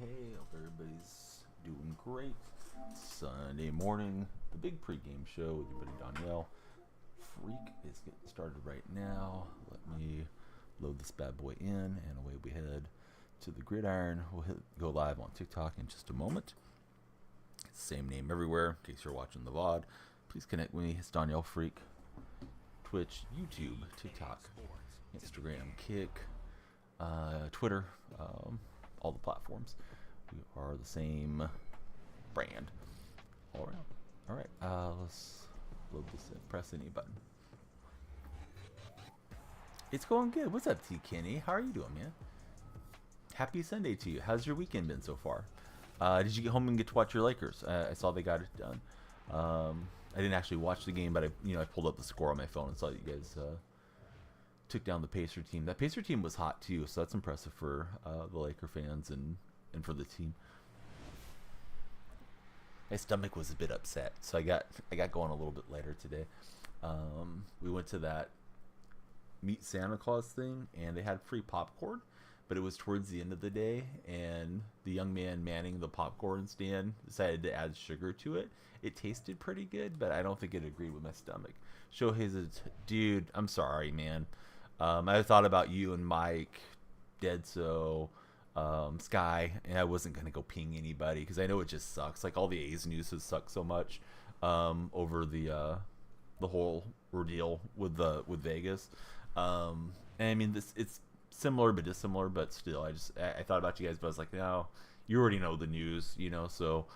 Hey, hope everybody's doing great. Sunday morning, the big pregame show with your buddy Donyell. Freak is getting started right now. Let me load this bad boy in, and away we head to the gridiron. We'll go live on TikTok in just a moment. Same name everywhere, in case you're watching the VOD. Please connect with me. It's DonyellFreak. Twitch, YouTube, TikTok, Instagram, Kick, Twitter, all the platforms. We are the same brand. All right. Let's load this in. Press any button. It's going good. What's up, T. Kenny? How are you doing, man? Happy Sunday to you. How's your weekend been so far? Did you get home and get to watch your Lakers? I saw they got it done. I didn't actually watch the game, but I pulled up the score on my phone and saw that you guys took down the Pacer team. That Pacer team was hot too, so that's impressive for the Laker fans and for the team. My stomach was a bit upset, so I got going a little bit later today. We went to that Meet Santa Claus thing, and they had free popcorn, but it was towards the end of the day, and the young man manning the popcorn stand decided to add sugar to it. It tasted pretty good, but I don't think it agreed with my stomach. Shohei's dude, I'm sorry, man. I thought about you and Mike, Deadso, Sky, and I wasn't gonna go ping anybody because I know it just sucks. Like all the A's news has sucked so much over the whole ordeal with Vegas. And I mean it's similar but dissimilar, but still, I thought about you guys, but I was like, no, you already know the news, so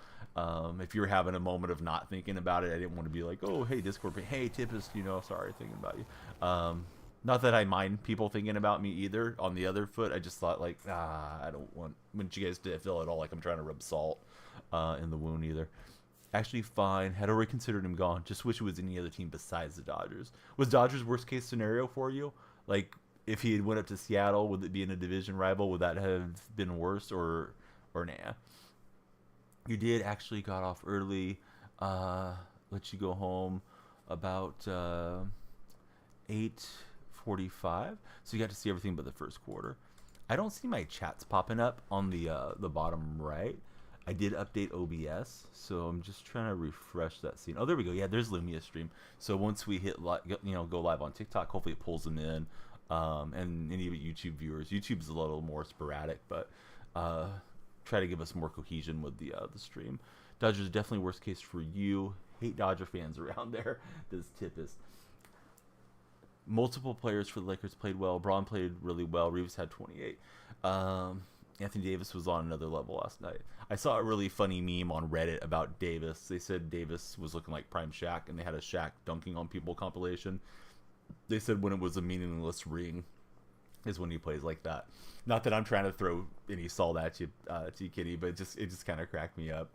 if you're having a moment of not thinking about it, I didn't want to be like, oh, hey, Discord, hey, Tippist, sorry, thinking about you. Not that I mind people thinking about me either. On the other foot, I just thought like, I don't want you guys to feel at all like I'm trying to rub salt in the wound either. Actually fine. Had already considered him gone. Just wish it was any other team besides the Dodgers. Was Dodgers worst case scenario for you? Like, if he had went up to Seattle, would it be in a division rival? Would that have been worse or nah? You did actually got off early. Let you go home about 8:45, so you got to see everything but the first quarter. I don't see my chats popping up on the bottom right. I did update OBS, so I'm just trying to refresh that scene. Oh, there we go. Yeah, there's Lumia stream. So once we hit go live on TikTok, hopefully it pulls them in. And any YouTube viewers. YouTube's a little more sporadic, but try to give us more cohesion with the stream. Dodgers definitely worst case for you. Hate Dodger fans around there. This tip is multiple players for the Lakers played well. Braun played really well. Reeves had 28. Anthony Davis was on another level last night. I saw a really funny meme on Reddit about Davis. They said Davis was looking like Prime Shaq, and they had a Shaq dunking on people compilation. They said when it was a meaningless ring is when he plays like that. Not that I'm trying to throw any salt at you, T Kitty, but it just kind of cracked me up.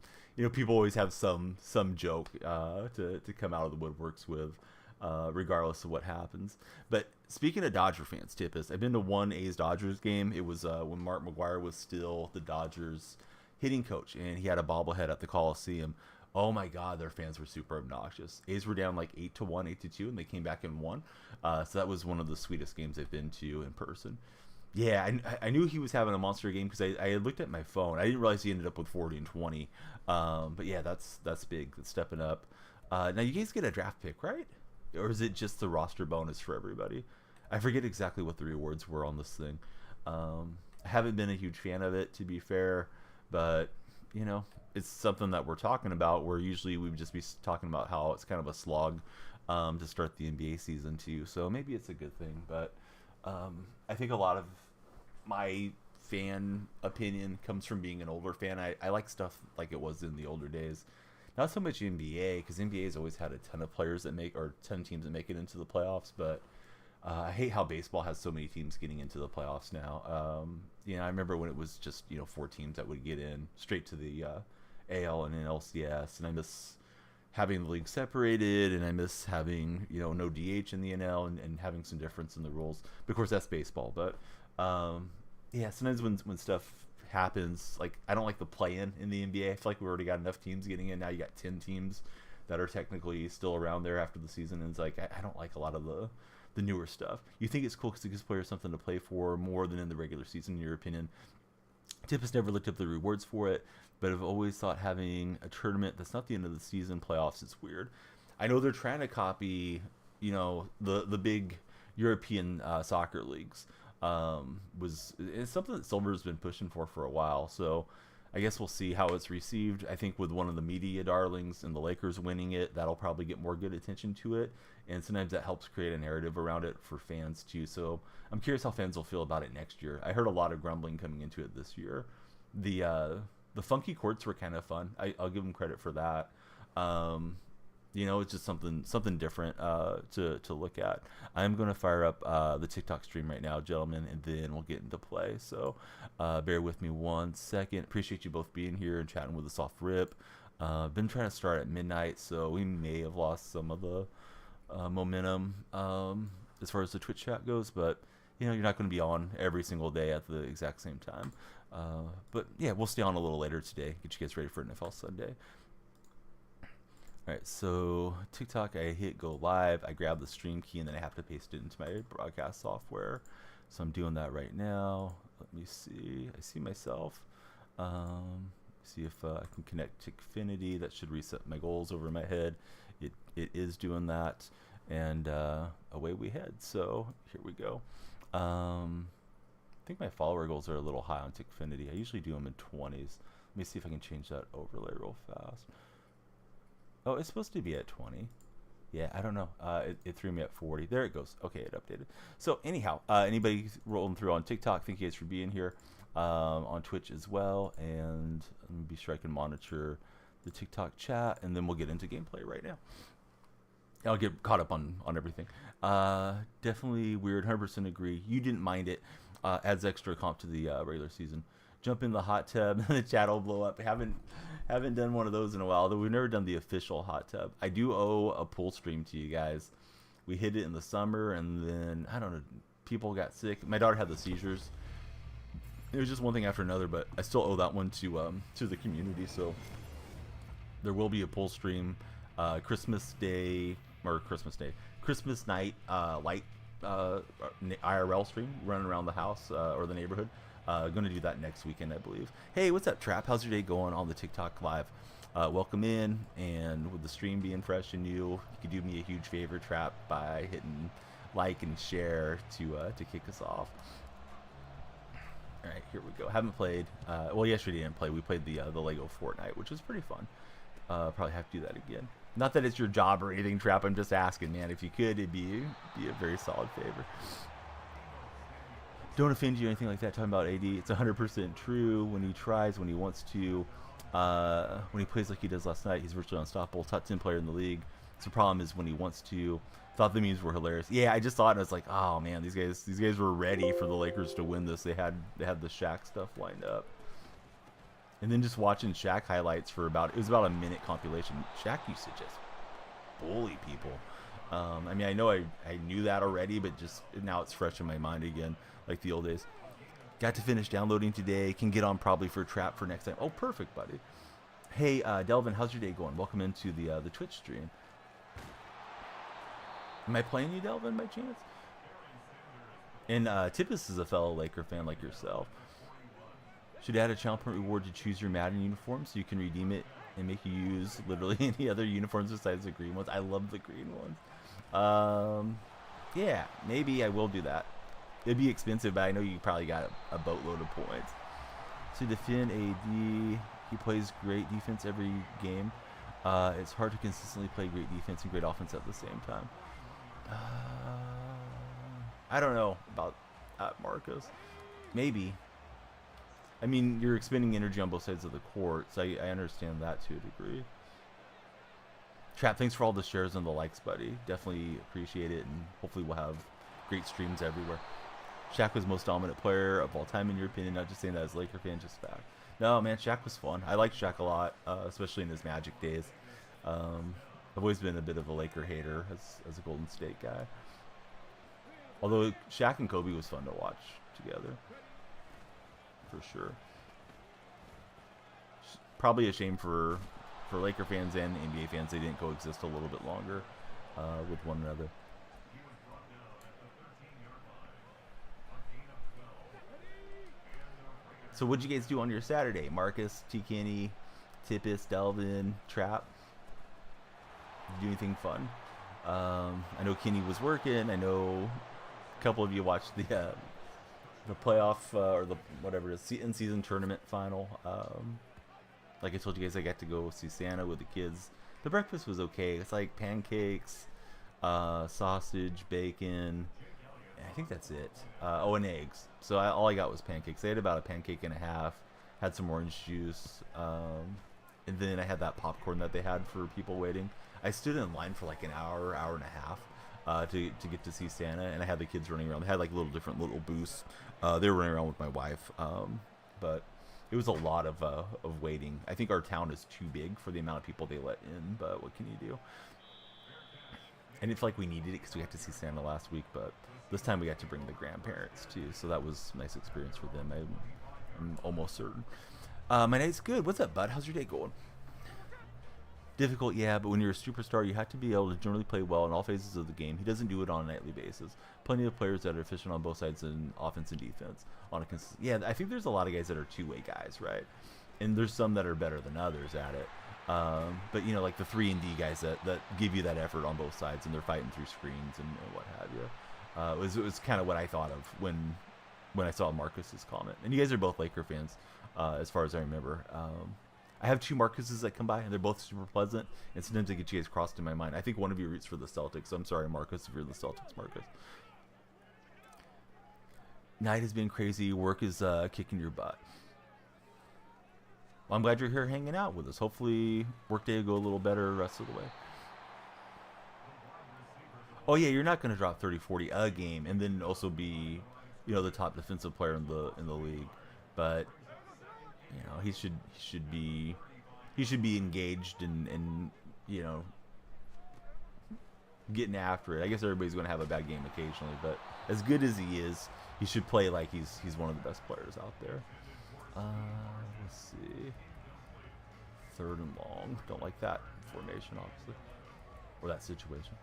People always have some joke to come out of the woodworks with, regardless of what happens. But speaking of Dodger fans, Tippist, I've been to one A's Dodgers game. It was when Mark McGwire was still the Dodgers hitting coach, and he had a bobblehead at the Coliseum. Oh my God, their fans were super obnoxious. A's were down like 8-1, 8-2, and they came back and won. So that was one of the sweetest games I've been to in person. Yeah, I knew he was having a monster game because I had looked at my phone. I didn't realize he ended up with 40 and 20. But yeah, that's big. That's stepping up. Now you guys get a draft pick, right? Or is it just the roster bonus for everybody? I forget exactly what the rewards were on this thing. I haven't been a huge fan of it, to be fair, but it's something that we're talking about, where usually we would just be talking about how it's kind of a slog to start the NBA season too. So maybe it's a good thing, but I think a lot of my fan opinion comes from being an older fan. I like stuff like it was in the older days. Not so much NBA, because NBA has always had a ton of players that make, or 10 teams that make it into the playoffs, but I hate how baseball has so many teams getting into the playoffs now. I remember when it was just 4 teams that would get in straight to the AL and NLCS, and I miss having the league separated, and I miss having no DH in the NL and having some difference in the rules. But of course, that's baseball. But yeah, sometimes when stuff happens, like I don't like the play-in in the NBA. I feel like we already got enough teams getting in. Now you got 10 teams that are technically still around there after the season, and it's like I don't like a lot of the newer stuff. You think it's cool because it gives players something to play for more than in the regular season, in your opinion. Tip has never looked up the rewards for it, but I've always thought having a tournament that's not the end of the season playoffs is weird. I know they're trying to copy, the big European soccer leagues. It's something that Silver's been pushing for a while. So I guess we'll see how it's received. I think with one of the media darlings and the Lakers winning it, that'll probably get more good attention to it. And sometimes that helps create a narrative around it for fans too. So I'm curious how fans will feel about it next year. I heard a lot of grumbling coming into it this year. The funky courts were kind of fun. I'll give them credit for that. It's just something different to look at. I'm going to fire up the TikTok stream right now, gentlemen, and then we'll get into play. So bear with me 1 second. Appreciate you both being here and chatting with us off rip. Been trying to start at midnight, so we may have lost some of the momentum as far as the Twitch chat goes, but you're not going to be on every single day at the exact same time. But yeah, we'll stay on a little later today. Get you guys ready for NFL Sunday. All right, so TikTok, I hit go live. I grab the stream key, and then I have to paste it into my broadcast software. So I'm doing that right now. Let me see. I see myself. See if I can connect to Xfinity. That should reset my goals over my head. It is doing that, and away we head. So here we go. I think my follower goals are a little high on Xfinity. I usually do them in 20s. Let me see if I can change that overlay real fast. Oh, it's supposed to be at 20. Yeah, I don't know. It threw me at 40. There it goes. Okay, it updated. So anyhow, anybody rolling through on TikTok, thank you guys for being here. On Twitch as well. And let me be sure I can monitor the TikTok chat, and then we'll get into gameplay right now. I'll get caught up on everything. Definitely weird. 100% agree. You didn't mind it. Adds extra comp to the regular season. Jump in the hot tub, and the chat will blow up. Haven't done one of those in a while, though we've never done the official hot tub. I do owe a pool stream to you guys. We hit it in the summer, and then, I don't know, people got sick. My daughter had the seizures. It was just one thing after another, but I still owe that one to the community, so there will be a pool stream Christmas night light IRL stream running around the house or the neighborhood. Going to do that next weekend, I believe. Hey, what's up, Trap? How's your day going on the TikTok live? Welcome in, and with the stream being fresh and new, you could do me a huge favor, Trap, by hitting like and share to kick us off. All right, here we go. Haven't played. Well, yesterday didn't play. We played the Lego Fortnite, which was pretty fun. Probably have to do that again. Not that it's your job or anything, Trap. I'm just asking, man. If you could, it'd be a very solid favor. Don't offend you or anything like that. Talking about AD, it's 100% true. When he tries, when he wants to, when he plays like he does last night, he's virtually unstoppable. Top 10 player in the league. So the problem is when he wants to. Thought the memes were hilarious. Yeah, I just thought, and I was like, oh man, these guys were ready for the Lakers to win this. They had the Shaq stuff lined up. And then just watching Shaq highlights for it was about a minute compilation. Shaq used to just bully people. I mean, I know I knew that already, but just now it's fresh in my mind again, like the old days. Got to finish downloading today. Can get on probably for Trap for next time. Oh, perfect, buddy. Hey, Delvin, how's your day going? Welcome into the Twitch stream. Am I playing you, Delvin, by chance? And Tippus is a fellow Laker fan like yourself. Should add a channel point reward to choose your Madden uniform so you can redeem it and make you use literally any other uniforms besides the green ones. I love the green ones. Yeah, maybe I will do that. It'd be expensive, but I know you probably got a boatload of points. To defend AD, he plays great defense every game. It's hard to consistently play great defense and great offense at the same time. I don't know about Marcus. Maybe. I mean, you're expending energy on both sides of the court, so I understand that to a degree. Trap, thanks for all the shares and the likes, buddy. Definitely appreciate it, and hopefully we'll have great streams everywhere. Shaq was most dominant player of all time, in your opinion. Not just saying that as a Laker fan, just fact. No, man, Shaq was fun. I liked Shaq a lot, especially in his Magic days. I've always been a bit of a Laker hater as a Golden State guy. Although Shaq and Kobe was fun to watch together. For sure. Probably a shame for Laker fans and NBA fans they didn't coexist a little bit longer with one another. So what'd you guys do on your Saturday? Marcus, T. Kenny, Tippis, Delvin, Trap? Did you do anything fun? I know Kenny was working. I know a couple of you watched the playoff or the whatever it is, in-season tournament final. Like I told you guys, I got to go see Santa with the kids. The breakfast was okay. It's like pancakes, sausage, bacon. I think that's it. And eggs. So all I got was pancakes. They had about a pancake and a half. Had some orange juice. And then I had that popcorn that they had for people waiting. I stood in line for like an hour and a half to get to see Santa. And I had the kids running around. They had like different little booths. They were running around with my wife. But it was a lot of waiting. I think our town is too big for the amount of people they let in. But what can you do? And it's like we needed it because we got to see Santa last week. But this time we got to bring the grandparents too. So that was a nice experience for them. I'm almost certain. My night's good. What's up, bud? How's your day going? Difficult, yeah, but when you're a superstar, you have to be able to generally play well in all phases of the game. He doesn't do it on a nightly basis. Plenty of players that are efficient on both sides in offense and defense. Yeah, I think there's a lot of guys that are two-way guys, right? And there's some that are better than others at it. But, you know, like the 3-and-D guys that give you that effort on both sides, and they're fighting through screens and what have you. It was kind of what I thought of when I saw Marcus's comment. And you guys are both Laker fans, as far as I remember. I have two Marcuses that come by, and they're both super pleasant. And sometimes I get you guys crossed in my mind. I think one of you roots for the Celtics. So I'm sorry, Marcus, if you're the Celtics, Marcus. Night has been crazy. Work is kicking your butt. Well, I'm glad you're here hanging out with us. Hopefully, workday will go a little better the rest of the way. Oh yeah, you're not going to drop 30-40 a game, and then also be, you know, the top defensive player in the league. But you know, he should be engaged and you know, getting after it. I guess everybody's going to have a bad game occasionally, but as good as he is, he should play like he's one of the best players out there. Let's see. 3rd and long. Don't like that formation, obviously, or that situation.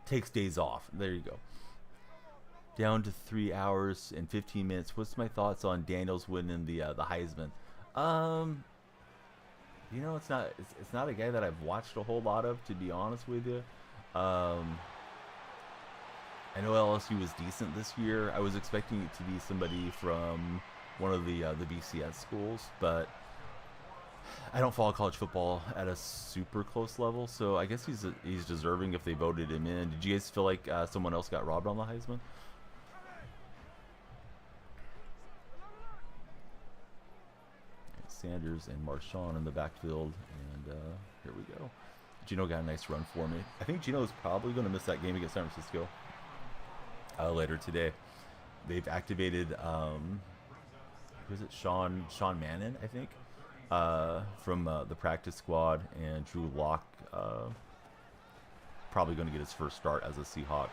Takes days off. There you go. Down to 3 hours and 15 minutes. What's my thoughts on Daniels winning the Heisman? You know, it's not a guy that I've watched a whole lot of, to be honest with you. I know LSU was decent this year. I was expecting it to be somebody from one of the BCS schools, but I don't follow college football at a super close level, so I guess he's deserving if they voted him in. Did you guys feel like someone else got robbed on the Heisman? Sanders and Marshawn in the backfield, and here we go. Gino got a nice run for me. I think Gino's probably going to miss that game against San Francisco later today. They've activated who's it? Sean Mannon, I think, from the practice squad, and Drew Lock probably going to get his first start as a Seahawk.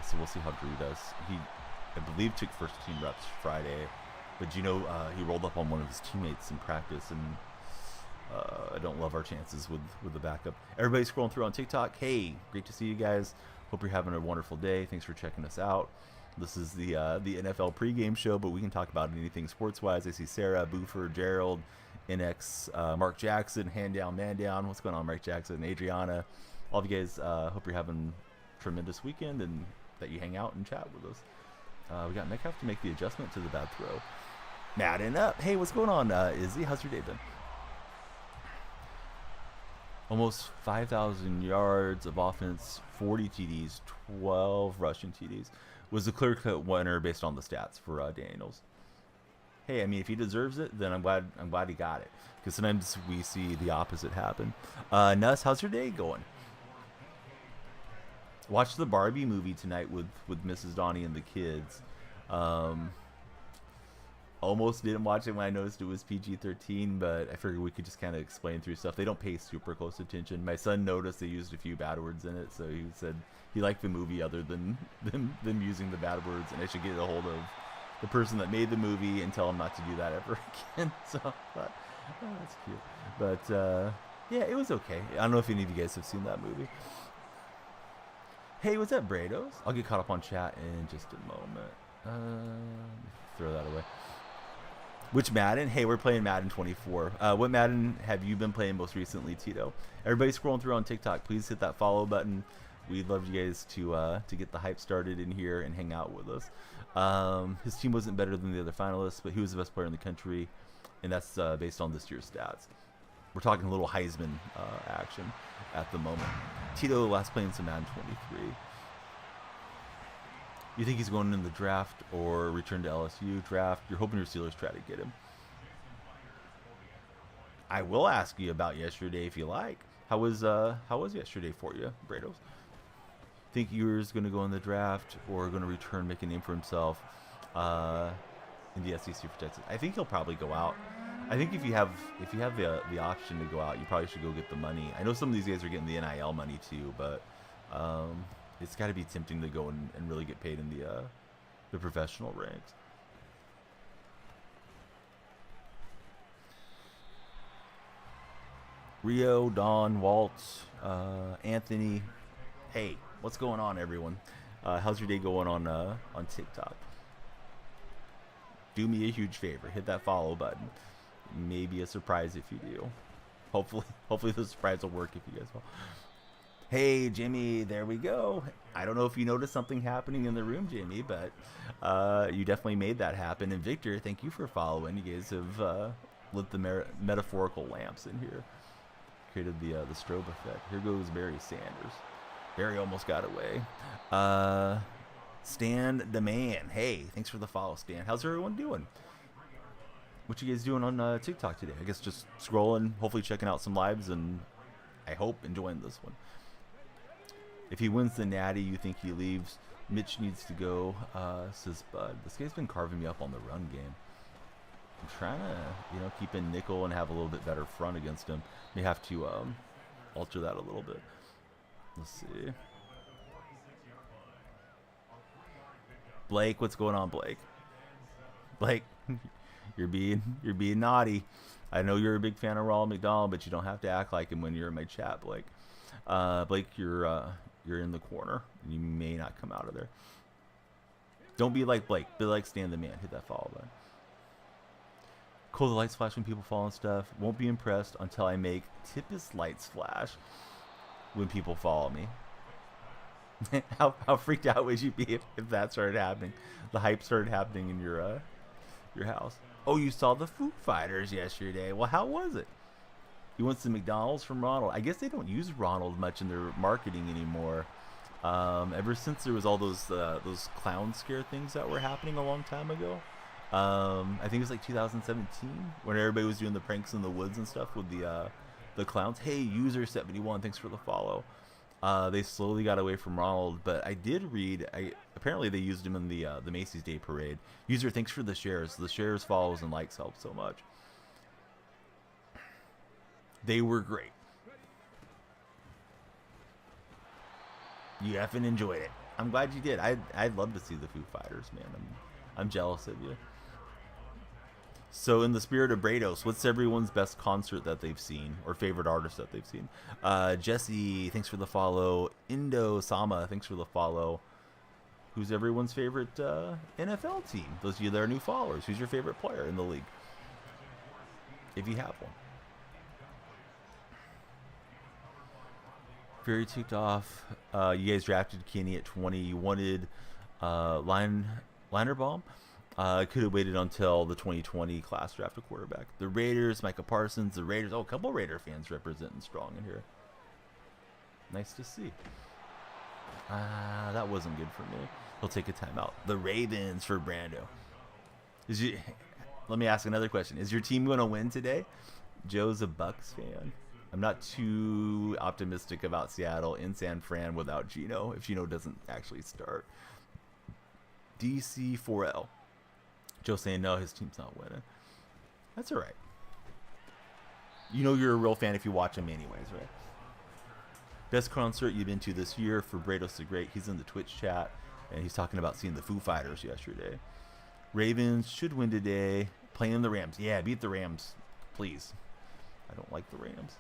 So we'll see how Drew does. He, I believe, took first team reps Friday. But Gino, he rolled up on one of his teammates in practice, and I don't love our chances with the backup. Everybody scrolling through on TikTok. Hey, great to see you guys. Hope you're having a wonderful day. Thanks for checking us out. This is the NFL pregame show, but we can talk about anything sports-wise. I see Sarah, Boofer, Gerald, NX, Mark Jackson, Hand Down, Man Down. What's going on, Mark Jackson, Adriana? All of you guys, hope you're having a tremendous weekend and that you hang out and chat with us. We got Metcalf to make the adjustment to the bad throw. Madden up. Hey, what's going on, Izzy? How's your day been? Almost 5,000 yards of offense, 40 TDs, 12 rushing TDs. Was a clear-cut winner based on the stats for Daniels. Hey, I mean, if he deserves it, then I'm glad he got it. Because sometimes we see the opposite happen. Nuss, how's your day going? Watched the Barbie movie tonight with Mrs. Donnie and the kids. Almost didn't watch it when I noticed it was PG-13, but I figured we could just kind of explain through stuff. They don't pay super close attention. My son noticed they used a few bad words in it, so he said he liked the movie other than them using the bad words, and I should get a hold of the person that made the movie and tell him not to do that ever again. So I thought, oh, that's cute. But yeah, it was okay. I don't know if any of you guys have seen that movie. Hey, what's up, Brados? I'll get caught up on chat in just a moment. Throw that away. Which Madden? Hey, we're playing Madden 24. What Madden have you been playing most recently, Tito? Everybody scrolling through on TikTok, please hit that follow button. We'd love you guys to get the hype started in here and hang out with us. His team wasn't better than the other finalists, but he was the best player in the country, and that's based on this year's stats. We're talking a little Heisman action at the moment. Tito last playing some Madden 23. You think he's going in the draft or return to LSU draft? You're hoping your Steelers try to get him. I will ask you about yesterday if you like. How was yesterday for you, Brados? Think yours going to go in the draft or going to return, make a name for himself in the SEC for Texas? I think he'll probably go out. I think if you have the option to go out, you probably should go get the money. I know some of these guys are getting the NIL money too, but it's got to be tempting to go and really get paid in the professional ranks. Rio, Don, Walt, Anthony. Hey, what's going on, everyone? How's your day going on TikTok? Do me a huge favor, hit that follow button. Maybe a surprise if you do. Hopefully the surprise will work if you guys will. Hey, Jimmy, there we go. I don't know if you noticed something happening in the room, Jimmy, but you definitely made that happen. And Victor, thank you for following. You guys have lit the metaphorical lamps in here. Created the strobe effect. Here goes Barry Sanders. Barry almost got away. Stan the man. Hey, thanks for the follow, Stan. How's everyone doing? What you guys doing on TikTok today? I guess just scrolling, hopefully checking out some lives, and I hope enjoying this one. If he wins the Natty, you think he leaves? Mitch needs to go, says Bud. This guy's been carving me up on the run game. I'm trying to, keep in nickel and have a little bit better front against him. May have to alter that a little bit. Let's see. Blake, what's going on, Blake? Blake, you're being naughty. I know you're a big fan of Ronald McDonald, but you don't have to act like him when you're in my chat, Blake. Blake, you're in the corner. You may not come out of there. Don't be like Blake. Be like Stan the man. Hit that follow button. Cool, the lights flash when people fall and stuff. Won't be impressed until I make Tippus lights flash when people follow me. How freaked out would you be if that started happening? The hype started happening in your house. Oh, you saw the Foo Fighters yesterday. Well, how was it? He wants the McDonald's from Ronald. I guess they don't use Ronald much in their marketing anymore. Ever since there was all those clown scare things that were happening a long time ago. I think it was like 2017 when everybody was doing the pranks in the woods and stuff with the clowns. Hey, user 71, thanks for the follow. They slowly got away from Ronald, but I did read. Apparently they used him in the Macy's Day Parade. User, thanks for the shares. The shares, follows, and likes help so much. They were great. You effing enjoyed it. I'm glad you did. I'd love to see the Foo Fighters, man. I'm jealous of you. So in the spirit of Brados, what's everyone's best concert that they've seen or favorite artist that they've seen? Jesse, thanks for the follow. Indo Sama, thanks for the follow. Who's everyone's favorite NFL team? Those of you that are new followers. Who's your favorite player in the league? If you have one. Very ticked off. You guys drafted Kenny at 20. You wanted Linerbaum. Could have waited until the 2020 class draft a quarterback. The Raiders, Micah Parsons, the Raiders. Oh, a couple Raider fans representing strong in here. Nice to see. That wasn't good for me. He'll take a timeout. The Ravens for Brando. Let me ask another question. Is your team going to win today? Joe's a Bucks fan. I'm not too optimistic about Seattle in San Fran without Geno, if Geno doesn't actually start. DC4L. Joe saying no, his team's not winning. That's all right. You know you're a real fan if you watch him anyways, right? Best concert you've been to this year for Brados the Great. He's in the Twitch chat, and he's talking about seeing the Foo Fighters yesterday. Ravens should win today. Playing the Rams. Yeah, beat the Rams, please. I don't like the Rams.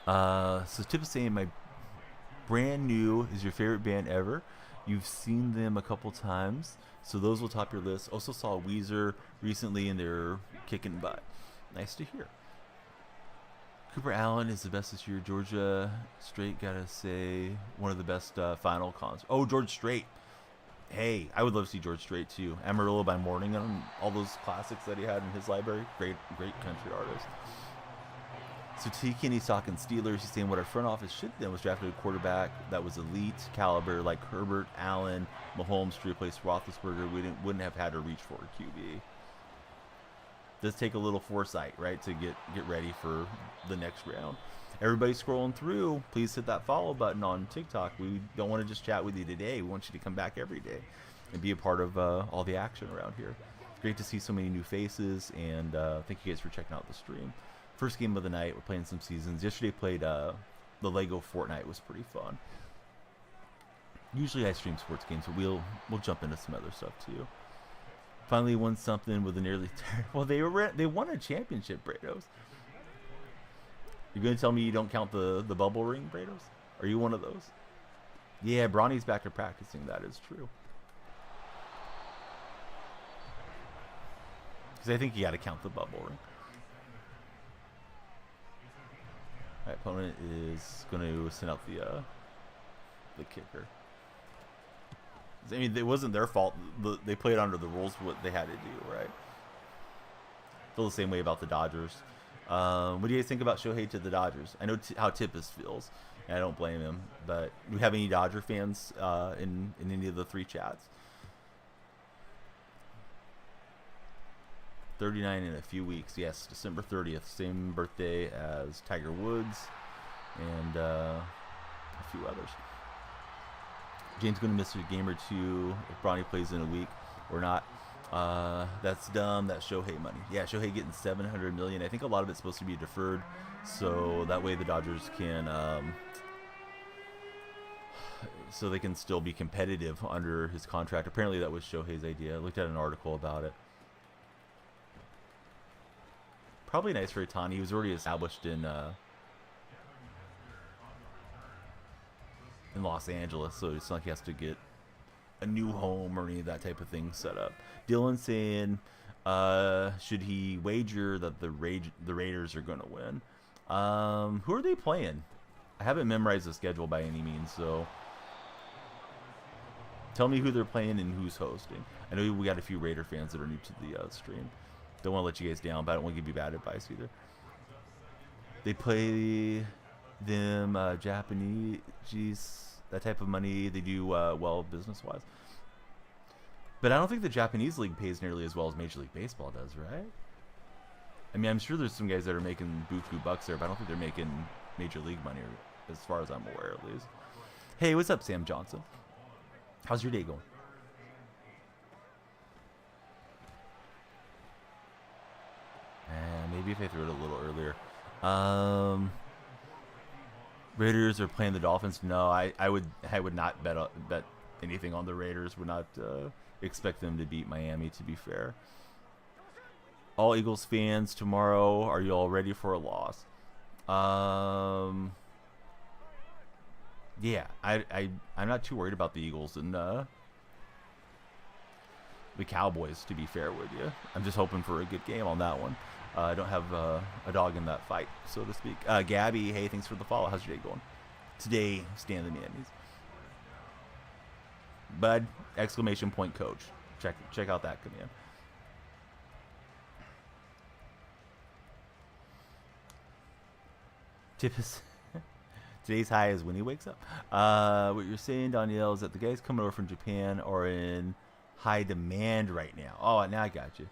So Tip is saying Brand New is your favorite band ever. You've seen them a couple times, so those will top your list. Also saw Weezer recently, and they're kicking butt. Nice to hear. Cooper Allen is the best this year. Georgia Strait, gotta say, one of the best final concerts. Oh, George Strait. Hey, I would love to see George Strait too. Amarillo by Morning and all those classics that he had in his library. Great country artist. So T. Kenny's talking Steelers. He's saying what our front office should have done was drafted a quarterback that was elite caliber like Herbert, Allen, Mahomes to replace Roethlisberger. We wouldn't have had to reach for a QB. Does take a little foresight, right, to get ready for the next round. Everybody scrolling through, please hit that follow button on TikTok. We don't want to just chat with you today. We want you to come back every day and be a part of all the action around here. It's great to see so many new faces, and thank you guys for checking out the stream. First game of the night, we're playing some seasons. Yesterday played the Lego Fortnite. Was pretty fun. Usually I stream sports games, but we'll jump into some other stuff too. Finally won something with a nearly well, they won a championship, Brados. You're gonna tell me you don't count the bubble ring, Brados? Are you one of those? Yeah, Bronny's back to practicing. That is true. Because I think you got to count the bubble ring. My opponent is going to send out the kicker. I mean, it wasn't their fault. They played under the rules what they had to do, right? Feel the same way about the Dodgers. What do you guys think about Shohei to the Dodgers? I know how Tippis feels, and I don't blame him. But do we have any Dodger fans in any of the three chats? 39 in a few weeks. Yes, December 30th. Same birthday as Tiger Woods and a few others. James going to miss a game or two if Bronny plays in a week or not. That's dumb. That's Shohei money. Yeah, Shohei getting $700 million. I think a lot of it's supposed to be deferred, so that way the Dodgers can, so they can still be competitive under his contract. Apparently that was Shohei's idea. I looked at an article about it. Probably nice for Itani. He was already established in Los Angeles, so it's not like he has to get a new home or any of that type of thing set up. Dylan saying, should he wager that the Raiders are going to win? Who are they playing? I haven't memorized the schedule by any means, so tell me who they're playing and who's hosting. I know we got a few Raider fans that are new to the stream. Don't want to let you guys down, but I don't want to give you bad advice either. They play them Japanese, that type of money. They do well business-wise. But I don't think the Japanese league pays nearly as well as Major League Baseball does, right? I mean, I'm sure there's some guys that are making buku bucks there, but I don't think they're making Major League money, as far as I'm aware, at least. Hey, what's up, Sam Johnson? How's your day going? And maybe if I threw it a little earlier. Raiders are playing the Dolphins. No, I would not bet anything on the Raiders. Would not expect them to beat Miami, to be fair. All Eagles fans tomorrow, are you all ready for a loss? Yeah, I'm not too worried about the Eagles and the Cowboys, to be fair with you. I'm just hoping for a good game on that one. I don't have a dog in that fight, so to speak. Gabby, hey, thanks for the follow. How's your day going? Today, stand the Mannies. Bud, exclamation point coach. Check out that command. Tippis. Today's high is when he wakes up. What you're saying, Donyell, is that the guys coming over from Japan are in high demand right now. Oh, now I got you.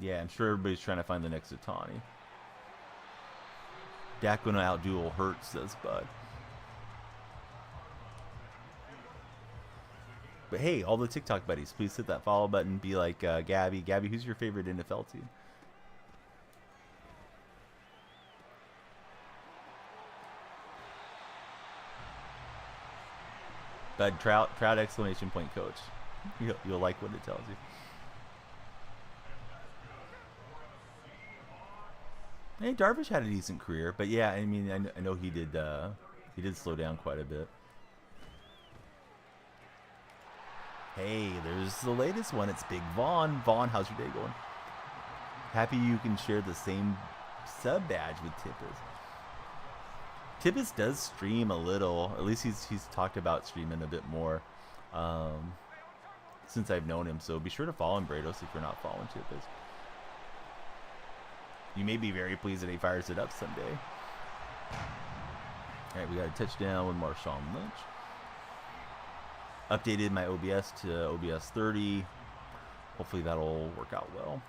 Yeah, I'm sure everybody's trying to find the next Itani. Dak gonna outduel Hurts, says Bud. But hey, all the TikTok buddies, please hit that follow button. Be like Gabby. Gabby, who's your favorite NFL team? Bud, Trout exclamation point coach. You'll like what it tells you. Hey, Darvish had a decent career, but yeah, I mean, I know he did He did slow down quite a bit. Hey, there's the latest one. It's Big Vaughn. Vaughn, how's your day going? Happy you can share the same sub badge with Tippis. Tippis does stream a little. At least he's talked about streaming a bit more since I've known him. So be sure to follow him, Brados, if you're not following Tippis. You may be very pleased that he fires it up someday. All right, we got a touchdown with Marshawn Lynch. Updated my OBS to OBS 30. Hopefully that'll work out well.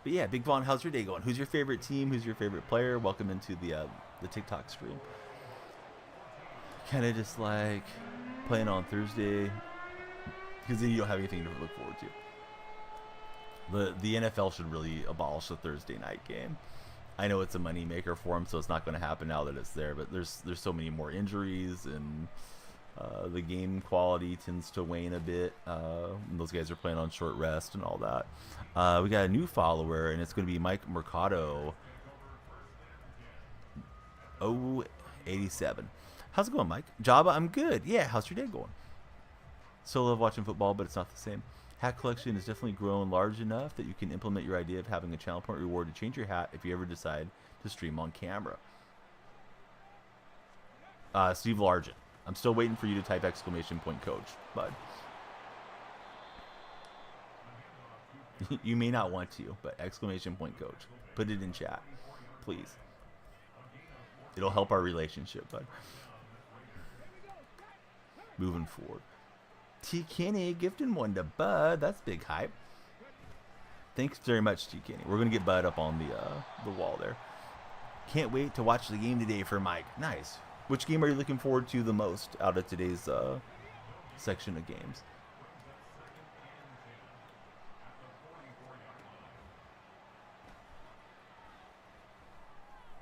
But yeah, Big Vaughn, how's your day going? Who's your favorite team? Who's your favorite player? Welcome into the TikTok stream. Kind of just like playing on Thursday because then you don't have anything to look forward to. The NFL should really abolish the Thursday night game. I know it's a money maker for them, so it's not going to happen now that it's there. But there's so many more injuries, and the game quality tends to wane a bit. Those guys are playing on short rest and all that. We got a new follower, and it's going to be Mike Mercado. 087. How's it going, Mike? Jabba, I'm good. Yeah, how's your day going? Still love watching football, but it's not the same. Hat collection has definitely grown large enough that you can implement your idea of having a channel point reward to change your hat if you ever decide to stream on camera. Steve Largent. I'm still waiting for you to type exclamation point coach, bud. You may not want to, but exclamation point coach. Put it in chat, please. It'll help our relationship, bud. Moving forward. T. Kenny gifting one to Bud. That's big hype. Thanks very much, T. Kenny. We're going to get Bud up on the wall there. Can't wait to watch the game today for Mike. Nice. Which game are you looking forward to the most out of today's section of games?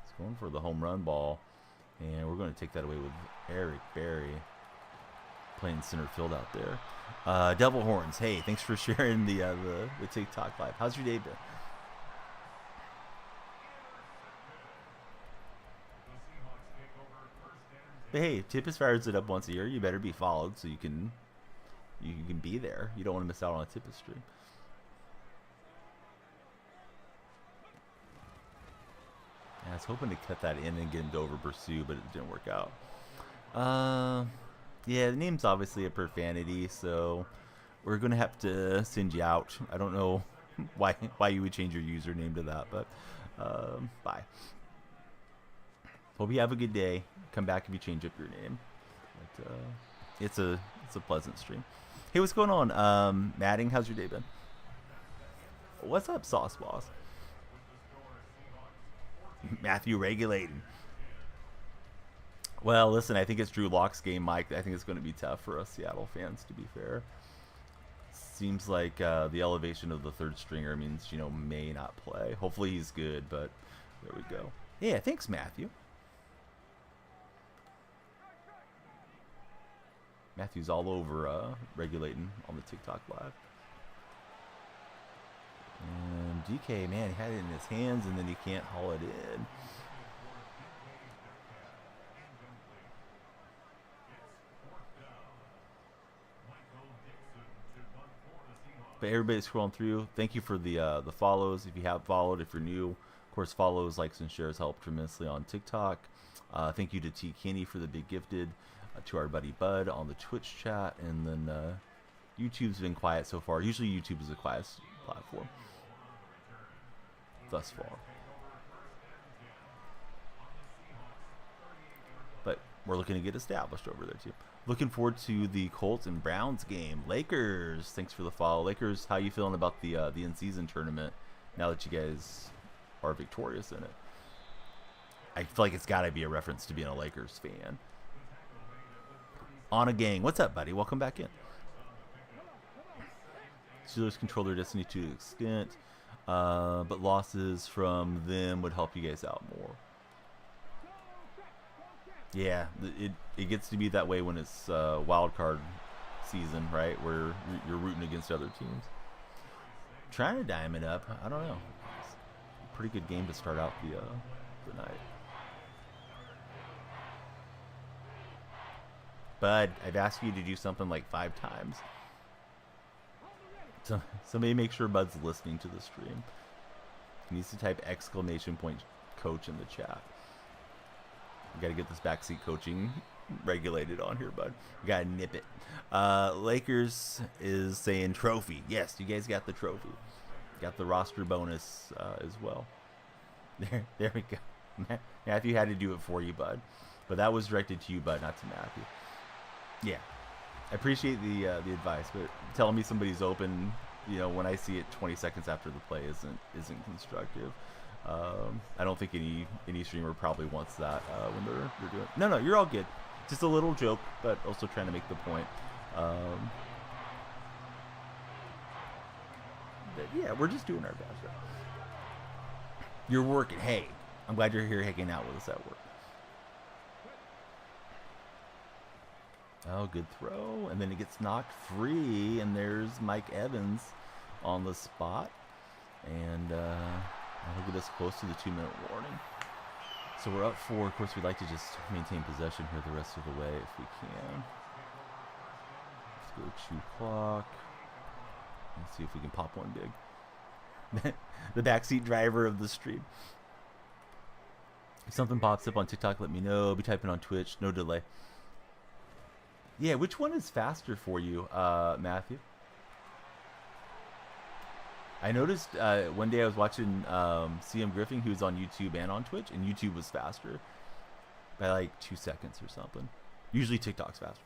It's going for the home run ball. And we're going to take that away with Eric Berry. Playing center field out there. Devil Horns, hey, thanks for sharing the TikTok live. How's your day been? But hey, Tippis fires it up once a year. You better be followed so you can be there. You don't want to miss out on a Tippis stream. I was hoping to cut that in and get him to over pursue, but it didn't work out. Yeah, the name's obviously a profanity, so we're going to have to send you out. I don't know why you would change your username to that, but bye. Hope you have a good day. Come back if you change up your name. But, it's a pleasant stream. Hey, what's going on? Madding, how's your day been? What's up, Sauce Boss? Matthew regulating. Well, listen, I think it's Drew Lock's game, Mike. I think it's going to be tough for us Seattle fans, to be fair. Seems like the elevation of the third stringer means, may not play. Hopefully he's good, but there we go. Yeah, thanks, Matthew. Matthew's all over regulating on the TikTok live. And DK, man, he had it in his hands, and then he can't haul it in. But everybody's scrolling through. Thank you for the follows. If you have followed, if you're new, of course, follows, likes, and shares help tremendously on TikTok. Thank you to T. Kenny for the big gifted, to our buddy Bud on the Twitch chat, and then YouTube's been quiet so far. Usually YouTube is the quietest platform thus far. But we're looking to get established over there too. Looking forward to the Colts and Browns game. Lakers, thanks for the follow. Lakers, how you feeling about the in-season tournament now that you guys are victorious in it? I feel like it's got to be a reference to being a Lakers fan. On a gang. What's up, buddy? Welcome back in. Steelers control their destiny to an extent, but losses from them would help you guys out more. Yeah, it gets to be that way when it's wild card season, right? Where you're rooting against other teams. Trying to dime it up. I don't know. It's a pretty good game to start out the tonight. Bud, I've asked you to do something like 5 times. So somebody make sure Bud's listening to the stream. He needs to type !coach in the chat. We gotta get this backseat coaching regulated on here, Bud. We gotta nip it. Lakers is saying trophy. Yes, you guys got the trophy. Got the roster bonus as well. There we go. Matthew had to do it for you, Bud. But that was directed to you, Bud, not to Matthew. Yeah. I appreciate the advice, but telling me somebody's open, when I see it 20 seconds after the play isn't constructive. I don't think any streamer probably wants that when they're doing. No, you're all good. Just a little joke, but also trying to make the point. But yeah, we're just doing our best. You're working. Hey, I'm glad you're here hanging out with us at work. Oh, good throw. And then it gets knocked free, and there's Mike Evans on the spot. And that'll get us close to the 2-minute warning. So we're up 4. Of course, we'd like to just maintain possession here the rest of the way if we can. Let's go 2 clock. Let's see if we can pop one big. The backseat driver of the stream. If something pops up on TikTok, let me know. Be typing on Twitch. No delay. Yeah, which one is faster for you, Matthew? I noticed one day I was watching CM Griffin, who's on YouTube and on Twitch, and YouTube was faster by like 2 seconds or something. Usually TikTok's faster.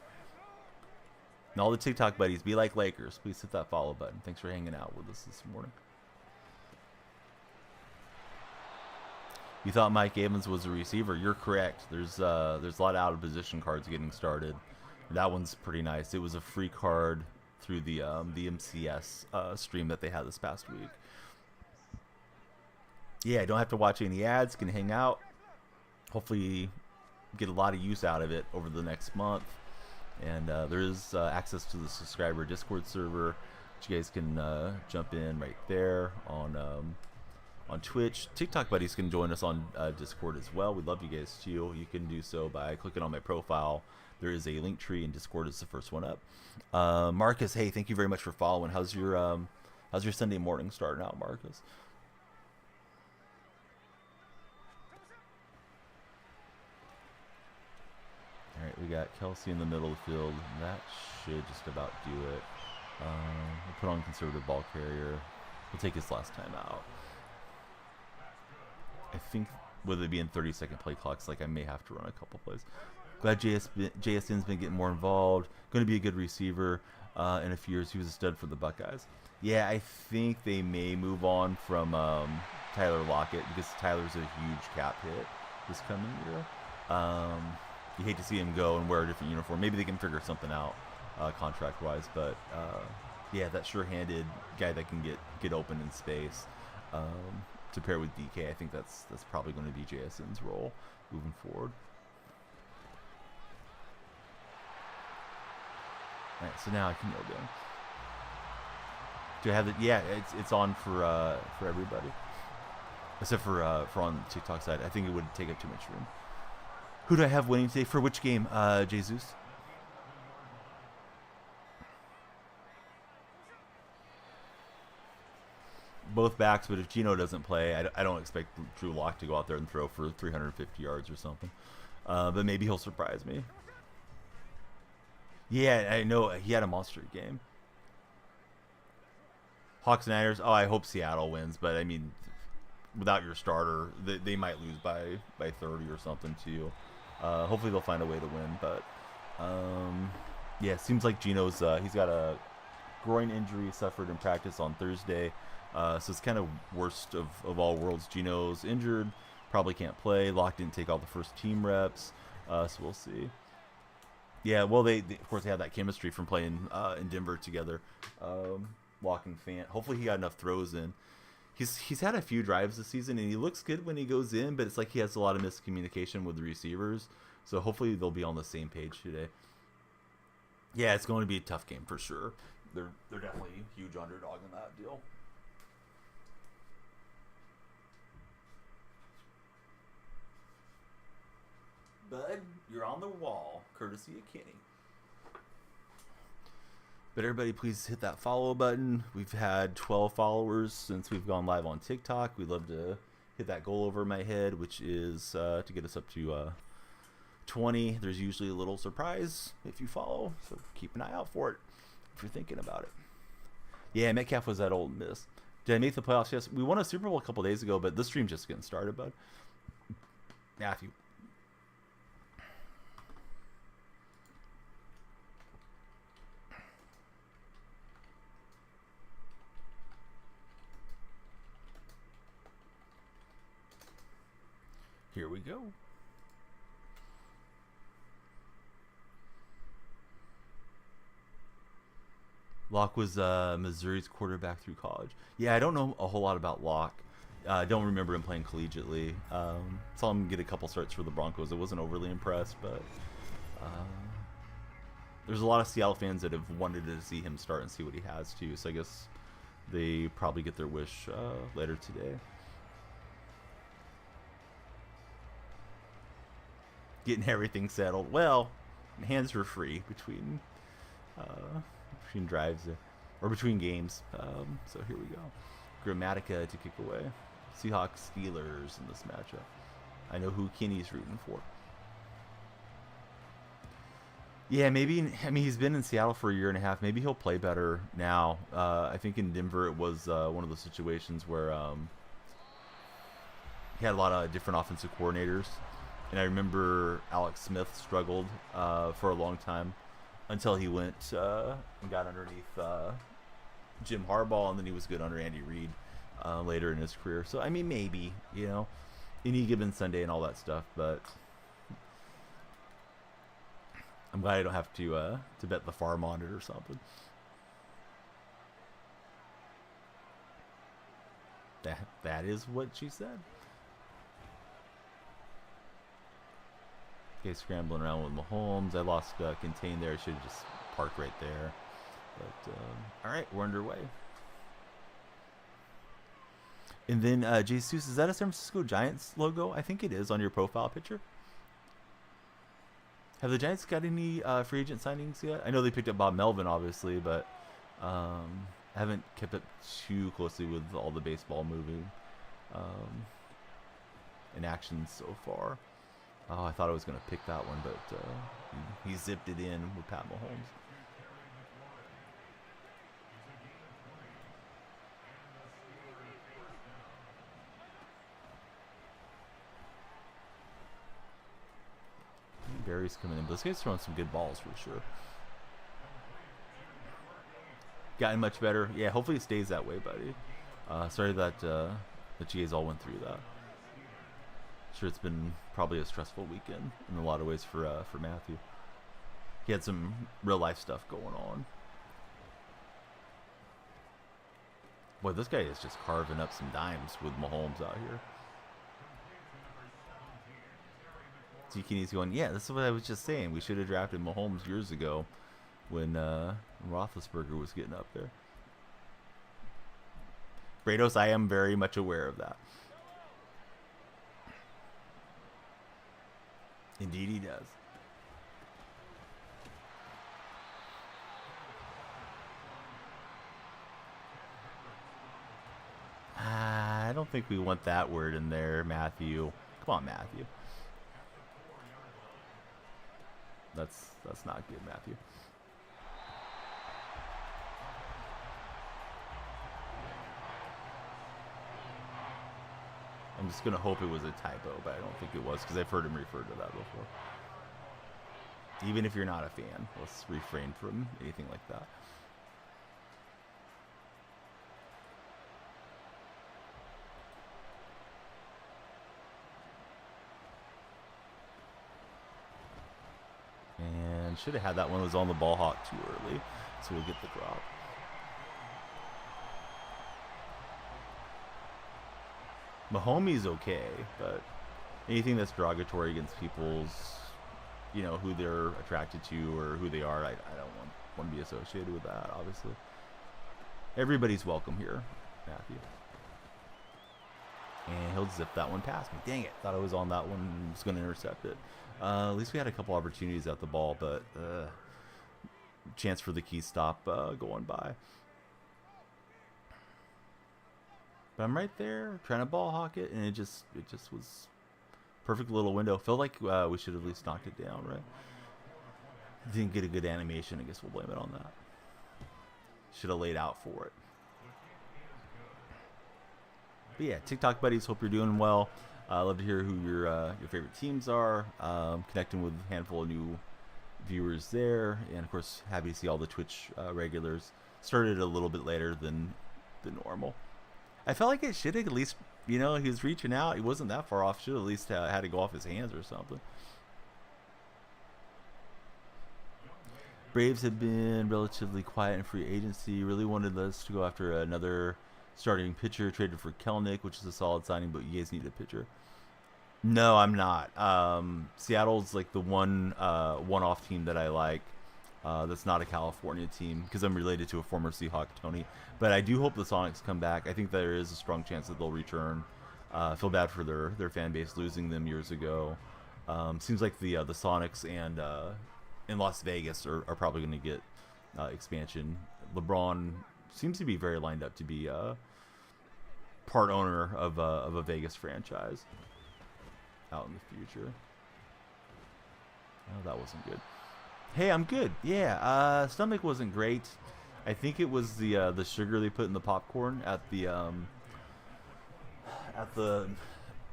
And all the TikTok buddies, be like Lakers. Please hit that follow button. Thanks for hanging out with us this morning. You thought Mike Evans was a receiver? You're correct. There's a lot of out of position cards getting started. That one's pretty nice. It was a free card through the MCS stream that they had this past week. Yeah, I don't have to watch any ads. Can hang out. Hopefully get a lot of use out of it over the next month. And there is access to the subscriber Discord server, which you guys can jump in right there on Twitch. TikTok buddies can join us on Discord as well. We'd love you guys too. You can do so by clicking on my profile. There is a link tree, and Discord is the first one up. Marcus, hey, thank you very much for following. How's your Sunday morning starting out, Marcus? All right, we got Kelsey in the middle of the field. That should just about do it. We'll put on conservative ball carrier. We'll take his last time out. I think with it being 30-second play clocks, I may have to run a couple plays. Glad JSN's been getting more involved. Going to be a good receiver in a few years. He was a stud for the Buckeyes. Yeah, I think they may move on from Tyler Lockett because Tyler's a huge cap hit this coming year. You hate to see him go and wear a different uniform. Maybe they can figure something out contract-wise. But, yeah, that sure-handed guy that can get open in space to pair with DK, I think that's probably going to be JSN's role moving forward. All right, so now I can go down. Do I have it? Yeah, it's on for everybody, except for on the TikTok side. I think it would take up too much room. Who do I have winning today for which game? Jesus. Both backs, but if Geno doesn't play, I don't expect Drew Lock to go out there and throw for 350 yards or something. But maybe he'll surprise me. Yeah, I know he had a monster game. Hawks and Niners. Oh, I hope Seattle wins, but I mean, without your starter, they might lose by 30 or something too. Hopefully they'll find a way to win, but yeah, it seems like Geno's he's got a groin injury suffered in practice on Thursday, so it's kind of worst of all worlds. Geno's injured, probably can't play. Locke didn't take all the first team reps, so we'll see. Yeah, well, they of course they have that chemistry from playing in Denver together. Locke and Fant. Hopefully he got enough throws in. He's had a few drives this season, and he looks good when he goes in, but it's like he has a lot of miscommunication with the receivers. So hopefully they'll be on the same page today. Yeah, it's going to be a tough game for sure. They're definitely a huge underdog in that deal. Bud, you're on the wall, courtesy of Kenny. But everybody, please hit that follow button. We've had 12 followers since we've gone live on TikTok. We'd love to hit that goal over my head, which is to get us up to 20. There's usually a little surprise if you follow, so keep an eye out for it if you're thinking about it. Yeah, Metcalf was at Ole Miss. Did I make the playoffs? Yes. We won a Super Bowl a couple days ago, but this stream's just getting started, bud. Matthew. Here we go. Locke was Missouri's quarterback through college. Yeah, I don't know a whole lot about Locke. I don't remember him playing collegiately. Saw him get a couple starts for the Broncos. I wasn't overly impressed, but there's a lot of Seattle fans that have wanted to see him start and see what he has too. So I guess they probably get their wish later today. Getting everything settled. Well, hands were free between drives or between games. So here we go. Grammatica to kick away. Seahawks Steelers in this matchup. I know who Kenny's rooting for. Yeah, maybe. I mean, he's been in Seattle for a year and a half. Maybe he'll play better now. I think in Denver it was one of those situations where he had a lot of different offensive coordinators. And I remember Alex Smith struggled for a long time until he went and got underneath Jim Harbaugh, and then he was good under Andy Reid later in his career. So, I mean, maybe, you know, any given Sunday and all that stuff. But I'm glad I don't have to bet the farm on it or something. That is what she said. Okay, scrambling around with Mahomes. I lost contain there. I should have just parked right there. But, all right, we're underway. And then, Jesus, is that a San Francisco Giants logo? I think it is on your profile picture. Have the Giants got any free agent signings yet? I know they picked up Bob Melvin, obviously, but I haven't kept up too closely with all the baseball moving in action so far. Oh, I thought I was going to pick that one, but he zipped it in with Pat Mahomes. Barry's coming in, but this guy's throwing some good balls for sure. Gotten much better. Yeah, hopefully it stays that way, buddy. Sorry that the GAs all went through that. Sure, it's been probably a stressful weekend in a lot of ways for Matthew. He had some real life stuff going on. Boy, this guy is just carving up some dimes with Mahomes out here. Zucchini's going, yeah, this is what I was just saying. We should have drafted Mahomes years ago when Roethlisberger was getting up there. Brados, I am very much aware of that. Indeed he does. I don't think we want that word in there, Matthew. Come on, Matthew. That's not good, Matthew. I'm just going to hope it was a typo, but I don't think it was because I've heard him refer to that before. Even if you're not a fan, let's refrain from anything like that. And should have had that one. It was on the ball hawk too early, so we'll get the drop. Mahomes okay, but anything that's derogatory against people's, you know, who they're attracted to or who they are, I don't want to be associated with that, obviously. Everybody's welcome here, Matthew. And he'll zip that one past me. Dang it. Thought I was on that one and was going to intercept it. At least we had a couple opportunities at the ball, but chance for the key stop going by. But I'm right there trying to ball hawk it, and it just was perfect little window. Felt like we should have at least knocked it down, right? Didn't get a good animation. I guess we'll blame it on that. Should have laid out for it. But yeah, TikTok buddies, hope you're doing well. Love to hear who your favorite teams are. Connecting with a handful of new viewers there, and of course, happy to see all the Twitch regulars. Started a little bit later than the normal. I felt like it should have at least, he was reaching out. He wasn't that far off. Should have at least had to go off his hands or something. Braves have been relatively quiet in free agency. Really wanted us to go after another starting pitcher. Traded for Kelnick, which is a solid signing, but you guys need a pitcher. No, I'm not. Seattle's like the one-off team that I like. That's not a California team because I'm related to a former Seahawk, Tony. But I do hope the Sonics come back. I think there is a strong chance that they'll return. I feel bad for their fan base losing them years ago. Seems like the Sonics and in Las Vegas are probably going to get expansion. LeBron seems to be very lined up to be part owner of a Vegas franchise out in the future. Oh, that wasn't good. Hey, I'm good. Yeah, stomach wasn't great. I think it was the sugar they put in the popcorn at the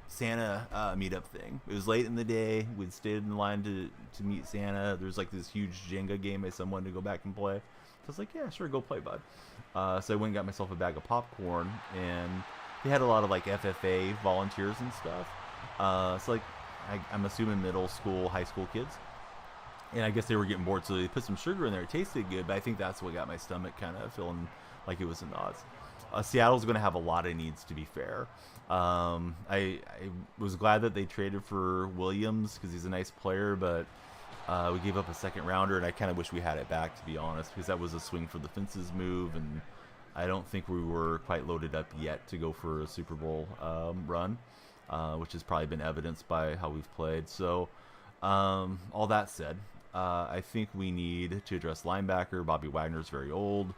Santa meetup thing. It was late in the day. We'd stayed in line to meet Santa. There's like this huge Jenga game I wanted to go back and play. So I was like, yeah, sure, go play, bud. So I went and got myself a bag of popcorn, and they had a lot of like FFA volunteers and stuff. So like, I'm assuming middle school, high school kids. And I guess they were getting bored, so they put some sugar in there. It tasted good, but I think that's what got my stomach kind of feeling like it was in odds. Seattle's going to have a lot of needs, to be fair. I was glad that they traded for Williams because he's a nice player, but we gave up a second rounder, and I kind of wish we had it back, to be honest, because that was a swing for the fences move, and I don't think we were quite loaded up yet to go for a Super Bowl run, which has probably been evidenced by how we've played. So all that said, I think we need to address linebacker. Bobby Wagner's very old.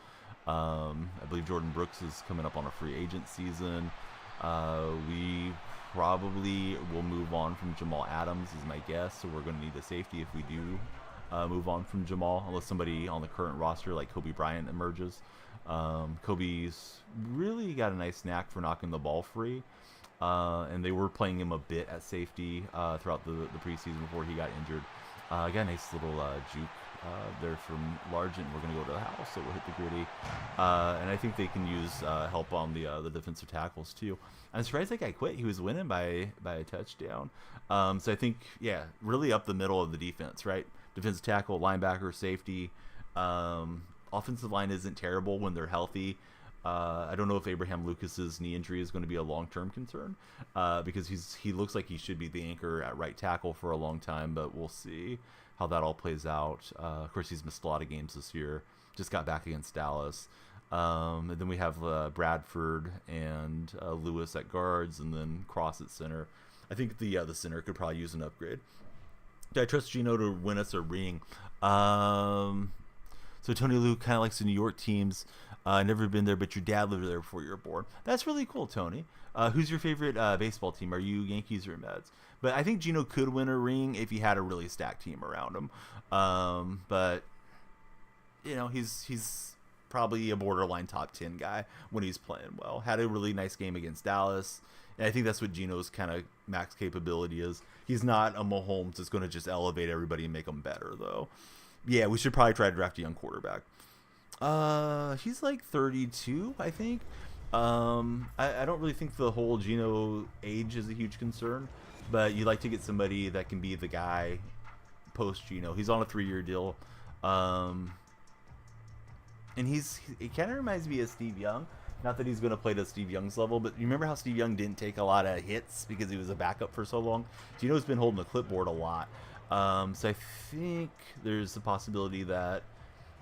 I believe Jordan Brooks is coming up on a free agent season. We probably will move on from Jamal Adams is my guess, so we're going to need a safety if we do move on from Jamal, unless somebody on the current roster like Kobe Bryant emerges. Kobe's really got a nice knack for knocking the ball free, and they were playing him a bit at safety throughout the preseason before he got injured. Got a nice little juke there from Largent. We're going to go to the house, so we'll hit the gritty. And I think they can use help on the defensive tackles, too. I'm surprised that guy quit. He was winning by a touchdown. So I think, yeah, really up the middle of the defense, right? Defensive tackle, linebacker, safety. Offensive line isn't terrible when they're healthy. I don't know if Abraham Lucas's knee injury is going to be a long-term concern because he looks like he should be the anchor at right tackle for a long time, but we'll see how that all plays out. Of course, he's missed a lot of games this year. Just got back against Dallas. And then we have Bradford and Lewis at guards, and then Cross at center. I think the center could probably use an upgrade. Do I trust Gino to win us a ring? So Tony Lou kind of likes the New York teams. Never been there, but your dad lived there before you were born. That's really cool, Tony. Who's your favorite baseball team? Are you Yankees or Mets? But I think Gino could win a ring if he had a really stacked team around him. But he's probably a borderline top 10 guy when he's playing well. Had a really nice game against Dallas. And I think that's what Gino's kind of max capability is. He's not a Mahomes that's going to just elevate everybody and make them better, though. Yeah, we should probably try to draft a young quarterback. He's like 32, I think. I don't really think the whole Gino age is a huge concern, but you like to get somebody that can be the guy post Gino. He's on a 3-year deal. And he kind of reminds me of Steve Young. Not that he's going to play to Steve Young's level, but you remember how Steve Young didn't take a lot of hits because he was a backup for so long? Gino's been holding the clipboard a lot. So I think there's a possibility that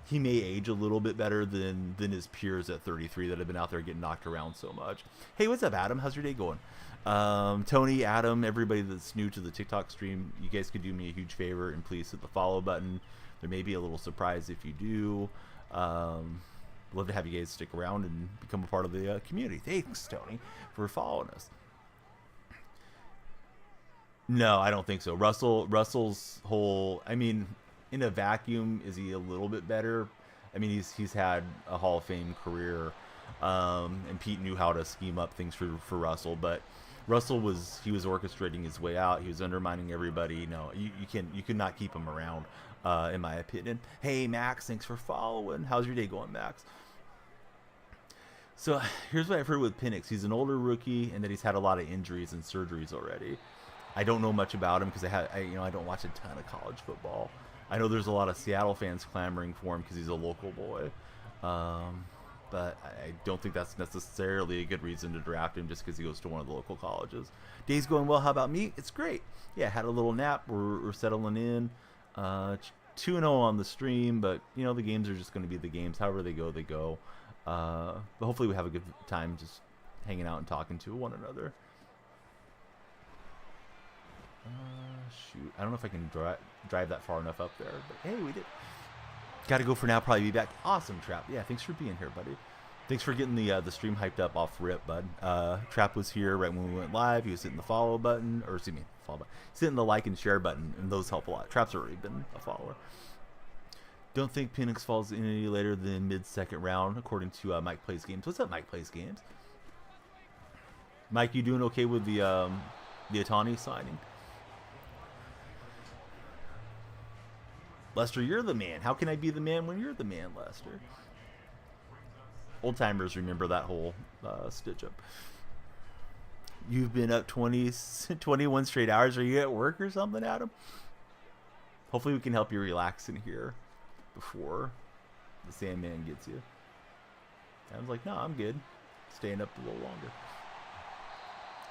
he may age a little bit better than his peers at 33 that have been out there getting knocked around so much. Hey, what's up, Adam? How's your day going? Tony, Adam, everybody that's new to the TikTok stream, you guys could do me a huge favor and please hit the follow button. There may be a little surprise if you do. Love to have you guys stick around and become a part of the community. Thanks, Tony, for following us. No, I don't think so. Russell's whole, I mean, in a vacuum, is he a little bit better? I mean, he's had a Hall of Fame career, and Pete knew how to scheme up things for Russell, but Russell was orchestrating his way out. He was undermining everybody. No, you could not keep him around, in my opinion. Hey, Max, thanks for following. How's your day going, Max? So here's what I've heard with Penix. He's an older rookie, and that he's had a lot of injuries and surgeries already. I don't know much about him because I don't watch a ton of college football. I know there's a lot of Seattle fans clamoring for him because he's a local boy, but I don't think that's necessarily a good reason to draft him just because he goes to one of the local colleges. Day's going well. How about me? It's great. Yeah, had a little nap. We're settling in. 2-0 on the stream, but the games are just going to be the games. However they go, they go. But hopefully we have a good time just hanging out and talking to one another. Shoot, I don't know if I can drive that far enough up there, but hey, we did. Gotta go for now, probably be back. Awesome, Trap. Yeah, thanks for being here, buddy. Thanks for getting the stream hyped up off rip, bud. Trap was here right when we went live. He was hitting the follow button, or excuse me, follow button. He's hitting the like and share button, and those help a lot. Trap's already been a follower. Don't think Penix falls in any later than mid-second round, according to Mike Plays Games. What's up, Mike Plays Games? Mike, you doing okay with the Otani signing? Lester, you're the man. How can I be the man when you're the man, Lester? Old timers remember that whole stitch up. You've been up 21 straight hours. Are you at work or something, Adam? Hopefully we can help you relax in here before the Sandman gets you. Adam's like, no, I'm good. Staying up a little longer.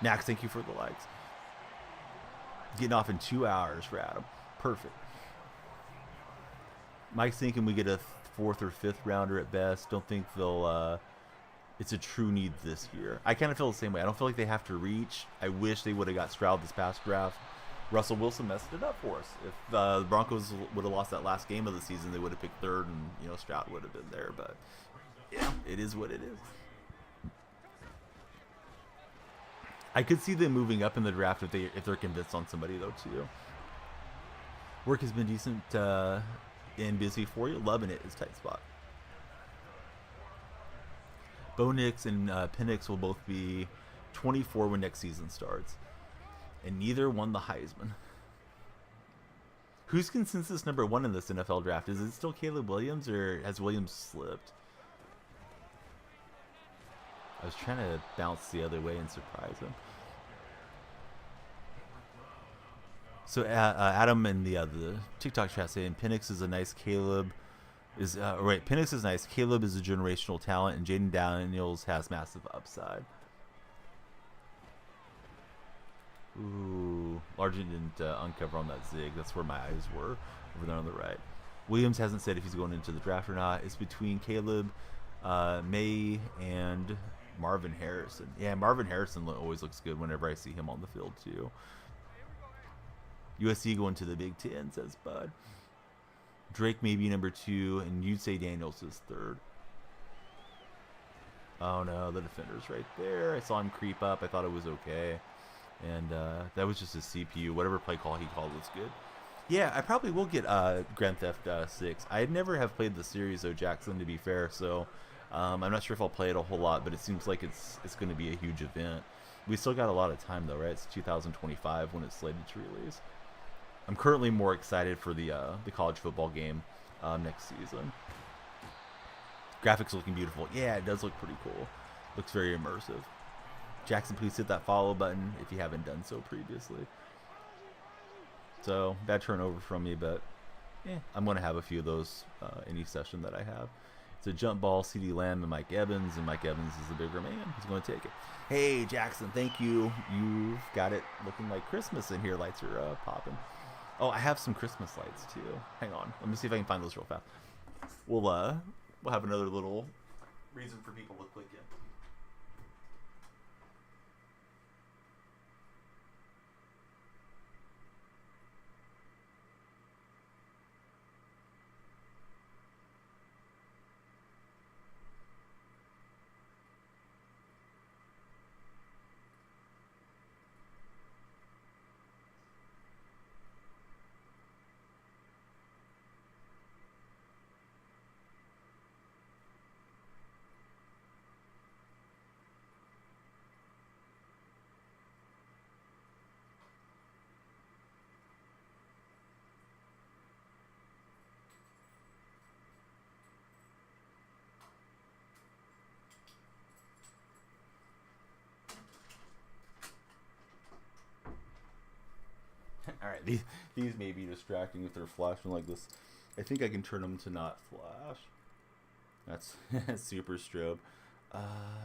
Max, thank you for the likes. Getting off in 2 hours for Adam. Perfect. Mike's thinking we get a 4th or 5th rounder at best. Don't think they'll it's a true need this year. I kind of feel the same way. I don't feel like they have to reach. I wish they would have got Stroud this past draft. Russell Wilson messed it up for us. If the Broncos would have lost that last game of the season, they would have picked 3rd, and Stroud would have been there. But yeah, it is what it is. I could see them moving up in the draft if they're convinced on somebody though too. Work has been decent and busy for you. Loving it. It's a tight spot. Bo Nix and Penix will both be 24 when next season starts, and neither won the Heisman. Who's consensus number 1 in this NFL draft? Is it still Caleb Williams, or has Williams slipped? I was trying to bounce the other way and surprise him. So Adam in the TikTok chat saying Penix is a nice. Caleb is right. Penix is nice. Caleb is a generational talent, and Jaden Daniels has massive upside. Ooh, Largent didn't uncover on that zig. That's where my eyes were, over there on the right. Williams hasn't said if he's going into the draft or not. It's between Caleb, May, and Marvin Harrison. Yeah, Marvin Harrison always looks good whenever I see him on the field too. USC going to the Big Ten, says Bud. Drake may be number 2, and you'd say Daniels is 3rd. Oh no, the defender's right there. I saw him creep up. I thought it was okay. And that was just his CPU. Whatever play call he called was good. Yeah, I probably will get Grand Theft 6. I never have played the series, though, Jackson, to be fair. So I'm not sure if I'll play it a whole lot, but it seems like it's going to be a huge event. We still got a lot of time, though, right? It's 2025 when it's slated to release. I'm currently more excited for the college football game next season. Graphics looking beautiful. Yeah, it does look pretty cool. Looks very immersive. Jackson, please hit that follow button if you haven't done so previously. So, bad turnover from me, but I'm going to have a few of those in each session that I have. It's a jump ball, CeeDee Lamb, and Mike Evans is the bigger man. He's going to take it. Hey, Jackson, thank you. You've got it looking like Christmas in here. Lights are popping. Oh, I have some Christmas lights, too. Hang on. Let me see if I can find those real fast. we'll have another little reason for people to click in. Alright, these may be distracting if they're flashing like this. I think I can turn them to not flash. That's super strobe.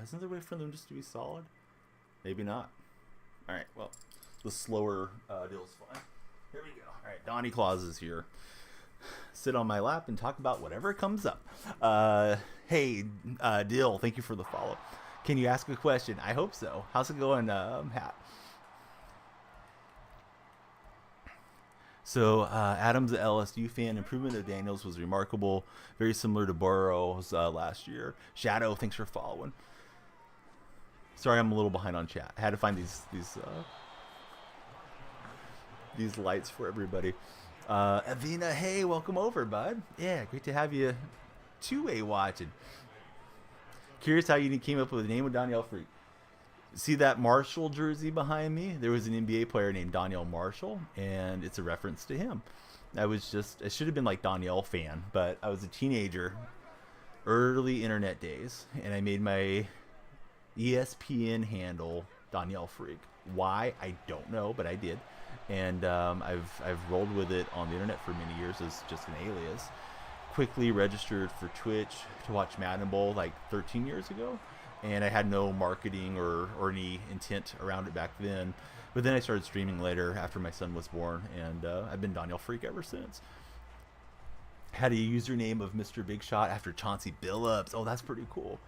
Isn't there a way for them just to be solid? Maybe not. Alright, well, the slower deal's fine. Here we go. Alright, Donnie Claus is here. Sit on my lap and talk about whatever comes up. Hey, Dill, thank you for the follow. Can you ask a question? I hope so. How's it going, Hat? So, Adam's an LSU fan. Improvement of Daniels was remarkable. Very similar to Burrow's last year. Shadow, thanks for following. Sorry, I'm a little behind on chat. I had to find these lights for everybody. Avina, hey, welcome over, bud. Yeah, great to have you two-way watching. Curious how you came up with the name of DonyellFreak. See that Marshall jersey behind me? There was an NBA player named Donyell Marshall, and it's a reference to him. I should have been like Donyell fan, but I was a teenager, early internet days, and I made my ESPN handle DonyellFreak. Why? I don't know, but I did. And I've rolled with it on the internet for many years as just an alias. Quickly registered for Twitch to watch Madden Bowl like 13 years ago. And I had no marketing or any intent around it back then. But then I started streaming later after my son was born, and I've been DonyellFreak ever since. Had a username of Mr. Big Shot after Chauncey Billups. Oh, that's pretty cool.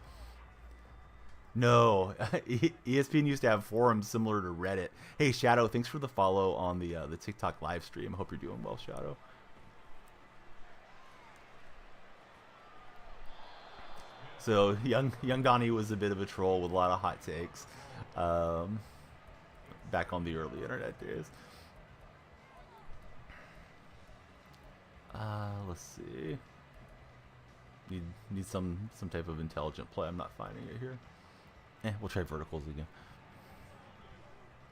No, ESPN used to have forums similar to Reddit. Hey, Shadow, thanks for the follow on the TikTok live stream. I hope you're doing well, Shadow. So young Donnie was a bit of a troll with a lot of hot takes back on the early internet days. Let's see. Need some type of intelligent play. I'm not finding it here. We'll try verticals again.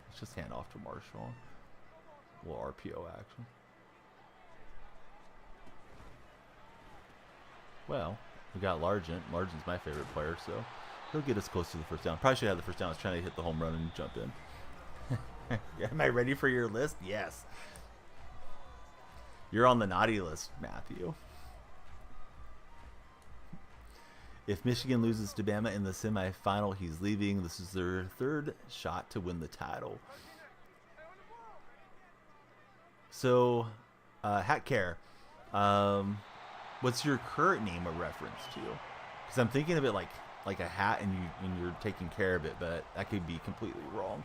Let's just hand off to Marshall. A little RPO action. Well, we got Largent. Largent's my favorite player, so he'll get us close to the first down. Probably should have the first down. I was trying to hit the home run and jump in. Am I ready for your list? Yes. You're on the naughty list, Matthew. If Michigan loses to Bama in the semifinal, he's leaving. This is their third shot to win the title. So, Hat Care, what's your current name a reference to? Because I'm thinking of it like a hat, and you're taking care of it, but that could be completely wrong.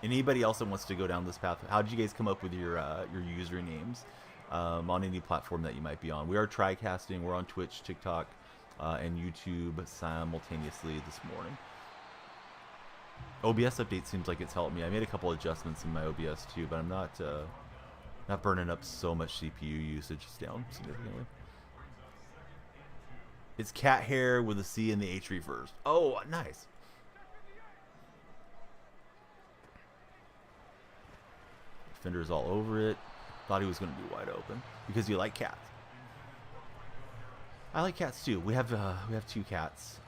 Anybody else that wants to go down this path, how did you guys come up with your usernames on any platform that you might be on? We are TriCasting. We're on Twitch, TikTok, and YouTube simultaneously this morning. OBS update seems like it's helped me. I made a couple adjustments in my OBS too, but I'm not burning up so much CPU usage. It's down significantly. It's cat hair with a C and the H reversed. Oh, nice. Defender's all over it. Thought he was going to be wide open because you like cats. I like cats too. We have two cats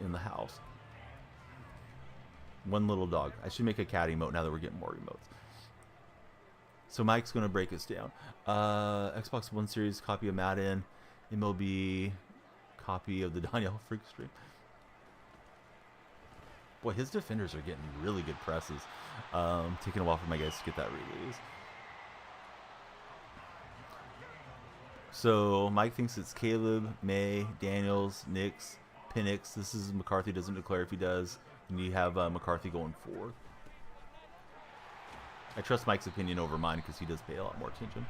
in the house. One little dog. I should make a cat emote now that we're getting more emotes. So Mike's going to break us down. Xbox One Series copy of Madden. MLB copy of the DonyellFreak stream. Boy, his defenders are getting really good presses. Taking a while for my guys to get that release. So Mike thinks it's Caleb, May, Daniels, Nix, Penix. This is McCarthy doesn't declare if he does. And you have McCarthy going fourth. I trust Mike's opinion over mine because he does pay a lot more attention.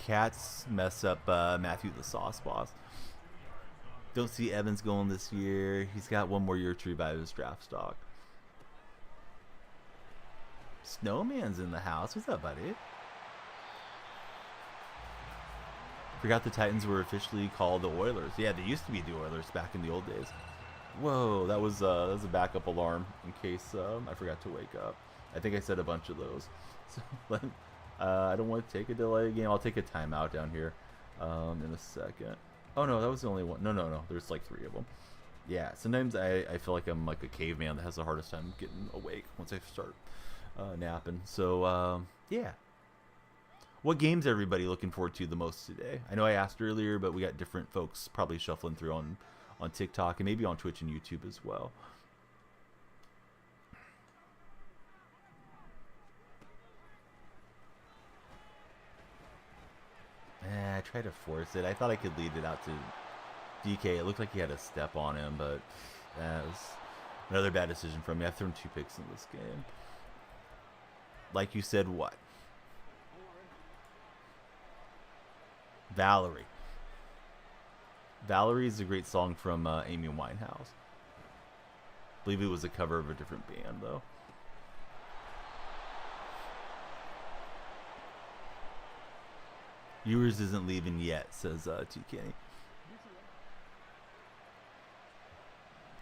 Cats mess up Matthew the Sauce Boss. Don't see Evans going this year. He's got one more year to revive his draft stock. Snowman's in the house. What's up, buddy? Forgot the Titans were officially called the Oilers. Yeah, they used to be the Oilers back in the old days. Whoa, that was a backup alarm in case I forgot to wake up. I think I said a bunch of those. So I don't want to take a delay game. I'll take a timeout down here in a second. Oh no, that was the only one. No. There's like 3 of them. Yeah, sometimes I feel like I'm like a caveman that has the hardest time getting awake once I start napping. So yeah. What games are everybody looking forward to the most today? I know I asked earlier, but we got different folks probably shuffling through on TikTok and maybe on Twitch and YouTube as well. I tried to force it. I thought I could lead it out to DK. It looked like he had a step on him, but that was another bad decision from me. I've thrown 2 picks in this game. Like you said, what? Valerie. Valerie is a great song from Amy Winehouse. I believe it was a cover of a different band, though. Yours isn't leaving yet, says TK.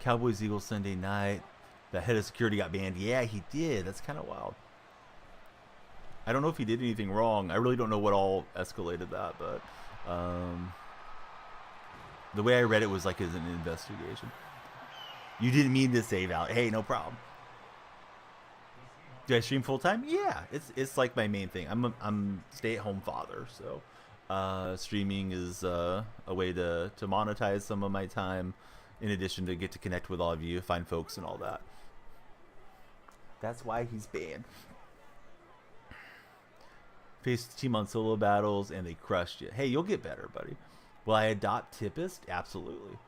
Cowboys Eagles Sunday night. The head of security got banned. Yeah, he did. That's kind of wild. I don't know if he did anything wrong. I really don't know what all escalated that, but the way I read it was like as an investigation. You didn't mean to say Val. Hey, no problem. Do I stream full time? Yeah, it's like my main thing. I'm stay-at-home father, so streaming is a way to monetize some of my time, in addition to get to connect with all of you, find folks, and all that. That's why he's banned. Faced the team on solo battles, and they crushed you. Hey, you'll get better, buddy. Will I adopt Tipist? Absolutely.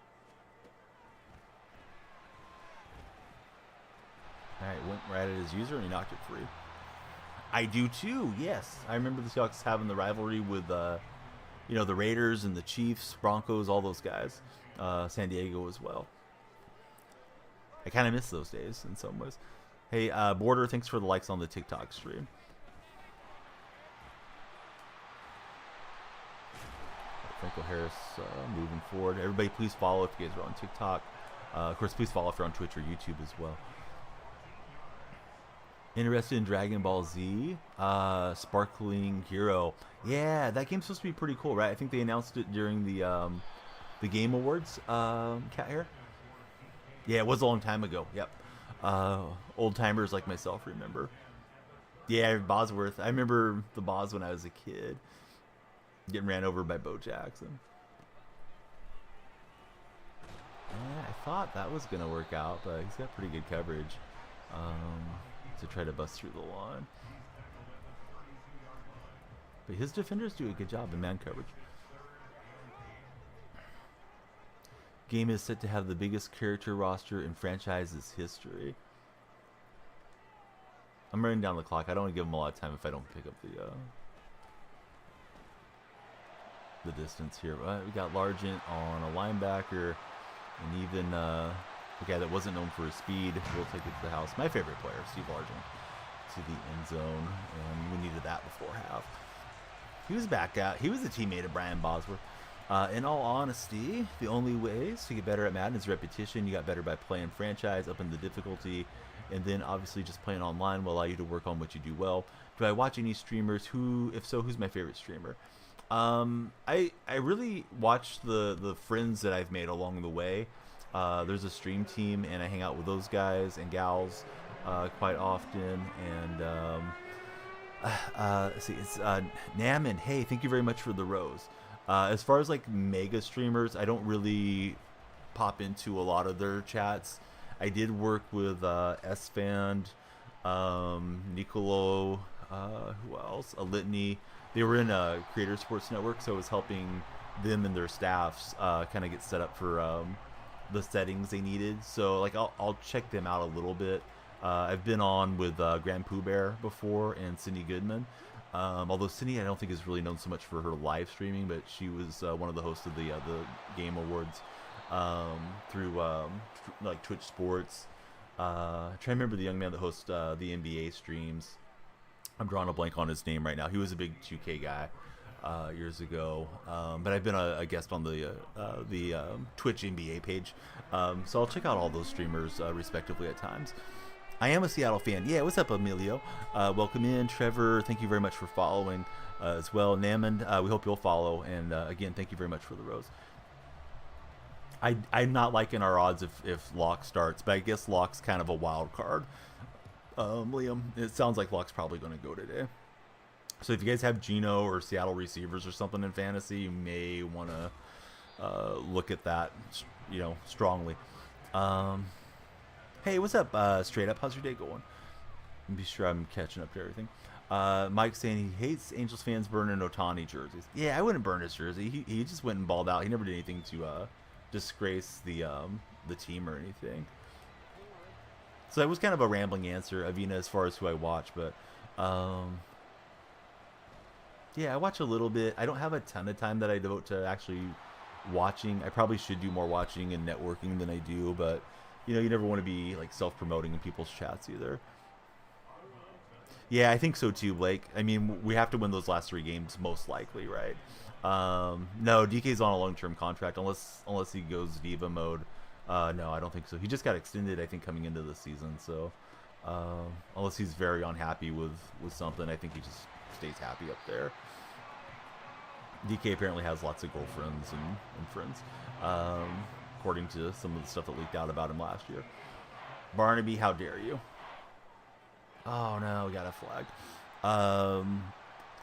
Alright, went right at his user, and he knocked it free. I do too, yes. I remember the Seahawks having the rivalry with, the Raiders and the Chiefs, Broncos, all those guys. San Diego as well. I kind of miss those days in some ways. Hey, Border, thanks for the likes on the TikTok stream. Franco Harris moving forward. Everybody, please follow if you guys are on TikTok. Of course, please follow if you're on Twitch or YouTube as well. Interested in Dragon Ball Z? Sparkling Hero. Yeah, that game's supposed to be pretty cool, right? I think they announced it during the Game Awards. Cat hair? Yeah, it was a long time ago. Yep. Old timers like myself remember. Yeah, Bosworth. I remember the Bos when I was a kid. Getting ran over by Bo Jackson. Yeah, I thought that was going to work out, but he's got pretty good coverage to try to bust through the line. But his defenders do a good job in man coverage. Game is set to have the biggest character roster in franchise's history. I'm running down the clock. I don't want to give him a lot of time if I don't pick up the distance here. We got Largent on a linebacker, and even a guy that wasn't known for his speed will take it to the house. My favorite player, Steve Largent, to the end zone, and we needed that before half. He was back out. He was a teammate of Brian Bosworth. In all honesty, the only ways to get better at Madden is repetition. You got better by playing franchise, up in the difficulty, and then obviously just playing online will allow you to work on what you do well. Do I watch any streamers? Who, if so, who's my favorite streamer? I really watch the friends that I've made along the way. There's a stream team, and I hang out with those guys and gals quite often. And let's see, it's Naman. Hey, thank you very much for the rose. As far as like mega streamers, I don't really pop into a lot of their chats. I did work with Esfand, Nicolo, who else? A litany. they were in a Creator Sports Network, so I was helping them and their staffs kind of get set up for the settings they needed. So like I'll check them out a little bit. I've been on with Grand Pooh Bear before and Cindy Goodman. Although Cindy, I don't think is really known so much for her live streaming, but she was one of the hosts of the Game Awards through like Twitch Sports. Trying to remember the young man that hosts the NBA streams. I'm drawing a blank on his name right now. He was a big 2K guy years ago, but I've been a guest on the Twitch NBA page, so I'll check out all those streamers respectively at times. I am a Seattle fan. Yeah, what's up, Emilio? Welcome in, Trevor. Thank you very much for following as well. Namond, we hope you'll follow, and again, thank you very much for the rose. I'm not liking our odds if Locke starts, but I guess Locke's kind of a wild card. Liam, it sounds like Locke's probably going to go today. So if you guys have Geno or Seattle receivers or something in fantasy, you may want to look at that, strongly. Hey, what's up, Straight Up? How's your day going? Be sure I'm catching up to everything. Mike's saying he hates Angels fans burning Ohtani jerseys. Yeah, I wouldn't burn his jersey. He just went and balled out. He never did anything to disgrace the team or anything. So that was kind of a rambling answer, Avina, as far as who I watch, but yeah, I watch a little bit. I don't have a ton of time that I devote to actually watching. I probably should do more watching and networking than I do, but you never want to be like self-promoting in people's chats either. Yeah, I think so too, Blake. I mean, we have to win those last 3 games most likely, right? No, DK's on a long-term contract unless he goes diva mode. No, I don't think so. He just got extended, I think, coming into the season. So unless he's very unhappy with something, I think he just stays happy up there. DK apparently has lots of girlfriends and friends, according to some of the stuff that leaked out about him last year. Barnaby, how dare you? Oh no, we got a flag.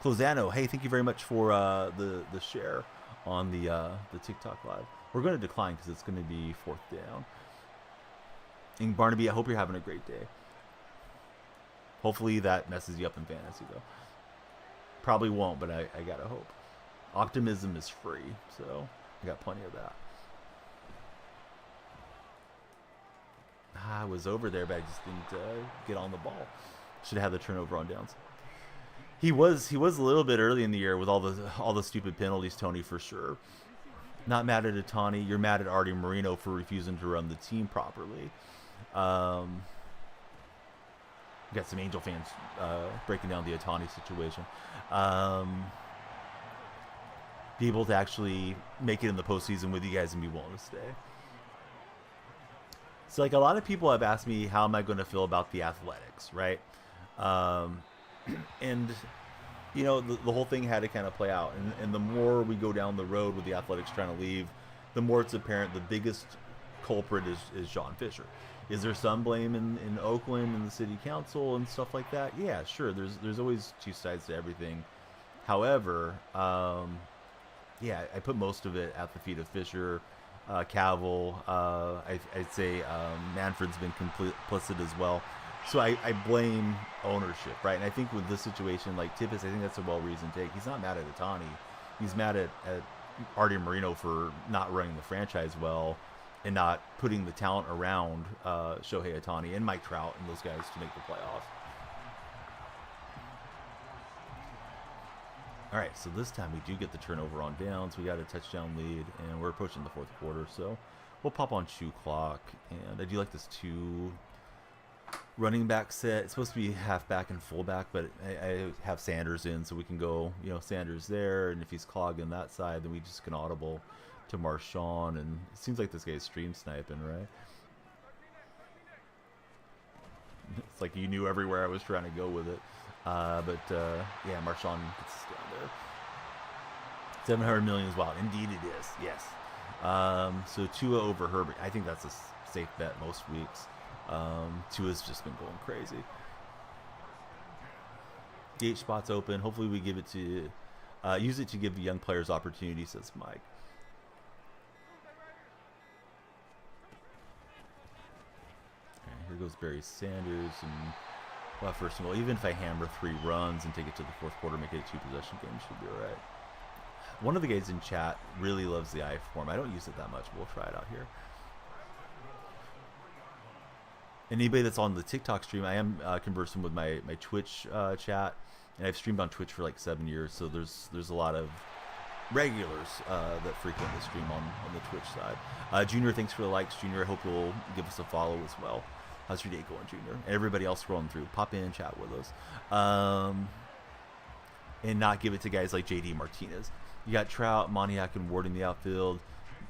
Closano, hey, thank you very much for the share on the TikTok live. We're going to decline because it's going to be 4th down. And Barnaby, I hope you're having a great day. Hopefully that messes you up in fantasy, though. Probably won't, but I gotta hope. Optimism is free, so I got plenty of that. I was over there, but I just didn't get on the ball. Should have had the turnover on downs. He was a little bit early in the year with all the stupid penalties, Tony, for sure. Not mad at Ohtani. You're mad at Artie Moreno for refusing to run the team properly. Got some Angel fans breaking down the Ohtani situation. Be able to actually make it in the postseason with you guys and be willing to stay. So, like, a lot of people have asked me, how am I going to feel about the Athletics, right? And the whole thing had to kind of play out. And the more we go down the road with the Athletics trying to leave, the more it's apparent the biggest culprit is John Fisher. Is there some blame in Oakland and the city council and stuff like that? Yeah, sure. There's always 2 sides to everything. However, yeah, I put most of it at the feet of Fisher, Cavill. I'd say Manfred's been complicit as well. So I blame ownership, right? And I think with this situation, like Tippis, I think that's a well-reasoned take. He's not mad at Ohtani. He's mad at Artie Moreno for not running the franchise well and not putting the talent around Shohei Ohtani and Mike Trout and those guys to make the playoffs. All right, so this time we do get the turnover on downs. We got a touchdown lead, and we're approaching the 4th quarter, so we'll pop on shoe clock. And I do like this 2 running back set. It's supposed to be halfback and fullback, but I have Sanders in, so we can go, Sanders there, and if he's clogging that side, then we just can audible to Marshawn, and it seems like this guy's stream sniping, right? It's like you knew everywhere I was trying to go with it. Yeah, Marshawn gets us down there. 700 million is wild. Indeed it is, yes. So Tua over Herbert. I think that's a safe bet most weeks. Tua's just been going crazy. DH spots open. Hopefully we give it to use it to give young players opportunities, says Mike. Okay, here goes Barry Sanders, and Well, first of all, even if I hammer 3 runs and take it to the fourth quarter, make it a 2-possession game, should be alright. One of the guys in chat really loves the I form. I don't use it that much, but we'll try it out here. Anybody that's on the TikTok stream, I am conversing with my Twitch chat, and I've streamed on Twitch for like 7 years, so there's a lot of regulars that frequent the stream on the Twitch side. Junior, thanks for the likes. Junior, I hope you'll give us a follow as well. How's your day going, Junior? And everybody else scrolling through, pop in, chat with us, and not give it to guys like JD Martinez. You got Trout, Moniak, and Ward in the outfield.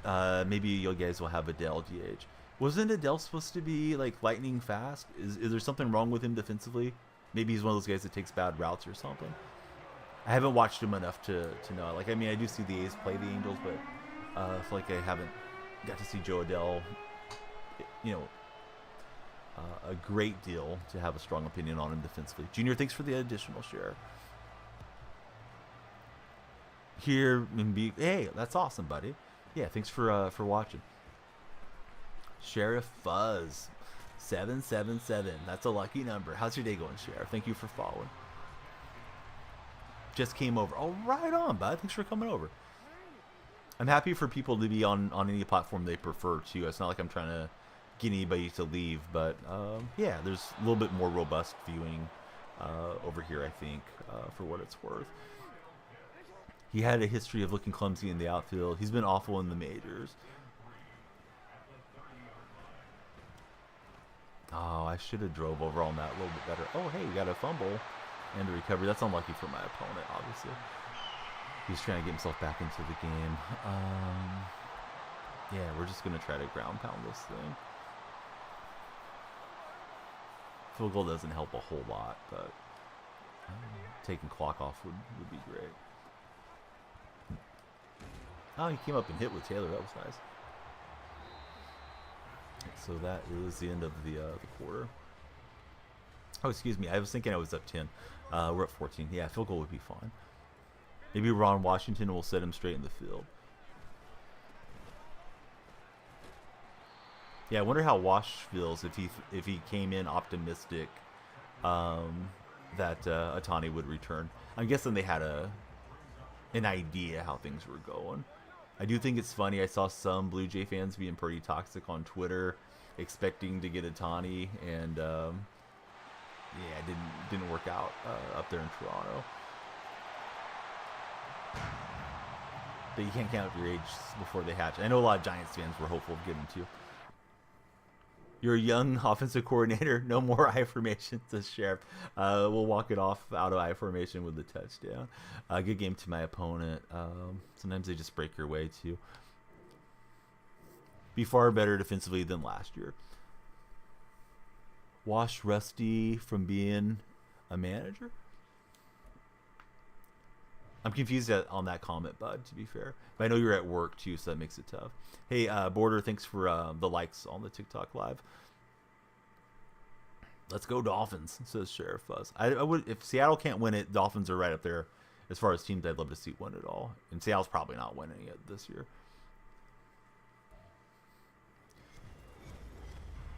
Maybe you guys will have Adele DH. Wasn't Adele supposed to be like lightning fast? Is there something wrong with him defensively? Maybe he's one of those guys that takes bad routes or something. I haven't watched him enough to know. Like, I mean, I do see the A's play the Angels, but I feel like I haven't got to see Joe Adele, a great deal to have a strong opinion on him defensively. Junior, thanks for the additional share. Here and be, hey, that's awesome, buddy. Yeah, thanks for watching. Sheriff Fuzz 777. That's a lucky number. How's your day going, Sheriff? Thank you for following. Just came over. Oh, right on, bud. Thanks for coming over. I'm happy for people to be on any platform they prefer too. It's not like I'm trying to get anybody to leave, but yeah, there's a little bit more robust viewing over here, I think, for what it's worth. He had a history of looking clumsy in the outfield. He's been awful in the majors. Oh, I should have drove over on that a little bit better. Oh, hey, we got a fumble and a recovery. That's unlucky for my opponent, obviously. He's trying to get himself back into the game. Yeah, we're just going to try to ground pound this thing. Field goal doesn't help a whole lot, but taking clock off would be great. Oh, he came up and hit with Taylor. That was nice. So that is the end of the quarter. Oh, excuse me. I was thinking I was up 10. We're up 14. Yeah, field goal would be fine. Maybe Ron Washington will set him straight in the field. Yeah, I wonder how Wash feels if he came in optimistic that Ohtani would return. I'm guessing they had an idea how things were going. I do think it's funny. I saw some Blue Jay fans being pretty toxic on Twitter, expecting to get Ohtani, and yeah, it didn't work out up there in Toronto. But you can't count your age before they hatch. I know a lot of Giants fans were hopeful of getting to. You're a young offensive coordinator. No more I formation, says Sheriff. We'll walk it off out of I formation with the touchdown. Good game to my opponent. Sometimes they just break your way too. Be far better defensively than last year. Wash Rusty from being a manager? I'm confused on that comment, bud, to be fair. But I know you're at work, too, so that makes it tough. Hey, Border, thanks for the likes on the TikTok live. Let's go Dolphins, says Sheriff Fuzz. I would, if Seattle can't win it, Dolphins are right up there as far as teams I'd love to see win it all. And Seattle's probably not winning it this year.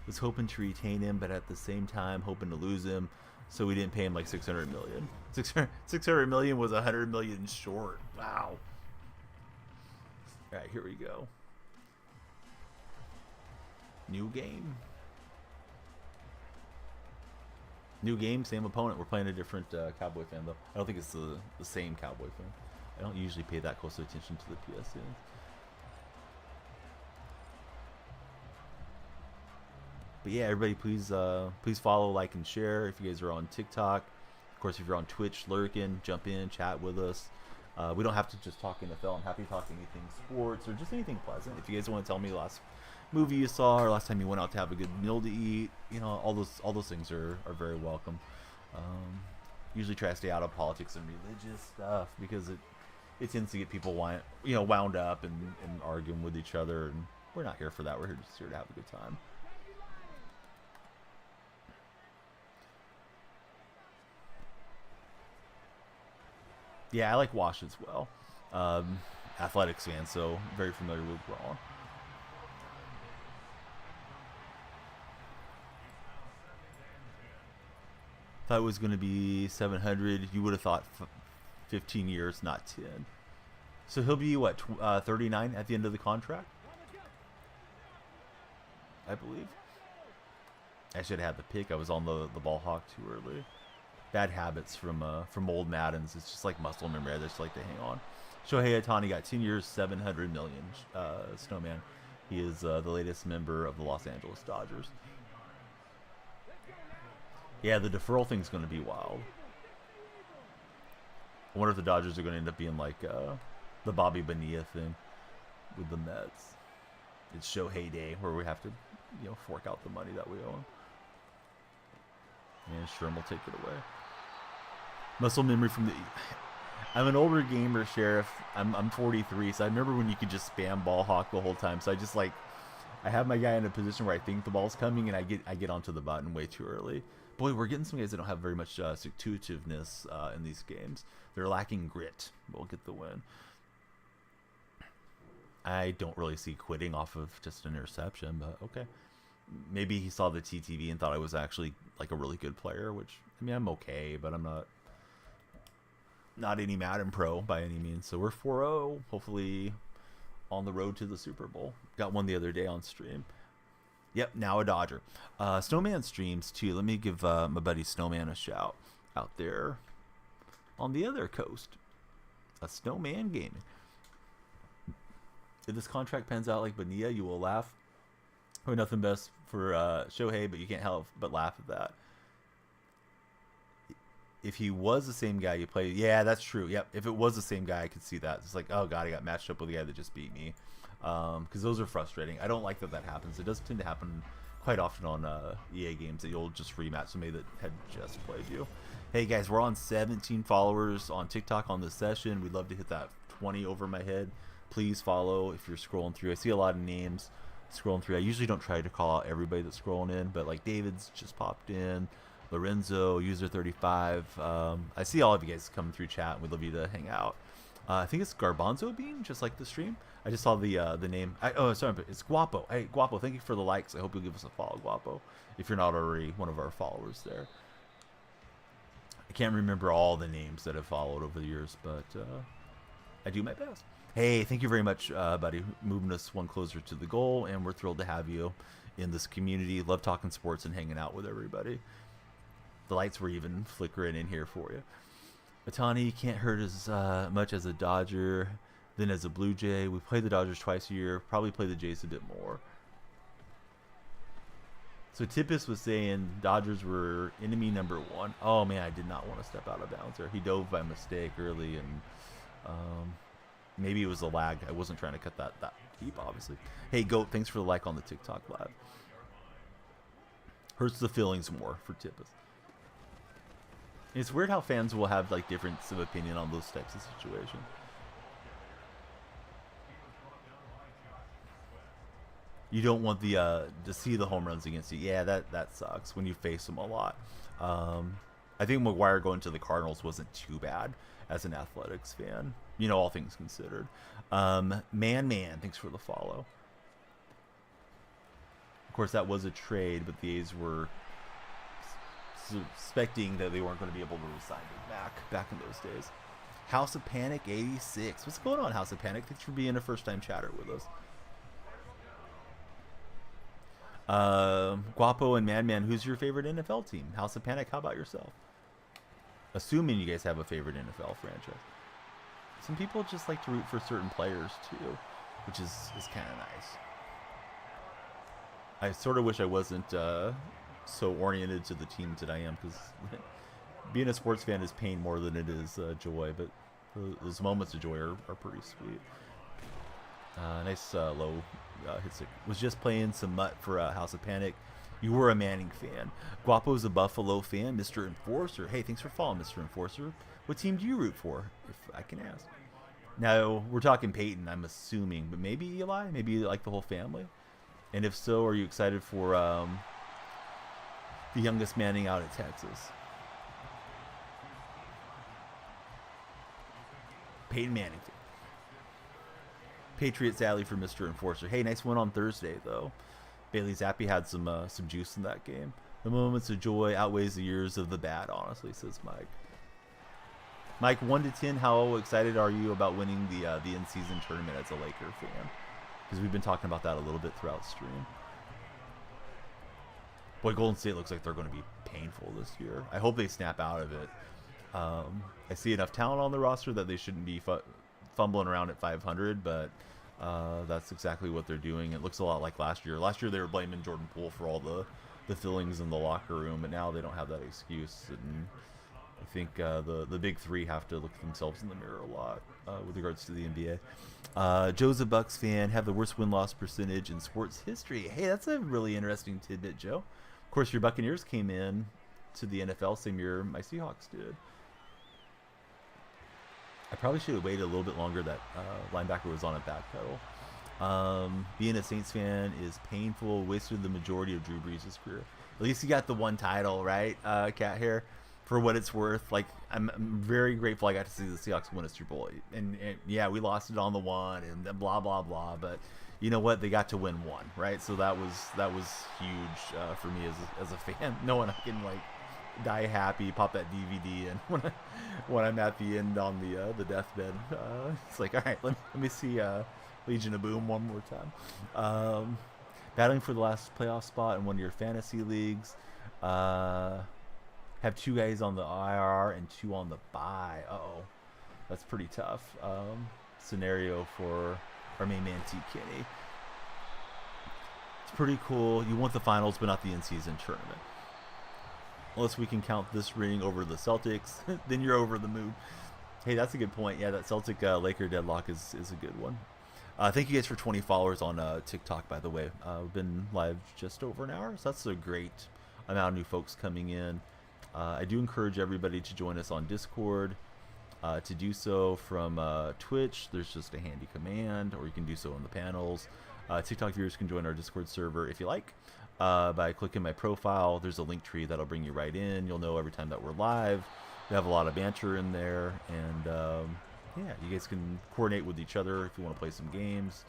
Was hoping to retain him, but at the same time, hoping to lose him. So we didn't pay him like $600 million. $600 million was $100 million short. Wow. All right, here we go. New game. New game, same opponent. We're playing a different Cowboy fan, though. I don't think it's the same Cowboy fan. I don't usually pay that close attention to the PSN. But yeah, everybody, please follow, like, and share if you guys are on TikTok. Of course, if you're on Twitch, lurking, jump in, chat with us. We don't have to just talk NFL. I'm happy to talk anything sports or just anything pleasant. If you guys want to tell me the last movie you saw or last time you went out to have a good meal to eat, you know, all those things are very welcome. Usually try to stay out of politics and religious stuff because it tends to get people wound up and arguing with each other, and we're not here for that. We're just here to have a good time. Yeah, I like Wash as well. Athletics fan, so very familiar with Braun. Thought it was going to be 700. You would have thought 15 years, not 10. So he'll be, what, 39 at the end of the contract? I believe. I should have had the pick. I was on the ball hawk too early. Bad habits from old Maddens. It's just like muscle memory. I just like to hang on. Shohei Ohtani got 10 years, 700 million. Snowman. He is the latest member of the Los Angeles Dodgers. Yeah, the deferral thing's going to be wild. I wonder if the Dodgers are going to end up being like the Bobby Bonilla thing with the Mets. It's Shohei Day, where we have to, fork out the money that we owe him. And Sherm will take it away. Muscle memory from the... I'm an older gamer, Sheriff. I'm 43, so I remember when you could just spam ball hawk the whole time. So I just I have my guy in a position where I think the ball's coming, and I get onto the button way too early. Boy, we're getting some guys that don't have very much stick-to-itiveness in these games. They're lacking grit. We'll get the win. I don't really see quitting off of just an interception, but okay. Maybe he saw the TTV and thought I was actually like a really good player, which, I mean, I'm okay, but I'm not any Madden Pro by any means. So we're 4-0, hopefully on the road to the Super Bowl. Got one the other day on stream. Yep, now a Dodger. Snowman streams too. Let me give my buddy Snowman a shout out there on the other coast. A Snowman Gaming. If this contract pans out like Bonilla, you will laugh. Oh, nothing best for Shohei, but you can't help but laugh at that. If he was the same guy you played, yeah, that's true. Yep, if it was the same guy, I could see that. It's like, oh god, I got matched up with the guy that just beat me. Because those are frustrating. I don't like that happens. It does tend to happen quite often on EA games that you'll just rematch somebody that had just played you. Hey guys, we're on 17 followers on TikTok on this session. We'd love to hit that 20 over my head. Please follow if you're scrolling through. I see a lot of names scrolling through. I usually don't try to call out everybody that's scrolling in, but like David's just popped in. Lorenzo, user 35. I see all of you guys coming through chat, and we'd love you to hang out. I think it's Garbanzo Bean, just like the stream. I just saw the name. Sorry, but it's Guapo. Hey, Guapo, thank you for the likes. I hope you'll give us a follow, Guapo, if you're not already one of our followers there. I can't remember all the names that have followed over the years, but I do my best. Hey, thank you very much, buddy, moving us one closer to the goal, and we're thrilled to have you in this community. Love talking sports and hanging out with everybody. The lights were even flickering in here for you. Ohtani can't hurt as much as a Dodger than as a Blue Jay. We play the Dodgers twice a year. Probably play the Jays a bit more. So Tippis was saying Dodgers were enemy number one. Oh man, I did not want to step out of bounds there. He dove by mistake early, and maybe it was a lag. I wasn't trying to cut that deep, obviously. Hey Goat, thanks for the like on the TikTok live. Hurts the feelings more for Tippis. It's weird how fans will have like difference of opinion on those types of situations. You don't want the to see the home runs against you. Yeah, that sucks when you face them a lot. I think McGuire going to the Cardinals wasn't too bad as an Athletics fan. All things considered. Man, thanks for the follow. Of course, that was a trade, but the A's were suspecting that they weren't going to be able to resign him back in those days. House of Panic 86. What's going on, House of Panic? Thanks for being a first-time chatter with us. Guapo and Man, who's your favorite NFL team? House of Panic, how about yourself? Assuming you guys have a favorite NFL franchise. Some people just like to root for certain players too, which is kind of nice. I sort of wish I wasn't so oriented to the teams that I am, because being a sports fan is pain more than it is joy, but those moments of joy are pretty sweet. Nice low hit stick. Was just playing some mutt for House of Panic. You were a Manning fan. Guapo's a Buffalo fan. Mr. Enforcer. Hey, thanks for following, Mr. Enforcer. What team do you root for, if I can ask? Now, we're talking Peyton, I'm assuming, but maybe Eli? Maybe like the whole family? And if so, are you excited for the youngest Manning out at Texas? Peyton Manning. Patriots Alley for Mr. Enforcer. Hey, nice win on Thursday, though. Bailey Zappi had some juice in that game. The moments of joy outweighs the years of the bad, honestly, says Mike. Mike, 1 to 10, how excited are you about winning the in-season tournament as a Laker fan? Because we've been talking about that a little bit throughout the stream. Boy, Golden State looks like they're going to be painful this year. I hope they snap out of it. I see enough talent on the roster that they shouldn't be fumbling around at 500, but that's exactly what they're doing. It looks a lot like last year. Last year they were blaming Jordan Poole for all the fillings in the locker room, but now they don't have that excuse. And I think the big three have to look at themselves in the mirror a lot with regards to the NBA. Joe's a Bucks fan. Have the worst win-loss percentage in sports history. Hey, that's a really interesting tidbit, Joe. Of course, your Buccaneers came in to the NFL same year my Seahawks did. I probably should have waited a little bit longer. That linebacker was on a backpedal. Being a Saints fan is painful. Wasted the majority of Drew Brees' career. At least he got the one title, right, Cat Hair? For what it's worth, like I'm very grateful I got to see the Seahawks win a Super Bowl. And yeah, we lost it on the one, and then blah blah blah. But you know what? They got to win one, right? So that was huge for me as a fan, knowing I can like die happy, pop that DVD, and when I'm at the end on the deathbed, it's like, all right, let me see Legion of Boom one more time. Battling for the last playoff spot in one of your fantasy leagues. Have 2 guys on the IR and 2 on the bye. Uh-oh, that's pretty tough scenario for our main man T. Kenny. It's pretty cool. You want the finals, but not the in-season tournament. Unless we can count this ring over the Celtics, then you're over the moon. Hey, that's a good point. Yeah, that Celtic Laker deadlock is a good one. Thank you guys for 20 followers on TikTok, by the way. We've been live just over an hour, so that's a great amount of new folks coming in. I do encourage everybody to join us on Discord. To do so from Twitch, there's just a handy command, or you can do so in the panels. TikTok viewers can join our Discord server if you like. By clicking my profile, there's a link tree that'll bring you right in. You'll know every time that we're live. We have a lot of banter in there, and yeah, you guys can coordinate with each other if you want to play some games.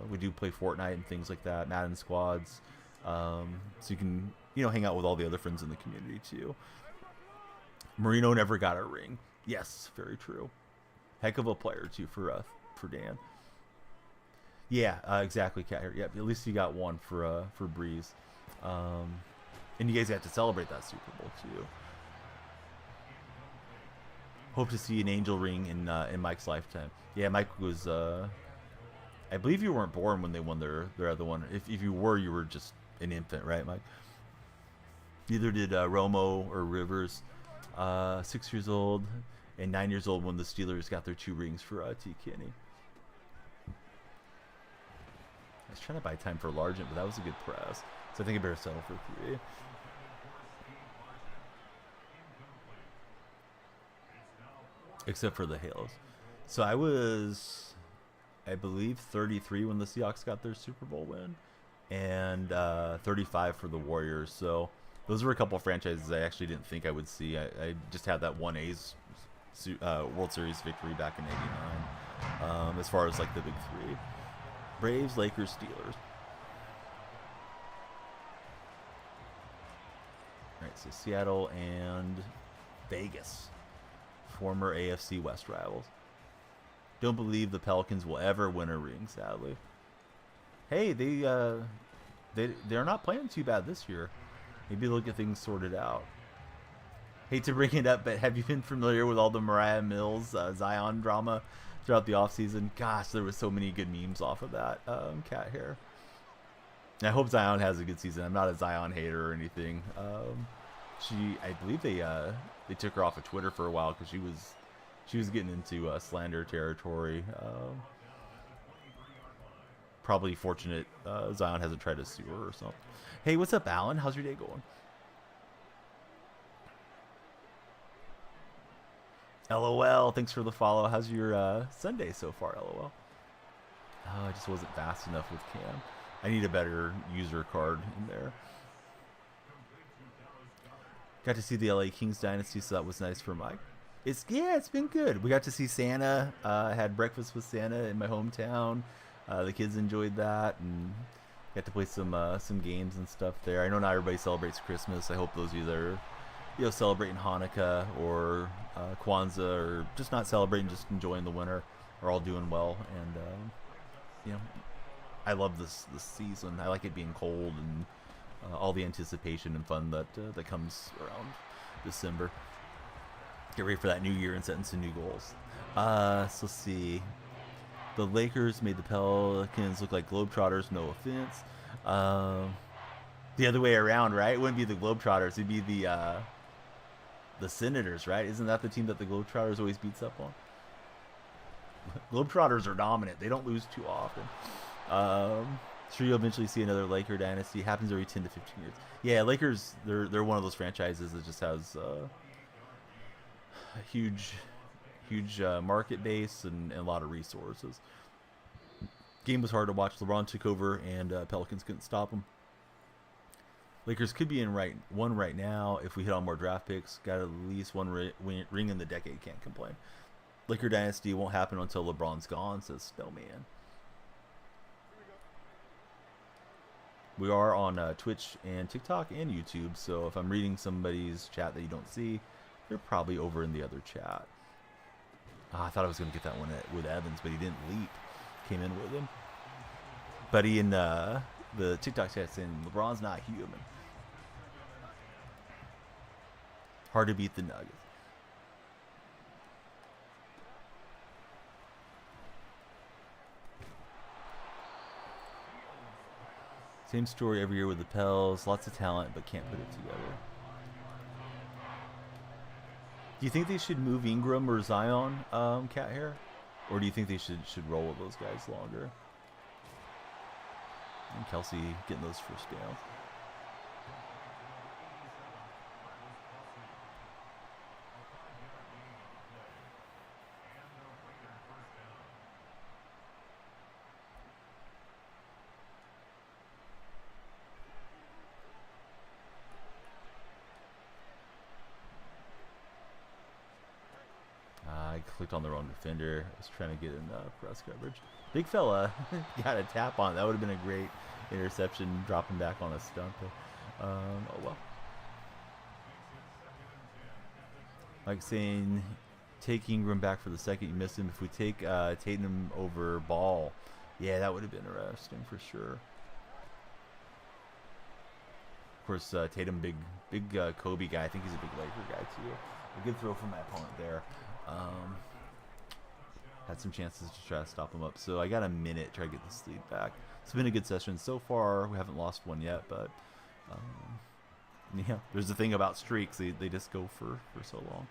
We do play Fortnite and things like that, Madden squads, so you can hang out with all the other friends in the community too. Marino never got a ring. Yes, very true. Heck of a player too for Dan. Yeah, exactly, Cat here. Yep, at least you got one for Breeze. And you guys got to celebrate that Super Bowl too. Hope to see an angel ring in Mike's lifetime. Yeah, Mike was. I believe you weren't born when they won their other one. If you were, you were just an infant, right, Mike? Neither did Romo or Rivers. 6 years old and 9 years old when the Steelers got their 2 rings for T. Kenny. I was trying to buy time for Largent, but that was a good press. So I think I better settle for 3. Except for the Halos. So I was, I believe, 33 when the Seahawks got their Super Bowl win. And 35 for the Warriors. So those were a couple of franchises I actually didn't think I would see. I just had that 1A's World Series victory back in '89. As far as like the big 3. Braves, Lakers, Steelers. Alright, so Seattle and Vegas. Former AFC West rivals. Don't believe the Pelicans will ever win a ring, sadly. Hey, they're not playing too bad this year. Maybe they'll get things sorted out. Hate to bring it up, but have you been familiar with all the Mariah Mills Zion drama throughout the offseason? Gosh, there was so many good memes off of that cat hair. I hope Zion has a good season. I'm not a Zion hater or anything. I believe they took her off of Twitter for a while because she was getting into slander territory. Probably fortunate Zion hasn't tried to sue her or something. Hey, what's up, Alan? How's your day going? LOL, thanks for the follow. How's your Sunday so far, LOL? Oh, I just wasn't fast enough with Cam. I need a better user card in there. Got to see the LA Kings dynasty, so that was nice for Mike. It's been good. We got to see Santa. Had breakfast with Santa in my hometown. The kids enjoyed that, and Got to play some games and stuff there. I know not everybody celebrates Christmas. I hope those of you that are celebrating Hanukkah or Kwanzaa or just not celebrating, just enjoying the winter, are all doing well. And I love this season. I like it being cold and all the anticipation and fun that comes around December. Get ready for that new year and setting some new goals. So let's see. The Lakers made the Pelicans look like Globetrotters. No offense. The other way around, right? It wouldn't be the Globetrotters. It'd be the Senators, right? Isn't that the team that the Globetrotters always beats up on? Globetrotters are dominant. They don't lose too often. Sure, you'll eventually see another Laker dynasty. Happens every 10 to 15 years. Yeah, Lakers, they're one of those franchises that just has a huge market base and a lot of resources. Game was hard to watch. LeBron took over, and Pelicans couldn't stop him. Lakers could be in one right now if we hit on more draft picks. Got at least one ring in the decade. Can't complain. Laker dynasty won't happen until LeBron's gone, says Snowman. We are on Twitch and TikTok and YouTube, so if I'm reading somebody's chat that you don't see, they're probably over in the other chat. I thought I was going to get that one with Evans, but he didn't leap. Came in with him. Buddy in the TikTok chat saying, LeBron's not human. Hard to beat the Nuggets. Same story every year with the Pels. Lots of talent, but can't put it together. Do you think they should move Ingram or Zion, Cat Hair? Or do you think they should roll with those guys longer? And Kelsey getting those first downs. I clicked on the wrong defender. I was trying to get in press coverage. Big fella got a tap on it. That would have been a great interception, dropping back on a stunt. Oh well. Like saying, take Ingram back for the second, you missed him. If we take Tatum over Ball, yeah, that would have been interesting for sure. Of course, Tatum, big Kobe guy. I think he's a big Laker guy too. A good throw from my opponent there. Had some chances to try to stop him up. So I got a minute to try to get this lead back. It's been a good session so far. We haven't lost one yet, but yeah, there's the thing about streaks. They just go for so long.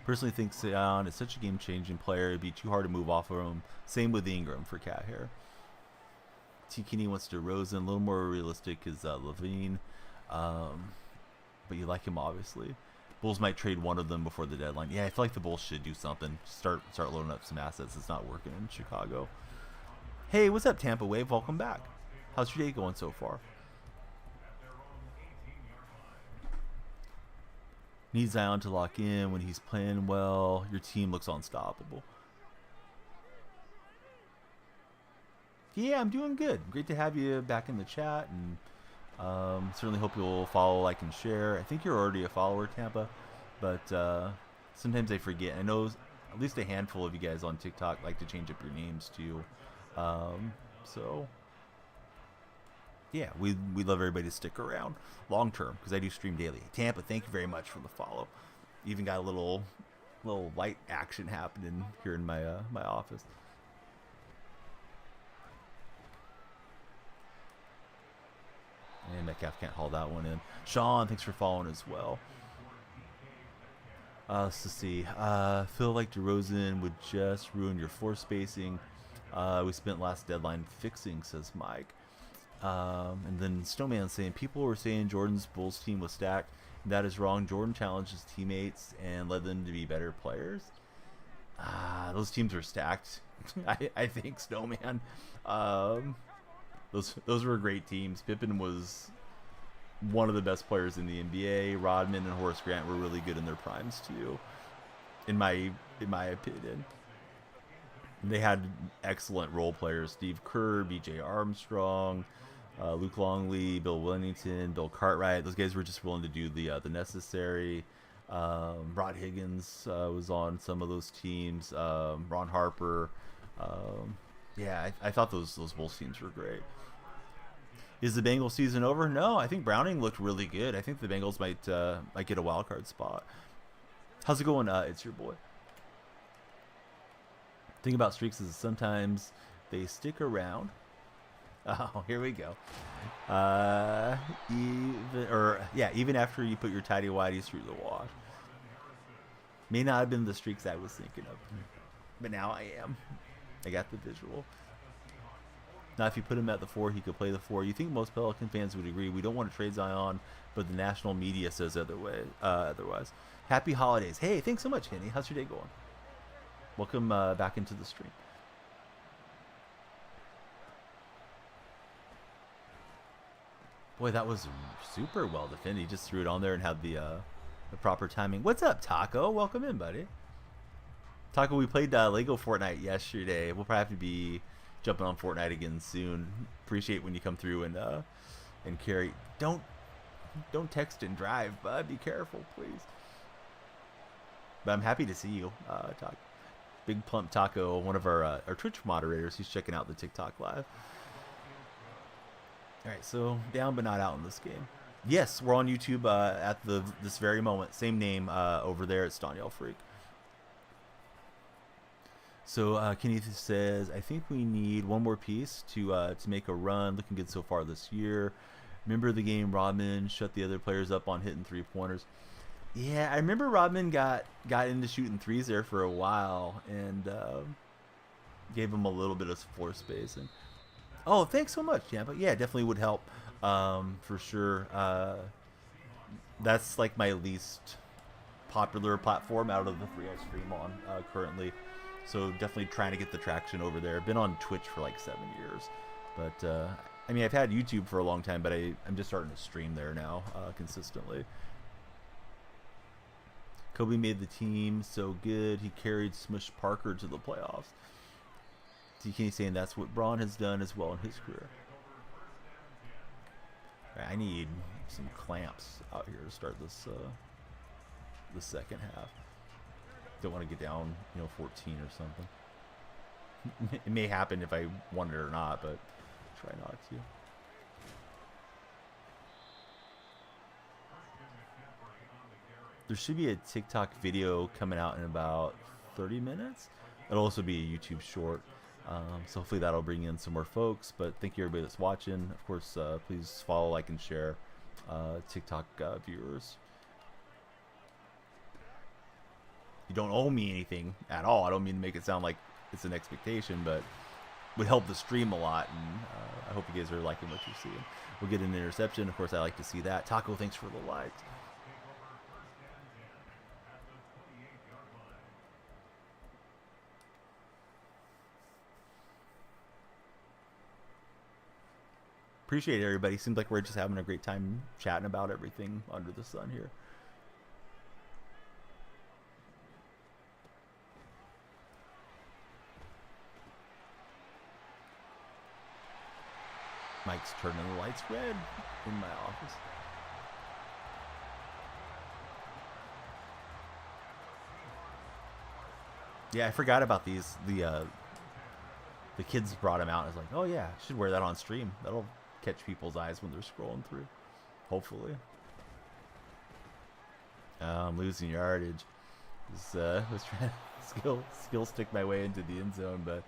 Personally think Zion is such a game-changing player. It'd be too hard to move off of him. Same with Ingram for Cat Hair. T. Kinney wants DeRozan. A little more realistic is Levine. But you like him, obviously. Bulls might trade one of them before the deadline. Yeah, I feel like the Bulls should do something. Start loading up some assets. It's not working in Chicago. Hey, what's up, Tampa Wave? Welcome back. How's your day going so far? Need Zion to lock in. When he's playing well, your team looks unstoppable. Yeah, I'm doing good. Great to have you back in the chat, and certainly hope you'll follow, like, and share. I think you're already a follower, Tampa, but sometimes I forget. I know at least a handful of you guys on TikTok like to change up your names too. So yeah, we love everybody to stick around long term because I do stream daily. Tampa, thank you very much for the follow. Even got a little light action happening here in my my office. And Metcalf can't haul that one in. Sean, thanks for following as well. Let's see. Feel like DeRozan would just ruin your floor spacing. We spent last deadline fixing, says Mike. And then Snowman saying, people were saying Jordan's Bulls team was stacked. That is wrong. Jordan challenged his teammates and led them to be better players. Those teams were stacked. I think, Snowman. Those were great teams. Pippen was one of the best players in the NBA. Rodman and Horace Grant were really good in their primes too, in my opinion. They had excellent role players: Steve Kerr, B.J. Armstrong, Luke Longley, Bill Willington, Bill Cartwright. Those guys were just willing to do the necessary. Rod Higgins was on some of those teams. Ron Harper. Yeah, I thought those Bulls teams were great. Is the Bengals season over? No, I think Browning looked really good. I think the Bengals might get a wild card spot. How's it going? It's your boy. Thing about streaks is sometimes they stick around. Oh, here we go. Even after you put your tidy whities through the wash. May not have been the streaks I was thinking of, but now I am. I got the visual. Now, if you put him at the 4, he could play the 4. You think most Pelican fans would agree? We don't want to trade Zion, but the national media says otherwise. Happy holidays. Hey, thanks so much, Kenny. How's your day going? Welcome back into the stream. Boy, that was super well defended. He just threw it on there and had the proper timing. What's up, Taco? Welcome in, buddy. Taco, we played Lego Fortnite yesterday. We'll probably have to be jumping on Fortnite again soon. Appreciate when you come through and carry. Don't text and drive, bud. Be careful, please. But I'm happy to see you, Taco. Big Plump Taco, one of our Twitch moderators. He's checking out the TikTok live. All right, so down but not out in this game. Yes, we're on YouTube at this very moment. Same name over there. It's DonyellFreak. So Kenneth says, I think we need one more piece to make a run. Looking good so far this year. Remember the game Rodman shut the other players up on hitting 3-pointers? Yeah, I remember Rodman got into shooting threes there for a while and gave him a little bit of floor spacing. Oh, thanks so much, yeah. But yeah, definitely would help for sure. That's like my least popular platform out of the 3 I stream on currently. So definitely trying to get the traction over there. I've been on Twitch for like 7 years. But, I mean, I've had YouTube for a long time, but I'm just starting to stream there now consistently. Kobe made the team so good. He carried Smush Parker to the playoffs. TK saying that's what Braun has done as well in his career. Right, I need some clamps out here to start this the second half. Don't want to get down, 14 or something. It may happen if I want it or not, but try not to. There should be a TikTok video coming out in about 30 minutes. It'll also be a YouTube short. So hopefully that'll bring in some more folks. But thank you everybody that's watching. Of course, please follow, like, and share TikTok viewers. You don't owe me anything at all. I don't mean to make it sound like it's an expectation, but would help the stream a lot. And I hope you guys are liking what you're seeing. We'll get an interception. Of course, I like to see that. Taco, thanks for the likes. Appreciate it, everybody. Seems like we're just having a great time chatting about everything under the sun here. Mike's turning the lights red in my office. Yeah, I forgot about these. The kids brought them out. I was like, oh yeah, I should wear that on stream. That'll catch people's eyes when they're scrolling through. Hopefully. I'm losing yardage. Was trying to skill stick my way into the end zone, but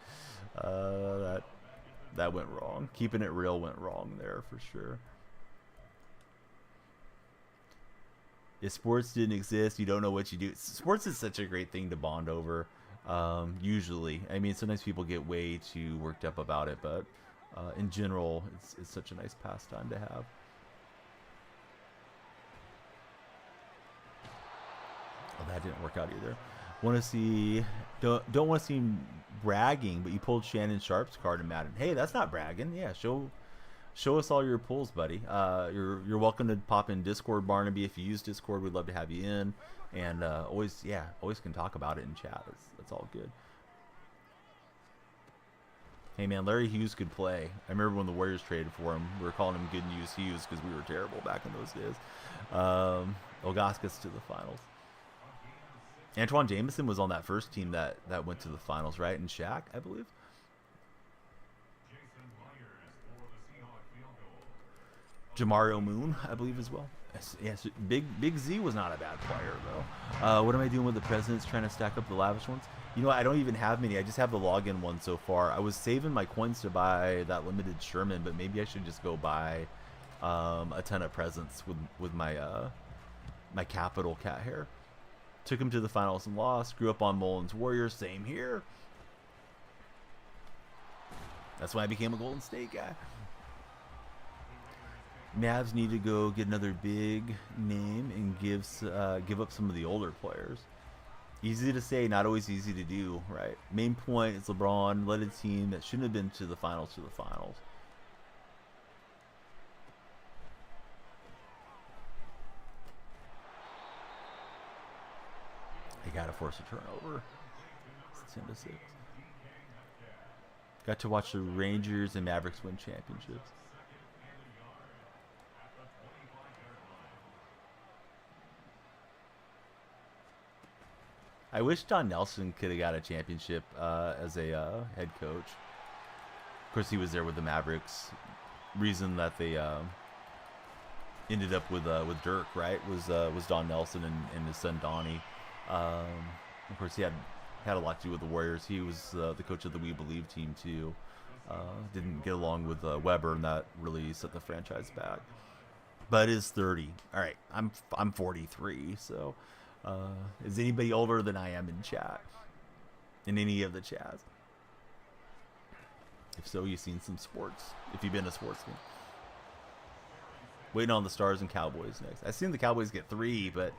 that went wrong. Keeping it real went wrong there for sure. If sports didn't exist, you don't know what you do. Sports is such a great thing to bond over. Usually, I mean, sometimes people get way too worked up about it, but in general, it's such a nice pastime to have. Oh, that didn't work out either. Want to see? Don't want to see bragging, but you pulled Shannon Sharp's card in Madden. Hey, that's not bragging. Yeah, show us all your pulls, buddy. You're welcome to pop in Discord, Barnaby. If you use Discord, we'd love to have you in. And always can talk about it in chat. That's all good. Hey man, Larry Hughes could play. I remember when the Warriors traded for him. We were calling him Good News Hughes because we were terrible back in those days. Ilgas gets to the finals. Antoine Jameson was on that first team that went to the finals, right? And Shaq, I believe. Jamario Moon, I believe, as well. Yes, Big Z was not a bad player, though. What am I doing with the presidents? Trying to stack up the lavish ones? You know what? I don't even have many. I just have the login one so far. I was saving my coins to buy that limited Sherman, but maybe I should just go buy a ton of presents with my my capital cat hair. Took him to the finals and lost. Grew up on Mullins Warriors. Same here. That's why I became a Golden State guy. Mavs need to go get another big name and give up some of the older players. Easy to say, not always easy to do, right? Main point is LeBron led a team that shouldn't have been to the finals They gotta force a turnover. It's 10-6. Got to watch the Rangers and Mavericks win championships. I wish Don Nelson could have got a championship as a head coach. Of course, he was there with the Mavericks. Reason that they ended up with Dirk, right? Was Don Nelson and his son Donnie. Of course, he had a lot to do with the Warriors. He was the coach of the We Believe team too. Didn't get along with Weber, and that really set the franchise back. But is 30. All right, I'm 43, so. Is anybody older than I am in chat? In any of the chats? If so, you've seen some sports. If you've been a sportsman. Waiting on the Stars and Cowboys next. I've seen the Cowboys get 3, but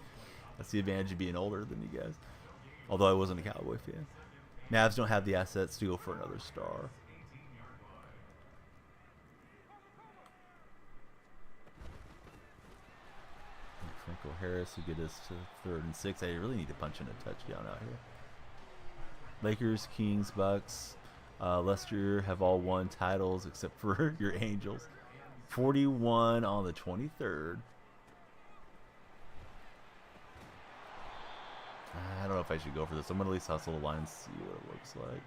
that's the advantage of being older than you guys. Although I wasn't a Cowboy fan. Mavs don't have the assets to go for another star. Franco Harris will get us to 3rd and 6. I really need to punch in a touchdown out here. Lakers, Kings, Bucks, Leicester have all won titles except for your Angels. 41 on the 23rd. I don't know if I should go for this. I'm going to at least hustle the line and see what it looks like.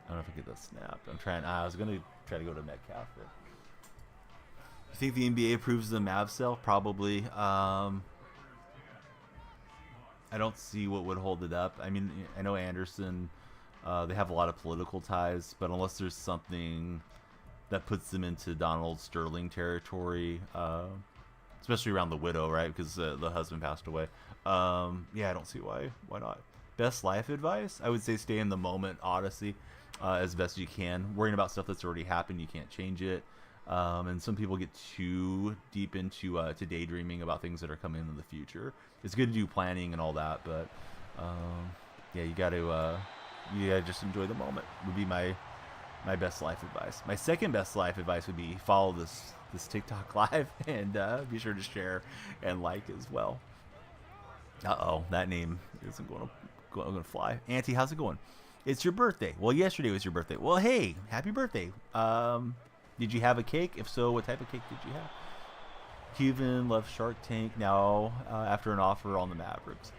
I don't know if I get that snapped. I'm trying. I was going to try to go to Metcalf. But you think the NBA approves the Mavs sell? Probably. I don't see what would hold it up. I mean, I know Anderson, they have a lot of political ties, but unless there's something that puts them into Donald Sterling territory, especially around the widow, right? Because the husband passed away. Yeah, I don't see why not. Best life advice? I would say stay in the moment, Odyssey, as best you can. Worrying about stuff that's already happened, you can't change it. And some people get too deep into to daydreaming about things that are coming in the future. It's good to do planning and all that, but yeah, you got to just enjoy the moment. Would be my best life advice. My second best life advice would be follow this TikTok live and be sure to share and like as well. That name isn't going to fly. Auntie, how's it going? It's your birthday. Well, yesterday was your birthday. Well, hey, happy birthday. Did you have a cake? If so, what type of cake did you have? Cuban left Shark Tank now after an offer on the Mavericks.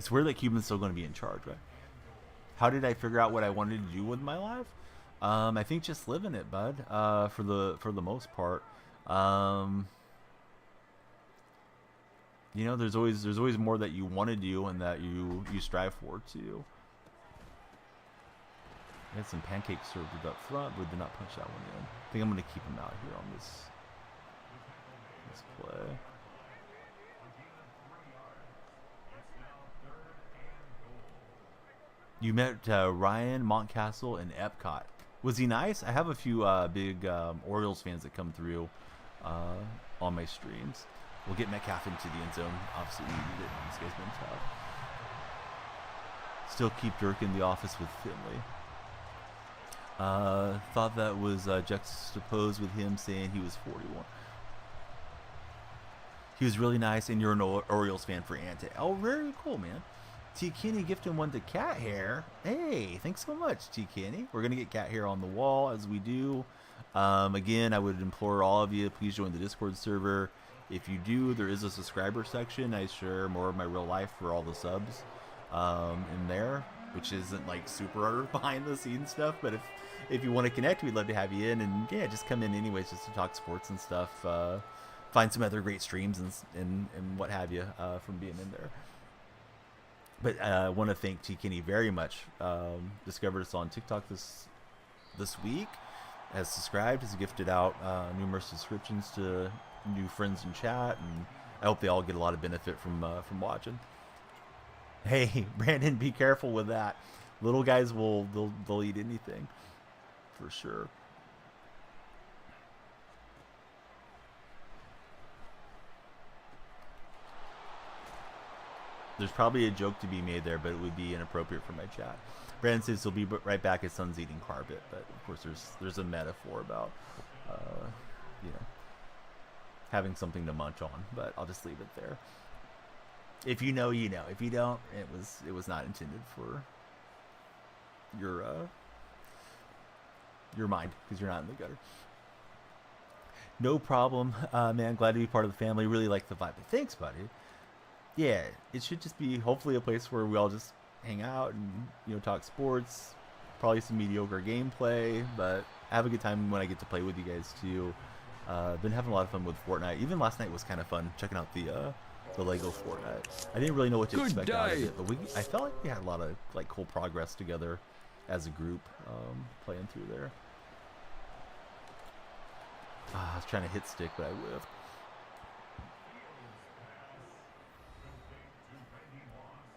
It's weird that Cuban's still going to be in charge, right? How did I figure out what I wanted to do with my life? I think just living it, bud. For the most part. You know, there's always more that you want to do and that you strive for too. I had some pancakes served up front, but did not punch that one in. I think I'm going to keep him out here on this play. You met Ryan Montcastle in Epcot. Was he nice? I have a few big Orioles fans that come through on my streams. We'll get Metcalf into the end zone. Obviously, we need it. This guy's been tough. Still keep Dirk in the office with Finley. Thought that was juxtaposed with him saying he was 41. He was really nice, and you're an Orioles fan for Ante. Oh, very cool, man. T. Kenny gifting one to Cat Hair. Hey, thanks so much, T. Kenny. We're going to get Cat Hair on the wall as we do. Again, I would implore all of you, please join the Discord server. If you do, there is a subscriber section. I share more of my real life for all the subs in there, which isn't like super behind the scenes stuff. But if you want to connect, we'd love to have you in. And yeah, just come in anyways, just to talk sports and stuff. Find some other great streams and what have you from being in there. But I want to thank T. Kenny very much. Discovered us on TikTok this week. Has subscribed, has gifted out numerous subscriptions to new friends in chat, and I hope they all get a lot of benefit from watching. Hey, Brandon, be careful with that. Little guys they'll eat anything, for sure. There's probably a joke to be made there, but it would be inappropriate for my chat. Brandon says he'll be right back. His son's eating carpet, but of course there's a metaphor about having something to munch on. But I'll just leave it there. If you know, you know. If you don't, it was not intended for your mind, because you're not in the gutter. No problem, man. Glad to be part of the family. Really like the vibe. Thanks, buddy. Yeah, it should just be hopefully a place where we all just hang out and talk sports, probably some mediocre gameplay, but have a good time when I get to play with you guys too. Been having a lot of fun with Fortnite. Even last night was kind of fun checking out the Lego Fortnite. I didn't really know what to expect out of it, but I felt like we had a lot of like cool progress together as a group playing through there. I was trying to hit stick, but I whiffed.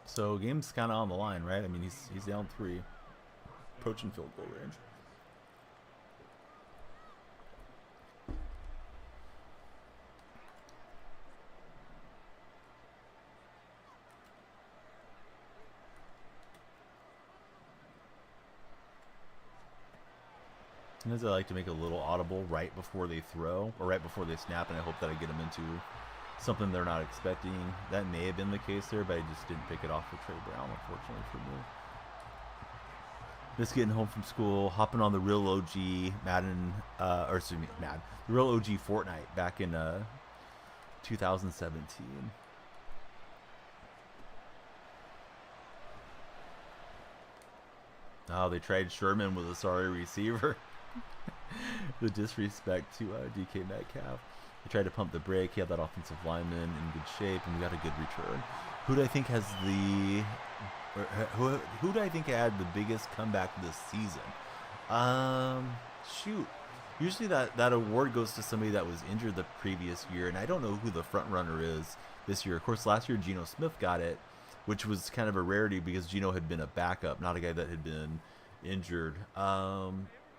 So game's kind of on the line, right? I mean, he's down 3, approaching field goal range. Sometimes I like to make a little audible right before they throw or right before they snap, and I hope that I get them into something they're not expecting. That may have been the case there, but I just didn't pick it off for Trey Brown, unfortunately for me. Just getting home from school, hopping on the real OG Madden, the real OG Fortnite back in 2017. Oh, they tried Sherman with a sorry receiver. The disrespect to DK Metcalf. He tried to pump the brake. He had that offensive lineman in good shape, and we got a good return. Who do I think who do I think had the biggest comeback this season? Shoot. Usually that award goes to somebody that was injured the previous year, and I don't know who the front runner is this year. Of course, last year Geno Smith got it, which was kind of a rarity because Geno had been a backup, not a guy that had been injured.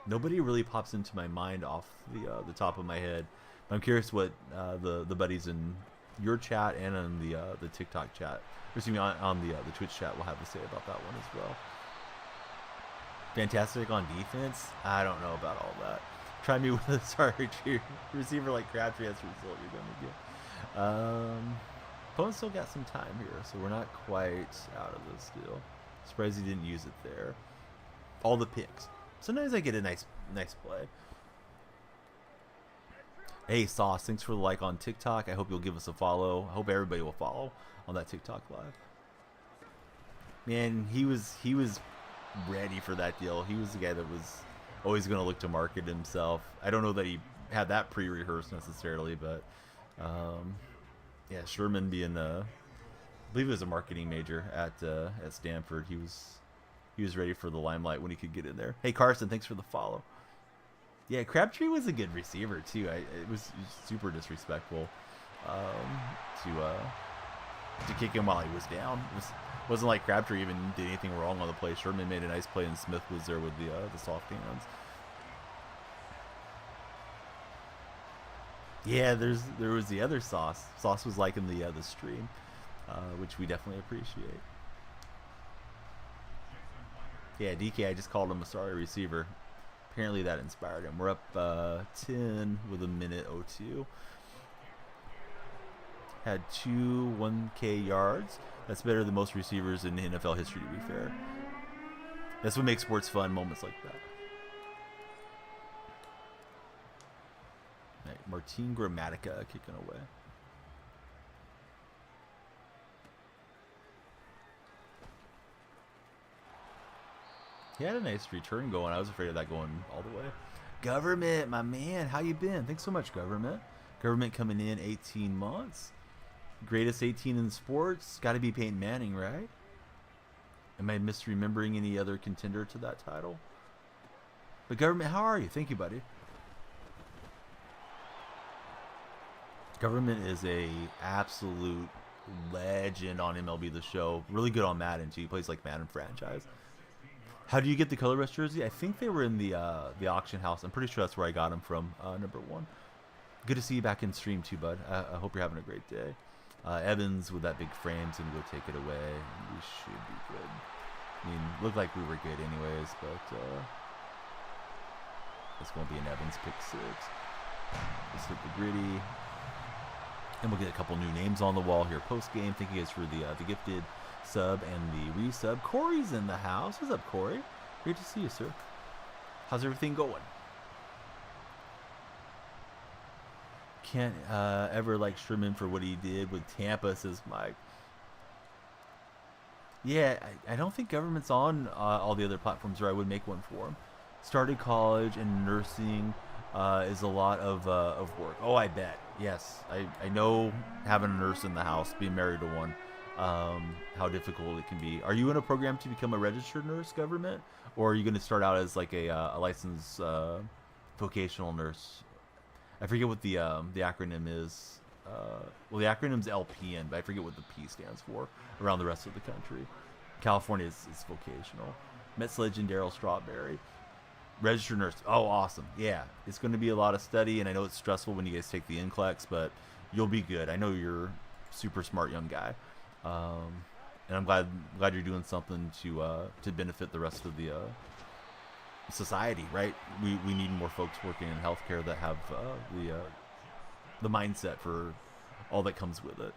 Nobody really pops into my mind off the top of my head. I'm curious what the buddies in your chat and on the TikTok chat, or excuse me, on the Twitch chat will have to say about that one as well. Fantastic on defense? I don't know about all that. Try me with a sorry receiver like Crabtree. That's the result you're going to get. Opponent still got some time here, so we're not quite out of this deal. Surprised he didn't use it there. All the picks. Sometimes I get a nice play. Hey Sauce, thanks for the like on TikTok. I hope you'll give us a follow. I hope everybody will follow on that TikTok live. Man, he was ready for that deal. He was the guy that was always going to look to market himself. I don't know that he had that pre-rehearsed necessarily, but yeah, Sherman being I believe he was a marketing major at Stanford. He was ready for the limelight when he could get in there. Hey Carson, thanks for the follow. Yeah, Crabtree was a good receiver too. It was super disrespectful to kick him while he was down. It wasn't like Crabtree even did anything wrong on the play. Sherman made a nice play, and Smith was there with the soft hands. Yeah, there was the other Sauce. Sauce was liking the stream, which we definitely appreciate. Yeah, DK, I just called him a sorry receiver. Apparently that inspired him. We're up 10 with a minute 02. had 2 1K yards. That's better than most receivers in NFL history, to be fair. That's what makes sports fun, moments like that. Right, Martin Gramatica kicking away. He had a nice return going. I was afraid of that going all the way. Government, my man, how you been? Thanks so much, Government. Government coming in 18 months. Greatest 18 in sports. Got to be Peyton Manning, right? Am I misremembering any other contender to that title? But Government, how are you? Thank you, buddy. Government is a absolute legend on MLB The Show. Really good on Madden, too. He plays like Madden franchise. How do you get the color rush jersey? I think they were in the auction house. I'm pretty sure that's where I got them from, number 1. Good to see you back in stream, too, bud. I hope you're having a great day. Evans with that big frame's going to go take it away. We should be good. I mean, looked like we were good anyways, but it's going to be an Evans pick 6. Let's hit the gritty. And we'll get a couple new names on the wall here post-game. Thank you guys for the gifted sub and the resub. Corey's in the house. What's up, Corey? Great to see you, sir. How's everything going? Can't ever like Sherman for what he did with Tampa, says Mike. Yeah, I don't think Government's on all the other platforms, or I would make one for him. Started college and nursing is a lot of work. Oh, I bet. Yes, I know having a nurse in the house, being married to one, how difficult it can be. Are you in a program to become a registered nurse, Government? Or are you going to start out as like a licensed vocational nurse? I forget what the acronym is. Well, the acronym's LPN, but I forget what the P stands for around the rest of the country. California is vocational. Mets legend Darryl Strawberry. Registered nurse. Oh, awesome. Yeah, it's going to be a lot of study, and I know it's stressful when you guys take the NCLEX, but you'll be good. I know you're a super smart young guy. And I'm glad you're doing something to benefit the rest of the society, right? We need more folks working in healthcare that have the mindset for all that comes with it.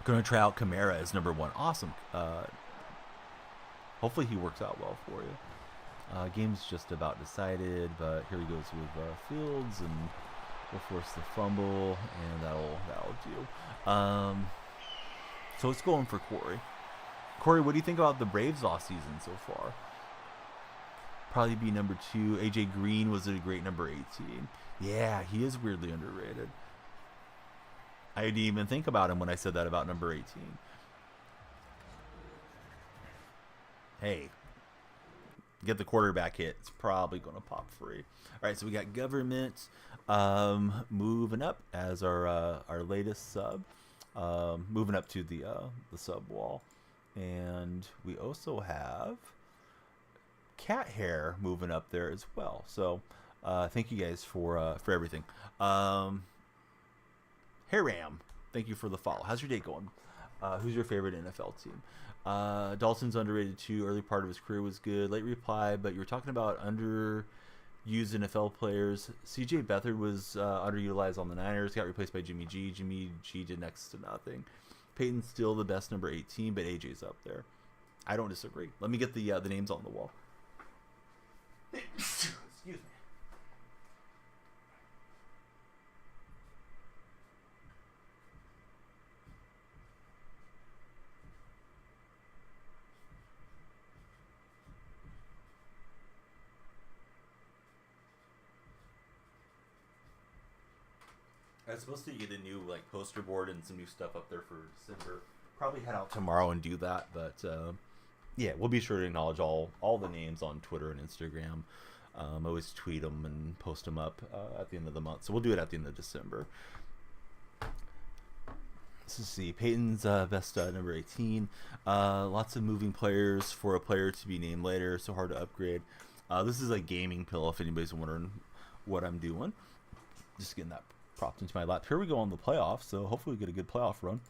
Going to try out Kamara as number 1. Awesome. Hopefully he works out well for you. Game's just about decided, but here he goes with Fields, and we'll force the fumble, and that'll do. So it's going for Corey. Corey, what do you think about the Braves off season so far? Probably be number 2. AJ Green was a great number 18. Yeah, he is weirdly underrated. I didn't even think about him when I said that about number 18. Hey, get the quarterback hit. It's probably going to pop free. All right, so we got Government moving up as our latest sub. Moving up to the sub wall. And we also have Cat Hair moving up there as well. So thank you guys for everything. Hair Ram, thank you for the follow. How's your day going? Who's your favorite NFL team? Dalton's underrated too. Early part of his career was good. Late reply, but you were talking about underused NFL players. CJ Beathard was underutilized on the Niners. Got replaced by Jimmy G. Jimmy G did next to nothing. Peyton's still the best number 18, but AJ's up there. I don't disagree. Let me get the names on the wall. Excuse me. I was supposed to get a new poster board and some new stuff up there for December. Probably head out tomorrow and do that, but yeah, we'll be sure to acknowledge all the names on Twitter and Instagram. I always tweet them and post them up at the end of the month, so we'll do it at the end of December. Let's see, Peyton's best number 18. Lots of moving players for a player to be named later, so hard to upgrade. This is a gaming pill if anybody's wondering what I'm doing. Just getting that propped into my lap. Here we go on the playoffs, so hopefully we get a good playoff run.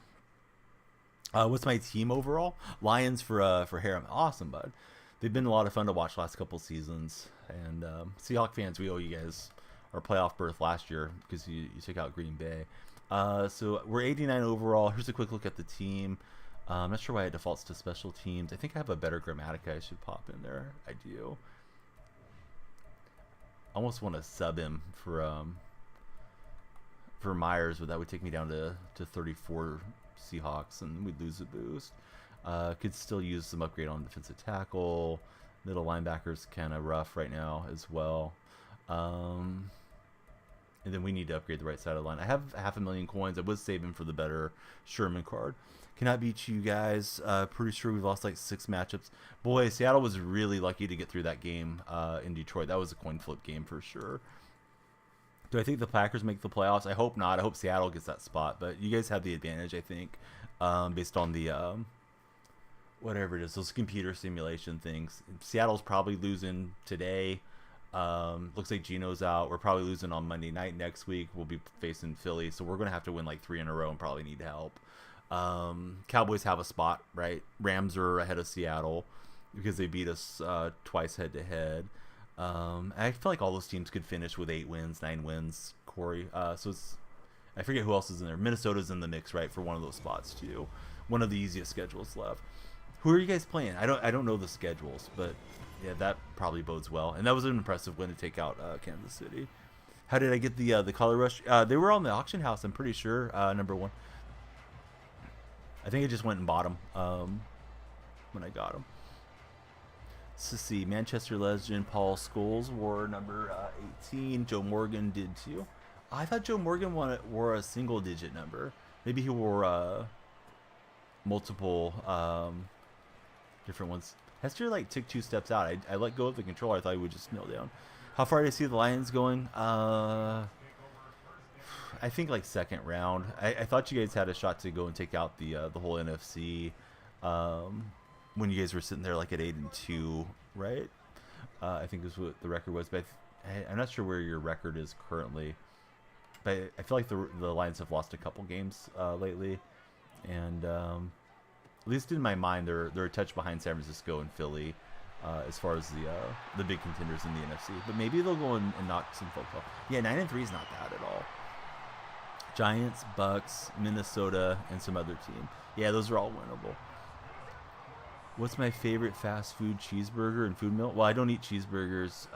What's my team overall? Lions for Harem. Awesome, bud. They've been a lot of fun to watch last couple seasons. And Seahawks fans, we owe you guys our playoff berth last year because you took out Green Bay. So we're 89 overall. Here's a quick look at the team. I'm not sure why it defaults to special teams. I think I have a better Grammatica I should pop in there. I do. I almost want to sub him for Myers, but that would take me down to 34 Seahawks, and we'd lose a boost. Could still use some upgrade on defensive tackle. Middle linebacker's kind of rough right now as well. And then we need to upgrade the right side of the line. I have 500,000 coins. I was saving for the better Sherman card. Cannot beat you guys. Pretty sure we've lost like 6 matchups. Boy, Seattle was really lucky to get through that game in Detroit. That was a coin flip game for sure. Do I think the Packers make the playoffs? I hope not. I hope Seattle gets that spot. But you guys have the advantage, I think, based on the whatever it is, those computer simulation things. Seattle's probably losing today. Looks like Gino's out. We're probably losing on Monday night next week. We'll be facing Philly, so we're going to have to win like 3 in a row and probably need help. Cowboys have a spot, right? Rams are ahead of Seattle because they beat us twice head-to-head. I feel like all those teams could finish with 8 wins, 9 wins, Corey. So it's, I forget who else is in there. Minnesota's in the mix, right, for one of those spots too. One of the easiest schedules left. Who are you guys playing? I don't know the schedules, but yeah, that probably bodes well. And that was an impressive win to take out Kansas City. How did I get the color rush? They were on the auction house, I'm pretty sure. Number 1. I think I just went and bought them when I got them. Let's see. Manchester legend Paul Scholes wore number 18. Joe Morgan did too. I thought Joe Morgan wore a single-digit number. Maybe he wore multiple different ones. Hester like took 2 steps out. I let go of the controller. I thought he would just kneel down. How far did I see the Lions going? I think like 2nd round. I thought you guys had a shot to go and take out the whole NFC when you guys were sitting there like at 8-2, right? I think is what the record was, but I'm not sure where your record is currently. But I feel like the Lions have lost a couple games lately, and at least in my mind, they're a touch behind San Francisco and Philly as far as the big contenders in the NFC. But maybe they'll go and knock some folks off. Yeah, 9-3 is not bad at all. Giants, Bucks, Minnesota, and some other team. Yeah, those are all winnable. What's my favorite fast food cheeseburger and food meal? Well, I don't eat cheeseburgers.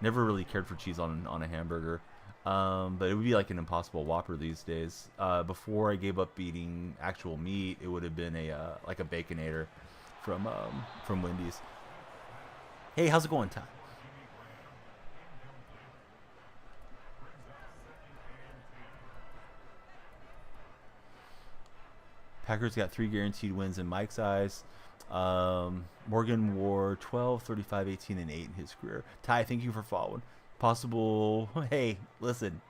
Never really cared for cheese on a hamburger. But it would be like an Impossible Whopper these days. Before I gave up eating actual meat, it would have been like a Baconator from Wendy's. Hey, how's it going, Ty? Packers got 3 guaranteed wins in Mike's eyes. Morgan wore 12, 35, 18, and 8 in his career. Ty, thank you for following. Possible. Hey, listen.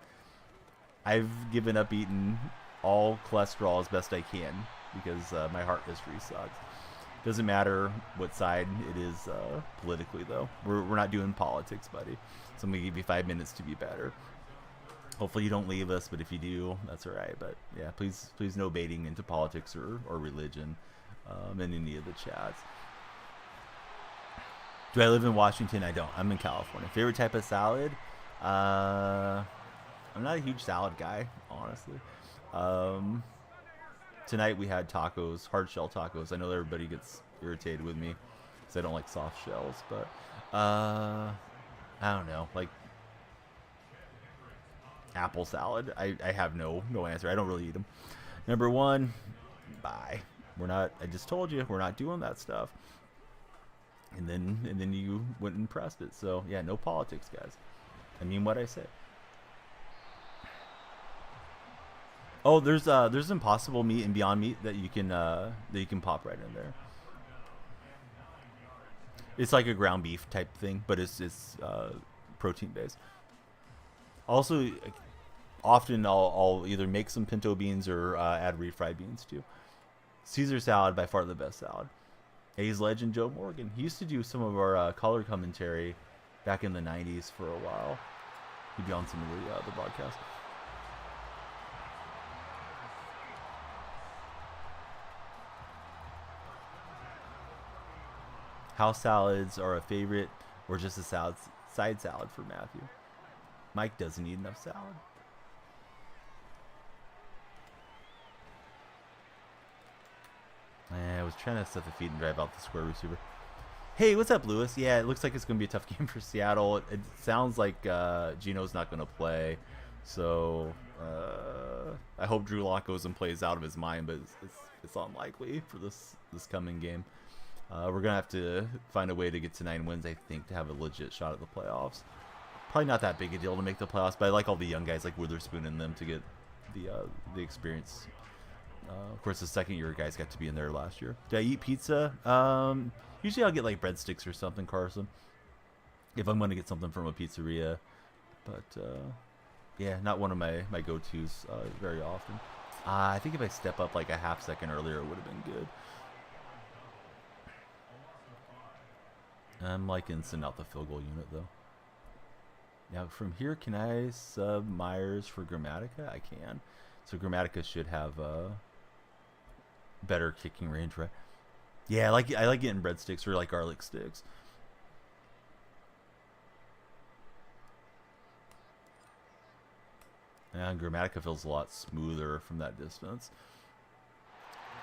I've given up eating all cholesterol as best I can because my heart history sucks. Doesn't matter what side it is politically, though. We're not doing politics, buddy. So I'm going to give you 5 minutes to be better. Hopefully you don't leave us, but if you do, that's all right. But yeah, please no baiting into politics or religion in any of the chats. Do I live in Washington? I don't. I'm in California. Favorite type of salad? I'm not a huge salad guy, honestly. Tonight we had tacos, hard shell tacos. I know everybody gets irritated with me because I don't like soft shells, but I don't know, like apple salad. I have no answer. I don't really eat them. Number 1, bye. We're not. I just told you we're not doing that stuff. And then you went and pressed it. So yeah, no politics, guys. I mean what I say. Oh, there's Impossible Meat and Beyond Meat that you can pop right in there. It's like a ground beef type thing, but it's protein based. Also, often I'll either make some pinto beans or add refried beans too. Caesar salad, by far the best salad. A's legend Joe Morgan. He used to do some of our color commentary back in the 90s for a while. He'd be on some of the broadcasts. House salads are a favorite or just a side salad for Matthew? Mike doesn't eat enough salad. was trying to set the feet and drive out the square receiver. Hey, what's up, Lewis? Yeah, it looks like it's going to be a tough game for Seattle. It sounds like Geno's not going to play. So I hope Drew Lock goes and plays out of his mind, but it's unlikely for this coming game. We're going to have to find a way to get to 9 wins, I think, to have a legit shot at the playoffs. Probably not that big a deal to make the playoffs, but I like all the young guys like Witherspoon and them to get the experience. Of course, the second-year guys got to be in there last year. Did I eat pizza? Usually I'll get like breadsticks or something, Carson, if I'm going to get something from a pizzeria. But yeah, not one of my go-tos very often. I think if I step up like a half second earlier, it would have been good. I'm liking sending out the field goal unit, though. Now, from here, can I sub Myers for Grammatica? I can. So Grammatica should have better kicking range, right? Yeah, I like getting breadsticks or like garlic sticks. And Grammatica feels a lot smoother from that distance.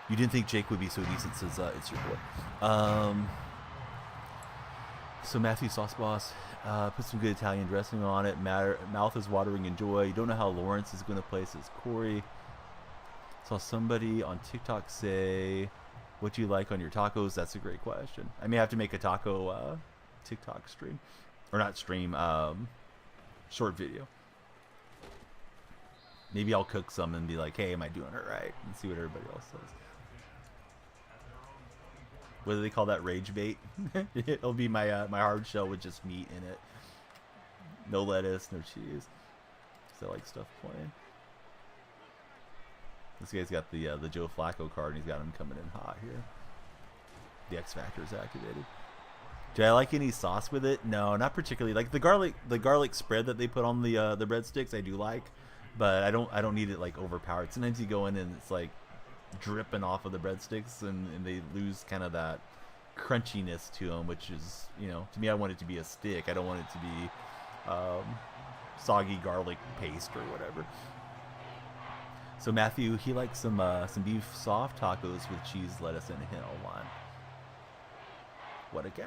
You didn't think Jake would be so decent, says it's your boy. So Matthew Sauce Boss, put some good Italian dressing on it. Mouth is watering in joy. You don't know how Lawrence is going to play, says Corey. Saw somebody on TikTok say, what do you like on your tacos? That's a great question. I may have to make a taco TikTok stream. Or not stream, short video. Maybe I'll cook some and be like, hey, am I doing it right? And see what everybody else says. What do they call that? Rage bait? It'll be my my hard shell with just meat in it. No lettuce, no cheese. So I like stuff playing. This guy's got the Joe Flacco card, and he's got him coming in hot here. The X Factor is activated. Do I like any sauce with it? No, not particularly. Like the garlic spread that they put on the breadsticks, I do like, but I don't need it like overpowered. Sometimes you go in and it's like dripping off of the breadsticks, and they lose kind of that crunchiness to them, which is, you know, to me, I want it to be a stick. I don't want it to be soggy garlic paste or whatever. So Matthew, he likes some beef soft tacos with cheese, lettuce, and a hint of lime. What a guy.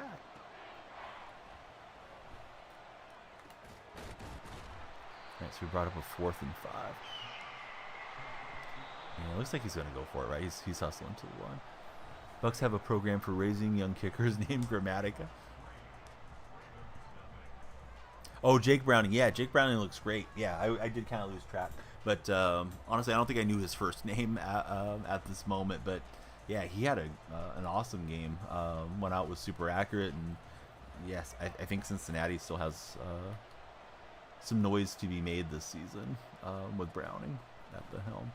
Alright, so we brought up a 4th and 5. Yeah, it looks like he's going to go for it, right? He's hustling to the line. Bucks have a program for raising young kickers named Grammatica. Oh, Jake Browning. Yeah, Jake Browning looks great. Yeah, I did kind of lose track. But honestly, I don't think I knew his first name at this moment. But yeah, he had an awesome game. Went out, was super accurate. And yes, I think Cincinnati still has some noise to be made this season with Browning at the helm.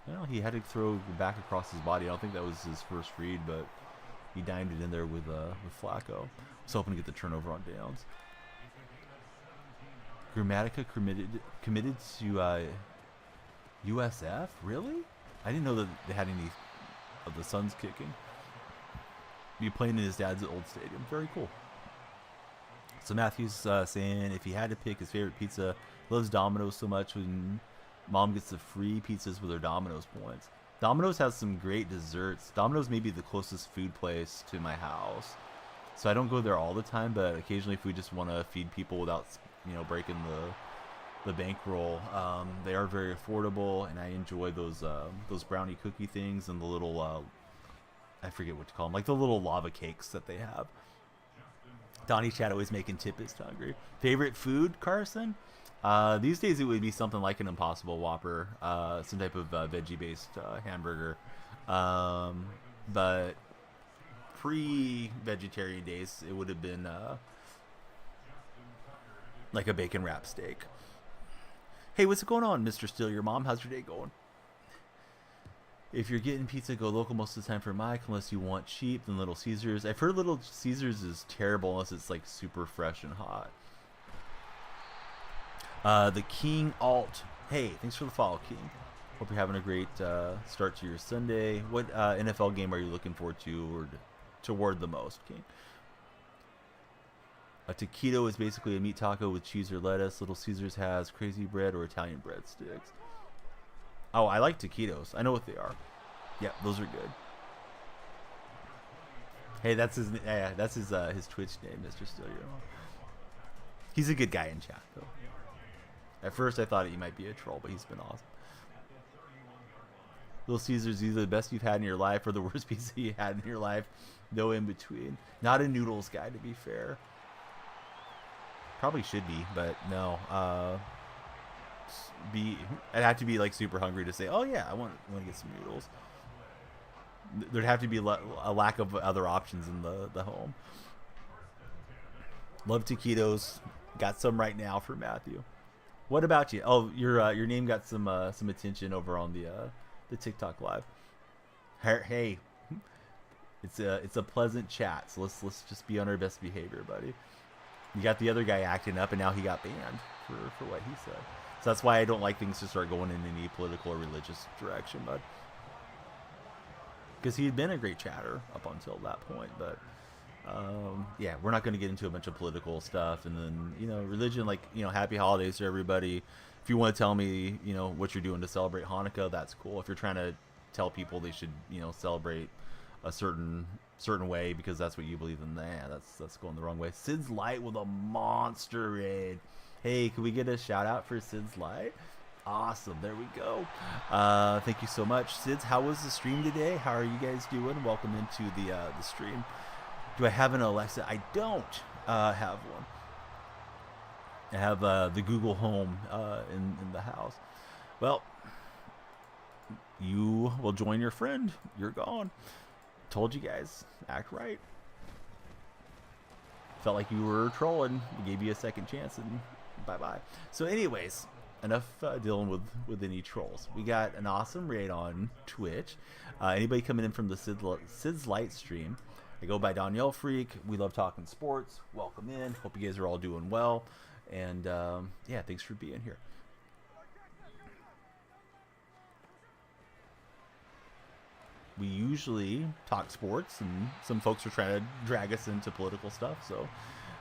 You know, he had to throw back across his body. I don't think that was his first read, but he dimed it in there with Flacco. Was hoping to get the turnover on downs. Grammatica committed to USF? Really? I didn't know that they had any of the Suns kicking. Be playing in his dad's old stadium. Very cool. So Matthew's saying if he had to pick his favorite pizza, loves Domino's so much when Mom gets the free pizzas with her Domino's points. Domino's has some great desserts. Domino's may be the closest food place to my house. So I don't go there all the time, but occasionally if we just want to feed people without, you know, breaking the bankroll, they are very affordable, and I enjoy those brownie cookie things and the little, I forget what to call them, like the little lava cakes that they have. Donnie Chat always making Tipist hungry. Favorite food, Carson? These days it would be something like an Impossible Whopper, some type of veggie-based hamburger. But pre-vegetarian days, it would have been like a bacon wrap steak. Hey, what's going on, Mr. Steele? Your mom, how's your day going? If you're getting pizza, go local most of the time for Mike, unless you want cheap, then Little Caesars. I've heard Little Caesars is terrible unless it's like super fresh and hot. The King Alt. Hey, thanks for the follow, King. Hope you're having a great start to your Sunday. What NFL game are you looking forward to or toward the most, King? A taquito is basically a meat taco with cheese or lettuce. Little Caesars has crazy bread or Italian breadsticks. Oh, I like taquitos. I know what they are. Yeah, those are good. Hey, that's his. Yeah, that's his Twitch name, Mr. Still. He's a good guy in chat, though. At first, I thought he might be a troll, but he's been awesome. Little Caesar's either the best you've had in your life or the worst pizza you had in your life. No in between. Not a noodles guy, to be fair. Probably should be, but no. I'd have to be like super hungry to say, oh yeah, I want to get some noodles. There'd have to be a lack of other options in the home. Love taquitos. Got some right now for Matthew. What about you? Oh, your name got some attention over on the TikTok live. Hey, it's a pleasant chat. So let's just be on our best behavior, buddy. You got the other guy acting up, and now he got banned for what he said. So that's why I don't like things to start going in any political or religious direction, bud. Because he had been a great chatter up until that point, but yeah, we're not going to get into a bunch of political stuff. And then religion, like happy holidays to everybody. If you want to tell me what you're doing to celebrate Hanukkah, that's cool. If you're trying to tell people they should celebrate a certain way because that's what you believe in, that's going the wrong way. Sid's Light with a monster raid. Hey, can we get a shout out for Sid's Light? Awesome, there we go. Thank you so much, Sids. How was the stream today? How are you guys doing? Welcome into the stream. Do I have an Alexa? I don't have one. I have the Google Home in the house. Well, you will join your friend. You're gone. Told you guys, act right. Felt like you were trolling. We gave you a second chance, and bye-bye. So anyways, enough dealing with any trolls. We got an awesome raid on Twitch. Anybody coming in from the Sid's Light stream, I go by DonyellFreak. We love talking sports. Welcome in. Hope you guys are all doing well. And yeah, thanks for being here. We usually talk sports, and some folks are trying to drag us into political stuff, so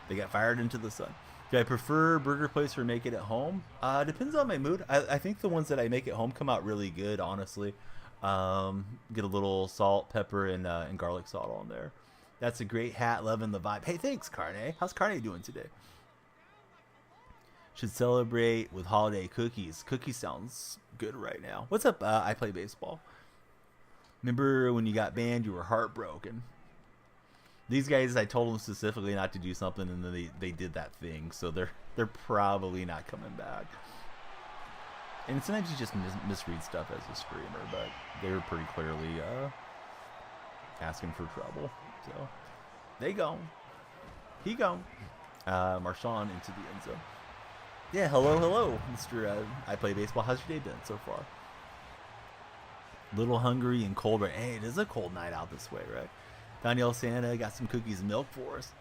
they got fired into the sun. Do I prefer burger place or make it at home? Depends on my mood. I think the ones that I make at home come out really good, honestly. Get a little salt, pepper, and garlic salt on there. That's a great hat. Loving the vibe. Hey, thanks, Carne. How's Carne doing today? Should celebrate with holiday cookies. Cookies sounds good right now. What's up? I play baseball. Remember when you got banned, you were heartbroken. These guys, I told them specifically not to do something, and then they did that thing. So they're probably not coming back. And sometimes you just misread stuff as a streamer, but they were pretty clearly asking for trouble. So they go. He go. Marshawn into the end zone. Yeah, hello, Mr. I play baseball. How's your day been so far? Little hungry and cold, right? Hey, it is a cold night out this way, right? Donyell Santa got some cookies and milk for us.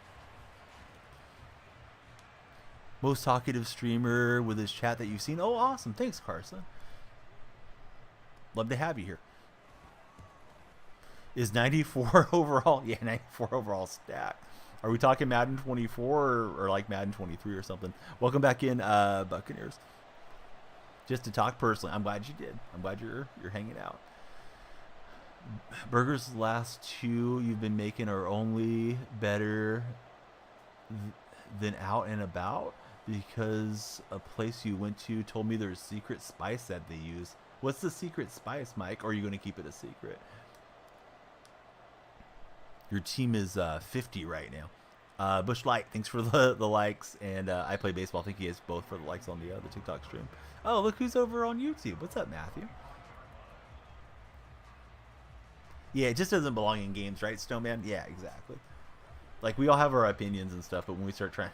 Most talkative streamer with his chat that you've seen. Oh, awesome. Thanks, Carson. Love to have you here. Is 94 overall? Yeah, 94 overall stack. Are we talking Madden 24 or like Madden 23 or something? Welcome back in, Buccaneers. Just to talk personally, I'm glad you did. I'm glad you're hanging out. Burgers last two you've been making are only better than out and about because a place you went to told me there's secret spice that they use. What's the secret spice, Mike? Or are you going to keep it a secret? Your team is 50 right now. Bush Light, thanks for the likes, and I play baseball. Thank you guys both for the likes on the TikTok stream. Oh, look who's over on YouTube. What's up, Matthew? Yeah, it just doesn't belong in games, right, Snowman? Yeah, exactly. Like, we all have our opinions and stuff, but when we start trying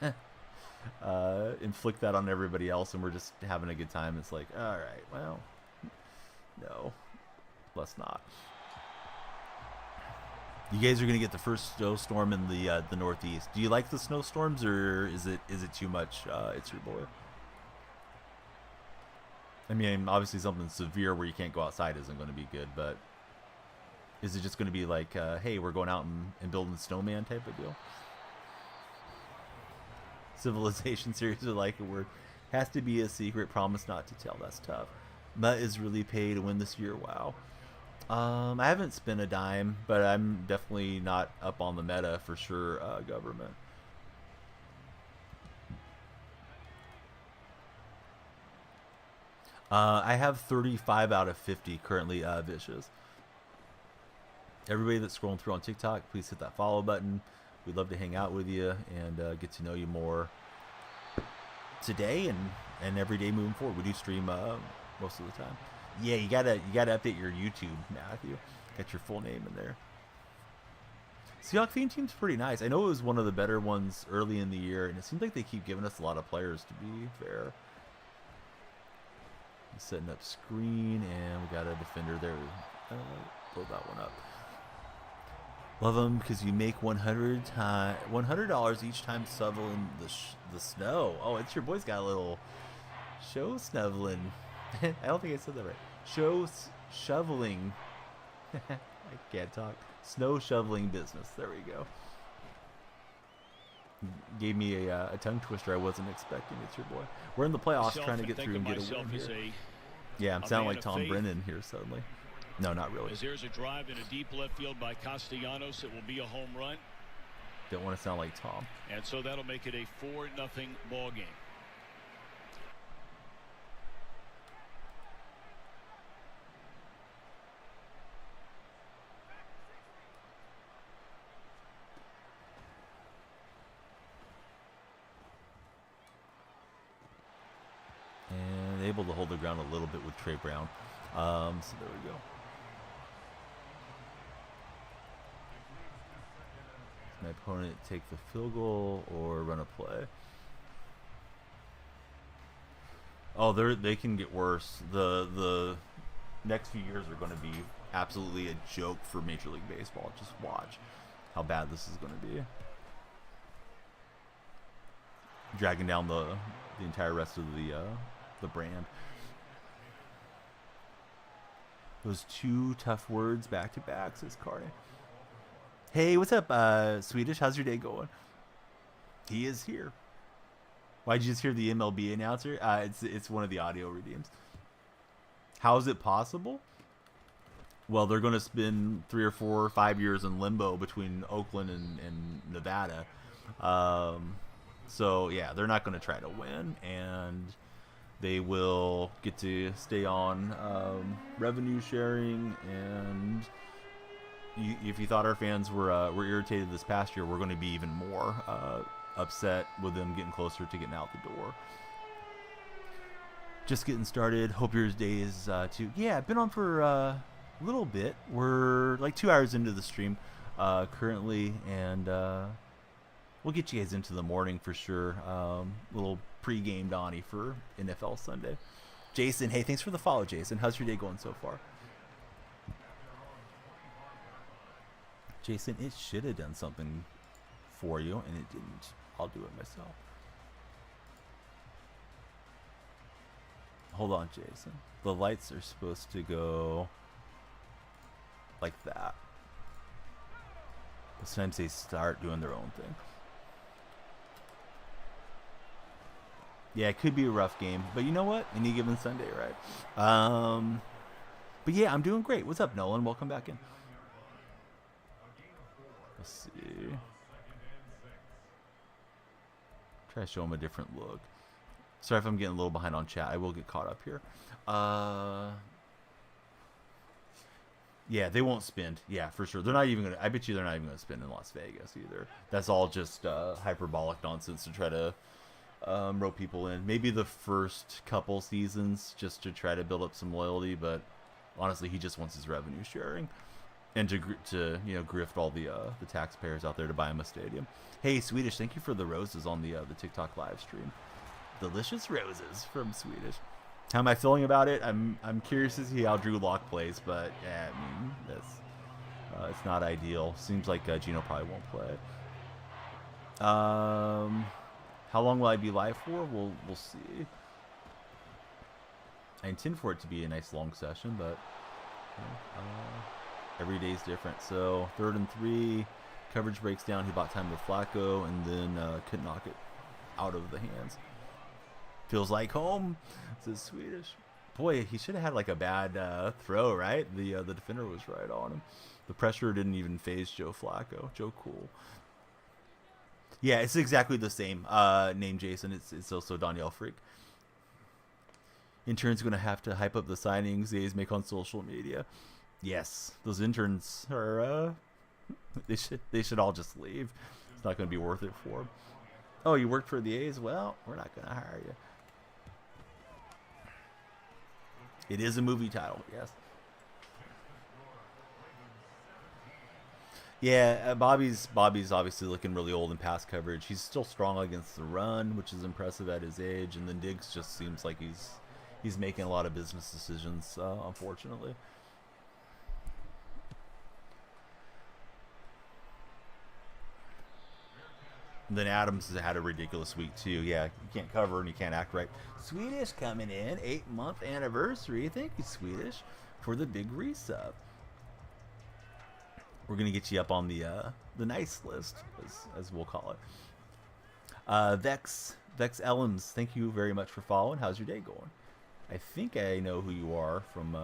to inflict that on everybody else and we're just having a good time, it's like, all right, well, no, let's not. You guys are gonna get the first snowstorm in the Northeast. Do you like the snowstorms, or is it too much? It's your boy. I mean, obviously something severe where you can't go outside isn't going to be good, but is it just going to be like, hey, we're going out and building snowman type of deal? Civilization series would like a word. Has to be a secret. Promise not to tell. That's tough. Mutt is really pay to win this year. Wow. I haven't spent a dime, but I'm definitely not up on the meta for sure. Government. I have 35 out of 50 currently. Vicious. Everybody that's scrolling through on TikTok, please hit that follow button. We'd love to hang out with you and get to know you more today and every day moving forward. We do stream most of the time. Yeah, you gotta update your YouTube, Matthew. Got your full name in there. Seahawk Fiend team's pretty nice. I know it was one of the better ones early in the year, and it seems like they keep giving us a lot of players, to be fair. Setting up screen, and we got a defender there. Pull that one up. Love them because you make $100 each time shoveling the snow. Oh, it's your boy's got a little show snuffling. I don't think I said that right. Shoveling. I can't talk. Snow shoveling business. There we go. Gave me a tongue twister I wasn't expecting. It's your boy. We're in the playoffs trying to get through and get a win here. Yeah, I'm sounding like Tom Brennan here suddenly. No, not really. As there's a drive in a deep left field by Castellanos, it will be a home run. Don't want to sound like Tom. And so that'll make it a 4-0 ball game. And able to hold the ground a little bit with Trey Brown. So there we go. Does my opponent take the field goal or run a play? Oh, they can get worse. The next few years are going to be absolutely a joke for Major League Baseball. Just watch how bad this is going to be. Dragging down the entire rest of the brand. Those two tough words back to back, says Cardi. Hey, what's up, Swedish? How's your day going? He is here. Why'd you just hear the MLB announcer? It's one of the audio redeems. How is it possible? Well, they're going to spend 3 or 4 or 5 years in limbo between Oakland and Nevada. So, yeah, they're not going to try to win, and they will get to stay on revenue sharing. And if you thought our fans were irritated this past year, we're going to be even more upset with them getting closer to getting out the door. Just getting started. Hope your day is too. Yeah, I've been on for a little bit. We're like 2 hours into the stream currently, and we'll get you guys into the morning for sure. Little pre-game Donnie for NFL Sunday. Jason, hey, thanks for the follow, Jason. How's your day going so far? Jason, it should have done something for you, and it didn't. I'll do it myself. Hold on, Jason. The lights are supposed to go like that. But sometimes they start doing their own thing. Yeah, it could be a rough game, but you know what? Any given Sunday, right? But yeah, I'm doing great. What's up, Nolan? Welcome back in. Let's see. Try to show him a different look. Sorry if I'm getting a little behind on chat. I will get caught up here. Yeah, they won't spend. Yeah, for sure. They're not even gonna. I bet you they're not even gonna spend in Las Vegas either. That's all just hyperbolic nonsense to try to rope people in. Maybe the first couple seasons just to try to build up some loyalty, but honestly, he just wants his revenue sharing and to grift all the taxpayers out there to buy him a stadium. Hey, Swedish, thank you for the roses on the TikTok live stream. Delicious roses from Swedish. How am I feeling about it? I'm curious to see how Drew Lock plays, but yeah, I mean, that's it's not ideal. Seems like Gino probably won't play. How long will I be live for? We'll see. I intend for it to be a nice long session, but every day is different. So 3rd and 3, coverage breaks down. He bought time with Flacco, and then couldn't knock it out of the hands. Feels like home, says Swedish. Boy, he should have had like a bad throw, right? The defender was right on him. The pressure didn't even phase Joe Flacco. Joe Cool. Yeah, it's exactly the same name, Jason. It's also DonyellFreak. Interns are going to have to hype up the signings they make on social media. Yes, those interns are. They should all just leave. It's not going to be worth it for them. Oh, you worked for the A's? Well, we're not going to hire you. It is a movie title, yes. Yeah, Bobby's obviously looking really old in pass coverage. He's still strong against the run, which is impressive at his age. And then Diggs just seems like he's making a lot of business decisions, unfortunately. And then Adams has had a ridiculous week too. Yeah, you can't cover and you can't act right. Swedish coming in, 8-month anniversary. Thank you, Swedish, for the big resub. We're gonna get you up on the nice list, as we'll call it. Vex Elms, thank you very much for following. How's your day going? I think I know who you are from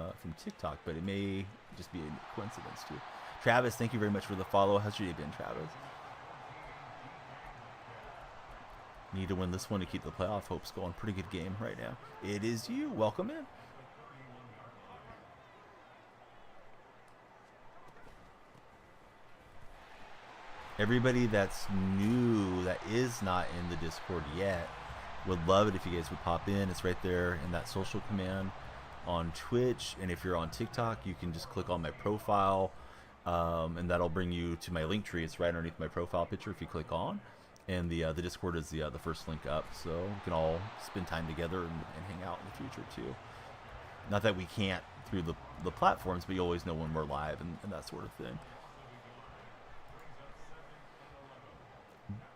TikTok, but it may just be a coincidence too. Travis, thank you very much for the follow. How's your day been, Travis? Need to win this one to keep the playoff hopes going. Pretty good game right now. It is you. Welcome in. Everybody that's new, that is not in the Discord yet, would love it if you guys would pop in. It's right there in that social command on Twitch. And if you're on TikTok, you can just click on my profile, and that'll bring you to my link tree. It's right underneath my profile picture if you click on. And the Discord is the first link up, so we can all spend time together and hang out in the future too. Not that we can't through the platforms, but you always know when we're live and that sort of thing.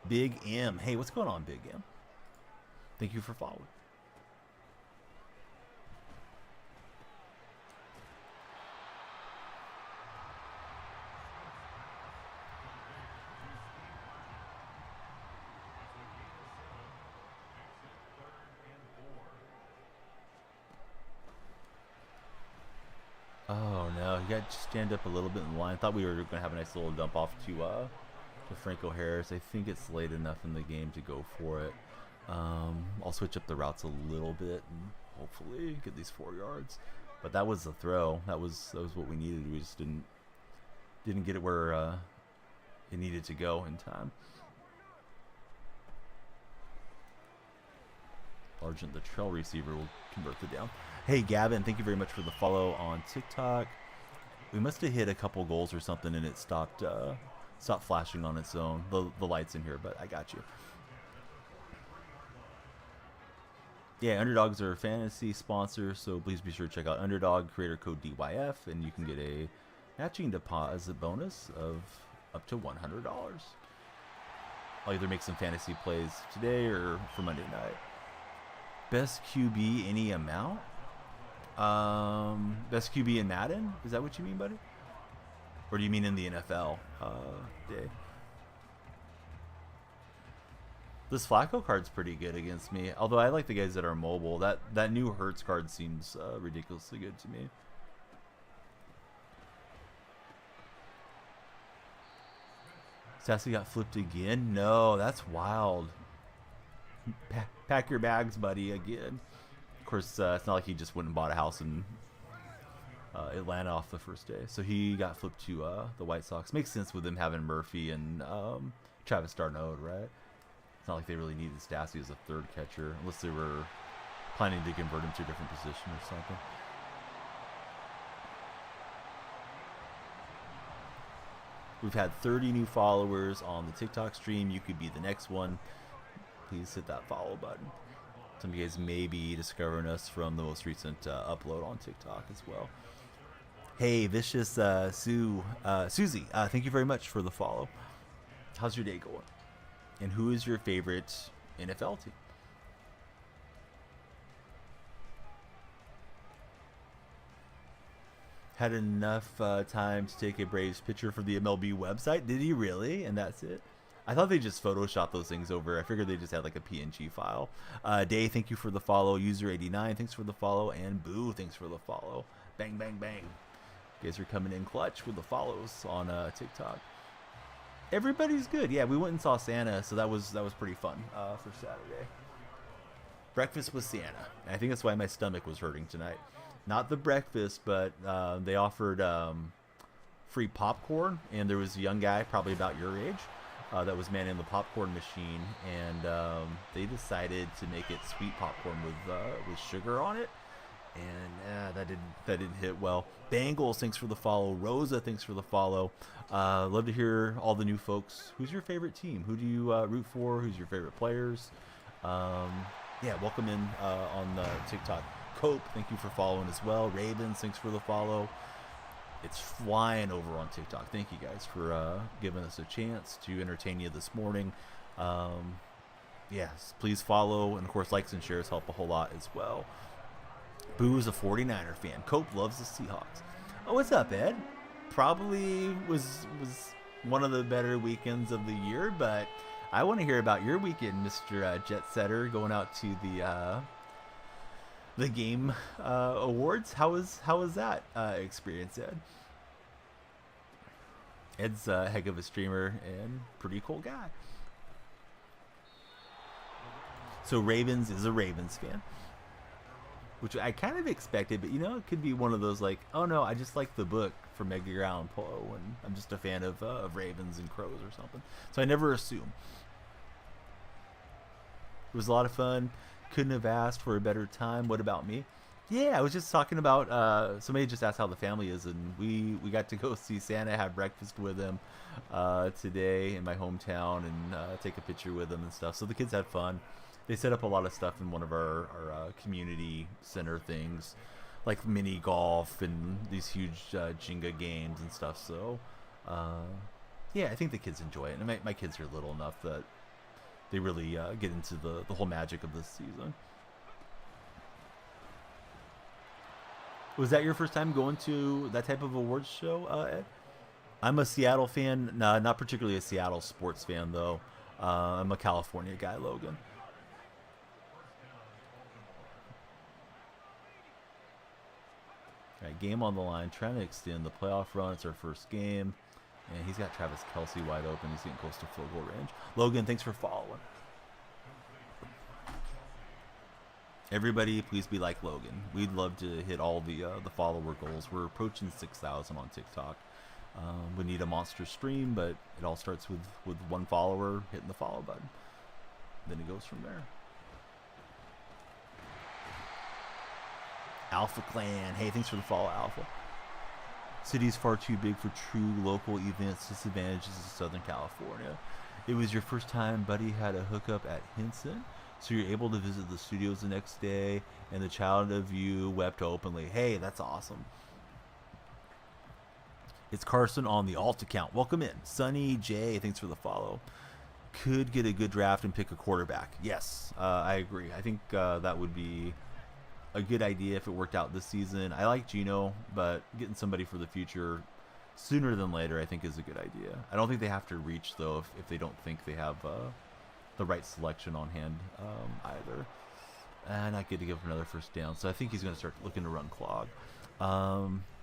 Big M. Hey, what's going on, Big M? Thank you for following. Oh no, you got to stand up a little bit in line. I thought we were going to have a nice little dump off to Franco Harris. I think it's late enough in the game to go for it. I'll switch up the routes a little bit and hopefully get these 4 yards. But that was the throw. That was what we needed. We just didn't get it where it needed to go in time. Argent, the trail receiver, will convert the down. Hey, Gavin, thank you very much for the follow on TikTok. We must have hit a couple goals or something, and it stopped flashing on its own. The lights in here, but I got you. Yeah, Underdogs are a fantasy sponsor, so please be sure to check out Underdog, creator code DYF, and you can get a matching deposit bonus of up to $100. I'll either make some fantasy plays today or for Monday night. Best QB any amount? Best QB in Madden? Is that what you mean, buddy? Or do you mean in the NFL day? This Flacco card's pretty good against me. Although I like the guys that are mobile. That new Hurts card seems ridiculously good to me. Sassy got flipped again? No, that's wild. Pack your bags, buddy, again. Of course, it's not like he just went and bought a house in Atlanta off the first day. So he got flipped to the White Sox. Makes sense with them having Murphy and Travis d'Arnaud, right? It's not like they really needed Stassi as a third catcher, unless they were planning to convert him to a different position or something. We've had 30 new followers on the TikTok stream. You could be the next one. Please hit that follow button. Some of you guys may be discovering us from the most recent upload on TikTok as well. Hey, Vicious Susie, thank you very much for the follow. How's your day going? And who is your favorite NFL team? Had enough time to take a Braves picture for the MLB website. Did he really? And that's it? I thought they just photoshopped those things over. I figured they just had like a PNG file. Day, thank you for the follow. User89, thanks for the follow. And Boo, thanks for the follow. Bang, bang, bang. You guys are coming in clutch with the follows on TikTok. Everybody's good. Yeah, we went and saw Santa, so that was pretty fun for Saturday. Breakfast with Santa. I think that's why my stomach was hurting tonight. Not the breakfast, but they offered free popcorn, and there was a young guy, probably about your age, that was manning the popcorn machine, and they decided to make it sweet popcorn with sugar on it, and that didn't hit well. Bangles, thanks for the follow. Rosa, thanks for the follow. Love to hear all the new folks. Who's your favorite team? Who do you root for? Who's your favorite players? Yeah, welcome in on TikTok. Cope, thank you for following as well. Ravens, thanks for the follow. It's flying over on TikTok. Thank you guys for giving us a chance to entertain you this morning. Yes, please follow, and of course likes and shares help a whole lot as well. Boo's a 49er fan. Cope loves the Seahawks. Oh, what's up, Ed? Probably was one of the better weekends of the year, but I want to hear about your weekend, Mr. Jet Setter, going out to the game awards. How was that experience, Ed? Ed's a heck of a streamer and pretty cool guy. So Ravens is a Ravens fan, which I kind of expected, but it could be one of those like, oh no, I just like the book from Edgar Allan Poe, and I'm just a fan of Ravens and Crows or something. So I never assume. It was a lot of fun. Couldn't have asked for a better time. What about me? Yeah, I was just talking about, somebody just asked how the family is, and we got to go see Santa, have breakfast with him today in my hometown, and take a picture with him and stuff. So the kids had fun. They set up a lot of stuff in one of our community center things, like mini golf and these huge Jenga games and stuff. So, yeah, I think the kids enjoy it. And my kids are little enough that they really get into the whole magic of this season. Was that your first time going to that type of awards show, Ed? I'm a Seattle fan. No, not particularly a Seattle sports fan, though. I'm a California guy, Logan. All right, game on the line. Trying to extend the playoff run. It's our first game. And he's got Travis Kelce wide open. He's getting close to field goal range. Logan, thanks for following. Everybody, please be like Logan. We'd love to hit all the follower goals. We're approaching 6,000 on TikTok. We need a monster stream, but it all starts with one follower hitting the follow button. Then it goes from there. Alpha Clan. Hey, thanks for the follow, Alpha. City's far too big for true local events. Disadvantages of Southern California. It was your first time Buddy had a hookup at Hinson, so you're able to visit the studios the next day, and the child of you wept openly. Hey, that's awesome. It's Carson on the alt account. Welcome in. Sunny J, thanks for the follow. Could get a good draft and pick a quarterback. Yes, I agree. I think that would be a good idea if it worked out this season. I like Geno, but getting somebody for the future sooner than later I think is a good idea. I don't think they have to reach, though, if they don't think they have the right selection on hand either. Not good to give him another first down. So I think he's going to start looking to run clog.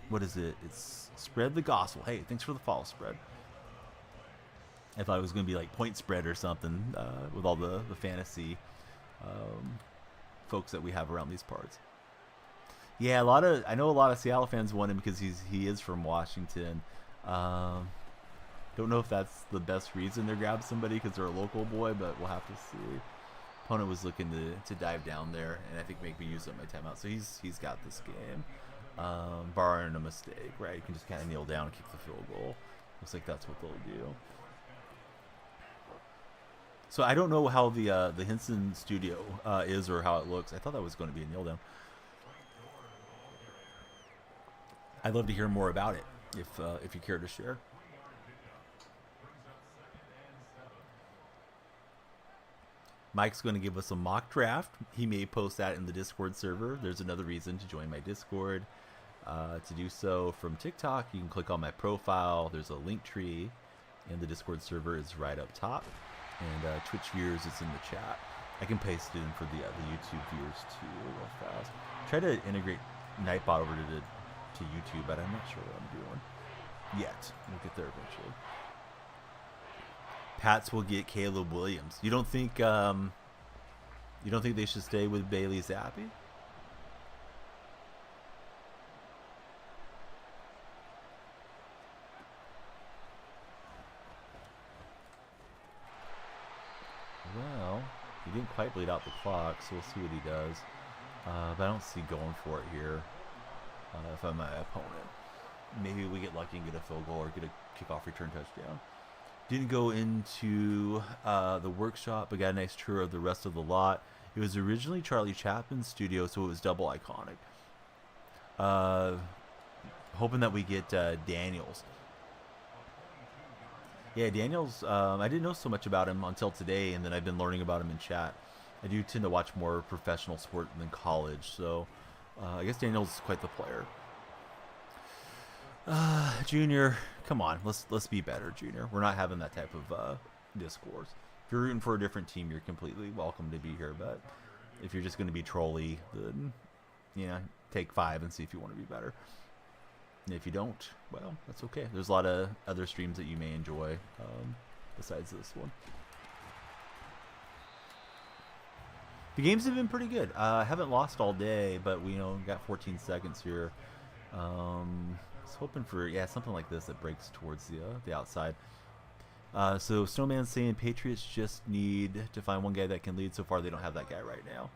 What is it? It's Spread the Gospel. Hey, thanks for the follow, Spread. I thought it was going to be like Point Spread or something with all the fantasy folks that we have around these parts. Yeah, I know a lot of Seattle fans want him because he is from Washington. Don't know if that's the best reason to grab somebody because they're a local boy, but we'll have to see. Opponent was looking to dive down there, and I think make me use up my timeout. So he's got this game. Barring a mistake, right? You can just kind of kneel down and kick the field goal. Looks like that's what they'll do. So I don't know how the Hinson studio is or how it looks. I thought that was going to be a kneel down. I'd love to hear more about it if you care to share. Mike's going to give us a mock draft. He may post that in the Discord server. There's another reason to join my Discord. To do so from TikTok, you can click on my profile. There's a link tree. and the Discord server is right up top. And Twitch viewers is in the chat. I can paste it in for the YouTube viewers too real fast. Try to integrate Nightbot over to YouTube, but I'm not sure what I'm doing yet. We'll get there eventually. Pats will get Caleb Williams. You don't think they should stay with Bailey Zappi? Well, he didn't quite bleed out the clock, so we'll see what he does. But I don't see going for it here if I'm my opponent. Maybe we get lucky and get a field goal or get a kickoff return touchdown. Didn't go into the workshop, but got a nice tour of the rest of the lot. It was originally Charlie Chaplin's studio, so it was double iconic. Hoping that we get Daniels. Yeah, Daniels, I didn't know so much about him until today, and then I've been learning about him in chat. I do tend to watch more professional sport than college, so I guess Daniels is quite the player. Junior, come on, let's be better, Junior. We're not having that type of discourse. If you're rooting for a different team, you're completely welcome to be here, but if you're just going to be trolly, then, take 5 and see if you want to be better. And if you don't, well, that's okay. There's a lot of other streams that you may enjoy besides this one. The games have been pretty good. I haven't lost all day, but we got 14 seconds here. I was hoping for something like this that breaks towards the outside. So Snowman's saying Patriots just need to find one guy that can lead. So far, they don't have that guy right now.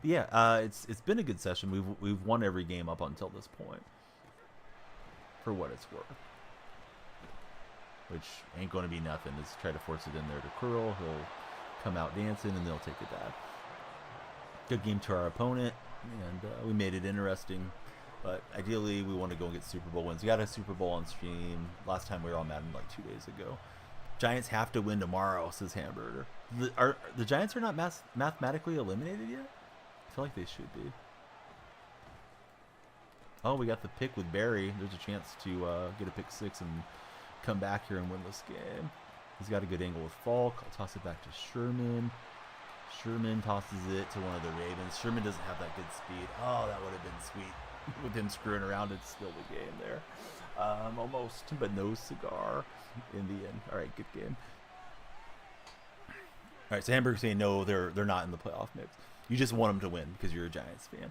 But yeah, it's been a good session. We've won every game up until this point. For what it's worth, which ain't going to be nothing. Is try to force it in there to Curl. He'll come out dancing, and they'll take it back. Good game to our opponent, and we made it interesting. But ideally, we want to go and get Super Bowl wins. We got a Super Bowl on stream last time we were on Madden like 2 days ago. Giants have to win tomorrow, says Hamburger. The Giants are not mathematically eliminated yet? I feel like they should be. Oh, we got the pick with Barry. There's a chance to get a pick 6 and come back here and win this game. He's got a good angle with Falk. I'll toss it back to Sherman. Sherman tosses it to one of the Ravens. Sherman doesn't have that good speed. Oh, that would have been sweet with him screwing around and still the game there. Almost, but no cigar in the end. All right, good game. All right, so Hamburger's saying no, they're not in the playoff mix. You just want them to win because you're a Giants fan.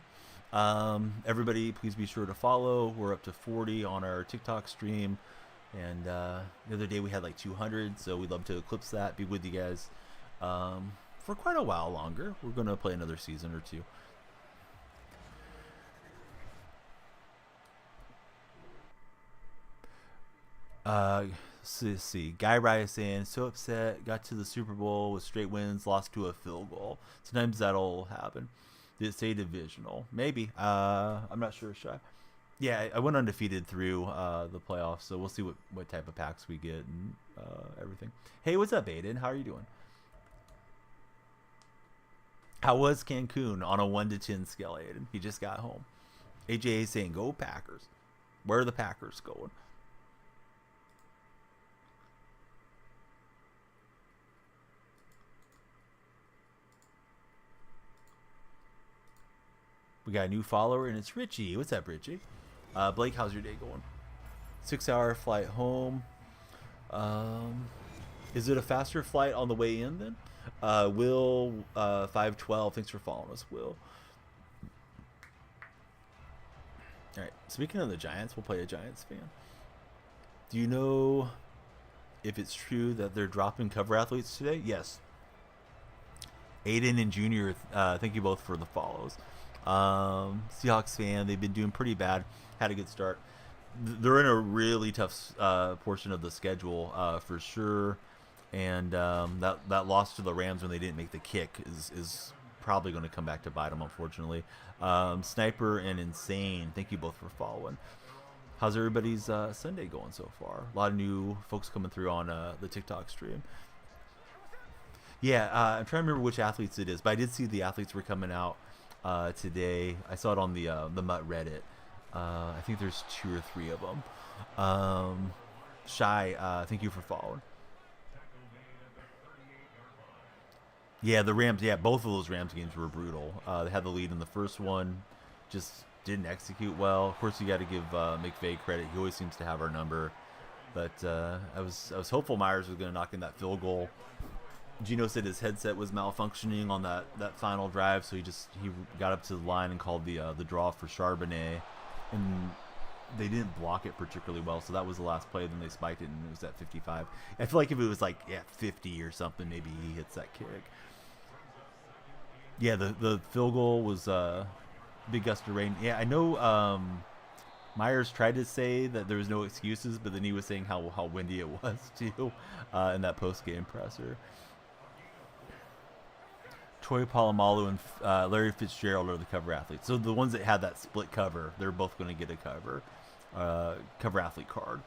Everybody, please be sure to follow. We're up to 40 on our TikTok stream, and the other day we had like 200, so we'd love to eclipse that, be with you guys for quite a while longer. We're going to play another season or two. Let's see. Guy Rice saying, so upset, got to the Super Bowl with straight wins, lost to a field goal. Sometimes that'll happen. Did it say divisional? Maybe. I'm not sure, Shy. Yeah, I went undefeated through the playoffs, so we'll see what type of packs we get and everything. Hey, what's up, Aiden? How are you doing? How was Cancun on a 1 to 10 scale, Aiden? He just got home. AJ saying, go Packers. Where are the Packers going? We got a new follower, and it's Richie. What's up, Richie? Blake, how's your day going? 6-hour flight home. Is it a faster flight on the way in, then? Will, 512, thanks for following us, Will. All right, speaking of the Giants, we'll play a Giants fan. Do you know if it's true that they're dropping cover athletes today? Yes. Aiden and Junior, thank you both for the follows. Seahawks fan, they've been doing pretty bad. Had a good start. They're in a really tough portion of the schedule for sure, and that loss to the Rams when they didn't make the kick is probably going to come back to bite them, unfortunately. Sniper and Insane, thank you both for following. How's everybody's Sunday going so far? A lot of new folks coming through on the TikTok stream. Yeah, I'm trying to remember which athletes it is, but I did see the athletes were coming out today. I saw it on the Mutt Reddit. I think there's 2 or 3 of them. Shy, thank you for following. Yeah, the Rams. Yeah, both of those Rams games were brutal. They had the lead in the first one, just didn't execute well. Of course, you got to give McVay credit. He always seems to have our number. But I was hopeful Myers was going to knock in that field goal. Gino said his headset was malfunctioning on that final drive, so he got up to the line and called the draw for Charbonnet, and they didn't block it particularly well. So that was the last play. Then they spiked it, and it was at 55. I feel like if it was like 50 or something, maybe he hits that kick. Yeah, the field goal was big gust of rain. Yeah, I know. Myers tried to say that there was no excuses, but then he was saying how windy it was too in that post game presser. Troy Polamalu and Larry Fitzgerald are the cover athletes. So the ones that had that split cover, they're both going to get a cover athlete card.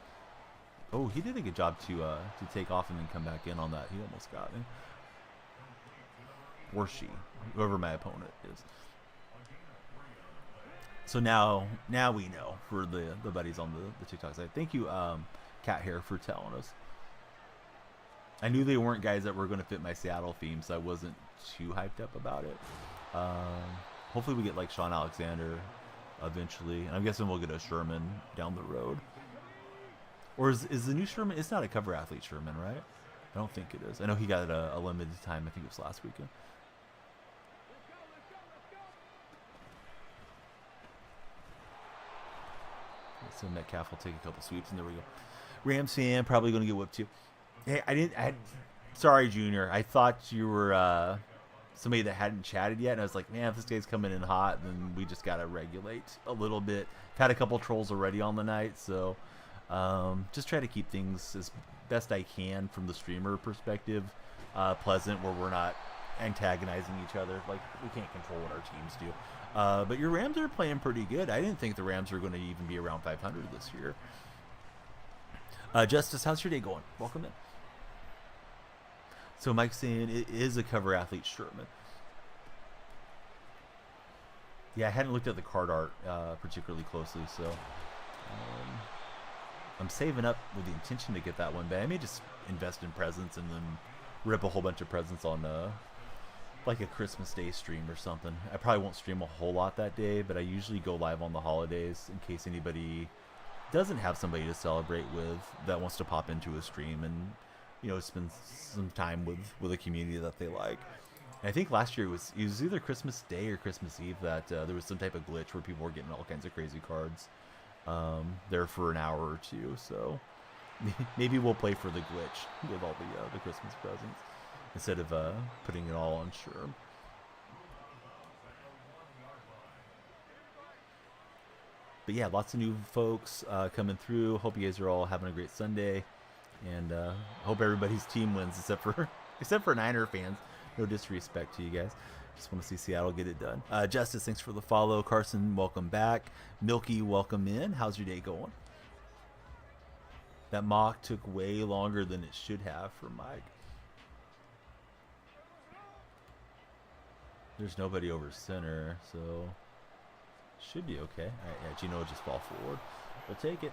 Oh, he did a good job to take off and then come back in on that. He almost got him. Or she, whoever my opponent is. So now we know for the buddies on the TikTok side. Thank you, Cat Hair, for telling us. I knew they weren't guys that were going to fit my Seattle theme, so I wasn't too hyped up about it. Hopefully we get like Sean Alexander eventually. And I'm guessing we'll get a Sherman down the road. Or is the new Sherman? It's not a cover athlete Sherman, right? I don't think it is. I know he got a limited time. I think it was last weekend. So Metcalf will take a couple sweeps, and there we go. Rams fan, probably going to get whipped too. Hey, sorry, Junior. I thought you were somebody that hadn't chatted yet, and I was like, man, if this guy's coming in hot, then we just got to regulate a little bit. I've had a couple trolls already on the night, so just try to keep things as best I can from the streamer perspective pleasant, where we're not antagonizing each other. Like, we can't control what our teams do. But your Rams are playing pretty good. I didn't think the Rams were going to even be around 500 this year. Justice, how's your day going? Welcome in. So Mike's saying it is a cover athlete Sherman. Yeah, I hadn't looked at the card art particularly closely, so I'm saving up with the intention to get that one, but I may just invest in presents and then rip a whole bunch of presents on like a Christmas Day stream or something. I probably won't stream a whole lot that day, but I usually go live on the holidays in case anybody doesn't have somebody to celebrate with that wants to pop into a stream and, you know, spend some time with a community that they like. And I think last year it was either Christmas Day or Christmas Eve that there was some type of glitch where people were getting all kinds of crazy cards there for an hour or two. So maybe we'll play for the glitch with all the Christmas presents instead of putting it all on Sherm. But yeah, lots of new folks coming through. Hope you guys are all having a great Sunday, and hope everybody's team wins except for Niner fans. No disrespect to you guys. Just want to see Seattle get it done. Justice, thanks for the follow. Carson, welcome back. Milky, welcome in. How's your day going? That mock took way longer than it should have for Mike. There's nobody over center, so should be okay. All right, yeah, Gino will just fall forward. We'll take it.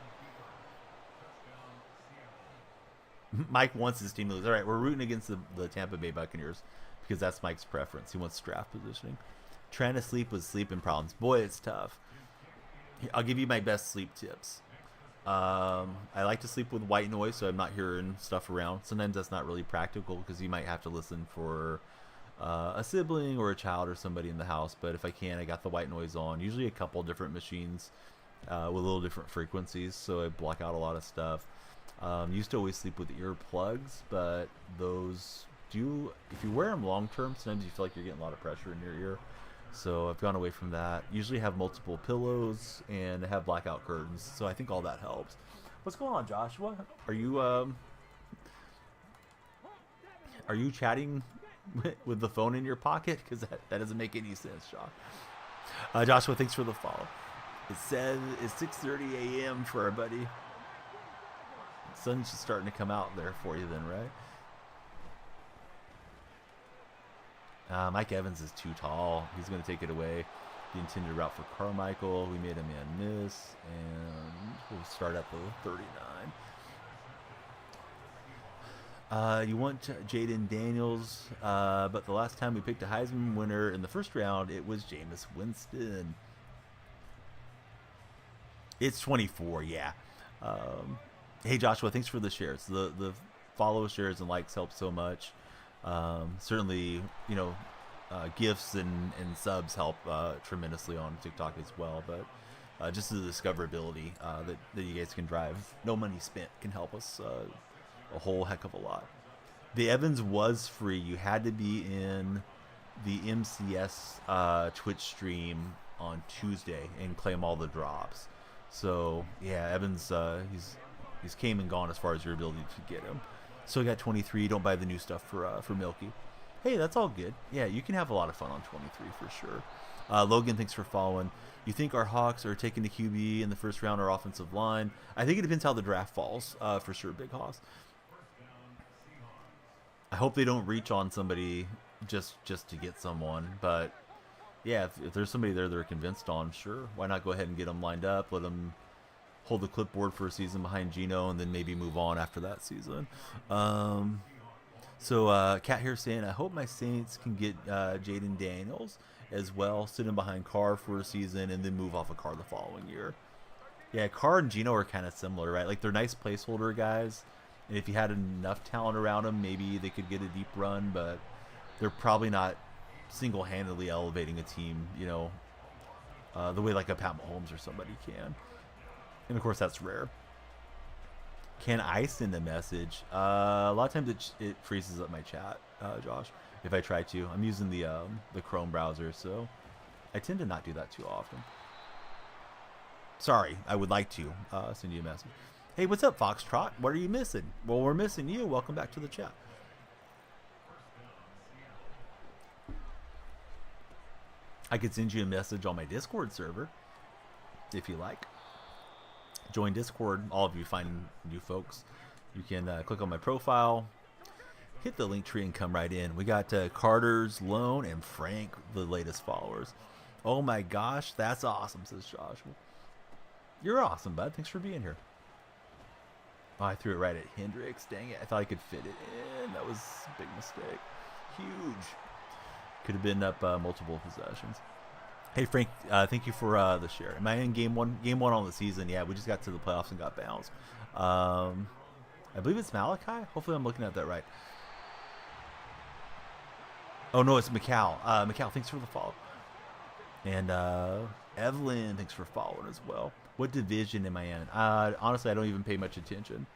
Mike wants his team to lose. All right, we're rooting against the Tampa Bay Buccaneers because that's Mike's preference. He wants draft positioning. Trying to sleep with sleeping problems. Boy, it's tough. I'll give you my best sleep tips. I like to sleep with white noise, so I'm not hearing stuff around. Sometimes that's not really practical because you might have to listen for a sibling or a child or somebody in the house. But if I can, I got the white noise on. Usually a couple different machines with a little different frequencies, so I block out a lot of stuff. Used to always sleep with earplugs, but those do, if you wear them long term, sometimes you feel like you're getting a lot of pressure in your ear. So I've gone away from that. Usually have multiple pillows and have blackout curtains, so I think all that helps. What's going on, Joshua? Are you chatting with the phone in your pocket? Because that doesn't make any sense, Josh. Joshua, thanks for the follow. It says it's 6:30 a.m. for our buddy. The sun's just starting to come out there for you then, right? Mike Evans is too tall. He's going to take it away. The intended route for Carmichael. We made a man miss, and we'll start at the 39. You want Jaden Daniels, but the last time we picked a Heisman winner in the first round, it was Jameis Winston. It's 24, yeah. Hey Joshua, thanks for the shares. The follow, shares, and likes help so much. Certainly, gifts and subs help tremendously on TikTok as well. But just the discoverability that you guys can drive, no money spent, can help us a whole heck of a lot. The Evans was free. You had to be in the MCS Twitch stream on Tuesday and claim all the drops. So yeah, Evans, he's came and gone as far as your ability to get him. So we got 23. Don't buy the new stuff for Milky. Hey, that's all good. Yeah, you can have a lot of fun on 23 for sure. Logan, thanks for following. You think our Hawks are taking the QB in the first round or offensive line? I think it depends how the draft falls, for sure, Big Hawks. I hope they don't reach on somebody just to get someone. But, yeah, if there's somebody there they're convinced on, sure. Why not go ahead and get them lined up, let them hold the clipboard for a season behind Geno, and then maybe move on after that season. So Kat here saying, I hope my Saints can get Jaden Daniels as well, sit him behind Carr for a season, and then move off of Carr the following year. Yeah, Carr and Geno are kind of similar, right? Like, they're nice placeholder guys, and if you had enough talent around them, maybe they could get a deep run, but they're probably not single-handedly elevating a team, the way like a Pat Mahomes or somebody can. And, of course, that's rare. Can I send a message? A lot of times it freezes up my chat, Josh, if I try to. I'm using the Chrome browser, so I tend to not do that too often. Sorry, I would like to send you a message. Hey, what's up, Foxtrot? What are you missing? Well, we're missing you. Welcome back to the chat. I could send you a message on my Discord server, if you like. Join Discord. All of you fine new folks, you can click on my profile, hit the link tree, and come right in. We got Carter's Loan and Frank, the latest followers. Oh my gosh, that's awesome, says Joshua. You're awesome, bud. Thanks for being here. Oh, I threw it right at Hendricks. Dang it. I thought I could fit it in. That was a big mistake. Huge. Could have been up multiple possessions. Hey, Frank, thank you for the share. Am I in game one on the season? Yeah, we just got to the playoffs and got bounced. I believe it's Malachi. Hopefully I'm looking at that right. Oh, no, it's Macau. Macau, thanks for the follow. And Evelyn, thanks for following as well. What division am I in? Honestly, I don't even pay much attention.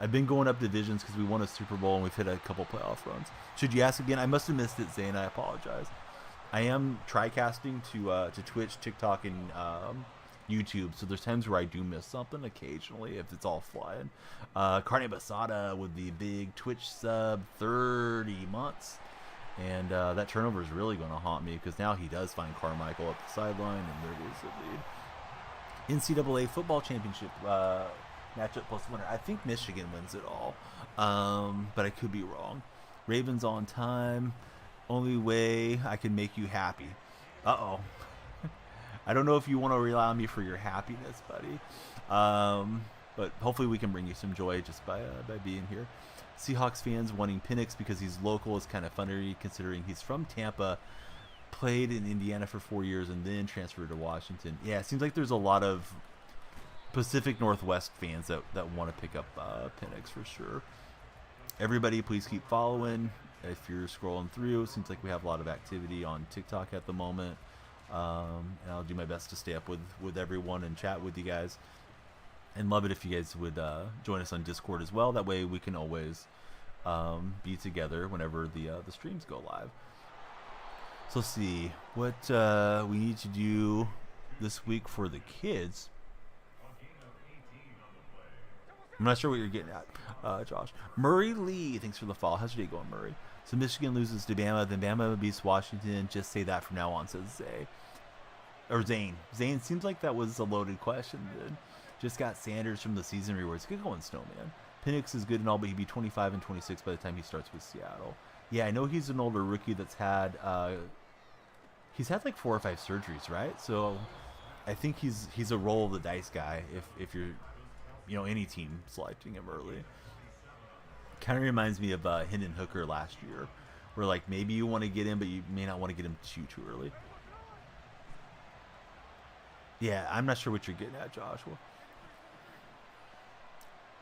I've been going up divisions because we won a Super Bowl and we've hit a couple playoff runs. Should you ask again? I must have missed it, Zane. I apologize. I am tri-casting to Twitch, TikTok, and YouTube, so there's times where I do miss something occasionally if it's all flying. Carne Basada with the big Twitch sub, 30 months. And that turnover is really going to haunt me because now he does find Carmichael at the sideline, and there goes the lead. NCAA football championship matchup plus winner. I think Michigan wins it all, but I could be wrong. Ravens on time. Only way I can make you happy. Uh-oh. I don't know if you want to rely on me for your happiness, buddy. But hopefully we can bring you some joy just by being here. Seahawks fans wanting Penix because he's local is kind of funny considering he's from Tampa, played in Indiana for 4 years, and then transferred to Washington. Yeah, it seems like there's a lot of Pacific Northwest fans that want to pick up Penix for sure. Everybody, please keep following. If you're scrolling through, it seems like we have a lot of activity on TikTok at the moment. And I'll do my best to stay up with everyone and chat with you guys. And love it if you guys would join us on Discord as well. That way we can always be together whenever the streams go live. So let's see what we need to do this week for the kids. I'm not sure what you're getting at, Josh. Murray Lee, thanks for the follow. How's your day going, Murray? So Michigan loses to Bama, then Bama beats Washington. Just say that from now on, says Zay. Or Zane. Zane, seems like that was a loaded question, dude. Just got Sanders from the season rewards. Good going, Snowman. Penix is good and all, but he'd be 25 and 26 by the time he starts with Seattle. Yeah, I know he's an older rookie that's had he's had like 4 or 5 surgeries, right? So I think he's a roll of the dice guy if you're any team selecting him early. Kind of reminds me of Hendon Hooker last year, where like maybe you want to get him, but you may not want to get him too early. Yeah, I'm not sure what you're getting at, Joshua.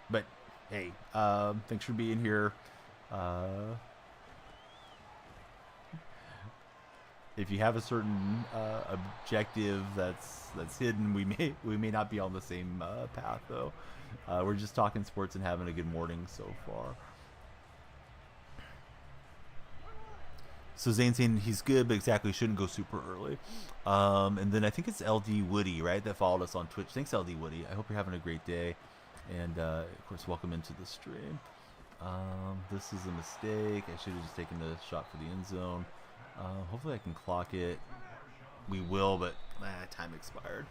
But hey, thanks for being here. If you have a certain objective that's hidden, we may not be on the same path though. We're just talking sports and having a good morning so far. So Zane saying he's good, but exactly shouldn't go super early. And then I think it's LD Woody, right, that followed us on Twitch. Thanks, LD Woody. I hope you're having a great day. And, of course, welcome into the stream. This is a mistake. I should have just taken the shot for the end zone. Hopefully I can clock it. We will, but time expired.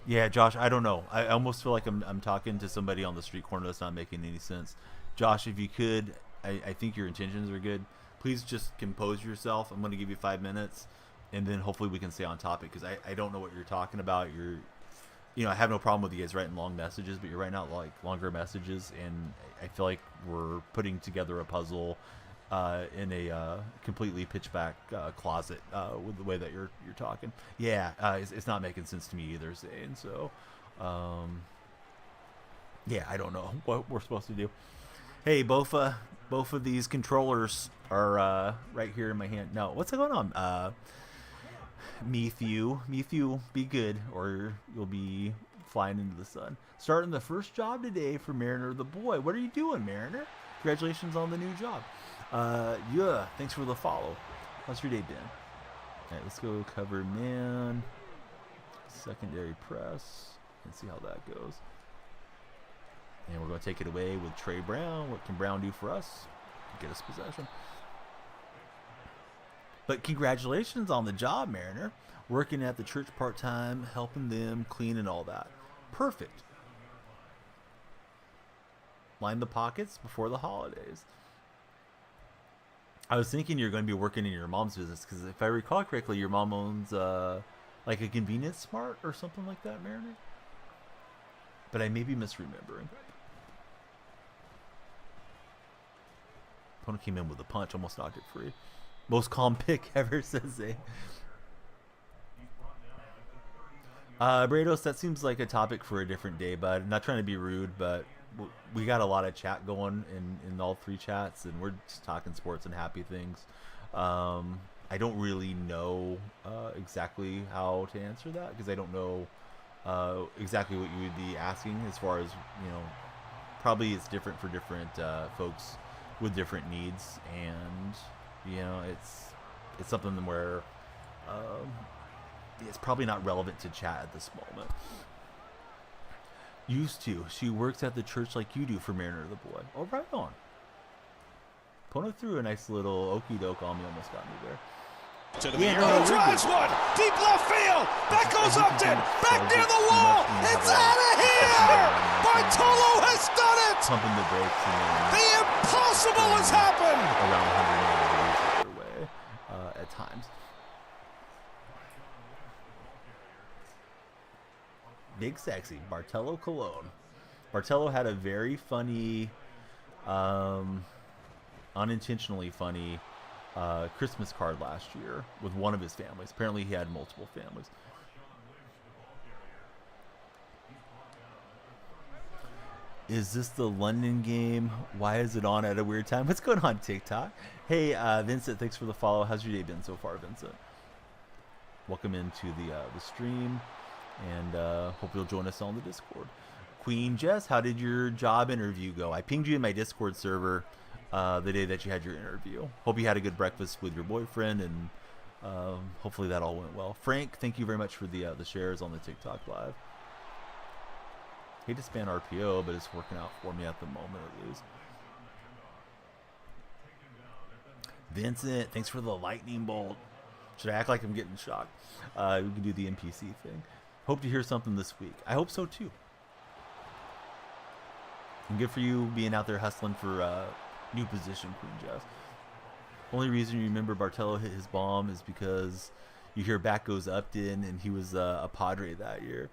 Yeah, Josh, I don't know. I almost feel like I'm talking to somebody on the street corner that's not making any sense. Josh, if you could, I think your intentions are good. Please just compose yourself. I'm going to give you 5 minutes, and then hopefully we can stay on topic because I don't know what you're talking about. I have no problem with you guys writing long messages, but you're writing out like longer messages, and I feel like we're putting together a puzzle in a completely pitch black closet with the way that you're talking. Yeah, it's not making sense to me either, Zane. So, yeah, I don't know what we're supposed to do. Hey, both of these controllers are right here in my hand. No, what's going on? Matthew, be good, or you'll be flying into the sun. Starting the first job today for Mariner the boy. What are you doing, Mariner? Congratulations on the new job. Yeah, thanks for the follow. How's your day been? All right, let's go cover man. Secondary press. And see how that goes. And we're going to take it away with Trey Brown. What can Brown do for us? Get us possession. But congratulations on the job, Mariner. Working at the church part-time, helping them clean and all that. Perfect. Line the pockets before the holidays. I was thinking you're going to be working in your mom's business because if I recall correctly, your mom owns like a convenience mart or something like that, Mariner. But I may be misremembering. Opponent came in with a punch, almost knocked it free. Most calm pick ever, says Zay. Brados, that seems like a topic for a different day, bud. I'm not trying to be rude, but we got a lot of chat going in all three chats, and we're just talking sports and happy things. I don't really know exactly how to answer that because I don't know exactly what you would be asking as far as, probably it's different for different folks with different needs, and it's something where it's probably not relevant to chat at this moment. Used to. She works at the church like you do for Mariner the boy. Oh, right on. Pono threw a nice little okey doke on me, almost got me there. To the drives one, deep left field. That goes Upton, back near the wall. It's out of here. Bartolo has done it. Pumping the brakes. The impossible has happened. Around 180 degrees the other way at times. Big sexy Bartolo Colon. Bartolo had a very funny, unintentionally funny Christmas card last year with one of his families. Apparently he had multiple families. Is this the London game? Why is it on at a weird time? What's going on, TikTok? Hey, Vincent, thanks for the follow. How's your day been so far, Vincent? Welcome into the stream, and hope you'll join us on the Discord. Queen Jess, how did your job interview go? I pinged you in my Discord server the day that you had your interview. Hope you had a good breakfast with your boyfriend, and hopefully that all went well. Frank, thank you very much for the shares on the TikTok live. Hate to span RPO, but it's working out for me at the moment at least. Vincent, thanks for the lightning bolt. Should I act like I'm getting shocked? We can do the NPC thing. Hope to hear something this week. I hope so too. And good for you being out there hustling for new position, Queen Jess. Only reason you remember Bartolo hit his bomb is because you hear back goes Upton, and he was a Padre that year.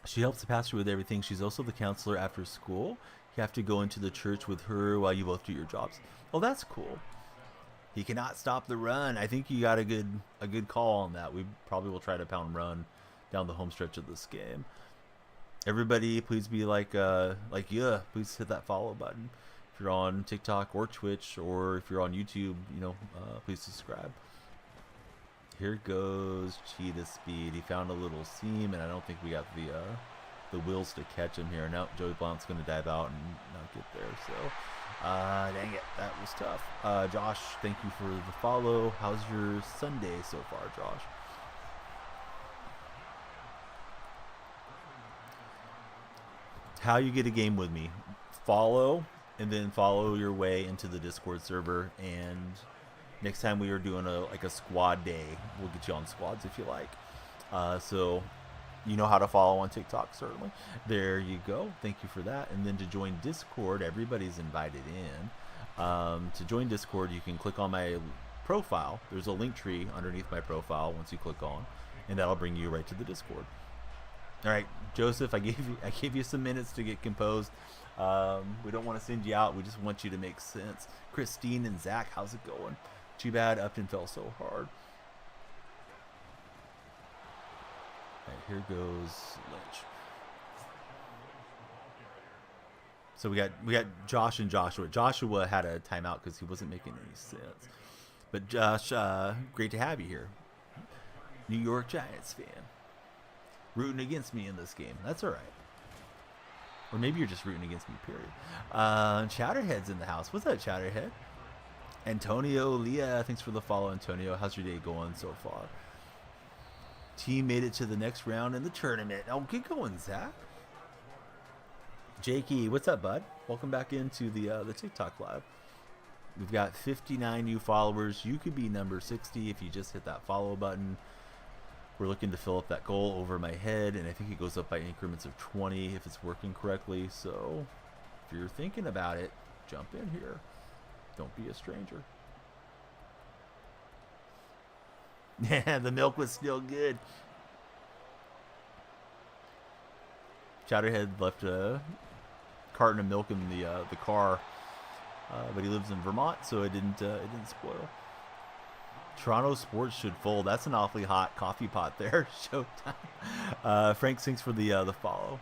She helps the pastor with everything. She's also the counselor after school. You have to go into the church with her while you both do your jobs. Oh, that's cool. He cannot stop the run. I think you got a good call on that. We probably will try to pound run down the home stretch of this game. Everybody, please be like yeah. Please hit that follow button. If you're on TikTok or Twitch, or if you're on YouTube, please subscribe. Here goes Cheetah Speed. He found a little seam, and I don't think we got the wheels to catch him here. Now Joey Blount's going to dive out and not get there. So, dang it, that was tough. Josh, thank you for the follow. How's your Sunday so far, Josh? How you get a game with me? Follow, and then follow your way into the Discord server. And next time we are doing a squad day, we'll get you on squads if you like. So you know how to follow on TikTok, certainly. There you go. Thank you for that. And then to join Discord, everybody's invited in. To join Discord, you can click on my profile. There's a link tree underneath my profile once you click on, and that'll bring you right to the Discord. All right, Joseph, I gave you some minutes to get composed. We don't want to send you out. We just want you to make sense. Christine and Zach, how's it going? Too bad Upton fell so hard. All right, here goes Lynch. So we got Josh and Joshua. Joshua had a timeout because he wasn't making any sense. But Josh, great to have you here. New York Giants fan. Rooting against me in this game. That's all right. Or maybe you're just rooting against me, period. Chowderhead's in the house. What's up, Chowderhead? Antonio Leah, thanks for the follow, Antonio. How's your day going so far? Team made it to the next round in the tournament. Oh, get going, Zach. Jakey, what's up, bud? Welcome back into the TikTok live. We've got 59 new followers. You could be number 60 if you just hit that follow button. We're looking to fill up that goal over my head, and I think it goes up by increments of 20 if it's working correctly. So if you're thinking about it, jump in here. Don't be a stranger. Yeah, the milk was still good. Chowderhead left a carton of milk in the car, but he lives in Vermont, so it didn't spoil. Toronto sports should fold. That's an awfully hot coffee pot there. Showtime. Frank, thanks for the follow.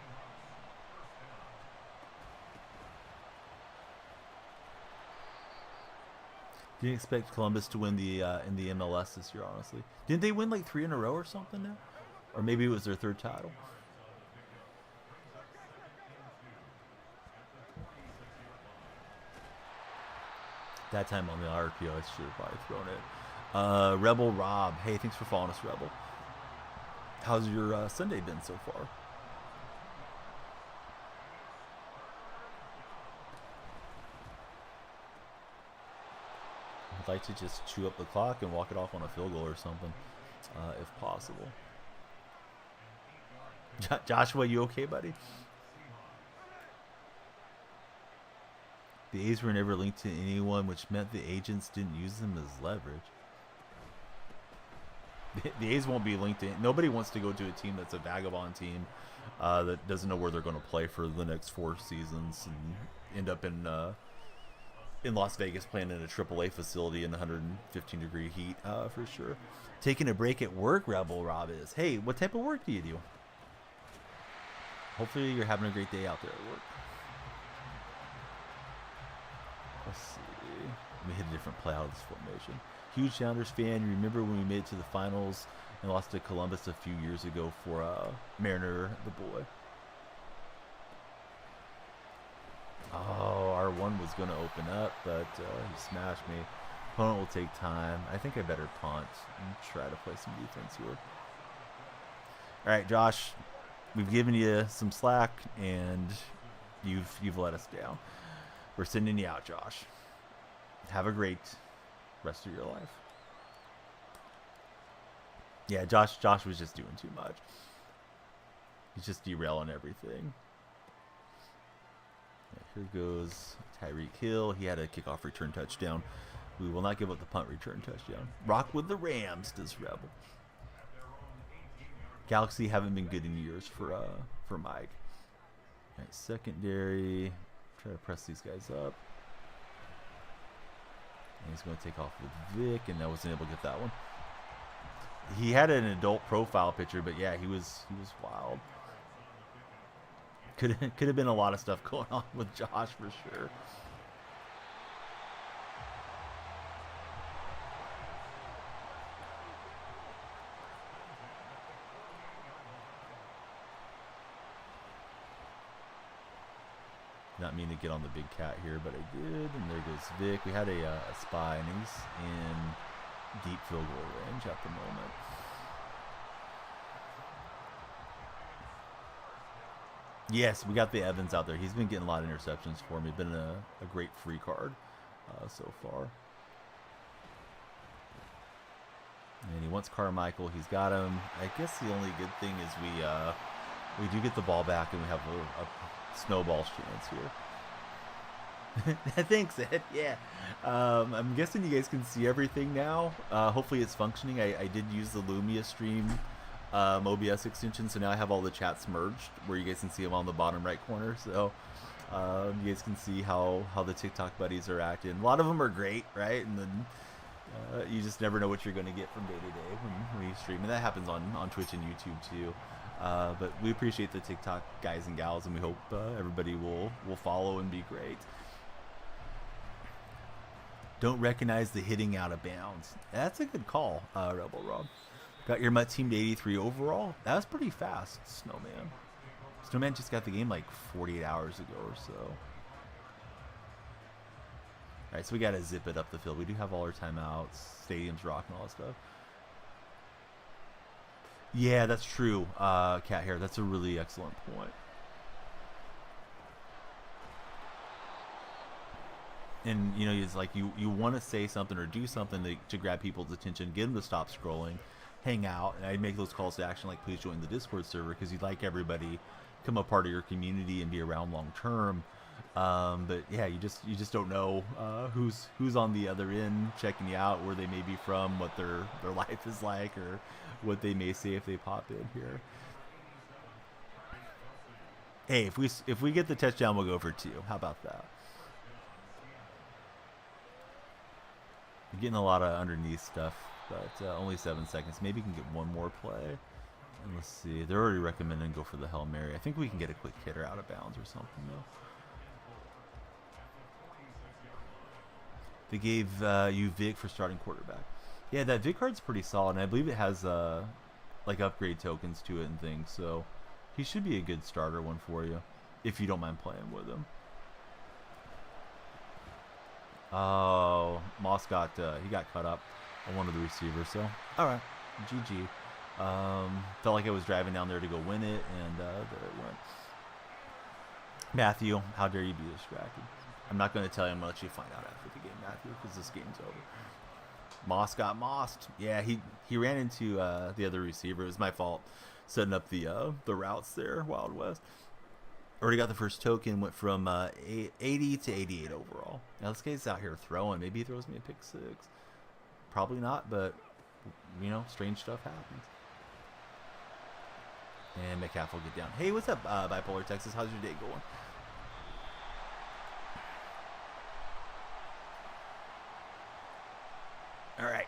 Didn't expect Columbus to win in the MLS this year, honestly. Didn't they win like 3 in a row or something now? Or maybe it was their 3rd title. That time on the RPO, I should have probably thrown it. Rebel Rob, hey, thanks for following us, Rebel. How's your Sunday been so far? I'd like to just chew up the clock and walk it off on a field goal or something, if possible. Joshua, you okay, buddy? The A's were never linked to anyone, which meant the agents didn't use them as leverage. The A's won't be linked to. Nobody wants to go to a team that's a vagabond team that doesn't know where they're going to play for the next 4 seasons and end up in Las Vegas playing in a AAA facility in 115-degree heat for sure. Taking a break at work, Rebel Rob is. Hey, what type of work do you do? Hopefully you're having a great day out there at work. Let's see. Let me hit a different play out of this formation. Huge Sounders fan. You remember when we made it to the finals and lost to Columbus a few years ago for Mariner, the boy? Oh, R1 was going to open up, but he smashed me. Opponent will take time. I think I better punt and try to play some defense here. All right, Josh, we've given you some slack, and you've let us down. We're sending you out, Josh. Have a great rest of your life. Yeah, Josh was just doing too much. He's just derailing everything. Yeah, here goes Tyreek Hill. He had a kickoff return touchdown. We will not give up the punt return touchdown. Rock with the Rams, does Rebel. Galaxy haven't been good in years for Mike. All right, secondary. Try to press these guys up. And he's going to take off with Vic, and I wasn't able to get that one. He had an adult profile picture, but yeah, he was wild. Could have been a lot of stuff going on with Josh for sure. Not mean to get on the big cat here, but I did. And there goes Vic. We had a spy, and he's in deep field goal range at the moment. Yes, we got the Evans out there. He's been getting a lot of interceptions for me. Been a great free card so far. And he wants Carmichael. He's got him. I guess the only good thing is we do get the ball back, and we have a snowball's chance here. Thanks, Ed. Yeah. I'm guessing you guys can see everything now. Hopefully it's functioning. I did use the Lumia stream OBS extension, so now I have all the chats merged where you guys can see them on the bottom right corner. So you guys can see how the TikTok buddies are acting. A lot of them are great, right? And then you just never know what you're going to get from day to day when you stream. And that happens on Twitch and YouTube too. But we appreciate the TikTok guys and gals, and we hope everybody will follow and be great. Don't recognize the hitting out of bounds. That's a good call, Rebel Rob. Got your Mutt team to 83 overall. That was pretty fast, Snowman. Snowman just got the game like 48 hours ago or so. All right, so we got to zip it up the field. We do have all our timeouts, stadiums rocking, all that stuff. Yeah, that's true, Cat Hair. That's a really excellent point. And, you know, it's like you want to say something or do something to grab people's attention, get them to stop scrolling, hang out. And I'd make those calls to action like, please join the Discord server, because you'd like everybody become a part of your community and be around long term. But yeah, you just don't know who's on the other end checking you out, where they may be from, what their life is like, or what they may say if they pop in here. Hey, if we get the touchdown, we'll go for 2. How about that? You're getting a lot of underneath stuff, but only 7 seconds. Maybe you can get one more play. And let's see. They're already recommending go for the Hail Mary. I think we can get a quick hitter out of bounds or something, though. They gave you Vic for starting quarterback. Yeah, that Vic card's pretty solid, and I believe it has like upgrade tokens to it and things. So he should be a good starter one for you, if you don't mind playing with him. Oh, Moss got he got cut up on one of the receivers. So all right, GG. Felt like I was driving down there to go win it, and there it went. Matthew, how dare you be distracted? I'm not going to tell you. I'm going to let you find out after the game, Matthew, because this game's over. Moss got mossed. Yeah, he ran into the other receiver. It was my fault setting up the routes there, Wild West. Already got the first token. Went from 80 to 88 overall. Now this guy's out here throwing. Maybe he throws me a pick 6. Probably not, but you know, strange stuff happens. And Metcalf will get down. Hey, what's up, Bipolar Texas? How's your day going? All right.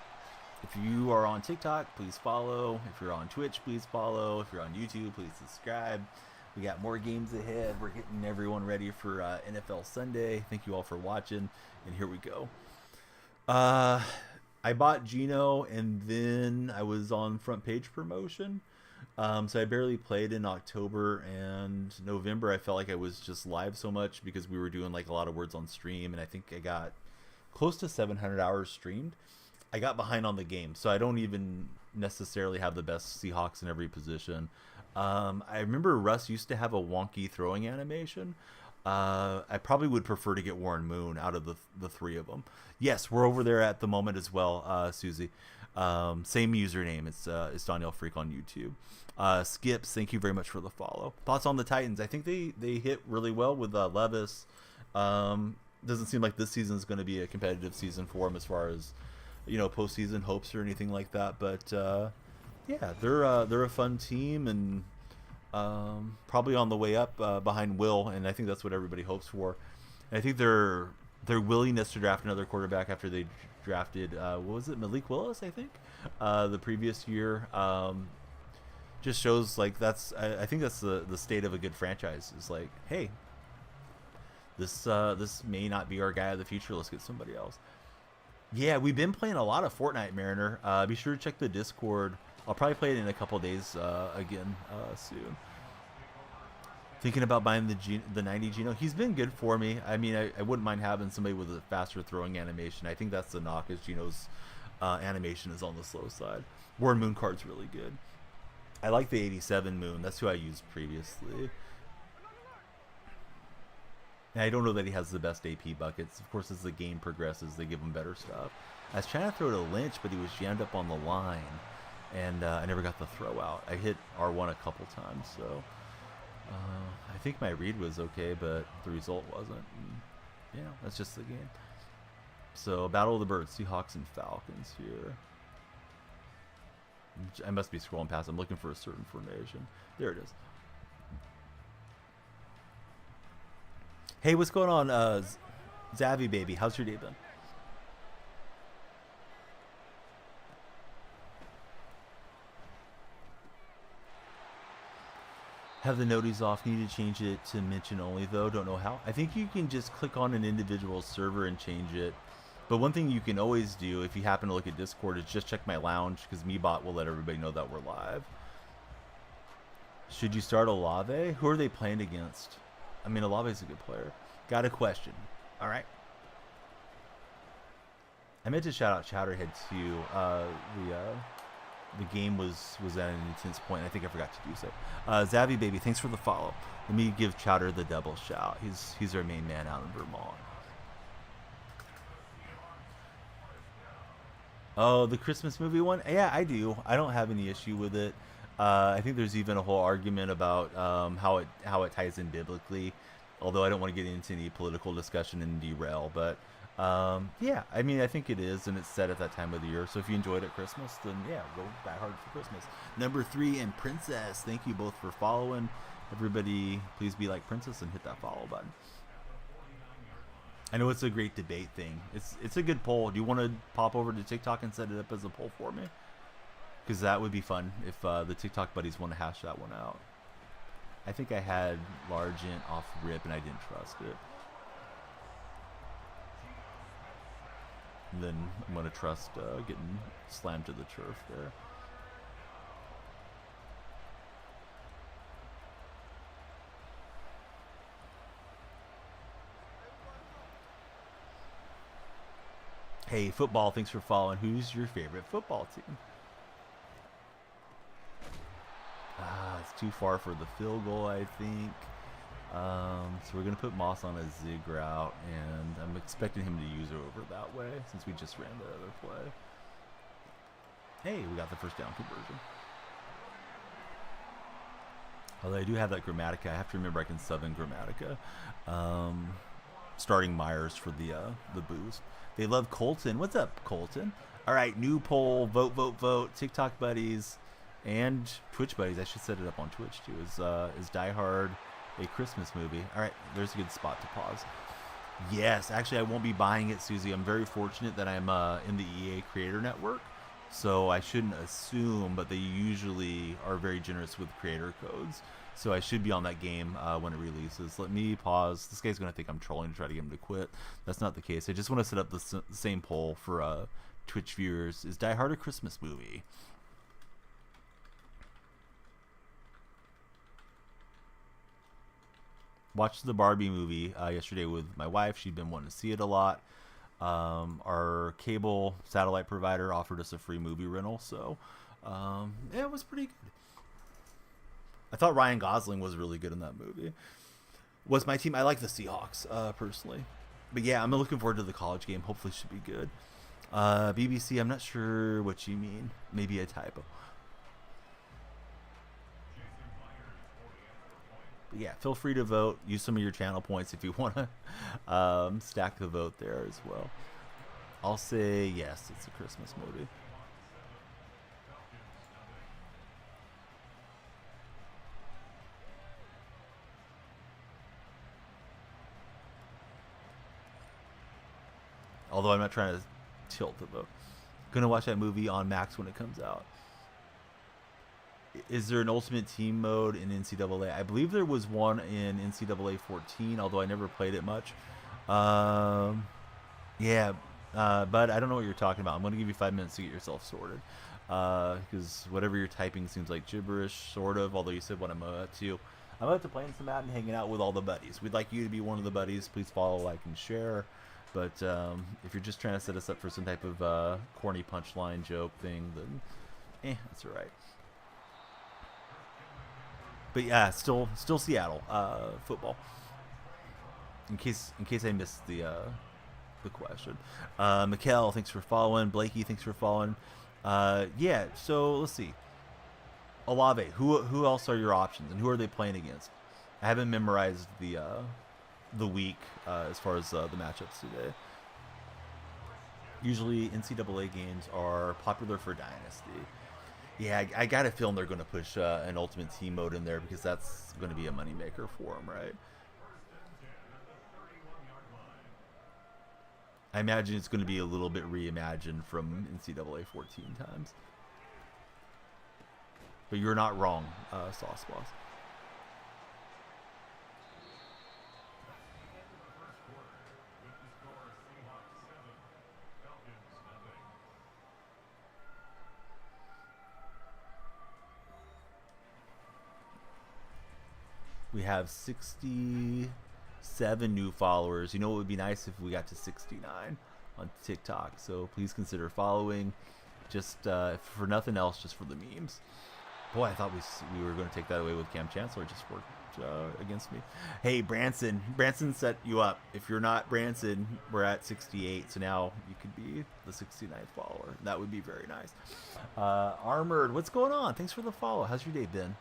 If you are on TikTok, please follow. If you're on Twitch, please follow. If you're on YouTube, please subscribe. We got more games ahead. We're getting everyone ready for NFL Sunday. Thank you all for watching. And here we go. I bought Geno, and then I was on front page promotion. So I barely played in October and November. I felt like I was just live so much because we were doing like a lot of words on stream, and I think I got close to 700 hours streamed. I got behind on the game, so I don't even necessarily have the best Seahawks in every position. I remember Russ used to have a wonky throwing animation. I probably would prefer to get Warren Moon out of the three of them. Yes, we're over there at the moment as well, Susie. Same username. It's DonyellFreak on YouTube. Skips, thank you very much for the follow. Thoughts on the Titans? I think they hit really well with Levis. Doesn't seem like this season is going to be a competitive season for him as far as, you know, postseason hopes or anything like that. But Yeah, they're a fun team and probably on the way up behind Will, and I think that's what everybody hopes for. And I think their willingness to draft another quarterback after they drafted what was it, Malik Willis, I think, the previous year, just shows like I think that's the state of a good franchise. Is like, hey, this may not be our guy of the future. Let's get somebody else. Yeah, we've been playing a lot of Fortnite, Mariner. Be sure to check the Discord. I'll probably play it in a couple days again soon. Thinking about buying the 90 Geno. He's been good for me. I mean, I wouldn't mind having somebody with a faster throwing animation. I think that's the knock, is Geno's animation is on the slow side. Warren Moon card's really good. I like the 87 Moon. That's who I used previously. And I don't know that he has the best AP buckets. Of course, as the game progresses, they give him better stuff. I was trying to throw to Lynch, but he was jammed up on the line. And I never got the throw out. I hit R1 a couple times, so I think my read was okay, but the result wasn't. And, you know, that's just the game. So, Battle of the Birds, Seahawks and Falcons here. I must be scrolling past. I'm looking for a certain formation. There it is. Hey, what's going on, Zavi baby? How's your day been? Have the noties off. Need to change it to mention only, though. Don't know how. I think you can just click on an individual server and change it. But one thing you can always do, if you happen to look at Discord, is just check my lounge, because Meebot will let everybody know that we're live. Should you start Olave? Who are they playing against? I mean, Olave's a good player. Got a question. All right. I meant to shout out Chowderhead too. The game was at an intense point. I think I forgot to do so. Zavi baby, thanks for the follow. Let me give Chowder the double shout. He's our main man out in Vermont. Oh, the Christmas movie one? Yeah, I do. I don't have any issue with it. I think there's even a whole argument about how it ties in biblically. Although I don't want to get into any political discussion and derail, but yeah, I mean, I think it is, and it's set at that time of the year. So if you enjoyed it at Christmas, then yeah, go back hard for Christmas. Number 3 and Princess, thank you both for following. Everybody, please be like Princess and hit that follow button. I know it's a great debate thing. It's a good poll. Do you want to pop over to TikTok and set it up as a poll for me? Because that would be fun if the TikTok buddies want to hash that one out. I think I had Largent off rip and I didn't trust it. And then I'm going to trust getting slammed to the turf there. Hey, football, thanks for following. Who's your favorite football team? It's too far for the field goal, I think. So we're going to put Moss on a zig route, and I'm expecting him to use it over that way since we just ran the other play. Hey, we got the first down conversion. Although I do have that Grammatica. I have to remember I can sub in Grammatica. Starting Myers for the boost. They love Colton. What's up, Colton? All right, new poll. Vote, vote, vote. TikTok buddies and Twitch buddies. I should set it up on Twitch too. Is Die Hard a Christmas movie? All right, there's a good spot to pause. Yes, actually, I won't be buying it, Susie. I'm very fortunate that I'm in the EA Creator Network, so I shouldn't assume, but they usually are very generous with creator codes. So I should be on that game when it releases. Let me pause. This guy's going to think I'm trolling to try to get him to quit. That's not the case. I just want to set up the same poll for Twitch viewers. Is Die Hard a Christmas movie? Watched the Barbie movie yesterday with my wife. She'd been wanting to see it a lot. Our cable satellite provider offered us a free movie rental, so yeah, it was pretty good. I thought Ryan Gosling was really good in that movie. Was my team? I like the Seahawks personally, but yeah, I'm looking forward to the college game. Hopefully, it should be good. BBC, I'm not sure what you mean. Maybe a typo. But yeah, feel free to vote. Use some of your channel points if you want to stack the vote there as well. I'll say yes, it's a Christmas movie. Although I'm not trying to tilt the vote. Gonna watch that movie on Max when it comes out. Is there an Ultimate Team mode in NCAA? I believe there was one in NCAA 14, although I never played it much. Yeah, but I don't know what you're talking about. I'm going to give you 5 minutes to get yourself sorted. Because whatever you're typing seems like gibberish, sort of, although you said what I'm up to. I'm up to playing some Madden, hanging out with all the buddies. We'd like you to be one of the buddies. Please follow, like, and share. But if you're just trying to set us up for some type of corny punchline joke thing, then that's all right. But yeah, still Seattle football. In case I missed the question. Mikkel, thanks for following. Blakey, thanks for following. Yeah, so let's see. Olave, who else are your options, and who are they playing against? I haven't memorized the week as far as the matchups today. Usually NCAA games are popular for Dynasty. Yeah, I got a feeling they're going to push an Ultimate Team mode in there because that's going to be a moneymaker for them, right? I imagine it's going to be a little bit reimagined from NCAA 14 times. But you're not wrong, Sauce Boss. We have 67 new followers. You know what would be nice if we got to 69 on TikTok. So please consider following. Just for nothing else, just for the memes. Boy, I thought we were going to take that away with Cam Chancellor. It just worked against me. Hey, Branson. Branson set you up. If you're not Branson, we're at 68. So now you could be the 69th follower. That would be very nice. Armored, what's going on? Thanks for the follow. How's your day been?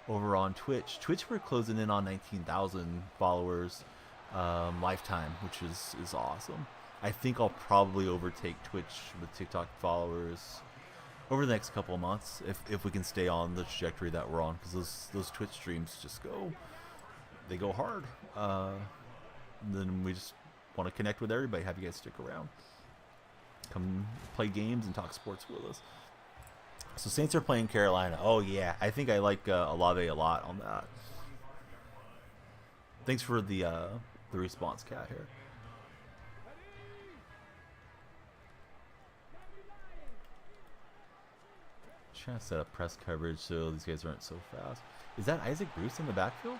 Over on Twitch. Twitch, we're closing in on 19,000 followers lifetime, which is awesome. I think I'll probably overtake Twitch with TikTok followers over the next couple of months if we can stay on the trajectory that we're on, because those Twitch streams just go hard. Then we just want to connect with everybody, have you guys stick around, come play games and talk sports with us. So Saints are playing Carolina. Oh yeah, I think I like Olave a lot on that. Thanks for the response, Cat here. Trying to set up press coverage so these guys aren't so fast. Is that Isaac Bruce in the backfield?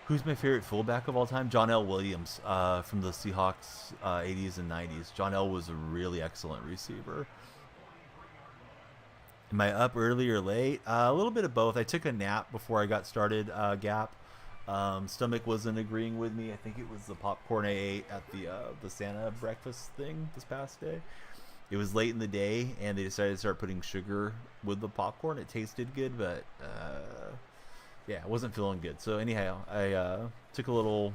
Who's my favorite fullback of all time? John L. Williams from the Seahawks 80s and 90s. John L. was a really excellent receiver. Am I up early or late? A little bit of both. I took a nap before I got started, Gap. Stomach wasn't agreeing with me. I think it was the popcorn I ate at the Santa breakfast thing this past day. It was late in the day, and they decided to start putting sugar with the popcorn. It tasted good, but yeah, I wasn't feeling good. So anyhow, I took a little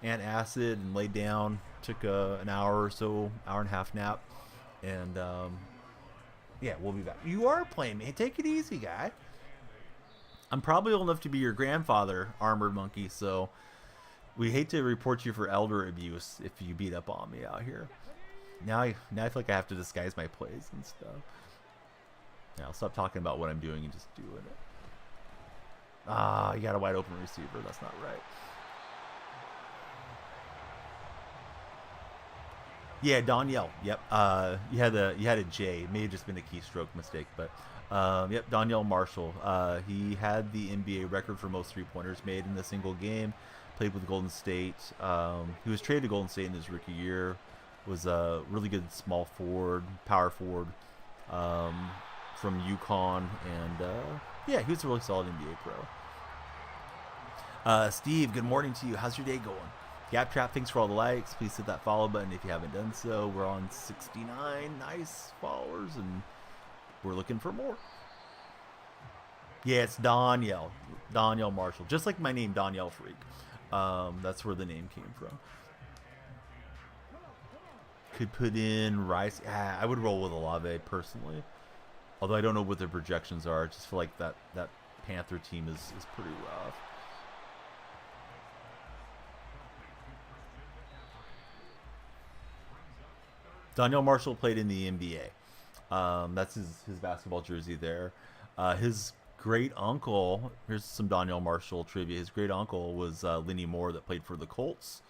antacid and laid down. Took an hour or so, hour and a half nap, and yeah, we'll be back. You are playing me. Take it easy, guy. I'm probably old enough to be your grandfather, Armored Monkey, so we hate to report you for elder abuse if you beat up on me out here. Now I feel like I have to disguise my plays and stuff. Yeah, I'll stop talking about what I'm doing and just doing it. Ah, you got a wide open receiver. That's not right. Yeah, Donyell. Yep. You had a J. It may have just been a keystroke mistake, but yep, Donyell Marshall. He had the NBA record for most three-pointers made in a single game. Played with Golden State. He was traded to Golden State in his rookie year. Was a really good small forward, power forward from UConn, and yeah, he was a really solid NBA pro. Steve, good morning to you. How's your day going? Gap Trap, thanks for all the likes. Please hit that follow button if you haven't done so. We're on 69 nice followers, and we're looking for more. Yeah, it's Donyell Marshall, just like my name, DonyellFreak. That's where the name came from. Could put in Rice. I would roll with Olave personally, although I don't know what their projections are. I just feel like that Panther team is pretty rough. Donyell Marshall played in the NBA. That's his basketball jersey there. His great uncle, here's some Donyell Marshall trivia. His great uncle was Lenny Moore that played for the Colts,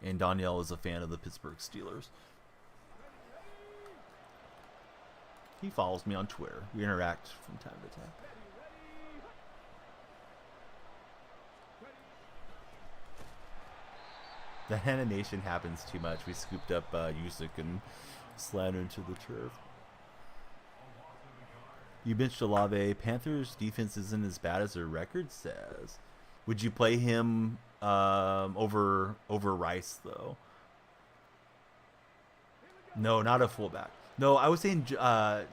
and Donyell is a fan of the Pittsburgh Steelers. He follows me on Twitter. We interact from time to time. That animation happens too much. We scooped up Usyk and slammed into the turf. You benched Olave. Panthers defense isn't as bad as their record says. Would you play him over Rice though? No, not a fullback. No, I was saying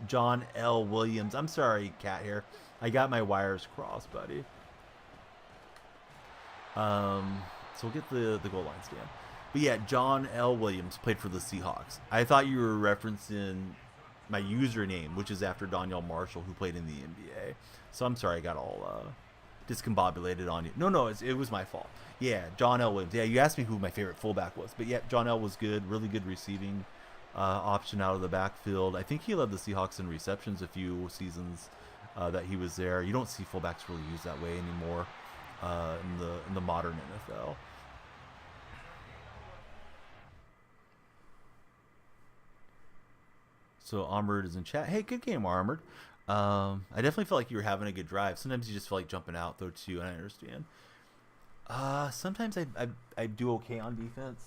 John L. Williams. I'm sorry, Cat here. I got my wires crossed, buddy. So we'll get the goal line stand. But yeah, John L. Williams played for the Seahawks. I thought you were referencing my username, which is after Donyell Marshall, who played in the NBA. So I'm sorry I got all discombobulated on you. No, it was my fault. Yeah, John L. Williams. Yeah, you asked me who my favorite fullback was. But yeah, John L. was good. Really good receiving option out of the backfield. I think he led the Seahawks in receptions a few seasons that he was there. You don't see fullbacks really used that way anymore in the modern NFL. So Armored is in chat. Hey, good game, Armored. I definitely felt like you were having a good drive. Sometimes you just feel like jumping out though too, and I understand. Sometimes I do okay on defense.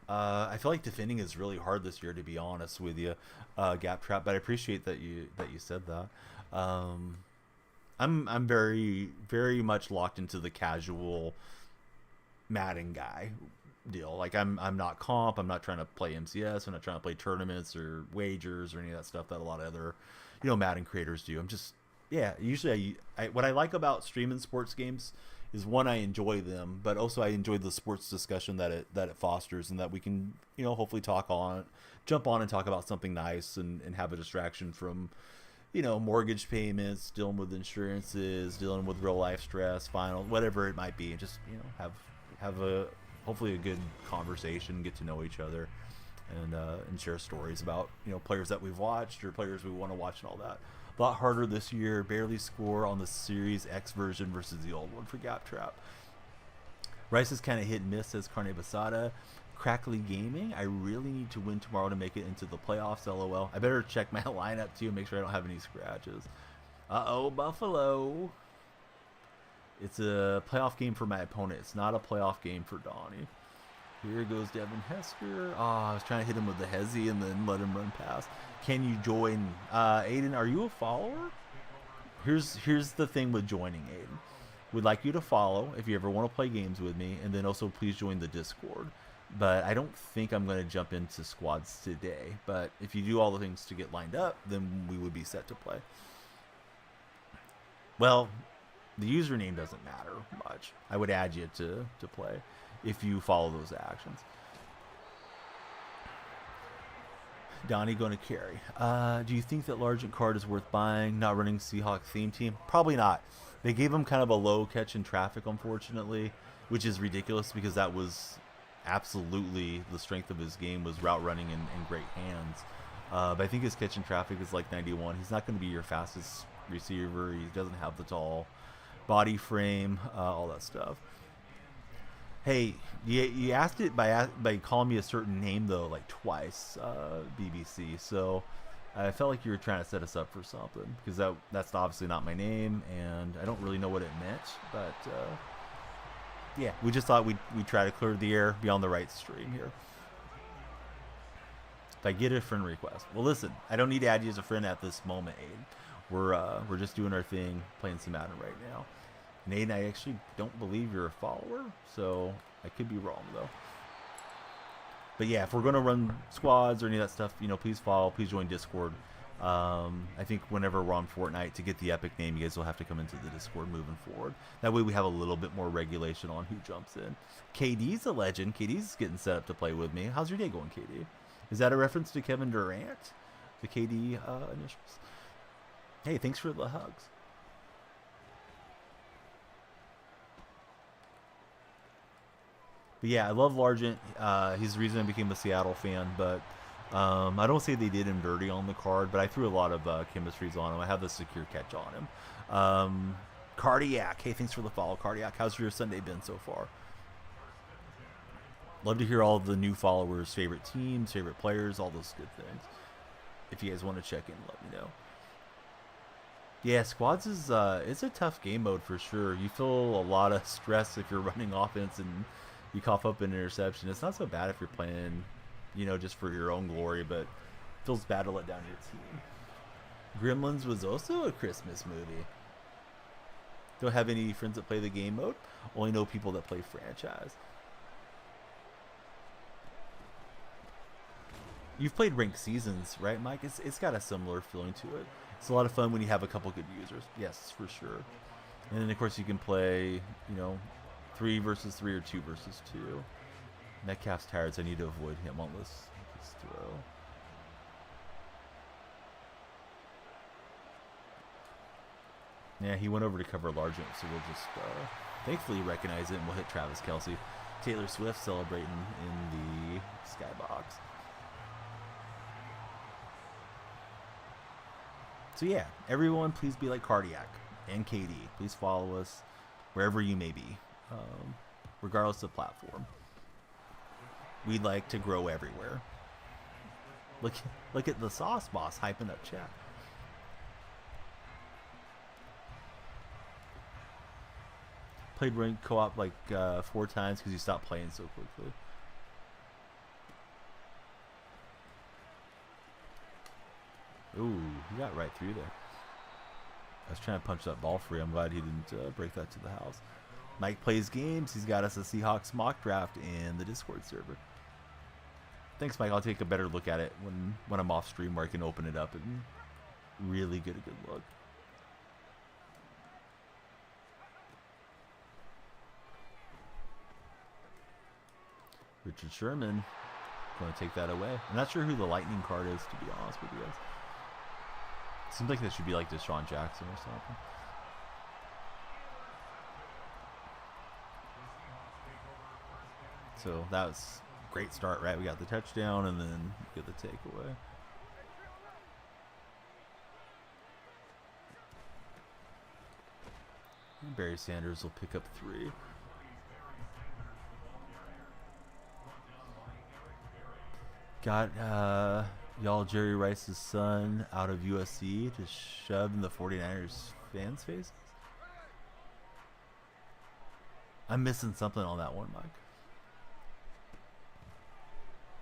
I feel like defending is really hard this year, to be honest with you. Gap trap, but I appreciate that you said that. I'm very, very much locked into the casual Madden guy deal. Like I'm not comp. I'm not trying to play MCS. I'm not trying to play tournaments or wagers or any of that stuff that a lot of other, Madden creators do. I'm just, usually what I like about streaming sports games is, one, I enjoy them, but also I enjoy the sports discussion that it fosters, and that we can, hopefully jump on and talk about something nice and have a distraction from, mortgage payments, dealing with insurances, dealing with real life stress, whatever it might be, and just, have hopefully a good conversation, get to know each other, and share stories about, players that we've watched or players we want to watch and all that. A lot harder this year. Barely score on the Series X version versus the old one for Gap Trap. Rice is kind of hit and miss, says Carne Basada. Crackly Gaming. I really need to win tomorrow to make it into the playoffs, LOL. I better check my lineup too, make sure I don't have any scratches. Uh-oh, Buffalo. It's a playoff game for my opponent. It's not a playoff game for Donnie. Here goes Devin Hester. I was trying to hit him with the Hezzy and then let him run past. Can you join? Aiden, are you a follower? Here's the thing with joining, Aiden. We'd like you to follow if you ever want to play games with me, and then also please join the Discord. But I don't think I'm going to jump into squads today. But if you do all the things to get lined up, then we would be set to play. Well, the username doesn't matter much. I would add you to play if you follow those actions. Donnie going to carry. Do you think that Largent card is worth buying? Not running Seahawk theme team? Probably not. They gave him kind of a low catch in traffic, unfortunately, which is ridiculous because that was absolutely the strength of his game, was route running in great hands. But I think his catch in traffic is like 91. He's not going to be your fastest receiver. He doesn't have the tall body frame, all that stuff. Hey, you asked it by calling me a certain name though, like twice, BBC. So I felt like you were trying to set us up for something, because that's obviously not my name, and I don't really know what it meant. But yeah, we just thought we'd try to clear the air, be on the right stream here. If I get a friend request, well, listen, I don't need to add you as a friend at this moment, Aiden. We're just doing our thing, playing some Madden right now. Nate, I actually don't believe you're a follower, so I could be wrong, though. But yeah, if we're going to run squads or any of that stuff, please follow, please join Discord. I think whenever we're on Fortnite, to get the epic name, you guys will have to come into the Discord moving forward. That way we have a little bit more regulation on who jumps in. KD's a legend. KD's getting set up to play with me. How's your day going, KD? Is that a reference to Kevin Durant? The KD initials? Hey, thanks for the hugs. But yeah, I love Largent. He's the reason I became a Seattle fan. But I don't say they did him dirty on the card, but I threw a lot of chemistries on him. I have the secure catch on him. Cardiac. Hey, thanks for the follow, Cardiac. How's your Sunday been so far? Love to hear all the new followers' favorite teams, favorite players, all those good things. If you guys want to check in, let me know. Yeah, squads is it's a tough game mode for sure. You feel a lot of stress if you're running offense and you cough up an interception. It's not so bad if you're playing, just for your own glory, but it feels bad to let down your team. Gremlins was also a Christmas movie. Don't have any friends that play the game mode. Only know people that play franchise. You've played ranked seasons, right, Mike? It's got a similar feeling to it. It's a lot of fun when you have a couple good users. Yes, for sure. And then, of course, you can play, 3 versus 3 or 2 versus 2. Metcalf's tired, so I need to avoid him on this throw. Yeah, he went over to cover a large one, so we'll just thankfully recognize it, and we'll hit Travis Kelce. Taylor Swift celebrating in the skybox. So yeah, everyone, please be like Cardiac and KD. Please follow us wherever you may be, regardless of platform. We'd like to grow everywhere. Look at the Sauce Boss hyping up chat. Played ranked co-op like 4 times because you stopped playing so quickly. Ooh, he got right through there. I was trying to punch that ball free. I'm glad he didn't break that to the house. Mike plays games. He's got us a Seahawks mock draft in the Discord server. Thanks, Mike. I'll take a better look at it when I'm off stream where I can open it up and really get a good look. Richard Sherman. Going to take that away. I'm not sure who the lightning card is, to be honest with you guys. Seems like this should be like Deshaun Jackson or something. So that was a great start, right? We got the touchdown and then get the takeaway. And Barry Sanders will pick up 3. Got y'all Jerry Rice's son out of USC to shove in the 49ers fans' faces? I'm missing something on that one, Mike.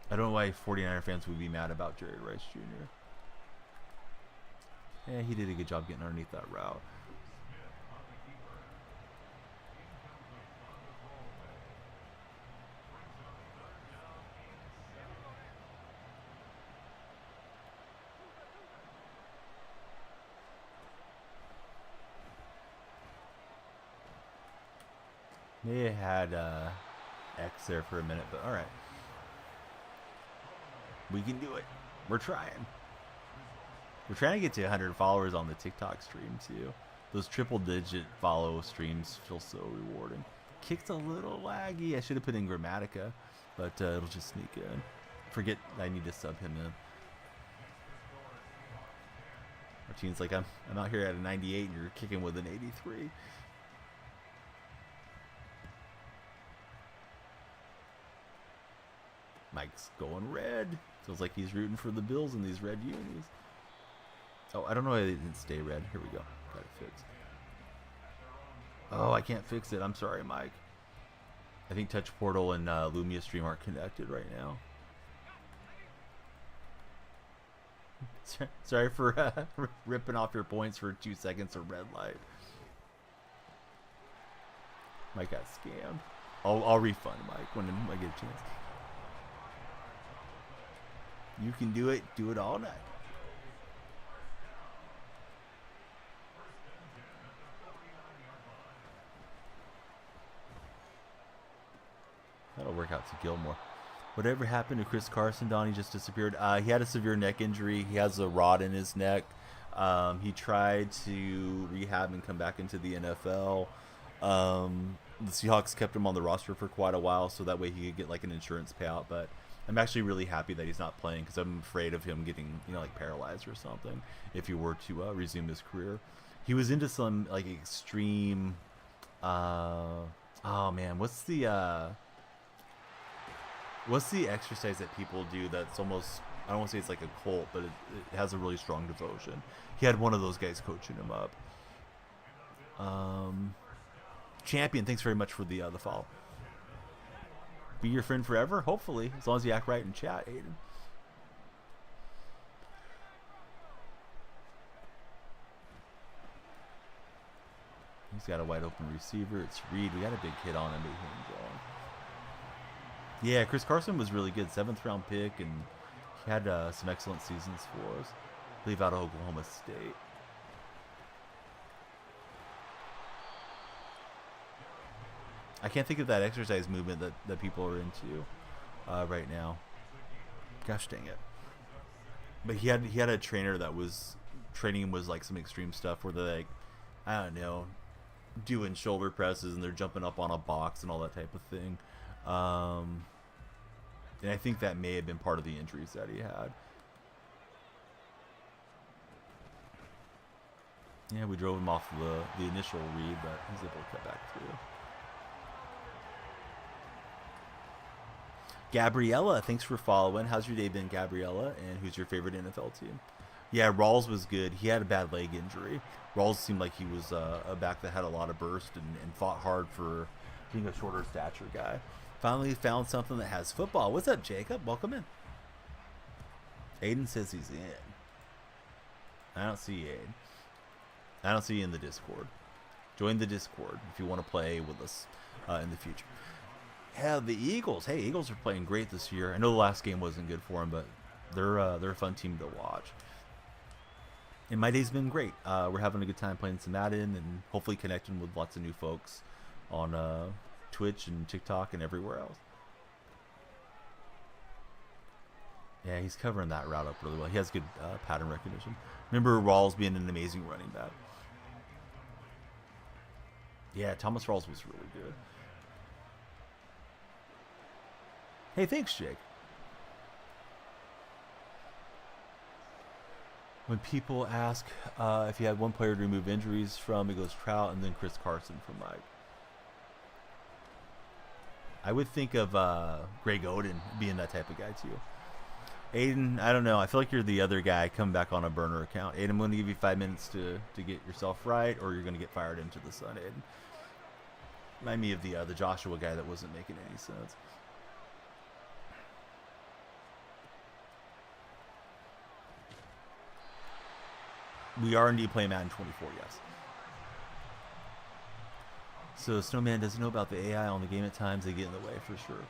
I don't know why 49er fans would be mad about Jerry Rice Jr. Yeah, he did a good job getting underneath that route. May have had X there for a minute, but all right. We can do it. We're trying. We're trying to get to 100 followers on the TikTok stream, too. Those triple-digit follow streams feel so rewarding. Kick's a little laggy. I should have put in Grammatica, but it'll just sneak in. Forget I need to sub him in. Martine's like, I'm out here at a 98 and you're kicking with an 83. Mike's going red. Feels like he's rooting for the Bills in these red unis. Oh, I don't know why they didn't stay red. Here we go. Got it fixed. Oh, I can't fix it. I'm sorry, Mike. I think Touch Portal and Lumia Stream aren't connected right now. Sorry for ripping off your points for 2 seconds of red light. Mike got scammed. I'll refund Mike when I get a chance. You can do it. Do it all night. That'll work out to Gilmore. Whatever happened to Chris Carson? Donnie just disappeared. He had a severe neck injury. He has a rod in his neck. He tried to rehab and come back into the NFL. The Seahawks kept him on the roster for quite a while, so that way he could get like an insurance payout. But I'm actually really happy that he's not playing because I'm afraid of him getting, like paralyzed or something if he were to resume his career. He was into some like extreme. Oh man, what's the exercise that people do that's almost, I don't want to say it's like a cult, but it has a really strong devotion. He had one of those guys coaching him up. Champion, thanks very much for the follow. Be your friend forever, hopefully, as long as you act right in chat, Aiden. He's got a wide open receiver. It's Reed. We got a big hit on him, but he hit him. Yeah, Chris Carson was really good. 7th round pick, and he had some excellent seasons for us. I believe out of Oklahoma State. I can't think of that exercise movement that people are into right now. Gosh dang it. But he had a trainer that was training him was like some extreme stuff where they're like, I don't know, doing shoulder presses and they're jumping up on a box and all that type of thing. And I think that may have been part of the injuries that he had. Yeah, we drove him off the initial read, but he's able to cut back through. Gabriella, thanks for following. How's your day been, Gabriella? And who's your favorite NFL team? Yeah, Rawls was good. He had a bad leg injury. Rawls seemed like he was a back that had a lot of burst and fought hard for being a shorter stature guy. Finally found something that has football. What's up, Jacob? Welcome in. Aiden says he's in. I don't see Aiden. I don't see you in the Discord. Join the Discord if you want to play with us in the future. Yeah, the Eagles. Hey, Eagles are playing great this year. I know the last game wasn't good for them, but they're a fun team to watch. And my day's been great. We're having a good time playing some Madden and hopefully connecting with lots of new folks on Twitch and TikTok and everywhere else. Yeah, he's covering that route up really well. He has good pattern recognition. Remember Rawls being an amazing running back. Yeah, Thomas Rawls was really good. Hey, thanks, Jake. When people ask if you had one player to remove injuries from, it goes Trout and then Chris Carson for Mike. I would think of Greg Oden being that type of guy too. Aiden, I don't know. I feel like you're the other guy coming back on a burner account. Aiden, I'm going to give you 5 minutes to get yourself right, or you're going to get fired into the sun, Aiden. Remind me of the Joshua guy that wasn't making any sense. We are indeed playing Madden 24, yes. So Snowman doesn't know about the AI on the game at times. They get in the way for sure.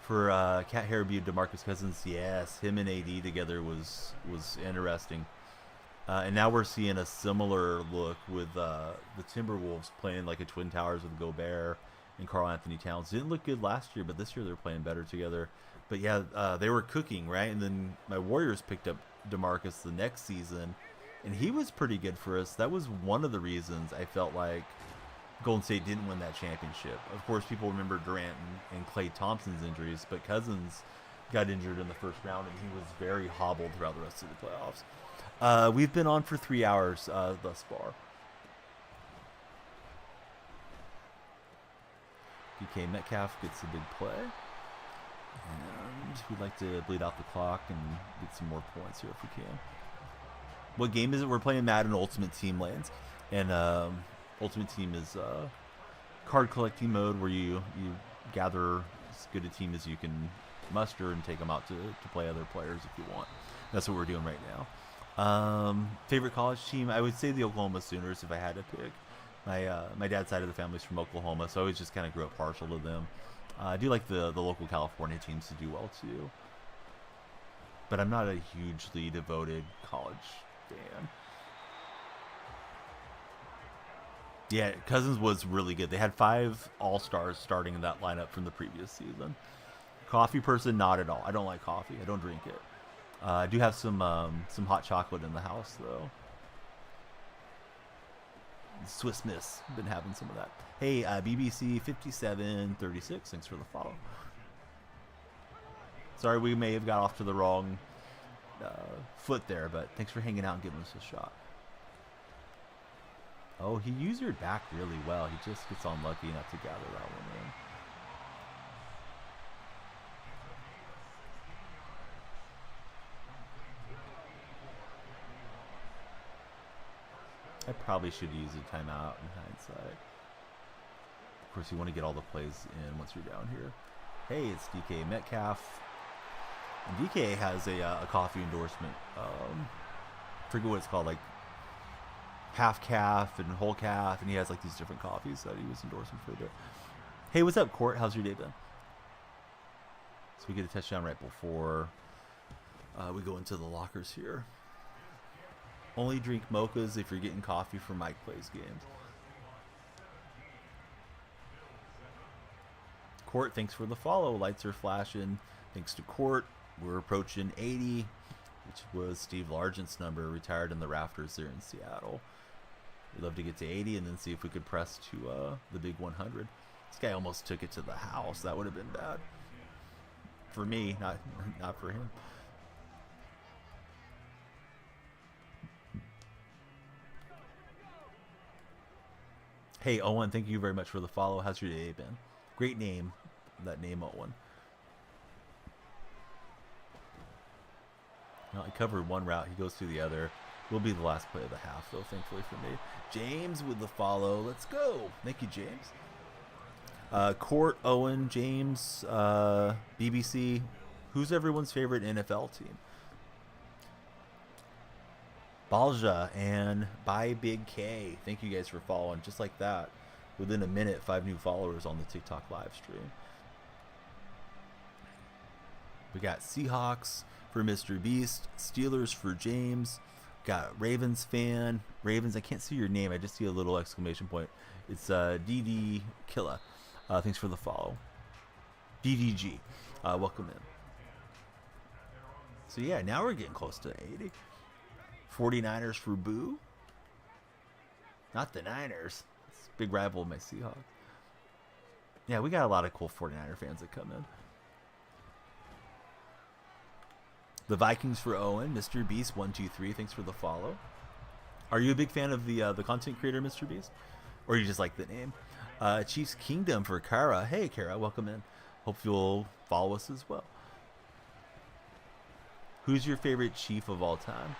For Cat Hair View, DeMarcus Cousins, yes, him and AD together was interesting. And now we're seeing a similar look with the Timberwolves playing like a Twin Towers with Gobert and Karl Anthony Towns. Didn't look good last year, but this year they're playing better together. But yeah, they were cooking, right? And then my Warriors picked up DeMarcus the next season, and he was pretty good for us. That was one of the reasons I felt like Golden State didn't win that championship. Of course, people remember Durant and Klay Thompson's injuries, but Cousins got injured in the first round, and he was very hobbled throughout the rest of the playoffs. We've been on for 3 hours thus far. DK Metcalf gets a big play. And we'd like to bleed out the clock and get some more points here if we can. What game is it? We're playing Madden Ultimate Team Lands. And Ultimate Team is card collecting mode where you gather as good a team as you can muster and take them out to play other players if you want. That's what we're doing right now. Favorite college team? I would say the Oklahoma Sooners if I had to pick. My dad's side of the family's from Oklahoma, so I always just kind of grew up partial to them. I do like the local California teams to do well too. But I'm not a hugely devoted college fan. Yeah, Cousins was really good. They had 5 All-Stars starting in that lineup from the previous season. Coffee person, not at all. I don't like coffee. I don't drink it. I do have some hot chocolate in the house, though. Swiss Miss. Been having some of that. Hey, BBC 5736. Thanks for the follow. Sorry, we may have got off to the wrong foot there, but thanks for hanging out and giving us a shot. Oh, he used her back really well. He just gets unlucky enough to gather that one in. I probably should use a timeout in hindsight. Of course, you want to get all the plays in once you're down here. Hey, it's DK Metcalf. And DK has a coffee endorsement. I forget what it's called, like half calf and whole calf, and he has like these different coffees that he was endorsing for a bit. Hey, what's up, Court? How's your day been? So we get a touchdown right before we go into the lockers here. Only drink mochas if you're getting coffee from Mike Plays Games. Court, thanks for the follow. Lights are flashing. Thanks to Court. We're approaching 80, which was Steve Largent's number, retired in the rafters there in Seattle. We'd love to get to 80 and then see if we could press to the big 100. This guy almost took it to the house. That would have been bad. For me, not for him. Hey, Owen, thank you very much for the follow. How's your day been? Great name, that name, Owen. Well, I covered one route. He goes through the other. Will be the last play of the half, though, thankfully for me. James with the follow. Let's go. Thank you, James. Court, Owen, James, BBC. Who's everyone's favorite NFL team? Balja and By Big K. Thank you guys for following. Just like that. Within a minute, 5 new followers on the TikTok live stream. We got Seahawks for Mr. Beast. Steelers for James. Got Ravens fan. Ravens, I can't see your name. I just see a little exclamation point. It's DD Killa. Thanks for the follow. DDG. Welcome in. So yeah, now we're getting close to 80. 49ers for Boo. Not the Niners. It's a big rival of my Seahawks. Yeah, we got a lot of cool 49er fans that come in. The Vikings for Owen. Mr. Beast 123. Thanks for the follow. Are you a big fan of the content creator Mr. Beast, or you just like the name? Chiefs Kingdom for Kara. Hey Kara, welcome in. Hope you'll follow us as well. Who's your favorite Chief of all time?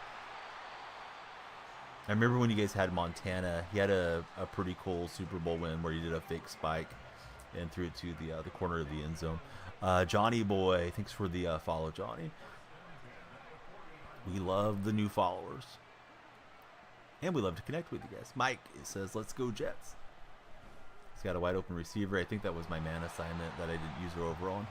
I remember when you guys had Montana. He had a pretty cool Super Bowl win where he did a fake spike and threw it to the corner of the end zone. Johnny Boy, thanks for the follow, Johnny. We love the new followers. And we love to connect with you guys. Mike, it says, let's go Jets. He's got a wide open receiver. I think that was my man assignment that I didn't use her over on.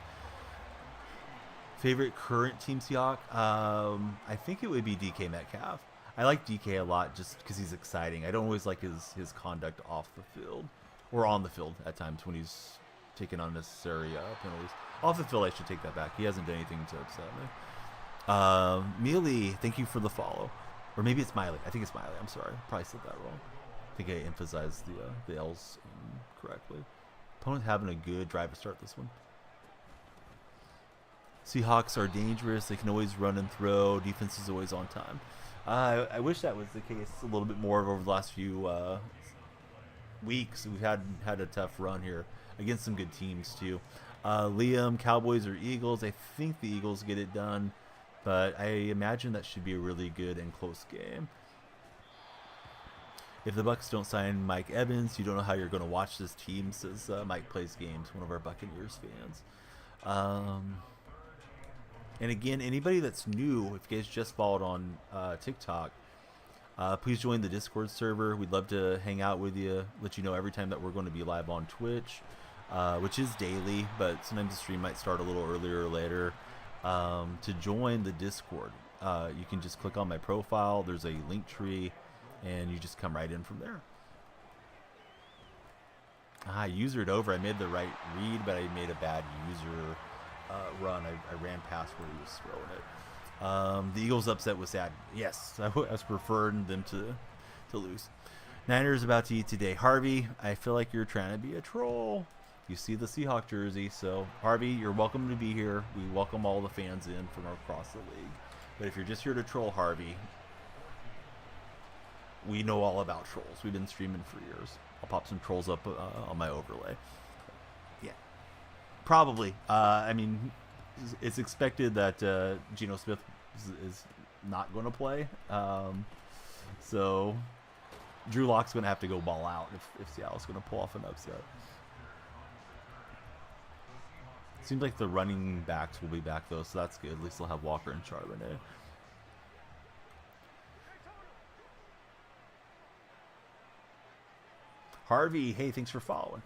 Favorite current Team Seahawk? I think it would be DK Metcalf. I like DK a lot just because he's exciting. I don't always like his conduct off the field. Or on the field at times when he's taking unnecessary penalties. Off the field, I should take that back. He hasn't done anything to upset me. Mealy, thank you for the follow. Or maybe it's Miley. I think it's Miley. I'm sorry. Probably said that wrong. I think I emphasized the L's incorrectly. Opponent having a good drive to start this one. Seahawks are dangerous. They can always run and throw. Defense is always on time. I wish that was the case a little bit more over the last few weeks. We've had a tough run here against some good teams too. Liam, Cowboys or Eagles? I think the Eagles get it done, but I imagine that should be a really good and close game. If the Bucs don't sign Mike Evans, you don't know how you're going to watch this team, says Mike Plays Games, one of our Buccaneers fans. And again, anybody that's new, if you guys just followed on TikTok, please join the Discord server. We'd love to hang out with you, let you know every time that we're going to be live on Twitch, which is daily, but sometimes the stream might start a little earlier or later. To join the Discord, you can just click on my profile. There's a link tree, and you just come right in from there. I usered over. I made the right read, but I made a bad user run. I ran past where he was throwing it. The Eagles upset was sad. Yes, I was preferring them to lose. Niners about to eat today. Harvey, I feel like you're trying to be a troll. you see the Seahawk jersey. So, Harvey, you're welcome to be here. We welcome all the fans in from across the league. But if you're just here to troll Harvey, we know all about trolls. We've been streaming for years. I'll pop some trolls up on my overlay. Yeah. Probably. I mean, it's expected that Geno Smith is not going to play. So Drew Lock's going to have to go ball out if Seattle's going to pull off an upset. Seems like the running backs will be back, though, so that's good. At least they'll have Walker and Charbonnet. Harvey, hey, thanks for following.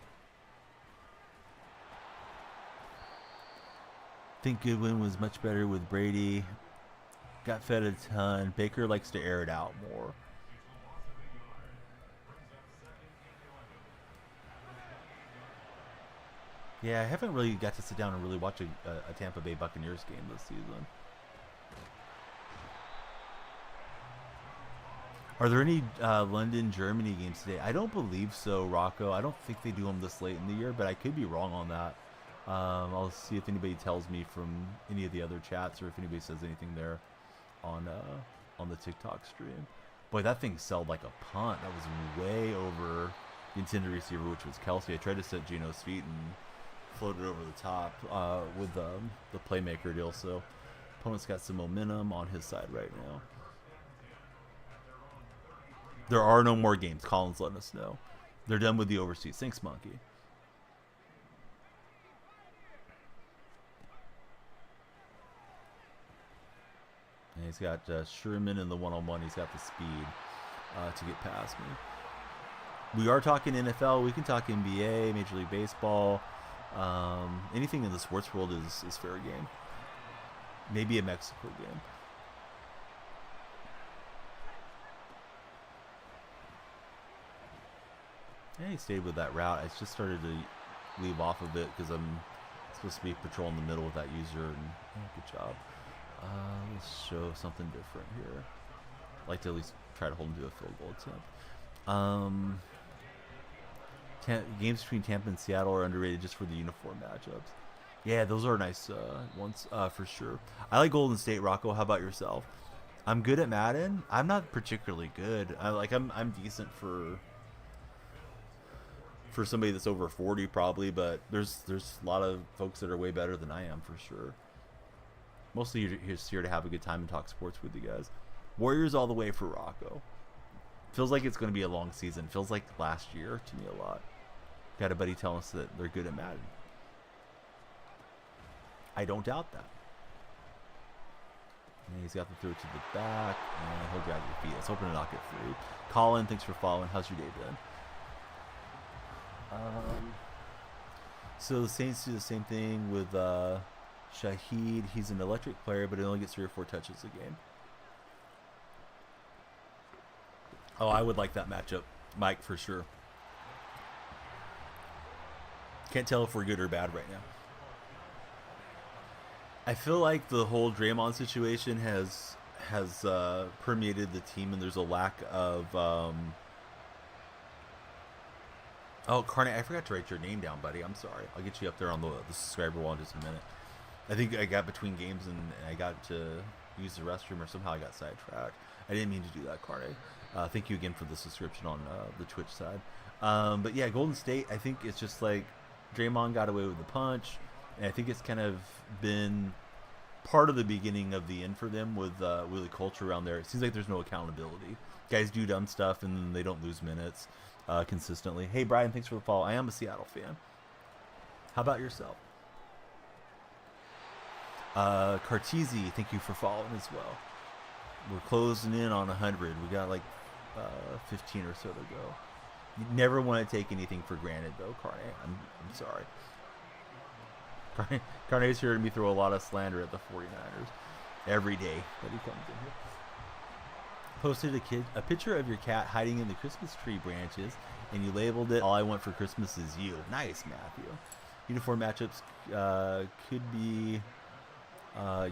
Think Goodwin was much better with Brady. Got fed a ton. Baker likes to air it out more. Yeah, I haven't really got to sit down and really watch a Tampa Bay Buccaneers game this season. Are there any London, Germany games today? I don't believe so, Rocco. I don't think they do them this late in the year, but I could be wrong on that. I'll see if anybody tells me from any of the other chats or if anybody says anything there on the TikTok stream. Boy, that thing sold like a punt. That was way over the intended receiver, which was Kelsey. I tried to set Geno's feet and floated over the top with the playmaker deal. So opponent's got some momentum on his side right now. There are no more games. Colin's letting us know. They're done with the overseas. Thanks, Monkey. And he's got Sherman in the one-on-one. He's got the speed to get past me. We are talking NFL. We can talk NBA, Major League Baseball. Anything in the sports world is fair game. Maybe a Mexico game. Yeah, he stayed with that route. I just started to leave off of it because I'm supposed to be patrolling the middle with that user. And good job. Let's show something different here. I'd like to at least try to hold him to a field goal attempt. Games between Tampa and Seattle are underrated just for the uniform matchups. Yeah, those are nice ones for sure. I like Golden State, Rocco. How about yourself? I'm good at Madden. I'm not particularly good. I'm decent for somebody that's over 40 probably, but there's a lot of folks that are way better than I am for sure. Mostly you're just here to have a good time and talk sports with you guys. Warriors all the way for Rocco. Feels like it's going to be a long season. Feels like last year to me a lot. Got a buddy telling us that they're good at Madden. I don't doubt that. And he's got the throw to the back, and he'll grab your feet. Let's hoping to knock it through. Colin, thanks for following. How's your day been? So the Saints do the same thing with Shaheed. He's an electric player, but he only gets 3 or 4 touches a game. Oh, I would like that matchup, Mike, for sure. Can't tell if we're good or bad right now. I feel like the whole Draymond situation has permeated the team, and there's a lack of Oh, Carney, I forgot to write your name down, buddy. I'm sorry. I'll get you up there on the subscriber wall in just a minute. I think I got between games and I got to use the restroom, or somehow I got sidetracked. I didn't mean to do that, Carney. Thank you again for the subscription on the Twitch side. But yeah, Golden State, I think it's just like Draymond got away with the punch. And I think it's kind of been part of the beginning of the end for them with the culture around there. It seems like there's no accountability. Guys do dumb stuff and then they don't lose minutes consistently. Hey, Brian, thanks for the follow. I am a Seattle fan. How about yourself? Cartesi, thank you for following as well. We're closing in on 100. We got like 15 or so to go. You never want to take anything for granted, though, Carne. I'm sorry. Carne's hearing me throw a lot of slander at the 49ers every day that he comes in here. Posted a picture of your cat hiding in the Christmas tree branches, and you labeled it, "All I Want for Christmas Is You." Nice, Matthew. Uniform matchups could be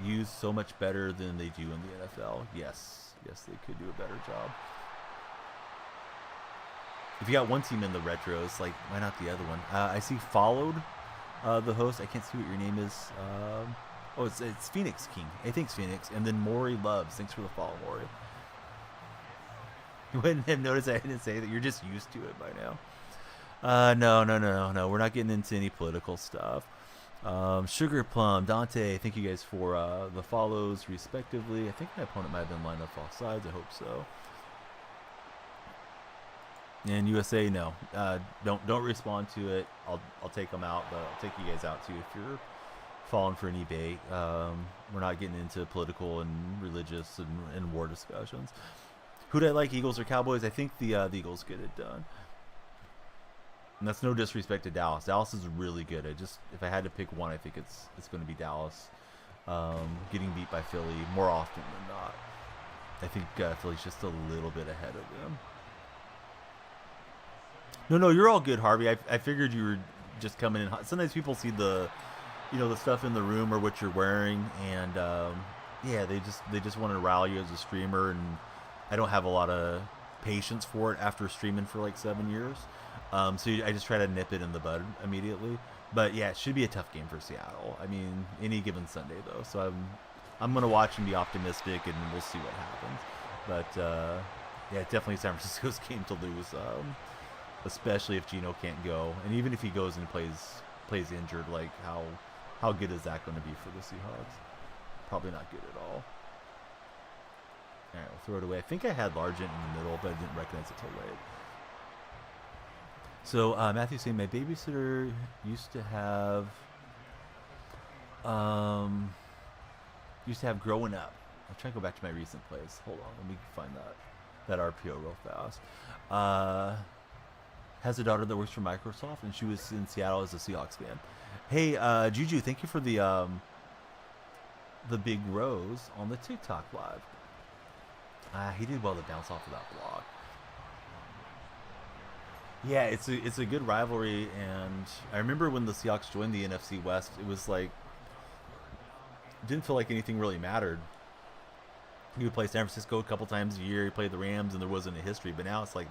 used so much better than they do in the NFL. Yes, they could do a better job. if you got one team in the retros, like, why not the other one? I see Followed, the host. I can't see what your name is. Oh, it's Phoenix King. I think it's Phoenix. And then Maury Loves. Thanks for the follow, Maury. You wouldn't have noticed I didn't say that. You're just used to it by now. No. We're not getting into any political stuff. Sugar Plum, Dante, thank you guys for the follows, respectively. I think my opponent might have been lined up off sides. I hope so. And USA, no. Don't respond to it. I'll take them out, but I'll take you guys out too if you're falling for any bait. We're not getting into political and religious and war discussions. Who do I like, Eagles or Cowboys? I think the Eagles get it done. And that's no disrespect to Dallas. Dallas is really good. If I had to pick one, I think it's going to be Dallas. Getting beat by Philly more often than not. I think Philly's just a little bit ahead of them. No, you're all good, Harvey. I figured you were just coming in hot. Sometimes people see the stuff in the room or what you're wearing, and yeah, they just want to rally you as a streamer, and I don't have a lot of patience for it after streaming for like 7 years. So I just try to nip it in the bud immediately. But yeah, it should be a tough game for Seattle. I mean, any given Sunday though. So I'm gonna watch and be optimistic, and we'll see what happens. But yeah, definitely San Francisco's game to lose, especially if Geno can't go, and even if he goes and plays injured. Like how good is that going to be for the Seahawks? Probably not good at all. All right, we'll throw it away. I think I had Largent in the middle, but I didn't recognize it till late. So Matthew's saying my babysitter used to have growing up. I'll try to go back to my recent place. Hold on, let me find that RPO real fast. Has a daughter that works for Microsoft, and she was in Seattle as a Seahawks fan. Hey, Juju, thank you for the big rose on the TikTok live. He did well to bounce off of that block. Yeah, it's a good rivalry, and I remember when the Seahawks joined the NFC West, it was like, didn't feel like anything really mattered. He would play San Francisco a couple times a year. He played the Rams, and there wasn't a history. But now it's like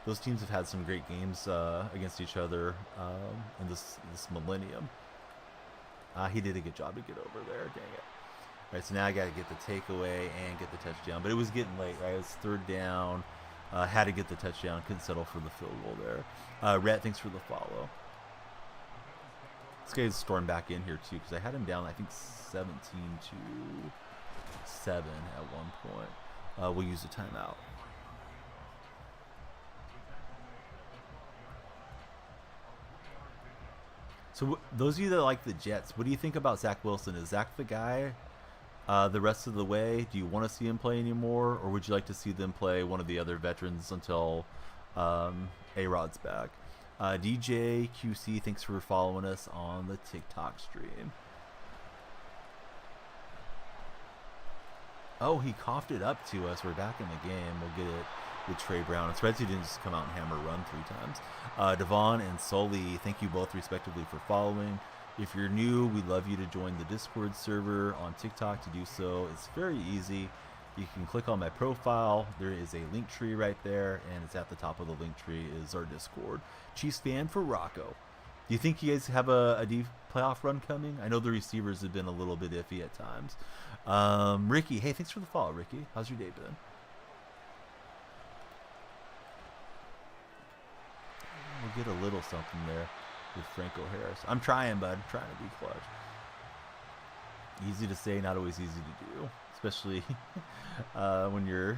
those teams have had some great games against each other in this millennium. He did a good job to get over there. Dang it. All right, so now I got to get the takeaway and get the touchdown. But it was getting late, right? It was third down. Had to get the touchdown. Couldn't settle for the field goal there. Rhett, thanks for the follow. This guy's stormed back in here, too, because I had him down, I think, 17-7 at one point. We'll use a timeout. So those of you that like the Jets, what do you think about Zach Wilson? Is Zach the guy the rest of the way? Do you want to see him play anymore, or would you like to see them play one of the other veterans until A-Rod's back? DJ QC, thanks for following us on the TikTok stream. Oh, he coughed it up to us. We're back in the game. We'll get it with Trey Brown. It's Redzy didn't just come out and hammer run 3 times. Devon and Sully, thank you both respectively for following. If you're new, we'd love you to join the Discord server on TikTok. To do so, it's very easy. You can click on my profile. There is a link tree right there, and it's at the top of the link tree is our Discord. Chiefs fan for Rocco. Do you think you guys have a deep playoff run coming? I know the receivers have been a little bit iffy at times. Ricky, hey, thanks for the follow, Ricky. How's your day been? We'll get a little something there with Franco Harris. I'm trying, bud. I'm trying to be clutch. Easy to say, not always easy to do, especially when you're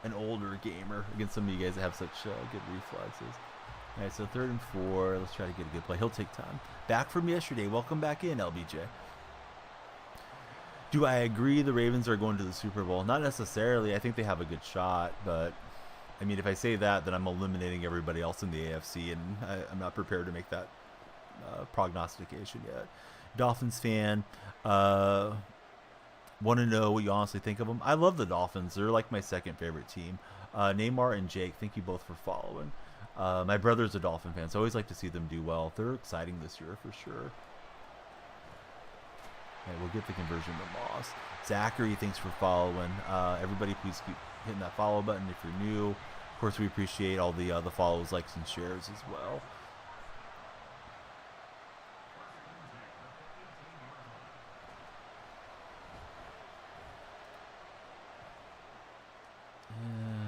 an older gamer against some of you guys that have such good reflexes. All right, so 3rd and 4. Let's try to get a good play. He'll take time. Back from yesterday. Welcome back in, LBJ. Do I agree the Ravens are going to the Super Bowl? Not necessarily. I think they have a good shot, but I mean, if I say that, then I'm eliminating everybody else in the AFC, and I'm not prepared to make that prognostication yet. Dolphins fan, want to know what you honestly think of them? I love the Dolphins. They're like my second favorite team. Neymar and Jake, thank you both for following. My brother's a Dolphin fan, so I always like to see them do well. They're exciting this year for sure. Okay, we'll get the conversion to Moss. Zachary, thanks for following. Everybody, please keep hitting that follow button if you're new. course, we appreciate all the follows, likes, and shares as well.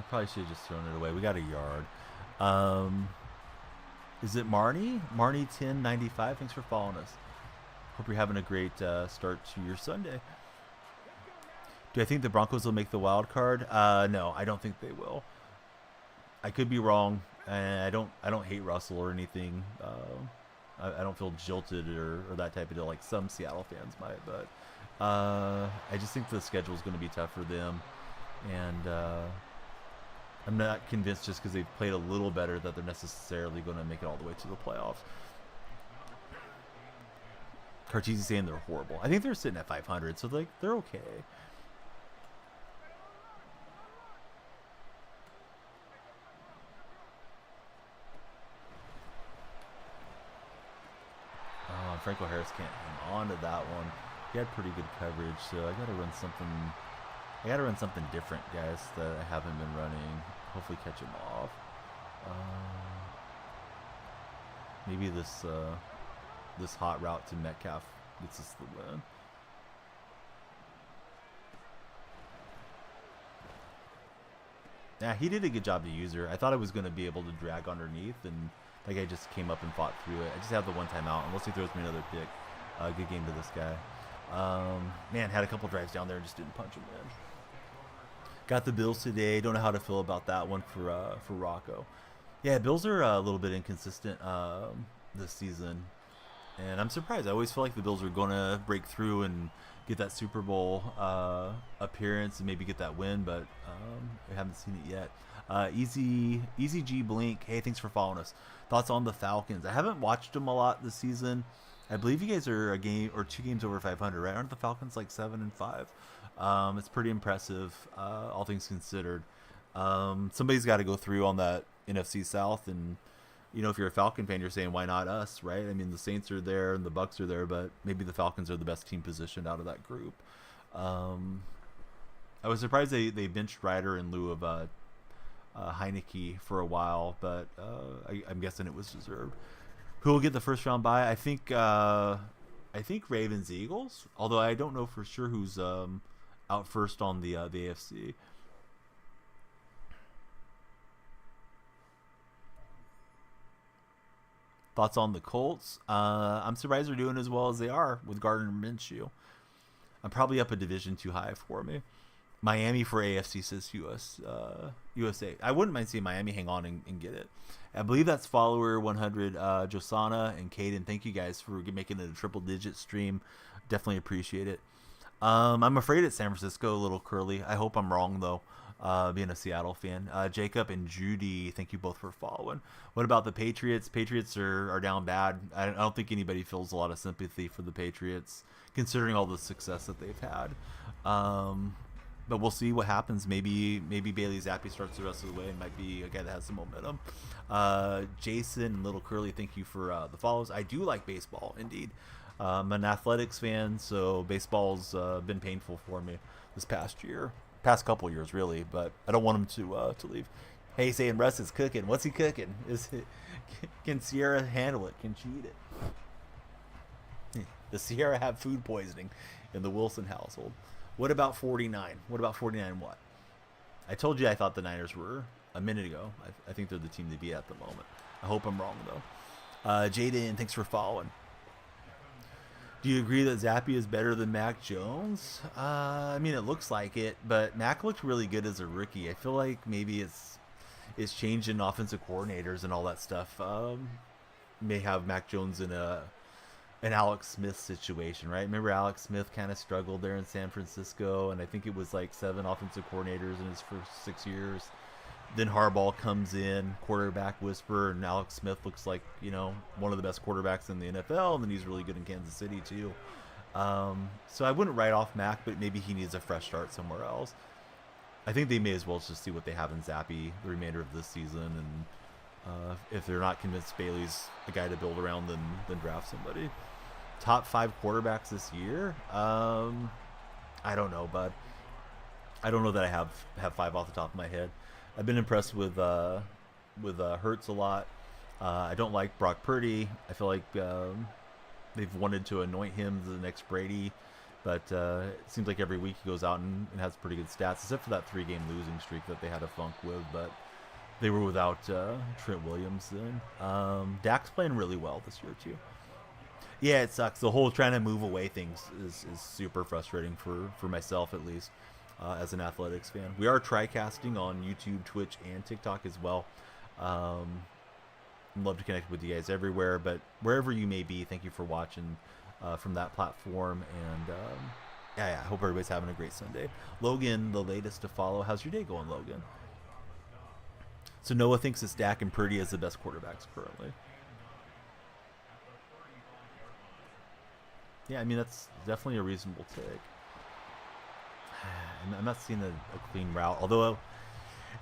Probably should have just thrown it away. We got a yard. Is it Marnie? Marnie1095. Thanks for following us. Hope you're having a great start to your Sunday. Do I think the Broncos will make the wild card? No, I don't think they will. I could be wrong. I don't hate Russell or anything. I don't feel jilted or that type of deal like some Seattle fans might. But I just think the schedule is going to be tough for them. And I'm not convinced just because they've played a little better that they're necessarily going to make it all the way to the playoffs. Cartesi's saying they're horrible. I think they're sitting at 500, so they're okay. Franco Harris can't hang on to that one. He had pretty good coverage, so I got to run something. I got to run something different, guys, that I haven't been running. Hopefully catch him off. Maybe this hot route to Metcalf gets us the win. Yeah, he did a good job to use her. I thought I was going to be able to drag underneath, and that guy just came up and fought through it. I just have the one time out, unless he throws me another pick. Good game to this guy. Man, had a couple drives down there and just didn't punch him in. Got the Bills today. Don't know how to feel about that one for Rocco. Yeah, Bills are a little bit inconsistent this season, and I'm surprised. I always feel like the Bills are going to break through and get that Super Bowl appearance and maybe get that win, but I haven't seen it yet. Easy G Blink. Hey, thanks for following us. Thoughts on the Falcons? I haven't watched them a lot this season. I believe you guys are a game or 2 games over 500, right? Aren't the Falcons like 7-5? It's pretty impressive, all things considered. Somebody's got to go through on that NFC South, and you know, if you're a Falcon fan, you're saying, why not us, right? I mean, the Saints are there and the Bucks are there, but maybe the Falcons are the best team positioned out of that group. I was surprised they benched Ryder in lieu of Heineke for a while, but I'm guessing it was deserved. Who will get the first round bye? I think Ravens Eagles, although I don't know for sure who's out first on the AFC. Thoughts on the Colts? I'm surprised they're doing as well as they are with Gardner Minshew. I'm probably up a division too high for me. Miami for AFC says USA. I wouldn't mind seeing Miami hang on and get it. I believe that's follower 100, Josana and Caden. Thank you guys for making it a triple-digit stream. Definitely appreciate it. I'm afraid it's San Francisco, a little curly. I hope I'm wrong, though, being a Seattle fan. Jacob and Judy, thank you both for following. What about the Patriots? Patriots are down bad. I don't think anybody feels a lot of sympathy for the Patriots, considering all the success that they've had. But we'll see what happens. Maybe Bailey Zappi starts the rest of the way and might be a guy that has some momentum. Jason and Little Curly, thank you for the follows. I do like baseball, indeed. I'm an athletics fan, so baseball's been painful for me this past couple years, really. But I don't want him to leave. Hey, saying Russ is cooking. What's he cooking? Can Sierra handle it? Can she eat it? Does Sierra have food poisoning in the Wilson household? What about 49? What about 49 what? I told you I thought the Niners were a minute ago. I think they're the team to beat at the moment. I hope I'm wrong, though. Jaden, thanks for following. Do you agree that Zappi is better than Mac Jones? I mean, it looks like it, but Mac looked really good as a rookie. I feel like maybe it's changing offensive coordinators and all that stuff. May have Mac Jones in an Alex Smith situation, right? Remember Alex Smith kind of struggled there in San Francisco, and I think it was like 7 offensive coordinators in his first 6 years. Then Harbaugh comes in, quarterback whisperer, and Alex Smith looks like, you know, one of the best quarterbacks in the NFL, and then he's really good in Kansas City too. So I wouldn't write off Mac, but maybe he needs a fresh start somewhere else. I think they may as well just see what they have in Zappi the remainder of this season, and if they're not convinced Bailey's a guy to build around, then draft somebody. Top 5 quarterbacks this year? I don't know, bud. I don't know that I have 5 off the top of my head. I've been impressed with Hurts a lot. I don't like Brock Purdy. I feel like they've wanted to anoint him the next Brady, but it seems like every week he goes out and has pretty good stats, except for that 3-game losing streak that they had a funk with. But they were without Trent Williams then. Dak's playing really well this year too. Yeah, it sucks. The whole trying to move away things is super frustrating for myself, at least, as an athletics fan. We are tri-casting on YouTube, Twitch, and TikTok as well. I'd love to connect with you guys everywhere, but wherever you may be, thank you for watching from that platform. And yeah, I hope everybody's having a great Sunday. Logan, the latest to follow. How's your day going, Logan? So Noah thinks it's Dak and Purdy as the best quarterbacks currently. Yeah, I mean, that's definitely a reasonable take. I'm not seeing a clean route. Although,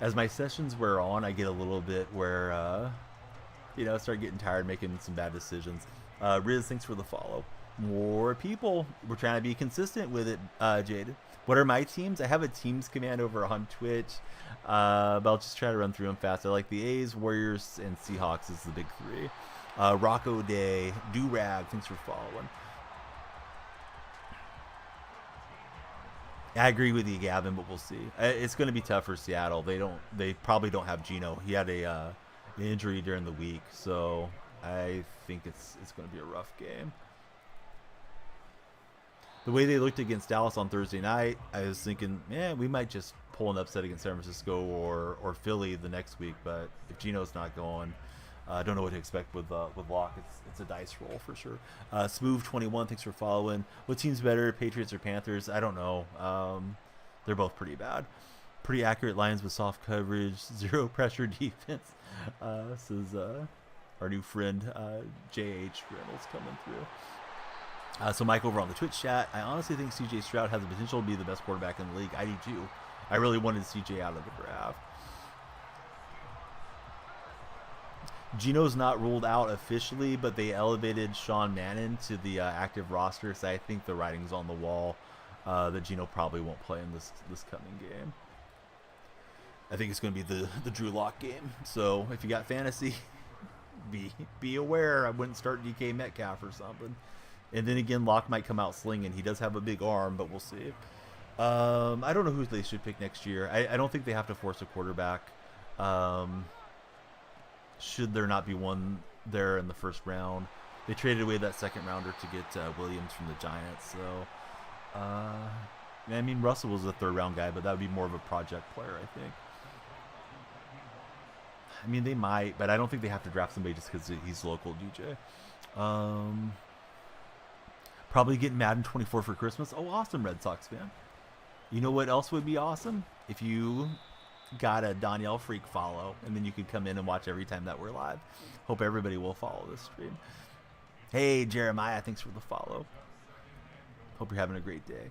as my sessions wear on, I get a little bit where, I start getting tired making some bad decisions. Riz, thanks for the follow. More people. We're trying to be consistent with it, Jade. What are my teams? I have a teams command over on Twitch, but I'll just try to run through them fast. I like the A's, Warriors, and Seahawks is the big three. Rocco Day, Durag, thanks for following. I agree with you, Gavin, but we'll see. It's going to be tough for Seattle. They probably don't have Geno. He had an injury during the week, so I think it's going to be a rough game. The way they looked against Dallas on Thursday night, I was thinking, we might just pull an upset against San Francisco or Philly the next week. But if Geno's not going, I don't know what to expect with Locke. It's a dice roll for sure. Smooth21, thanks for following. What team's better, Patriots or Panthers? I don't know. They're both pretty bad. Pretty accurate lines with soft coverage, zero pressure defense. This is our new friend J.H. Reynolds coming through. So Mike over on the Twitch chat, I honestly think C.J. Stroud has the potential to be the best quarterback in the league. I do too. I really wanted C.J. out of the draft. Geno's not ruled out officially, but they elevated Sean Mannon to the active roster, so I think the writing's on the wall that Geno probably won't play in this coming game. I think it's going to be the Drew Lock game. So if you got fantasy, be aware. I wouldn't start DK Metcalf or something. And then again, Locke might come out slinging. He does have a big arm, but we'll see. I don't know who they should pick next year. I don't think they have to force a quarterback. Should there not be one there in the first round. They traded away that second rounder to get Williams from the Giants. So, I mean, Russell was a third round guy, but that would be more of a project player, I think. I mean, they might, but I don't think they have to draft somebody just because he's local, DJ. Probably getting Madden 24 for Christmas. Oh, awesome, Red Sox fan. You know what else would be awesome? If you got a DonyellFreak follow, and then you could come in and watch every time that we're live. Hope everybody will follow this stream. Hey, Jeremiah, thanks for the follow. Hope you're having a great day.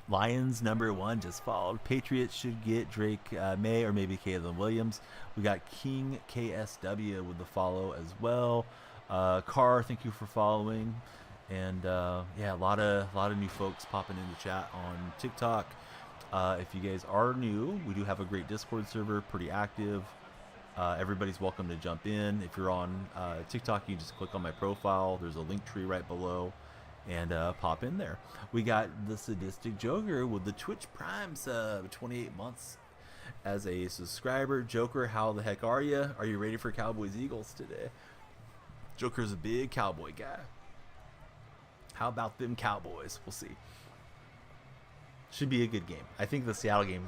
Lions #1 just followed. Patriots should get Drake May or maybe Caleb Williams. We got King KSW with the follow as well. Carr, thank you for following. And yeah, a lot of new folks popping into chat on TikTok. If you guys are new, we do have a great Discord server, pretty active. Everybody's welcome to jump in. If you're on TikTok, you just click on my profile. There's a link tree right below, and pop in there. We got the Sadistic Joker with the Twitch Prime sub, 28 months as a subscriber. Joker, how the heck are you? Are you ready for Cowboys Eagles today? Joker's a big Cowboy guy. How about them Cowboys? We'll see. Should be a good game. I think the Seattle game,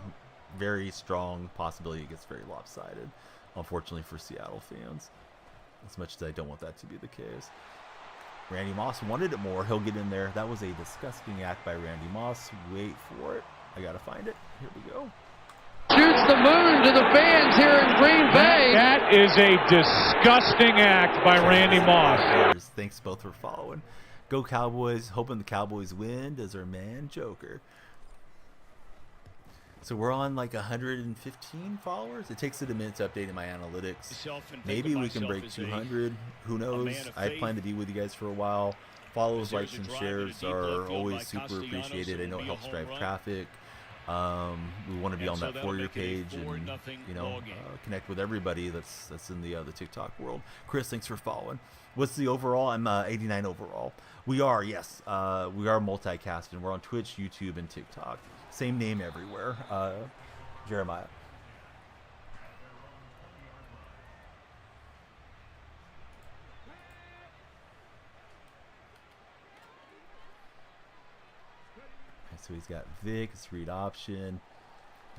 very strong possibility it gets very lopsided, unfortunately for Seattle fans, as much as I don't want that to be the case. Randy Moss wanted it more. He'll get in there. That was a disgusting act by Randy Moss. Wait for it. I gotta find it. Here we go. Shoots the moon to the fans here in Green Bay. That is a disgusting act by Randy Moss. Thanks both for following. Go Cowboys. Hoping the Cowboys win. Does our man Joker. So we're on like 115 followers. It takes it a minute to update in my analytics. Maybe we can break 200. Who knows? I plan to be with you guys for a while. Follows, likes, and shares are always super appreciated. I know it helps drive traffic. We want to be on that For You page and connect with everybody that's in the TikTok world. Chris, thanks for following. What's the overall? I'm 89 overall. We are, yes. We are multicasting. We're on Twitch, YouTube, and TikTok. Same name everywhere. Jeremiah. So he's got Vic, it's read option.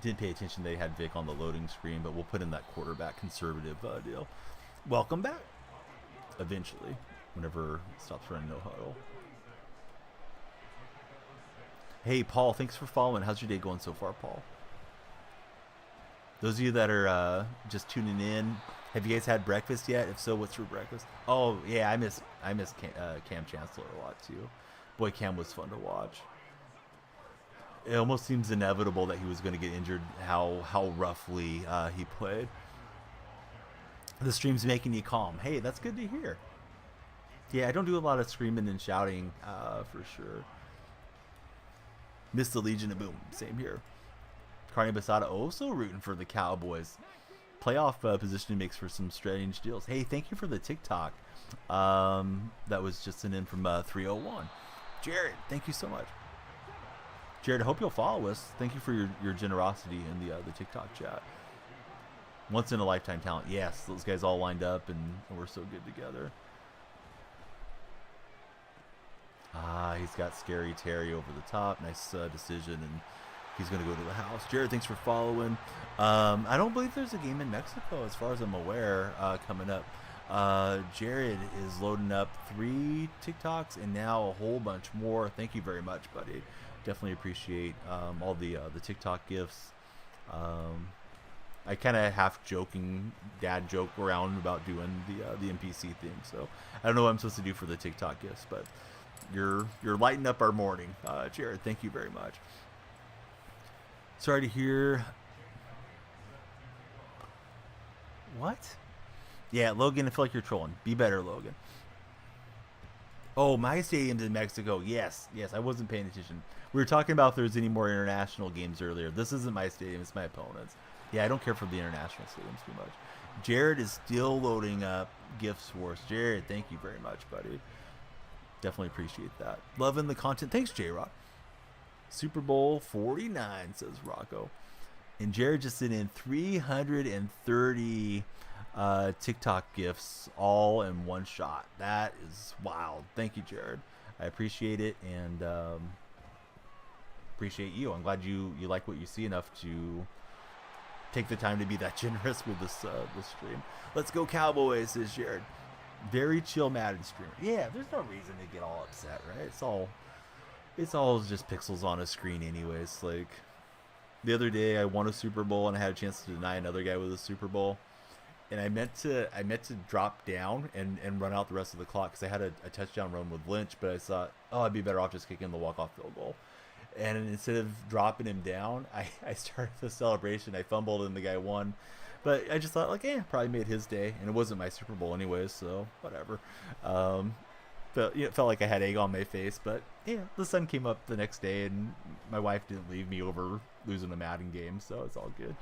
Didn't pay attention they had Vic on the loading screen, but we'll put in that quarterback conservative deal. Welcome back. Eventually, whenever it stops running no huddle. Hey, Paul, thanks for following. How's your day going so far, Paul? Those of you that are just tuning in, have you guys had breakfast yet? If so, what's for breakfast? Oh, yeah, I miss Cam Chancellor a lot, too. Boy, Cam was fun to watch. It almost seems inevitable that he was going to get injured, how roughly he played. The stream's making you calm. Hey, that's good to hear. Yeah, I don't do a lot of screaming and shouting, for sure. Miss the Legion of Boom. Same here. Carney Basada also rooting for the Cowboys. Playoff positioning makes for some strange deals. Hey, thank you for the TikTok. That was just an in from 301. Jared, thank you so much. Jared, I hope you'll follow us. Thank you for your generosity in the TikTok chat. Once in a lifetime talent. Yes, those guys all lined up and we're so good together. He's got Scary Terry over the top. Nice decision, and he's going to go to the house. Jared, thanks for following. I don't believe there's a game in Mexico, as far as I'm aware, coming up. Jared is loading up 3 TikToks and now a whole bunch more. Thank you very much, buddy. Definitely appreciate all the TikTok gifts. I kind of half joking dad joke around about doing the NPC thing, so I don't know what I'm supposed to do for the TikTok gifts, but you're lighting up our morning, Jared. Thank you very much. Sorry to hear. What? Yeah, Logan, I feel like you're trolling. Be better, Logan. Oh, my stadium's in Mexico. Yes, I wasn't paying attention. We were talking about if there's any more international games earlier. This isn't my stadium, it's my opponent's. Yeah, I don't care for the international stadiums too much. Jared is still loading up gifts for us. Jared, thank you very much, buddy. Definitely appreciate that. Loving the content. Thanks, J-Rock. Super Bowl 49, says Rocco. And Jared just sent in 330 TikTok gifts all in one shot. That is wild. Thank you, Jared. I appreciate it, and appreciate you. I'm glad you like what you see enough to take the time to be that generous with this stream. Let's go Cowboys, says Jared. Very chill Madden streamer. Yeah, there's no reason to get all upset, right? It's all just pixels on a screen anyways. Like, the other day I won a Super Bowl and I had a chance to deny another guy with a Super Bowl. And I meant to drop down and run out the rest of the clock because I had a touchdown run with Lynch, but I thought, I'd be better off just kicking the walk-off field goal. And instead of dropping him down, I started the celebration. I fumbled and the guy won. But I just thought, probably made his day. And it wasn't my Super Bowl anyways, so whatever. But it felt like I had egg on my face. But yeah, the sun came up the next day, and my wife didn't leave me over losing a Madden game, so it's all good.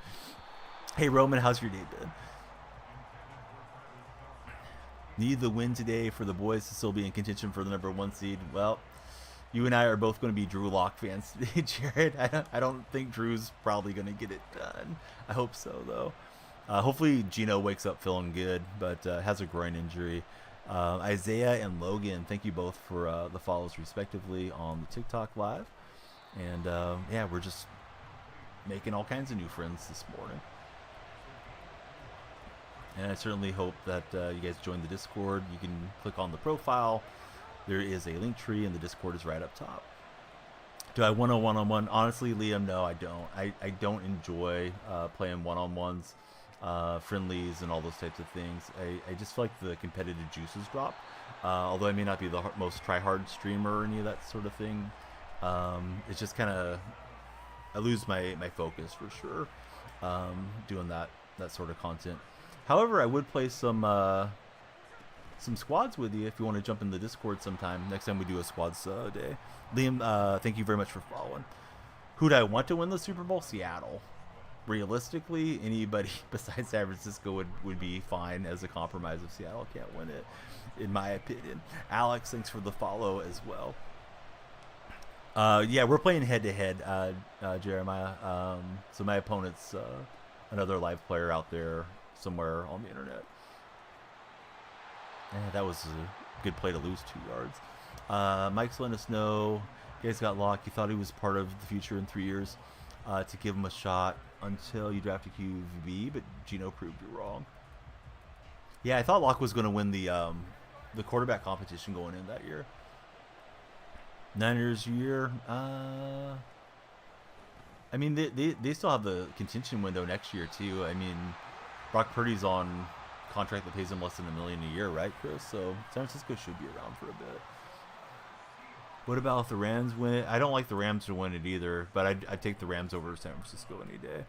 Hey, Roman, how's your day been? Need the win today for the boys to still be in contention for the #1 seed. Well, you and I are both going to be Drew Lock fans today, Jared. I don't think Drew's probably going to get it done. I hope so, though. Hopefully Gino wakes up feeling good, but has a groin injury. Isaiah and Logan, thank you both for the follows respectively on the TikTok live. And yeah, we're just making all kinds of new friends this morning. And I certainly hope that you guys join the Discord. You can click on the profile. There is a link tree, and the Discord is right up top. Do I want a one-on-one? Honestly, Liam, no, I don't. I don't enjoy playing one-on-ones, friendlies, and all those types of things. I just feel like the competitive juices drop. Although I may not be the most try-hard streamer or any of that sort of thing. It's just kind of, I lose my focus for sure doing that sort of content. However, I would play some squads with you if you want to jump in the Discord sometime. Next time we do a squads day. Liam, thank you very much for following. Who do I want to win the Super Bowl? Seattle. Realistically, anybody besides San Francisco would be fine as a compromise if Seattle can't win it, in my opinion. Alex, thanks for the follow as well. Yeah, we're playing head-to-head, Jeremiah. So my opponent's another live player out there somewhere on the internet. That was a good play to lose 2 yards. Mike's letting us know, you guys got Locke. You thought he was part of the future in 3 years. To give him a shot until you drafted QB, but Gino proved you wrong. Yeah, I thought Locke was going to win the quarterback competition going in that year. Niners year. I mean, they still have the contention window next year too. I mean, Brock Purdy's on contract that pays him less than $1 million a year, right, Chris? So San Francisco should be around for a bit. What about if the Rams win it? I don't like the Rams to win it either, but I'd take the Rams over San Francisco any day.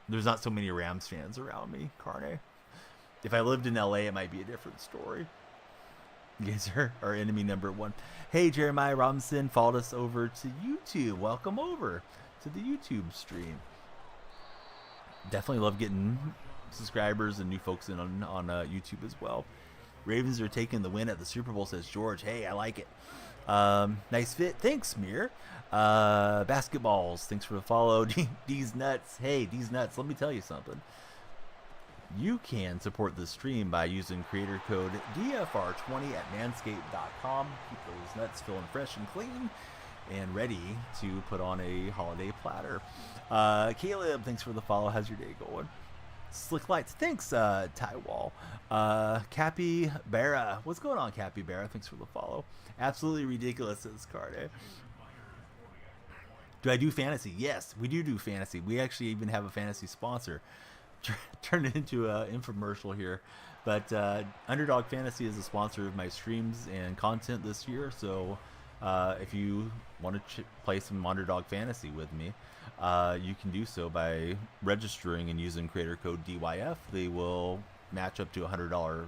There's not so many Rams fans around me, Carne. If I lived in LA, it might be a different story. You guys are our enemy number one. Hey, Jeremiah Robinson followed us over to YouTube. Welcome over to the YouTube stream. Definitely love getting subscribers and new folks in on YouTube as well. Ravens are taking the win at the Super Bowl, says George. Hey, I like it. Nice fit. Thanks, Mir. Basketballs. Thanks for the follow. D's Nuts. Hey, D's Nuts. Let me tell you something. You can support the stream by using creator code DFR20 at manscaped.com. Keep those nuts feeling fresh and clean and ready to put on a holiday platter. Caleb, thanks for the follow. How's your day going? Slick Lights, thanks, Tywall. Capybara, what's going on, Capybara? Thanks for the follow. Absolutely ridiculous, says Carde. Do I do fantasy? Yes, we do fantasy. We actually even have a fantasy sponsor. Turn it into an infomercial here. But Underdog Fantasy is a sponsor of my streams and content this year. So if you want to play some Underdog Fantasy with me, you can do so by registering and using creator code DYF. They will match up to $100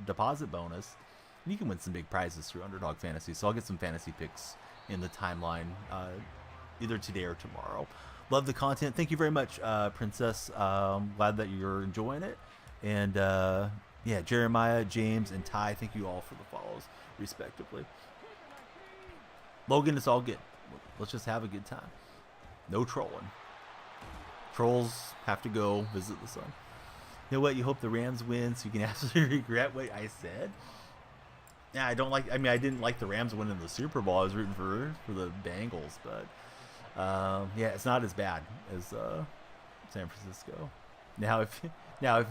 deposit bonus. And you can win some big prizes through Underdog Fantasy. So I'll get some fantasy picks in the timeline either today or tomorrow. Love the content. Thank you very much, Princess. Glad that you're enjoying it. And yeah, Jeremiah, James, and Ty, thank you all for the follows, respectively. Logan, it's all good. Let's just have a good time. No trolling. Trolls have to go visit the sun. You know what? You hope the Rams win so you can absolutely regret what I said. Yeah, I didn't like the Rams winning the Super Bowl. I was rooting for the Bengals, but yeah, it's not as bad as San Francisco. Now, if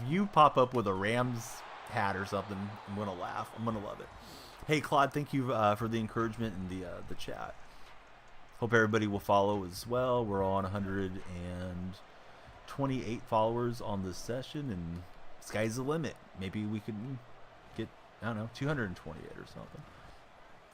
you pop up with a Rams hat or something, I'm gonna laugh. I'm gonna love it. Hey, Claude, thank you for the encouragement in the chat. Hope everybody will follow as well. We're on 128 followers on this session, and sky's the limit. Maybe we can get, I don't know, 228 or something.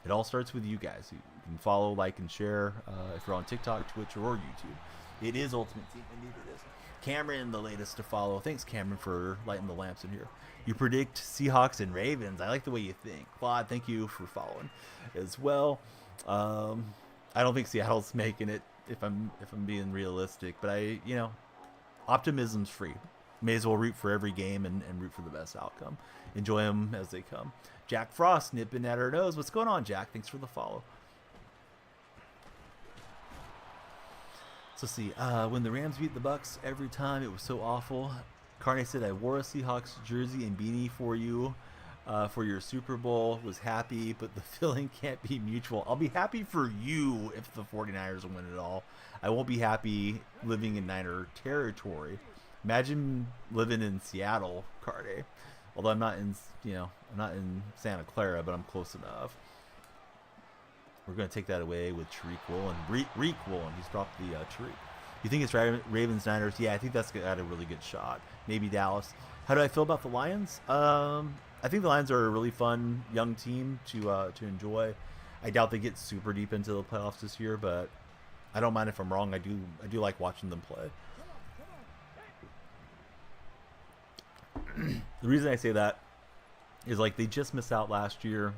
It all starts with you guys. You can follow, like, and share if you're on TikTok, Twitch, or YouTube. It is Ultimate Team. Indeed it is. Cameron, the latest to follow. Thanks, Cameron, for lighting the lamps in here. You predict Seahawks and Ravens. I like the way you think. Claude, thank you for following as well. I don't think Seattle's making it, if I'm being realistic, but optimism's free. May as well root for every game and root for the best outcome. Enjoy them as they come. Jack Frost nipping at our nose. What's going on, Jack? Thanks for the follow. So let's see. When the Rams beat the Bucks every time, it was so awful. Carney said, I wore a Seahawks jersey and beanie for you for your Super Bowl. Was happy, but the feeling can't be mutual. I'll be happy for you if the 49ers win it all. I won't be happy living in Niner territory. Imagine living in Seattle, Carde. Although I'm not in Santa Clara, but I'm close enough. We're going to take that away with Tariq Woolen. Reek Woolen. He's dropped the Tariq. You think it's Ravens, Niners? Yeah, I think that's got a really good shot. Maybe Dallas. How do I feel about the Lions? I think the Lions are a really fun young team to enjoy. I doubt they get super deep into the playoffs this year, but I don't mind if I'm wrong. I do like watching them play. The reason I say that is they just missed out last year.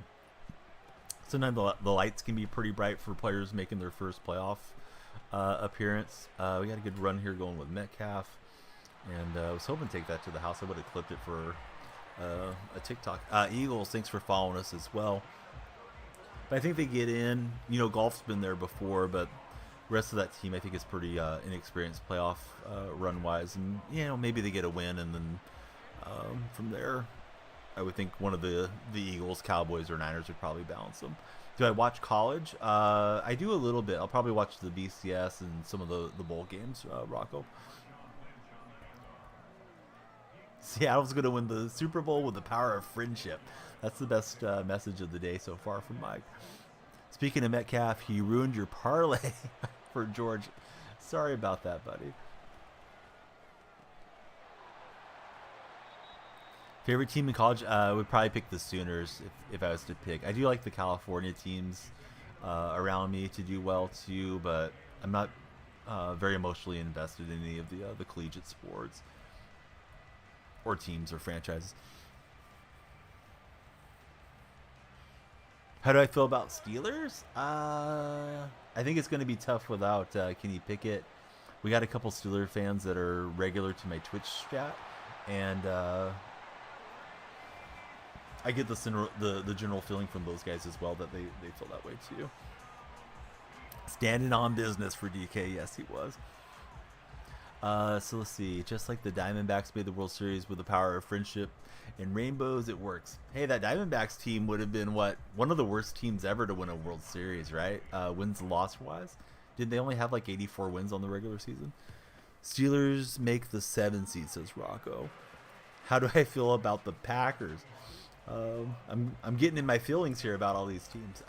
Sometimes the lights can be pretty bright for players making their first playoff appearance. We got a good run here going with Metcalf, and I was hoping to take that to the house. I would have clipped it for a TikTok. Eagles, thanks for following us as well. But I think they get in. Golf's been there before, but the rest of that team I think is pretty inexperienced playoff run-wise. And, maybe they get a win, and then from there, I would think one of the Eagles, Cowboys, or Niners would probably balance them. Do I watch college? I do a little bit. I'll probably watch the BCS and some of the bowl games, Rocco. Seattle's going to win the Super Bowl with the power of friendship. That's the best message of the day so far from Mike. Speaking of Metcalf, he ruined your parlay for George. Sorry about that, buddy. Favorite team in college? I would probably pick the Sooners if I was to pick. I do like the California teams around me to do well too, but I'm not very emotionally invested in any of the collegiate sports or teams or franchises. How do I feel about Steelers? I think it's going to be tough without Kenny Pickett. We got a couple Steeler fans that are regular to my Twitch chat, and I get the general feeling from those guys as well that they feel that way too. Standing on business for DK, yes, he was. So let's see. Just like the Diamondbacks made the World Series with the power of friendship and rainbows, it works. Hey, that Diamondbacks team would have been one of the worst teams ever to win a World Series, right? Wins loss wise, did they only have like 84 wins on the regular season? Steelers make the 7 seed, says Rocco. How do I feel about the Packers? I'm getting in my feelings here about all these teams.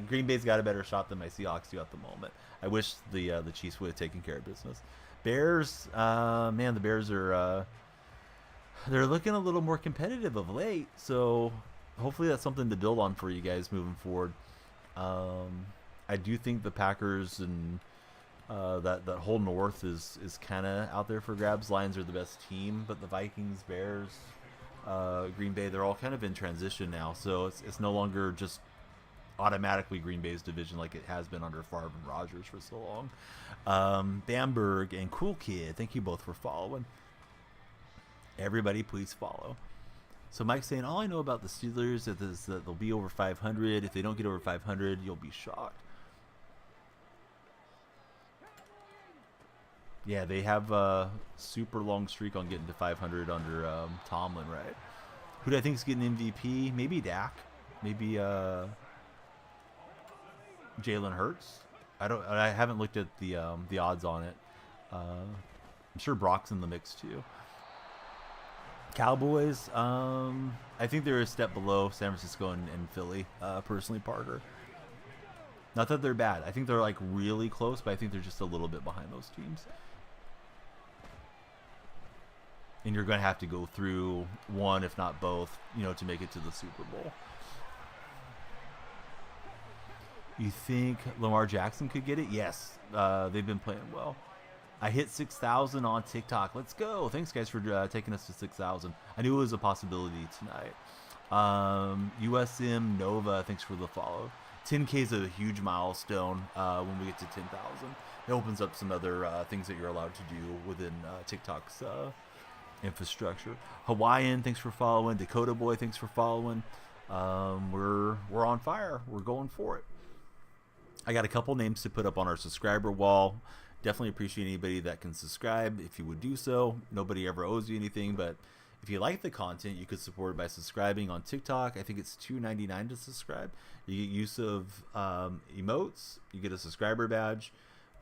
Green Bay's got a better shot than my Seahawks do at the moment. I wish the Chiefs would have taken care of business. Bears, man, the Bears are they're looking a little more competitive of late, so hopefully that's something to build on for you guys moving forward. I do think the Packers and that whole North is kind of out there for grabs. Lions are the best team, but the Vikings, Bears, Green Bay, they're all kind of in transition now, so it's no longer just automatically Green Bay's division like it has been under Favre and Rodgers for so long. Bamberg and Cool Kid, thank you both for following. Everybody please follow. So Mike's saying, all I know about the Steelers is that they'll be over 500. If they don't get over 500, you'll be shocked. Yeah, they have a super long streak on getting to 500 under Tomlin, right? Who do I think is getting MVP? Maybe Dak. Maybe Jalen Hurts. I haven't looked at the odds on it. I'm sure Brock's in the mix too. Cowboys. I think they're a step below San Francisco and Philly. Personally, Parker. Not that they're bad. I think they're like really close, but I think they're just a little bit behind those teams. And you're going to have to go through one, if not both, to make it to the Super Bowl. You think Lamar Jackson could get it? Yes. They've been playing well. I hit 6,000 on TikTok. Let's go. Thanks, guys, for taking us to 6,000. I knew it was a possibility tonight. USM Nova, thanks for the follow. 10K is a huge milestone when we get to 10,000. It opens up some other things that you're allowed to do within TikTok's infrastructure. Hawaiian, thanks for following. Dakota Boy, thanks for following. We're on fire. We're going for it. I got a couple names to put up on our subscriber wall. Definitely appreciate anybody that can subscribe if you would do so. Nobody ever owes you anything, but if you like the content, you could support it by subscribing on TikTok. I think it's $2.99 to subscribe. You get use of emotes. You get a subscriber badge,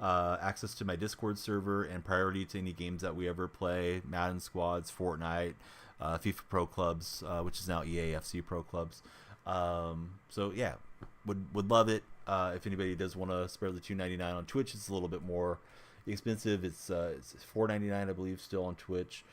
access to my Discord server, and priority to any games that we ever play. Madden Squads, Fortnite, FIFA Pro Clubs, which is now EAFC Pro Clubs. So yeah, would love it. If anybody does want to spare the $2.99 on Twitch, it's a little bit more expensive. It's $4.99, I believe, still on Twitch.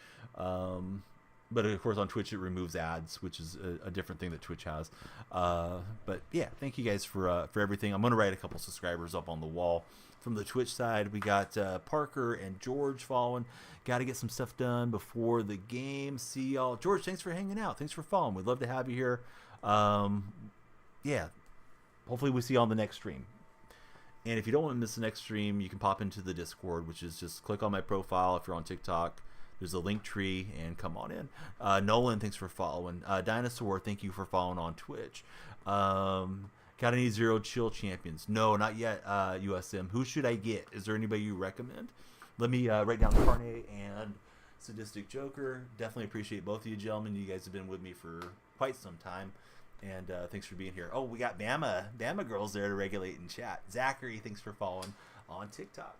But of course on Twitch it removes ads, which is a different thing that Twitch has. But yeah, thank you guys for everything. I'm gonna write a couple subscribers up on the wall. From the Twitch side, we got Parker and George following. Got to get some stuff done before the game. See y'all. George, thanks for hanging out. Thanks for following. We'd love to have you here. Yeah. Hopefully we see you on the next stream. And if you don't want to miss the next stream, you can pop into the Discord, which is just click on my profile if you're on TikTok. There's a link tree, and come on in. Nolan, thanks for following. Dinosaur, thank you for following on Twitch. Got any Zero Chill champions? No, not yet, USM. Who should I get? Is there anybody you recommend? Let me write down Carne and Sadistic Joker. Definitely appreciate both of you gentlemen. You guys have been with me for quite some time. And thanks for being here. Oh, we got Bama girls there to regulate in chat. Zachary, thanks for following on TikTok.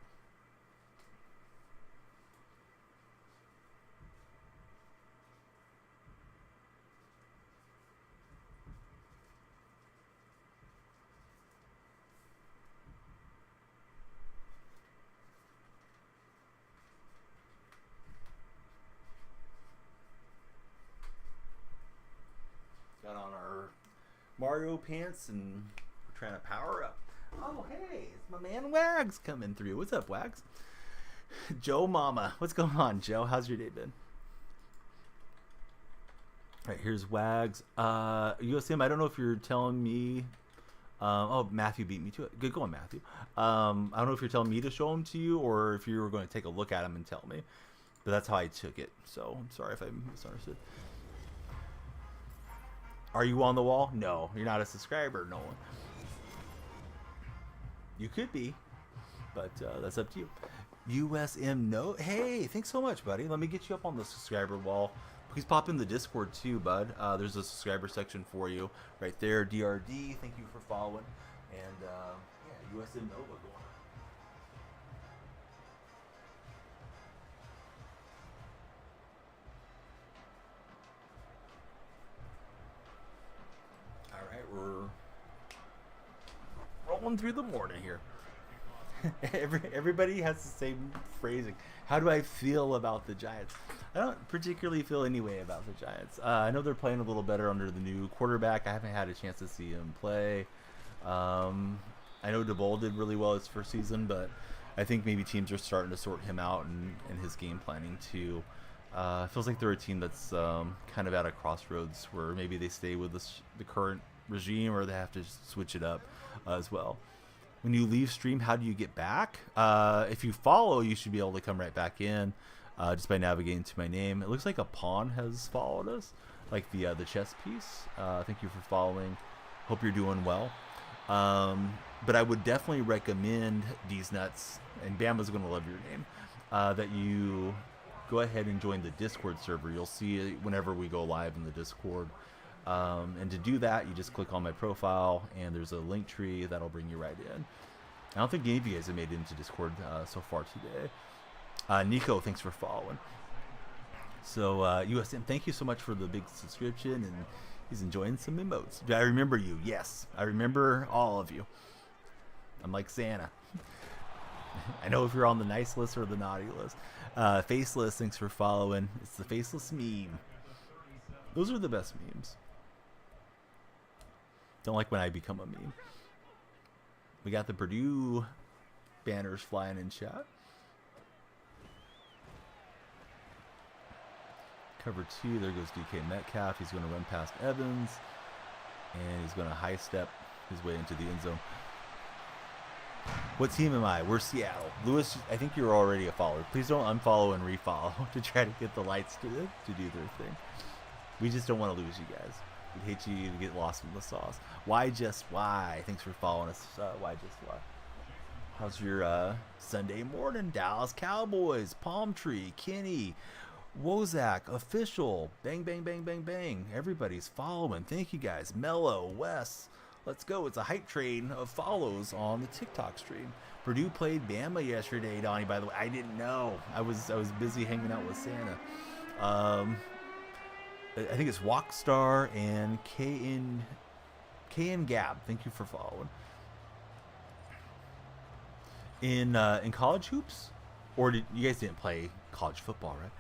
Got on our Mario pants and we're trying to power up. Oh, hey, it's my man Wags coming through. What's up, Wags? Joe Mama. What's going on, Joe? How's your day been? All right, here's Wags. USM, I don't know if you're telling me. Oh, Matthew beat me to it. Good going, Matthew. I don't know if you're telling me to show them to you or if you were going to take a look at them and tell me. But that's how I took it. So I'm sorry if I misunderstood. Are you on the wall? No, you're not a subscriber, Nolan. You could be, but that's up to you. USM, no. Hey, thanks so much, buddy. Let me get you up on the subscriber wall. Please pop in the Discord too, bud. There's a subscriber section for you right there. DRD, thank you for following. And yeah, USM Nova going on. We're rolling through the morning here. Everybody has the same phrasing. How do I feel about the Giants? I don't particularly feel any way about the Giants. I know they're playing a little better under the new quarterback. I haven't had a chance to see him play. I know DeBoll did really well his first season, but I think maybe teams are starting to sort him out and his game planning too. It feels like they're a team that's kind of at a crossroads where maybe they stay with the current regime or they have to switch it up as well. When you leave stream, how do you get back? If you follow, you should be able to come right back in just by navigating to my name. It looks like a pawn has followed us, like the chess piece. Thank you for following. Hope you're doing well. But I would definitely recommend these nuts, and Bama's going to love your name, that you go ahead and join the Discord server. You'll see it whenever we go live in the Discord. And to do that, you just click on my profile, and there's a link tree that'll bring you right in. I don't think any of you guys have made it into Discord so far today. Nico, thanks for following. So, USM, thank you so much for the big subscription, and he's enjoying some emotes. Do I remember you? Yes, I remember all of you. I'm like Santa. I know if you're on the nice list or the naughty list. Faceless, thanks for following. It's the Faceless meme. Those are the best memes. Don't like when I become a meme. We got the Purdue banners flying in chat. Cover 2, there goes DK Metcalf. He's going to run past Evans. And he's going to high step his way into the end zone. What team am I? We're Seattle. Lewis, I think you're already a follower. Please don't unfollow and refollow to try to get the lights to do their thing. We just don't want to lose you guys. We'd hate you to get lost in the sauce. Why just why? Thanks for following us. Why just why? How's your Sunday morning? Dallas Cowboys, Palm Tree, Kenny, Wozak, Official, bang, bang, bang, bang, bang. Everybody's following. Thank you guys. Mello, Wes. Let's go. It's a hype train of follows on the TikTok stream. Purdue played Bama yesterday, Donnie, by the way. I didn't know. I was busy hanging out with Santa. I think it's Walkstar and KN Gab. Thank you for following. In college hoops? Or you guys didn't play college football, right?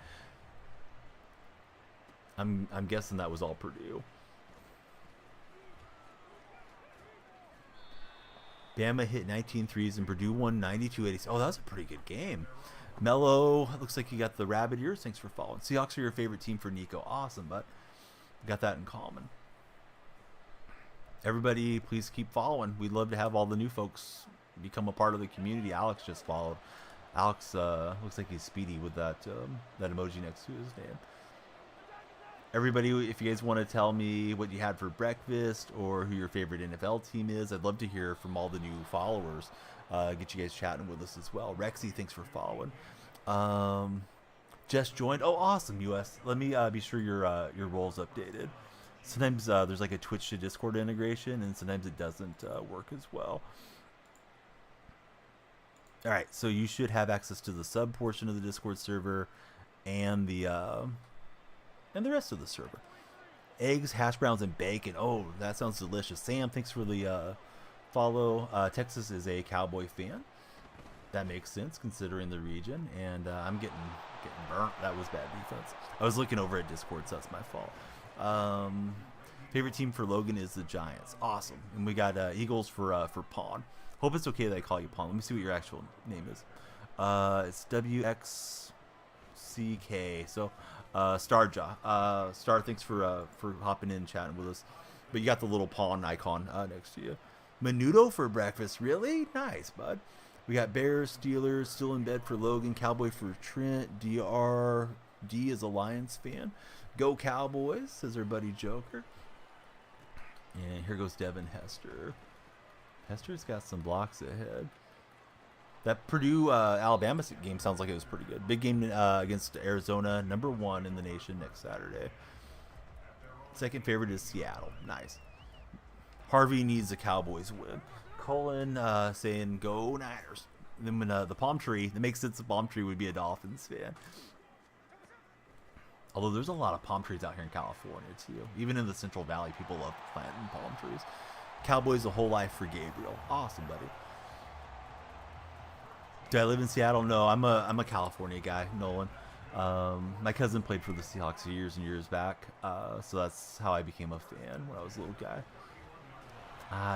I'm guessing that was all Purdue. Bama hit 19 threes and Purdue won 92-86. Oh, that was a pretty good game. Mello, looks like you got the rabbit ears. Thanks for following. Seahawks are your favorite team for Nico. Awesome, but got that in common. Everybody, please keep following. We'd love to have all the new folks become a part of the community. Alex just followed. Alex looks like he's speedy with that emoji next to his name. Everybody, if you guys want to tell me what you had for breakfast or who your favorite NFL team is, I'd love to hear from all the new followers. Get you guys chatting with us as well. Rexy, thanks for following. Just joined. Oh, awesome, US. Let me be sure your role's updated. Sometimes there's like a Twitch to Discord integration, and sometimes it doesn't work as well. All right, so you should have access to the sub portion of the Discord server and the rest of the server. Eggs, hash browns, and bacon. Oh, that sounds delicious. Sam, thanks for the follow. Texas is a Cowboy fan. That makes sense considering the region. And I'm getting burnt. That was bad defense. I was looking over at Discord, so that's my fault. Favorite team for Logan is the Giants. Awesome. And we got Eagles for Pawn. Hope it's okay that I call you Pawn. Let me see what your actual name is. It's WXCK. So Starjaw. Star, thanks for hopping in and chatting with us. But you got the little pawn icon next to you. Menudo for breakfast. Really? Nice, bud. We got Bears, Steelers, still in bed for Logan, Cowboy for Trent, DRD is a Lions fan. Go Cowboys, says our buddy Joker. And here goes Devin Hester. Hester's got some blocks ahead. That Purdue Alabama game sounds like it was pretty good. Big game against Arizona, #1 in the nation next Saturday. Second favorite is Seattle. Nice. Harvey needs the Cowboys win. Colin saying go Niners. And then when the palm tree, that makes sense. The palm tree would be a Dolphins fan. Although there's a lot of palm trees out here in California too. Even in the Central Valley, people love planting palm trees. Cowboys a whole life for Gabriel. Awesome, buddy. Do I live in Seattle? No, I'm a California guy, Nolan. My cousin played for the Seahawks years and years back, so that's how I became a fan when I was a little guy.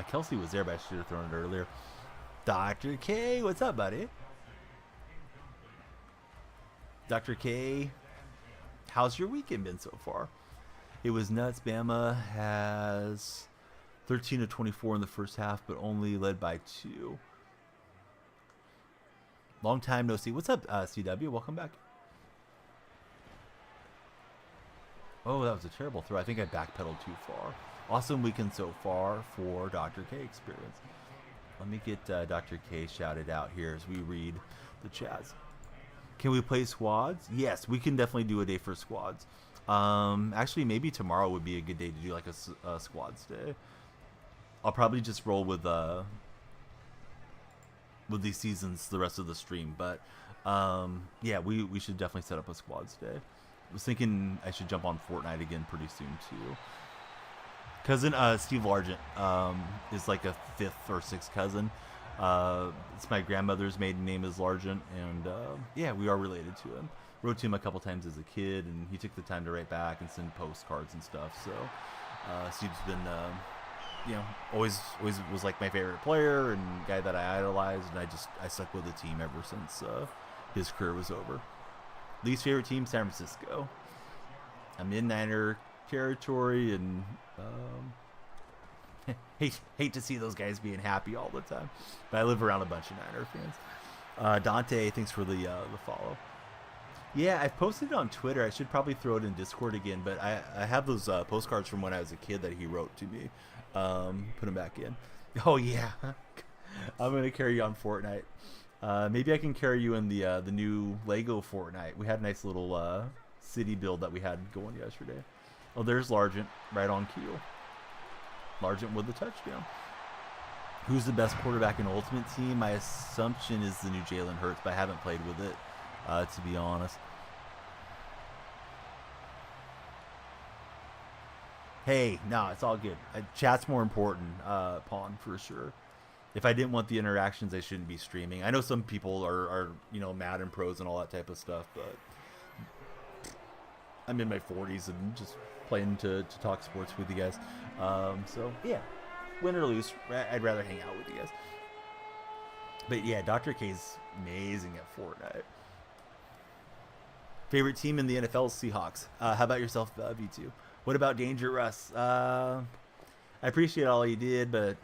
Kelsey was there, but I should have thrown it earlier. Dr. K, what's up, buddy? Dr. K, how's your weekend been so far? It was nuts. Bama has 13 of 24 in the first half, but only led by 2. Long time no see. What's up, CW? Welcome back. Oh, that was a terrible throw. I think I backpedaled too far. Awesome weekend so far for Dr. K experience. Let me get Dr. K shouted out here as we read the chats. Can we play squads? Yes, we can definitely do a day for squads. Actually, maybe tomorrow would be a good day to do like a squads day. I'll probably just roll with these seasons the rest of the stream, but yeah, we should definitely set up a squads day. I was thinking I should jump on Fortnite again pretty soon too. Cousin Steve Largent is like a 5th or 6th cousin. It's my grandmother's maiden name is Largent, and yeah, we are related to him. Wrote to him a couple times as a kid, and he took the time to write back and send postcards and stuff. So Steve's been always was like my favorite player and guy that I idolized, and I stuck with the team ever since his career was over. Least favorite team, San Francisco. I'm in Niner territory, and hate to see those guys being happy all the time, but I live around a bunch of Niner fans. Dante, thanks for the follow. Yeah, I've posted it on Twitter. I should probably throw it in Discord again, but I have those postcards from when I was a kid that he wrote to me. Put them back in. Oh yeah, I'm gonna carry you on Fortnite. Maybe I can carry you in the new Lego Fortnite. We had a nice little city build that we had going yesterday. Oh, there's Largent right on cue. Largent with the touchdown. Who's the best quarterback in Ultimate Team? My assumption is the new Jalen Hurts, but I haven't played with it, to be honest. Hey, no, it's all good. Chat's more important, Pawn, for sure. If I didn't want the interactions, I shouldn't be streaming. I know some people are Madden pros and all that type of stuff, but I'm in my 40s and just playing to talk sports with you guys. So, yeah, win or lose, I'd rather hang out with you guys. But, yeah, Dr. K's amazing at Fortnite. Favorite team in the NFL is Seahawks. How about yourself, V2? What about Danger Russ? I appreciate all you did, but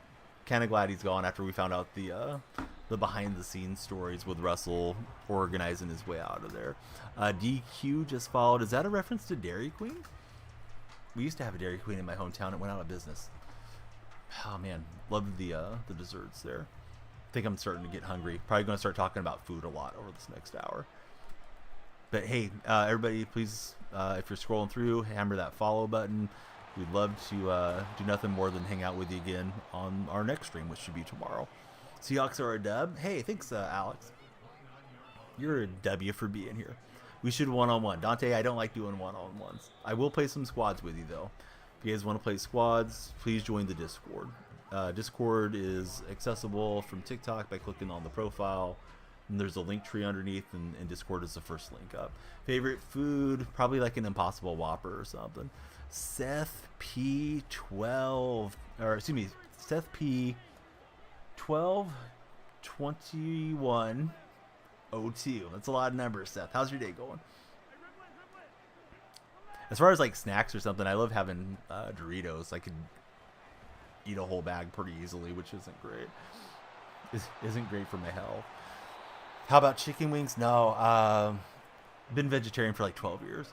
kind of glad he's gone after we found out the behind the scenes stories with Russell organizing his way out of there. DQ just followed. Is that a reference to Dairy Queen? We used to have a Dairy Queen in my hometown. It went out of business. Oh man, loved the desserts there. I think I'm starting to get hungry. Probably going to start talking about food a lot over this next hour. But hey, everybody, please, if you're scrolling through, hammer that follow button. We'd love to do nothing more than hang out with you again on our next stream, which should be tomorrow. Seahawks are a dub. Hey, thanks, Alex. You're a W for being here. We should one-on-one. Dante, I don't like doing one-on-ones. I will play some squads with you, though. If you guys want to play squads, please join the Discord. Discord is accessible from TikTok by clicking on the profile. And there's a link tree underneath, and Discord is the first link up. Favorite food? Probably like an Impossible Whopper or something. Seth P12, or excuse me, Seth P122102. That's a lot of numbers, Seth. How's your day going? As far as like snacks or something, I love having Doritos. I could eat a whole bag pretty easily, which isn't great. Isn't great for my health. How about chicken wings? No, been vegetarian for like 12 years.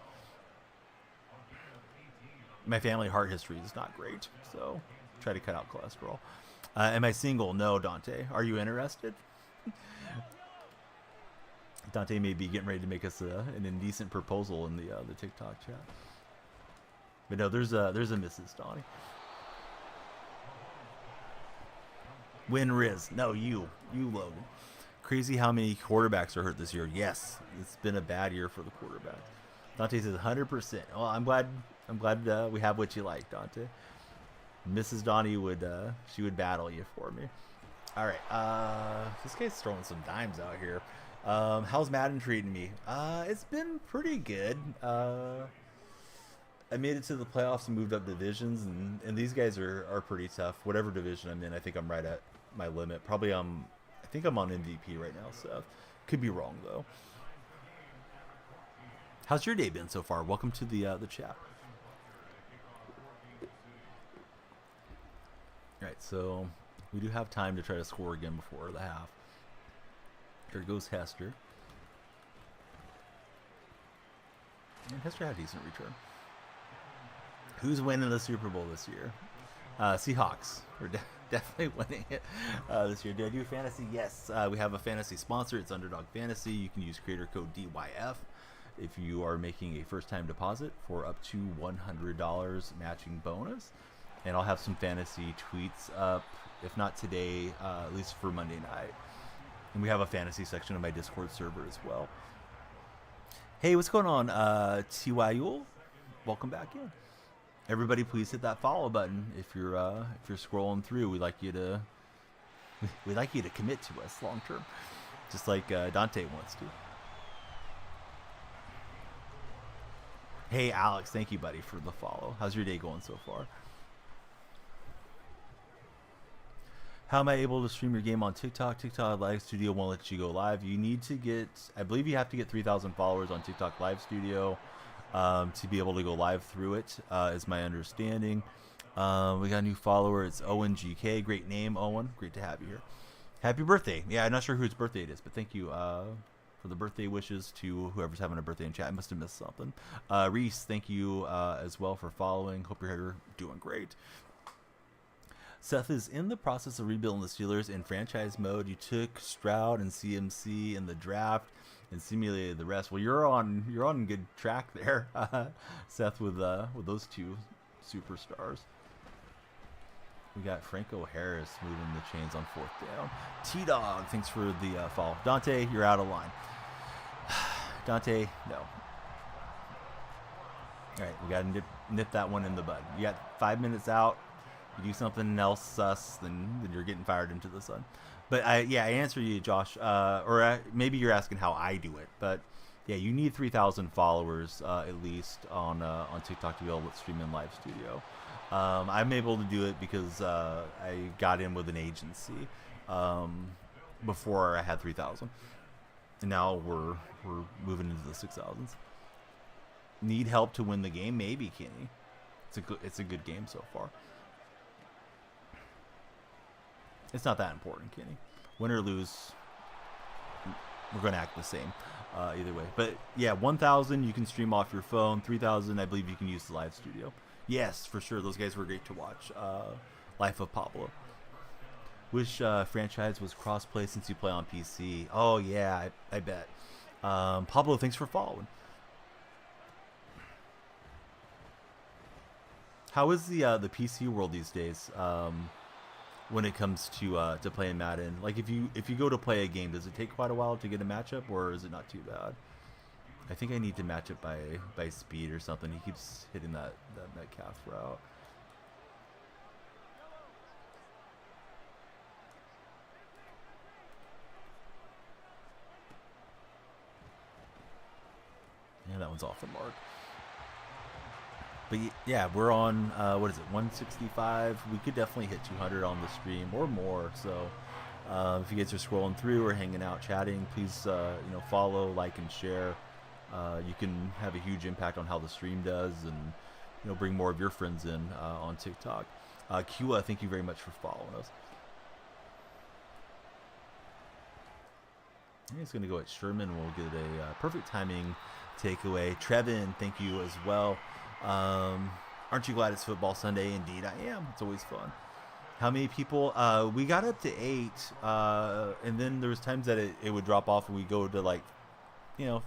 My family heart history is not great, so try to cut out cholesterol. Am I single? No, Dante. Are you interested? Dante may be getting ready to make us an indecent proposal in the TikTok chat. But no, there's a Mrs. Donnie. Win Riz. No, you Logan. Crazy how many quarterbacks are hurt this year. Yes, it's been a bad year for the quarterbacks. Dante says 100%. Well, I'm glad we have what you like, Dante. Mrs. Donnie would battle you for me. All right, this guy's throwing some dimes out here. How's Madden treating me? It's been pretty good. I made it to the playoffs and moved up divisions, and these guys are pretty tough. Whatever division I'm in, I think I'm right at my limit. I think I'm on MVP right now, so could be wrong though. How's your day been so far? Welcome to the chat. All right, so we do have time to try to score again before the half. Here goes Hester. And Hester had a decent return. Who's winning the Super Bowl this year? Seahawks. We're definitely winning it this year. Do I do fantasy? Yes. We have a fantasy sponsor. It's Underdog Fantasy. You can use creator code DYF if you are making a first-time deposit for up to $100 matching bonus. And I'll have some fantasy tweets up, if not today, at least for Monday night. And we have a fantasy section of my Discord server as well. Hey, what's going on, TYUL? Welcome back in. Everybody, please hit that follow button if you're scrolling through. We'd like you to commit to us long term, just like Dante wants to. Hey, Alex, thank you, buddy, for the follow. How's your day going so far? How am I able to stream your game on TikTok? TikTok Live Studio won't let you go live. You need to get, I believe you have to get 3,000 followers on TikTok Live Studio to be able to go live through it, is my understanding. We got a new follower. It's Owen GK. Great name, Owen. Great to have you here. Happy birthday. Yeah, I'm not sure whose birthday it is, but thank you for the birthday wishes to whoever's having a birthday in chat. I must have missed something. Reese, thank you as well for following. Hope you're doing great. Seth is in the process of rebuilding the Steelers in franchise mode. You took Stroud and CMC in the draft and simulated the rest. Well, you're on good track there, Seth, with those two superstars. We got Franco Harris moving the chains on fourth down. T-Dog, thanks for the follow. Dante, you're out of line. Dante, no. All right, we got to nip that one in the bud. You got 5 minutes out. You do something else sus, then you're getting fired into the sun. But I answer you, Josh. Or maybe you're asking how I do it. But yeah, you need 3,000 followers at least on TikTok to be able to stream in Live Studio. I'm able to do it because I got in with an agency before I had 3,000, and now we're moving into the 6,000s. Need help to win the game? Maybe, Kenny. It's a good game so far. It's not that important, Kenny. Win or lose, we're going to act the same either way. But yeah, 1,000 you can stream off your phone. 3,000 I believe you can use the live studio. Yes, for sure. Those guys were great to watch. Life of Pablo. Which franchise was crossplay since you play on PC? Oh yeah, I bet. Pablo, thanks for following. How is the PC world these days? When it comes to playing Madden, like if you go to play a game, does it take quite a while to get a matchup, or is it not too bad? I think I need to match it by speed or something. He keeps hitting that Metcalf route. Yeah, that one's off the mark. But yeah, we're on, what is it, 165? We could definitely hit 200 on the stream or more. So if you guys are scrolling through or hanging out, chatting, please, follow, like, and share. You can have a huge impact on how the stream does and, bring more of your friends in on TikTok. Kua, thank you very much for following us. He's going to go at Sherman. We'll get a perfect timing takeaway. Trevin, thank you as well. Aren't you glad it's football Sunday? Indeed I am. It's always fun. How many people? We got up to 8, and then there was times that it would drop off and we go to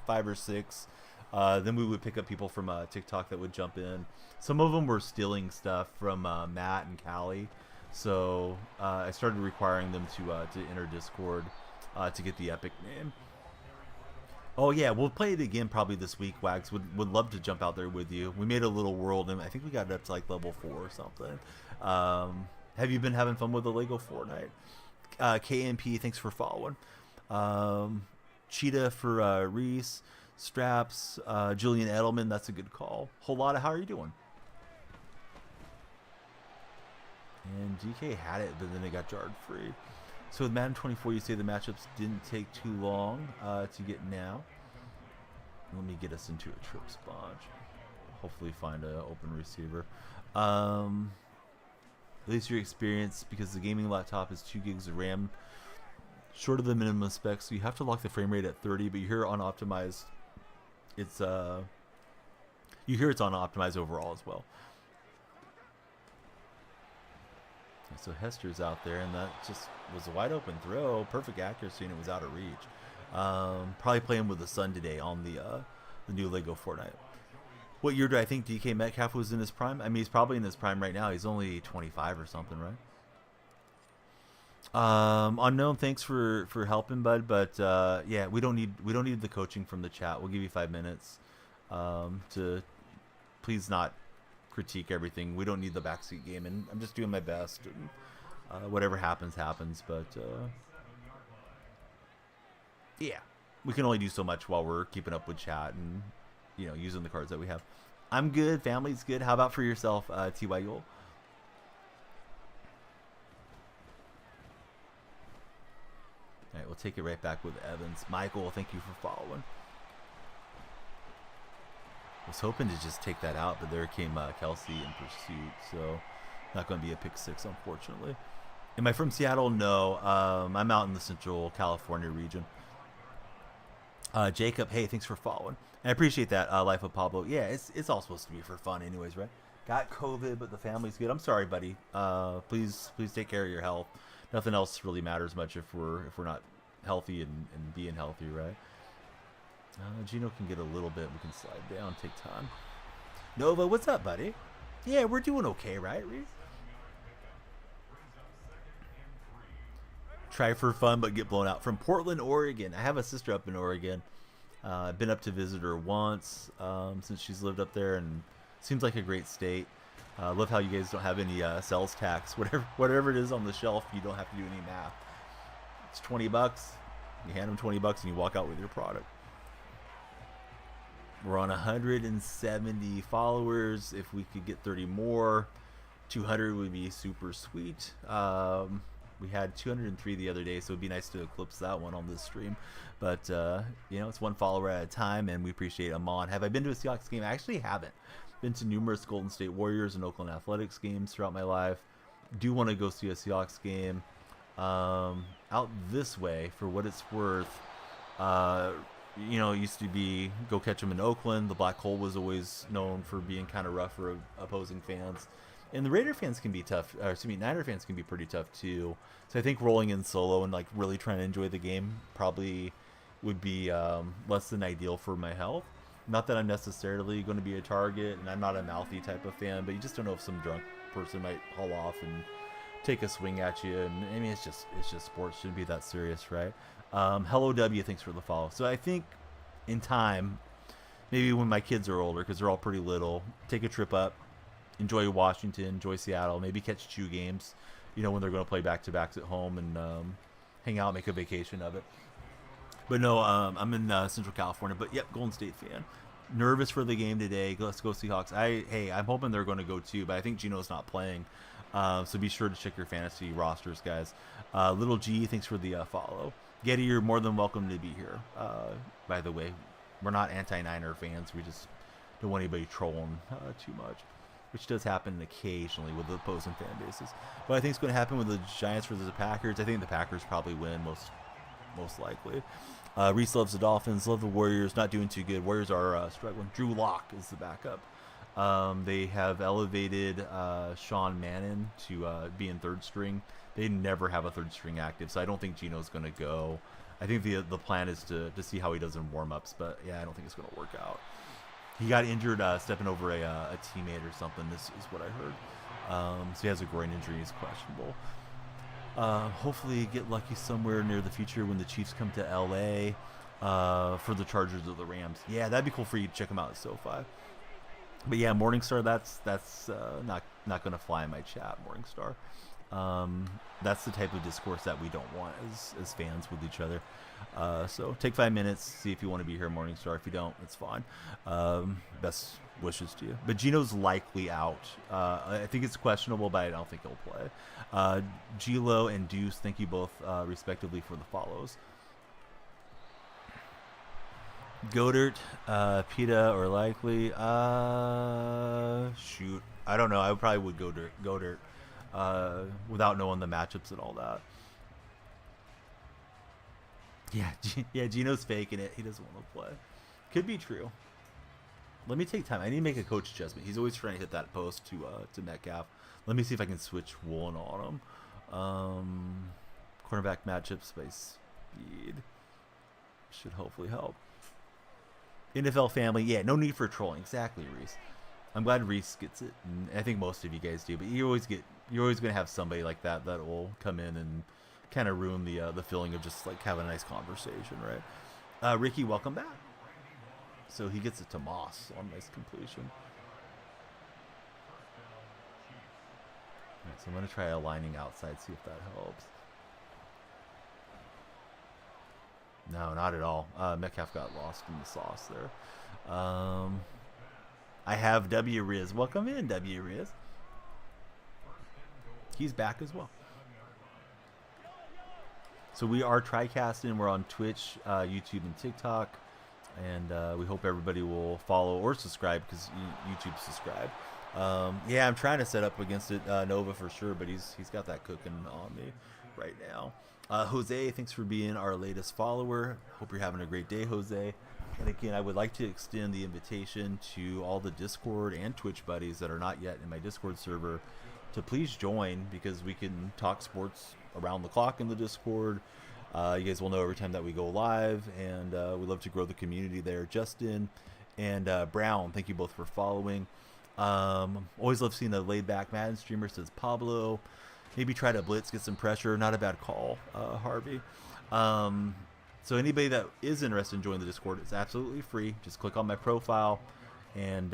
5 or 6. Then we would pick up people from TikTok that would jump in. Some of them were stealing stuff from Matt and Callie, so I started requiring them to enter Discord to get the epic name. Oh yeah, we'll play it again probably this week. Wags would love to jump out there with you. We made a little world, and I think we got it up to level 4 or something. Have you been having fun with the Lego Fortnite? KMP, thanks for following. Cheetah for Reese. Straps. Julian Edelman, that's a good call. Holada, how are you doing? And DK had it, but then it got jarred free. So with Madden 24, you say the matchups didn't take too long to get now. Let me get us into a trip sponge. Hopefully find an open receiver. At least your experience, because the gaming laptop is 2 gigs of RAM, short of the minimum specs, so you have to lock the frame rate at 30. But you hear on optimized, it's on optimized overall as well. So Hester's out there, and that just was a wide open throw, perfect accuracy, and it was out of reach. Probably playing with the sun today on the new Lego Fortnite. What year do I think DK Metcalf was in his prime? I mean, he's probably in his prime right now. He's only 25 or something, right? Unknown, thanks for helping, bud. But yeah, we don't need the coaching from the chat. We'll give you 5 minutes to please not critique everything. We don't need the backseat game, and I'm just doing my best. And, whatever happens. But yeah, we can only do so much while we're keeping up with chat and using the cards that we have. I'm good. Family's good. How about for yourself, Ty Yule? All right, we'll take it right back with Evans. Michael, thank you for following. I was hoping to just take that out, but there came Kelsey in pursuit, so not going to be a pick 6, unfortunately. Am I from Seattle? No, I'm out in the Central California region. Jacob, hey, thanks for following. And I appreciate that, Life of Pablo. Yeah, it's all supposed to be for fun anyways, right? Got COVID, but the family's good. I'm sorry, buddy. Please take care of your health. Nothing else really matters much if we're not healthy and being healthy, right? Gino can get a little bit. We can slide down, take time. Nova, what's up, buddy? Yeah, we're doing okay, right, Reese? Try for fun, but get blown out. From Portland, Oregon. I have a sister up in Oregon. I've been up to visit her once since she's lived up there, and seems like a great state. Love how you guys don't have any sales tax. Whatever it is on the shelf, you don't have to do any math. It's $20. You hand them $20 and you walk out with your product. We're on 170 followers. If we could get 30 more, 200 would be super sweet. We had 203 the other day, so it'd be nice to eclipse that one on this stream. But it's one follower at a time, and we appreciate Amon. Have I been to a Seahawks game? I actually haven't. Been to numerous Golden State Warriors and Oakland Athletics games throughout my life. Do want to go see a Seahawks game. Out this way, for what it's worth, it used to be go catch them in Oakland. The Black Hole was always known for being kind of rough for opposing fans. And the Raider fans can be tough. Niner fans can be pretty tough too. So I think rolling in solo and like really trying to enjoy the game probably would be less than ideal for my health. Not that I'm necessarily going to be a target, and I'm not a mouthy type of fan, but you just don't know if some drunk person might haul off and take a swing at you. And I mean, it's just sports. Shouldn't be that serious, right? Hello W, thanks for the follow. So I think in time, maybe when my kids are older, because they're all pretty little, take a trip up, enjoy Washington, enjoy Seattle, maybe catch 2 games, when they're going to play back-to-backs at home, and hang out, make a vacation of it. But no, I'm in Central California, but yep, Golden State fan. Nervous for the game today. Let's go Seahawks. I'm hoping they're going to go too, but I think Gino's not playing. So be sure to check your fantasy rosters, guys. Little G, thanks for the follow. Getty, you're more than welcome to be here. By the way, we're not anti-Niner fans. We just don't want anybody trolling too much, which does happen occasionally with the opposing fan bases. But I think it's going to happen with the Giants versus the Packers. I think the Packers probably win most likely. Reese loves the Dolphins. Love the Warriors. Not doing too good. Warriors are struggling. Drew Lock is the backup. They have elevated Sean Mannon to be in third string. They never have a third string active, so I don't think Gino's going to go. I think the plan is to see how he does in warm-ups, but yeah, I don't think it's going to work out. He got injured stepping over a teammate or something. This is what I heard. So he has a groin injury. He's questionable. Hopefully get lucky somewhere near the future when the Chiefs come to LA for the Chargers or the Rams. Yeah, that'd be cool for you to check them out at SoFi. But yeah, Morningstar, that's not going to fly in my chat, Morningstar. That's the type of discourse that we don't want as fans with each other. So take 5 minutes, see if you want to be here, Morningstar. If you don't, it's fine. Best wishes to you. But Gino's likely out. I think it's questionable, but I don't think he'll play. Gilo and Deuce, thank you both respectively for the follows. Godert, PETA, or likely. Shoot. I don't know. I probably would Godert without knowing the matchups and all that. Yeah, Gino's faking it. He doesn't want to play. Could be true. Let me take time. I need to make a coach adjustment. He's always trying to hit that post to Metcalf. Let me see if I can switch Woolen on him. Cornerback matchups by speed should hopefully help. NFL family, yeah, no need for trolling. Exactly, Reese. I'm glad Reese gets it, and I think most of you guys do. But you're always gonna have somebody like that will come in and kind of ruin the feeling of just like having a nice conversation, right? Ricky, welcome back. So he gets it to Moss on nice completion. All right, so I'm gonna try aligning outside, see if that helps. No, not at all. Metcalf got lost in the sauce there. I have W Riz. Welcome in, W Riz. He's back as well. So we are TriCasting. We're on Twitch, YouTube, and TikTok. And we hope everybody will follow or subscribe because YouTube subscribe. Yeah, I'm trying to set up against it, Nova for sure, but he's got that cooking on me right now. Jose, thanks for being our latest follower. Hope you're having a great day, Jose. And again, I would like to extend the invitation to all the Discord and Twitch buddies that are not yet in my Discord server to please join, because we can talk sports around the clock in the Discord. You guys will know every time that we go live, and we love to grow the community there. Justin and Brown, thank you both for following. Always love seeing the laid-back Madden streamer, says Pablo. Maybe try to blitz, get some pressure. Not a bad call, Harvey. So anybody that is interested in joining the Discord, it's absolutely free. Just click on my profile, and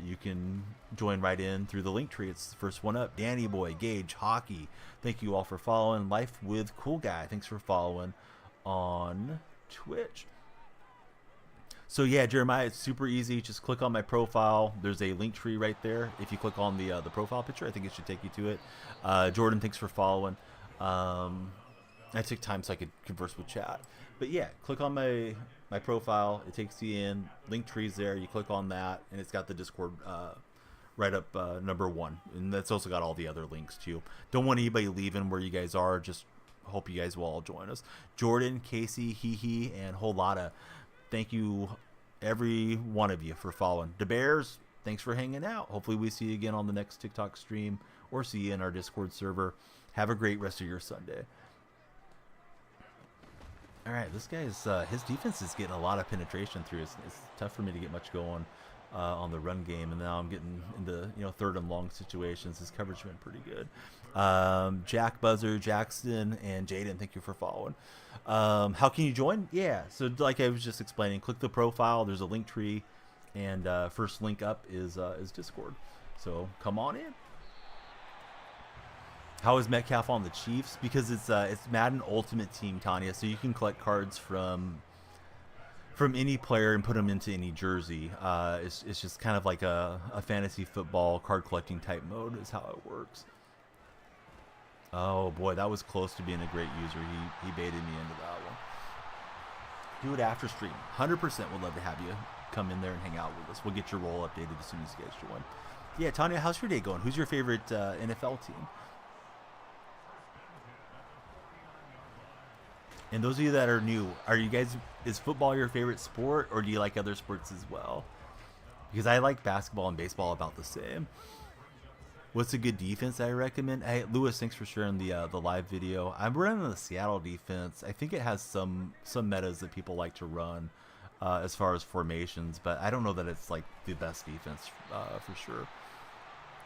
you can join right in through the link tree. It's the first one up. Danny Boy, Gage, Hockey. Thank you all for following. Life with Cool Guy, thanks for following on Twitch. So yeah, Jeremiah, it's super easy. Just click on my profile. There's a link tree right there. If you click on the profile picture, I think it should take you to it. Jordan, thanks for following. I took time so I could converse with chat. But yeah, click on my profile. It takes you in. Link tree's there. You click on that, and it's got the Discord right up number 1. And that's also got all the other links too. Don't want anybody leaving where you guys are. Just hope you guys will all join us. Jordan, Casey, Hee, and whole lotta. Thank you, every one of you, for following. The Bears, thanks for hanging out. Hopefully we see you again on the next TikTok stream or see you in our Discord server. Have a great rest of your Sunday. All right, this guy's his defense is getting a lot of penetration through. It's tough for me to get much going on the run game, and now I'm getting into third and long situations. His coverage has been pretty good. Jack Buzzer, Jackson, and Jaden, thank you for following. How can you join? Yeah, so like I was just explaining, click the profile. There's a link tree, and first link up is Discord. So come on in. How is Metcalf on the Chiefs? Because it's Madden Ultimate Team, Tanya, so you can collect cards from any player and put them into any jersey. It's just kind of like a fantasy football card collecting type mode is how it works. Oh boy, that was close to being a great user. He baited me into that one. Do it after stream. 100% would love to have you come in there and hang out with us. We'll get your role updated as soon as you guys join. Yeah, Tanya, how's your day going? Who's your favorite NFL team? And those of you that are new, is football your favorite sport, or do you like other sports as well? Because I like basketball and baseball about the same. What's a good defense I recommend? Hey, Lewis, thanks for sharing the live video. I'm running the Seattle defense. I think it has some metas that people like to run as far as formations, but I don't know that it's like the best defense for sure.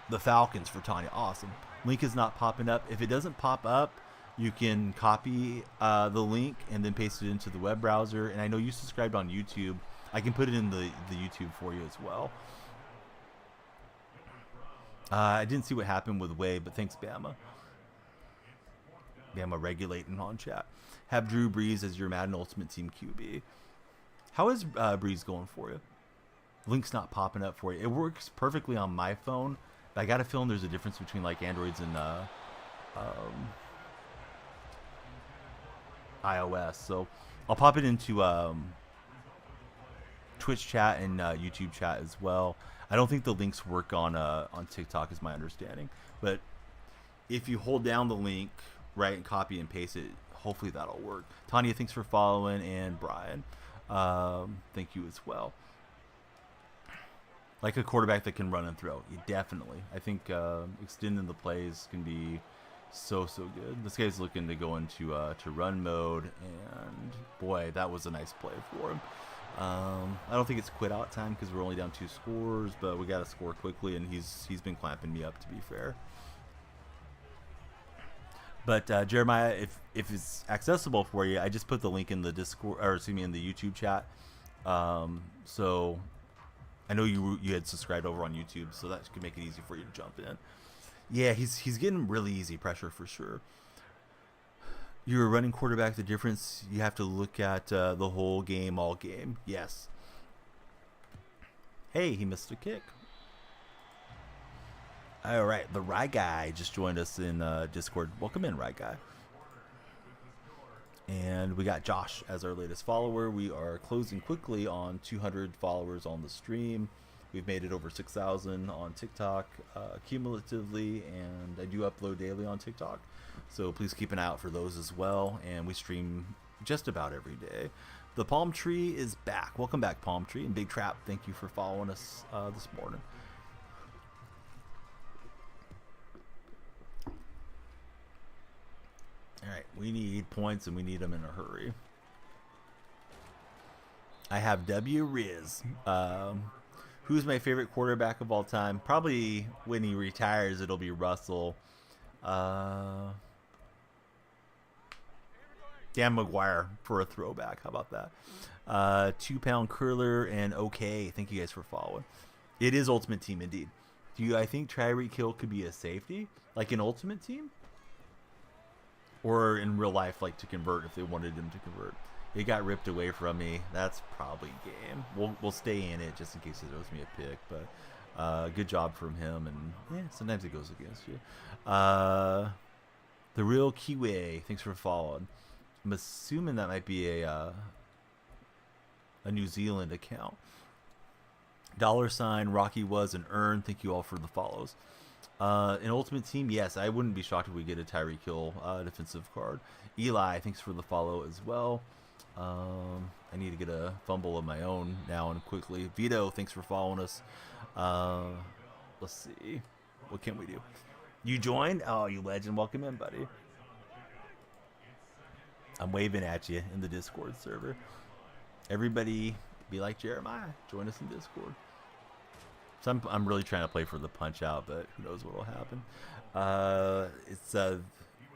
The Falcons for Tanya, awesome. Link is not popping up. If it doesn't pop up, you can copy the link and then paste it into the web browser. And I know you subscribed on YouTube. I can put it in the YouTube for you as well. I didn't see what happened with Way, but thanks, Bama. Bama regulating on chat. Have Drew Brees as your Madden Ultimate Team QB. How is Brees going for you? Link's not popping up for you. It works perfectly on my phone. But I got a feeling there's a difference between like Androids and iOS. So I'll pop it into Twitch chat and YouTube chat as well. I don't think the links work on TikTok, is my understanding. But if you hold down the link, right, and copy and paste it, hopefully that'll work. Tanya, thanks for following, and Brian, thank you as well. Like a quarterback that can run and throw, definitely. I think extending the plays can be so good. This guy's looking to go into to run mode, and boy, that was a nice play for him. I don't think it's quit out time because we're only down 2 scores, but we got to score quickly, and he's been clamping me up, to be fair. But Jeremiah, if it's accessible for you, I just put the link in the Discord, or excuse me, in the YouTube chat. So I know you had subscribed over on YouTube, so that could make it easy for you to jump in. Yeah, he's getting really easy pressure for sure. You're a running quarterback. The difference, you have to look at the whole game, all game. Yes. Hey, he missed a kick. All right, the Rye Guy just joined us in Discord. Welcome in, Rye Guy. And we got Josh as our latest follower. We are closing quickly on 200 followers on the stream. We've made it over 6,000 on TikTok cumulatively, and I do upload daily on TikTok. So please keep an eye out for those as well. And we stream just about every day. The Palm Tree is back. Welcome back, Palm Tree. And Big Trap, thank you for following us this morning. All right, we need points, and we need them in a hurry. I have W. Riz. Who's my favorite quarterback of all time? Probably when he retires, it'll be Russell. Dan McGuire for a throwback. How about that? 2-pound curler and okay. Thank you guys for following. It is Ultimate Team indeed. I think Tyreek Hill could be a safety, like an Ultimate Team, or in real life, like to convert if they wanted him to convert. It got ripped away from me. That's probably game. We'll stay in it just in case it owes me a pick. But good job from him. And yeah, sometimes it goes against you. The Real Kiwi, thanks for following. I'm assuming that might be a New Zealand account. $, Rocky was an earn. Thank you all for the follows. An Ultimate Team, yes, I wouldn't be shocked if we get a Tyreek Hill defensive card. Eli, thanks for the follow as well. I need to get a fumble of my own now and quickly. Vito, thanks for following us. Let's see. What can we do? You joined? Oh, you legend. Welcome in, buddy. I'm waving at you in the Discord server. Everybody be like Jeremiah. Join us in Discord. So I'm really trying to play for the punch out, but who knows what will happen. It's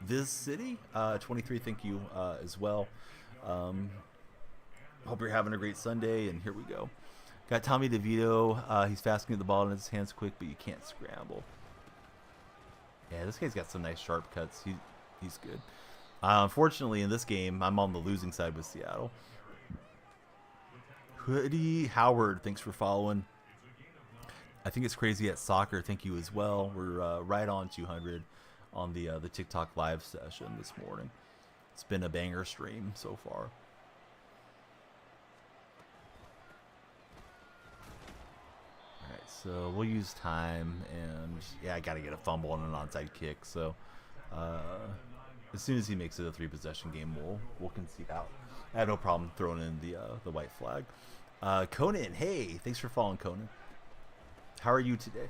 Viz City 23. Thank you as well. Hope you're having a great Sunday, and here we go. Got Tommy DeVito. He's fast getting the ball in his hands quick, but you can't scramble. Yeah, this guy's got some nice sharp cuts. He's good. Unfortunately, in this game, I'm on the losing side with Seattle. Hoodie Howard, thanks for following. I think it's crazy at soccer. Thank you as well. We're right on 200 on the TikTok live session this morning. It's been a banger stream so far. All right, so we'll use time, and yeah, I got to get a fumble and an onside kick. So as soon as he makes it a 3-possession game, we'll concede out. I have no problem throwing in the white flag. Conan, hey, thanks for following, Conan. How are you today?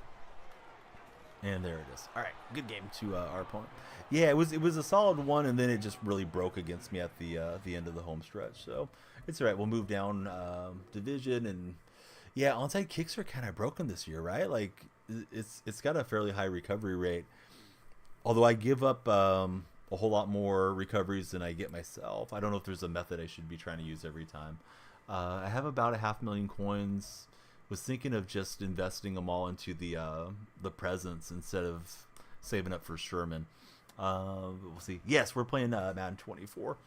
And there it is. All right, good game to our opponent. Yeah, it was a solid one, and then it just really broke against me at the end of the home stretch. So it's all right. We'll move down division, and yeah, onside kicks are kind of broken this year, right? Like it's got a fairly high recovery rate. Although I give up a whole lot more recoveries than I get myself. I don't know if there's a method I should be trying to use every time. I have about 500,000 coins. Was thinking of just investing them all into the presents instead of saving up for Sherman. We'll see. Yes, we're playing Madden 24.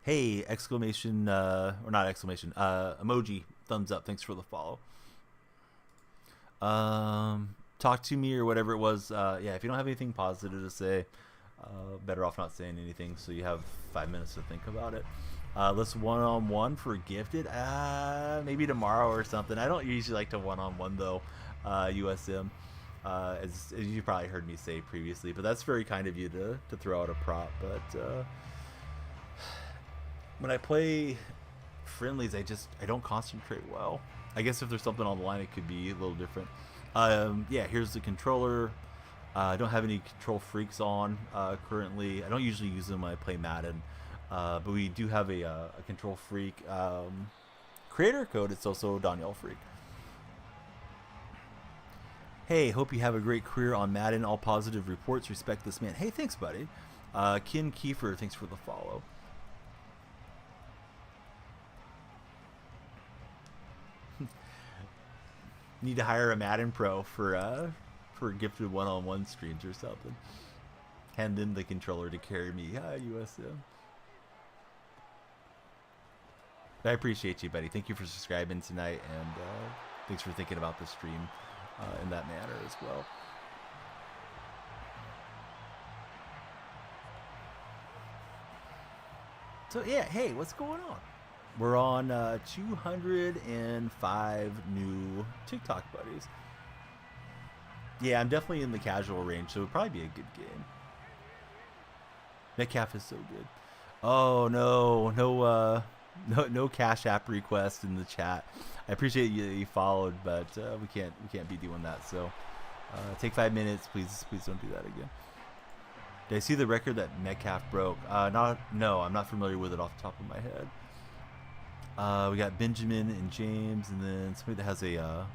Hey, exclamation, or not exclamation, emoji, thumbs up. Thanks for the follow. Talk to me or whatever it was. Yeah, if you don't have anything positive to say, better off not saying anything, so you have 5 minutes to think about it. Let's one-on-one for gifted. Maybe tomorrow or something. I don't usually like to one-on-one though, USM, as you probably heard me say previously. But that's very kind of you to throw out a prop. But when I play friendlies, I don't concentrate well. I guess if there's something on the line, it could be a little different. Yeah, here's the controller. I don't have any control freaks on currently. I don't usually use them when I play Madden. But we do have a control freak creator code. It's also DonyellFreak. Hey, hope you have a great career on Madden. All positive reports. Respect this man. Hey, thanks, buddy. Ken Kiefer, thanks for the follow. Need to hire a Madden pro for gifted one-on-one streams or something. Hand in the controller to carry me. USM. I appreciate you, buddy. Thank you for subscribing tonight, and thanks for thinking about the stream in that manner as well. So yeah, hey, what's going on? We're on 205 new TikTok buddies. Yeah, I'm definitely in the casual range, so it'll probably be a good game. Metcalf is so good. Oh no Cash App request in the chat. I appreciate you followed, but we can't be doing that. So take 5 minutes, please don't do that again. Did I see the record that Metcalf broke? No, I'm not familiar with it off the top of my head. We got Benjamin and James, and then somebody that has a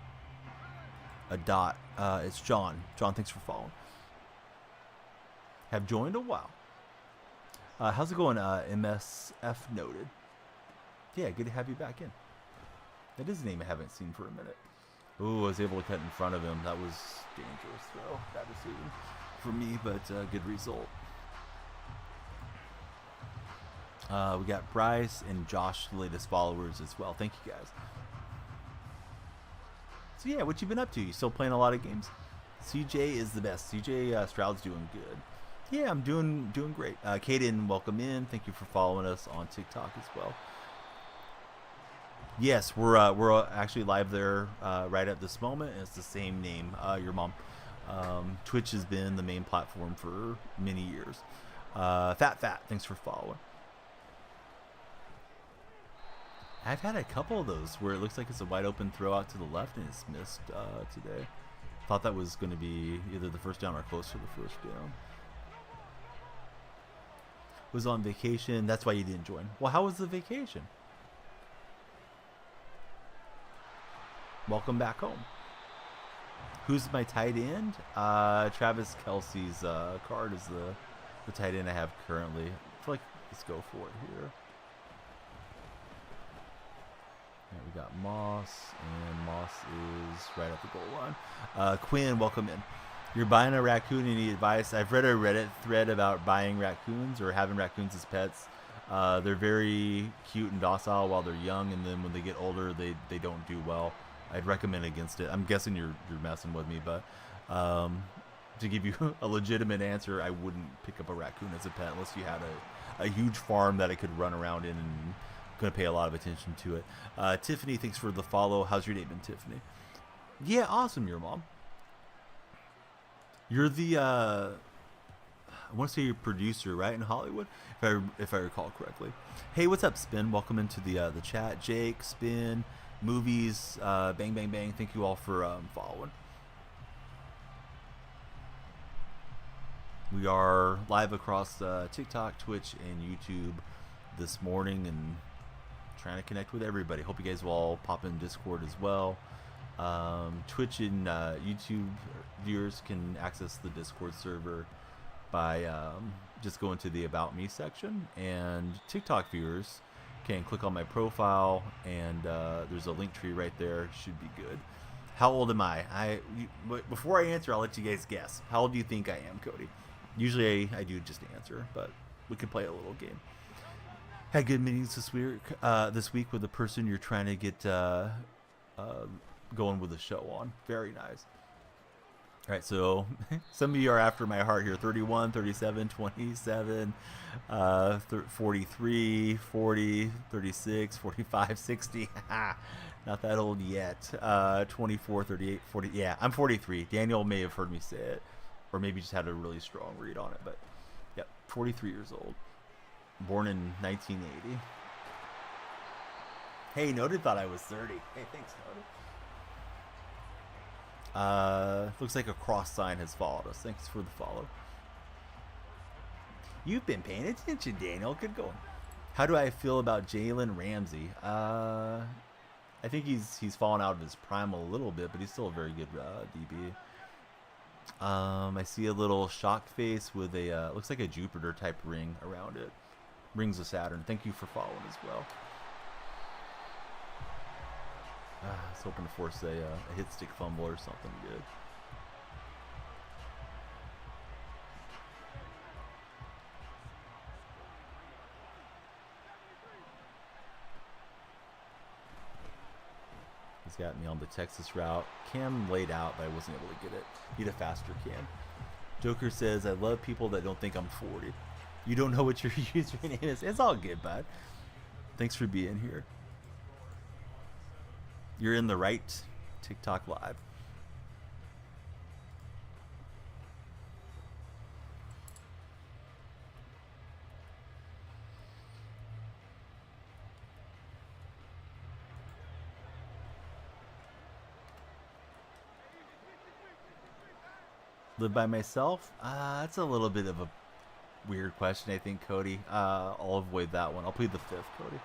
dot. It's John. John, thanks for following. Have joined a while. How's it going? MSF noted. Yeah, good to have you back in. That is a name I haven't seen for a minute. Ooh, I was able to cut in front of him. That was dangerous, though. Bad decision for me, but good result. We got Bryce and Josh, the latest followers as well. Thank you, guys. So yeah, what you been up to? You still playing a lot of games? CJ is the best. CJ Stroud's doing good. Yeah, I'm doing great. Kaden, welcome in. Thank you for following us on TikTok as well. Yes, we're actually live there right at this moment. And it's the same name, your mom. Twitch has been the main platform for many years. Fat, thanks for following. I've had a couple of those where it looks like it's a wide open throw out to the left and it's missed today. Thought that was going to be either the first down or close to the first down. Was on vacation. That's why you didn't join. Well, how was the vacation? Welcome back home. Who's my tight end? Travis Kelce's card is the tight end I have currently. I feel like let's go for it here. Yeah, we got Moss, and Moss is right at the goal line. Quinn, welcome in. You're buying a raccoon, you need advice. I've read a Reddit thread about buying raccoons or having raccoons as pets. They're very cute and docile while they're young, and then when they get older, they don't do well. I'd recommend against it. I'm guessing you're messing with me, but to give you a legitimate answer, I wouldn't pick up a raccoon as a pet unless you had a huge farm that it could run around in and going to pay a lot of attention to it. Tiffany, thanks for the follow. How's your day been, Tiffany? Yeah, awesome, your mom. You're the I want to say you're producer, right, in Hollywood, if I recall correctly. Hey, what's up, Spin? Welcome into the chat. Jake, Spin, Movies, Bang Bang Bang. Thank you all for following. We are live across TikTok, Twitch, and YouTube this morning, and trying to connect with everybody. Hope you guys will all pop in Discord as well. Twitch and YouTube viewers can access the Discord server by just going to the About Me section, and TikTok viewers can click on my profile, and there's a link tree right there. Should be good. How old am I? Before I answer, I'll let you guys guess. How old do you think I am, Cody? Usually I do just answer, but we could play a little game. Had good meetings this week with the person you're trying to get going with the show on. Very nice. All right, so some of you are after my heart here. 31, 37, 27, 43, 40, 36, 45, 60. Not that old yet. 24, 38, 40. Yeah, I'm 43. Daniel may have heard me say it, or maybe just had a really strong read on it. But, yep, 43 years old. Born in 1980. Hey, Noted thought I was 30. Hey, thanks, Noted. Looks like a cross sign has followed us. Thanks for the follow. You've been paying attention, Daniel. Good going. How do I feel about Jalen Ramsey? I think he's fallen out of his prime a little bit, but he's still a very good DB. I see a little shock face with a looks like a Jupiter type ring around it. Rings of Saturn. Thank you for following as well. I was hoping to force a hit stick fumble or something good. He's got me on the Texas route. Cam laid out, but I wasn't able to get it. Need a faster Cam. Joker says, I love people that don't think I'm 40. You don't know what your username is. It's all good, bud. Thanks for being here. You're in the right TikTok live. Live by myself? That's a little bit of a weird question, I think, Cody. I'll avoid that one. I'll plead the fifth, Cody.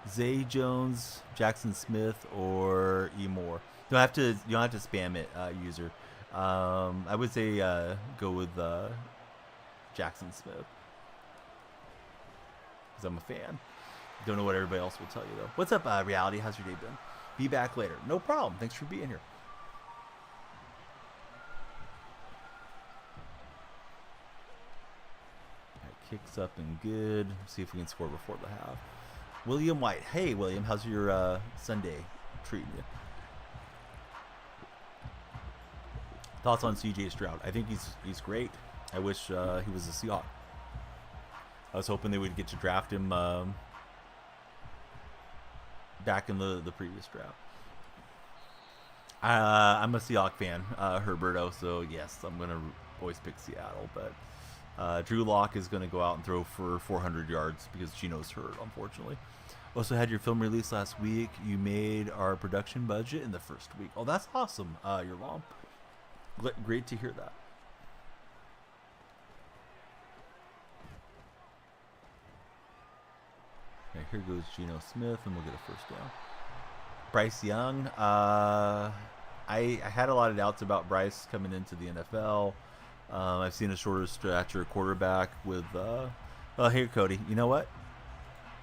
Zay Jones, Jackson Smith, or E Moore. You don't have to spam it, user. I would say go with Jackson Smith, because I'm a fan. Don't know what everybody else will tell you though. What's up, Reality? How's your day been? Be back later. No problem. Thanks for being here. Right, kicks up and good. See if we can score before the half. William White. Hey, William. How's your Sunday treating you? Thoughts on CJ Stroud? I think he's great. I wish he was a Seahawk. I was hoping they would get to draft him back in the previous draft. I'm a Seahawks fan, Herberto, so yes, I'm going to always pick Seattle. But Drew Lock is going to go out and throw for 400 yards because Gino's hurt, unfortunately. Also had your film release last week. You made our production budget in the first week. Oh, that's awesome, your mom. Great to hear that. Okay, here goes Geno Smith, and we'll get a first down. Bryce Young. I had a lot of doubts about Bryce coming into the NFL. I've seen a shorter stature quarterback with. Well, here, Cody. You know what?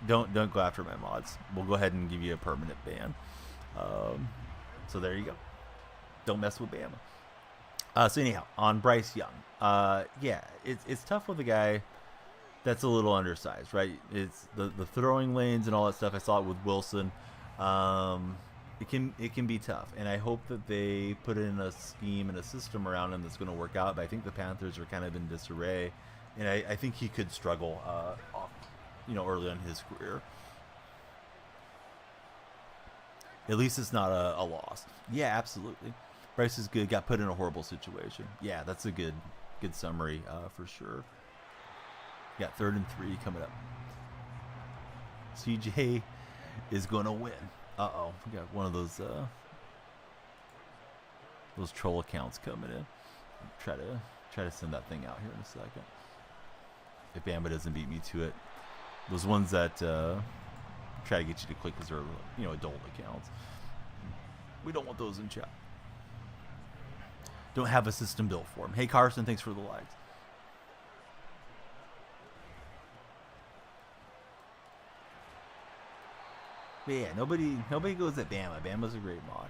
Don't go after my mods. We'll go ahead and give you a permanent ban. So there you go. Don't mess with Bama. So anyhow, on Bryce Young. Yeah, it's tough with a guy that's a little undersized, right? It's the throwing lanes and all that stuff. I saw it with Wilson. It can be tough, and I hope that they put in a scheme and a system around him that's going to work out. But I think the Panthers are kind of in disarray, and I think he could struggle, early on in his career. At least it's not a loss. Yeah, absolutely. Bryce is good. Got put in a horrible situation. Yeah, that's a good summary for sure. Got 3rd and 3 coming up. CJ is going to win. Uh-oh. We got one of those troll accounts coming in. Try to send that thing out here in a second. If Bama doesn't beat me to it. Those ones that try to get you to click because they're, adult accounts. We don't want those in chat. Don't have a system built for them. Hey, Carson, thanks for the likes. But yeah, nobody goes at Bama. Bama's a great mod.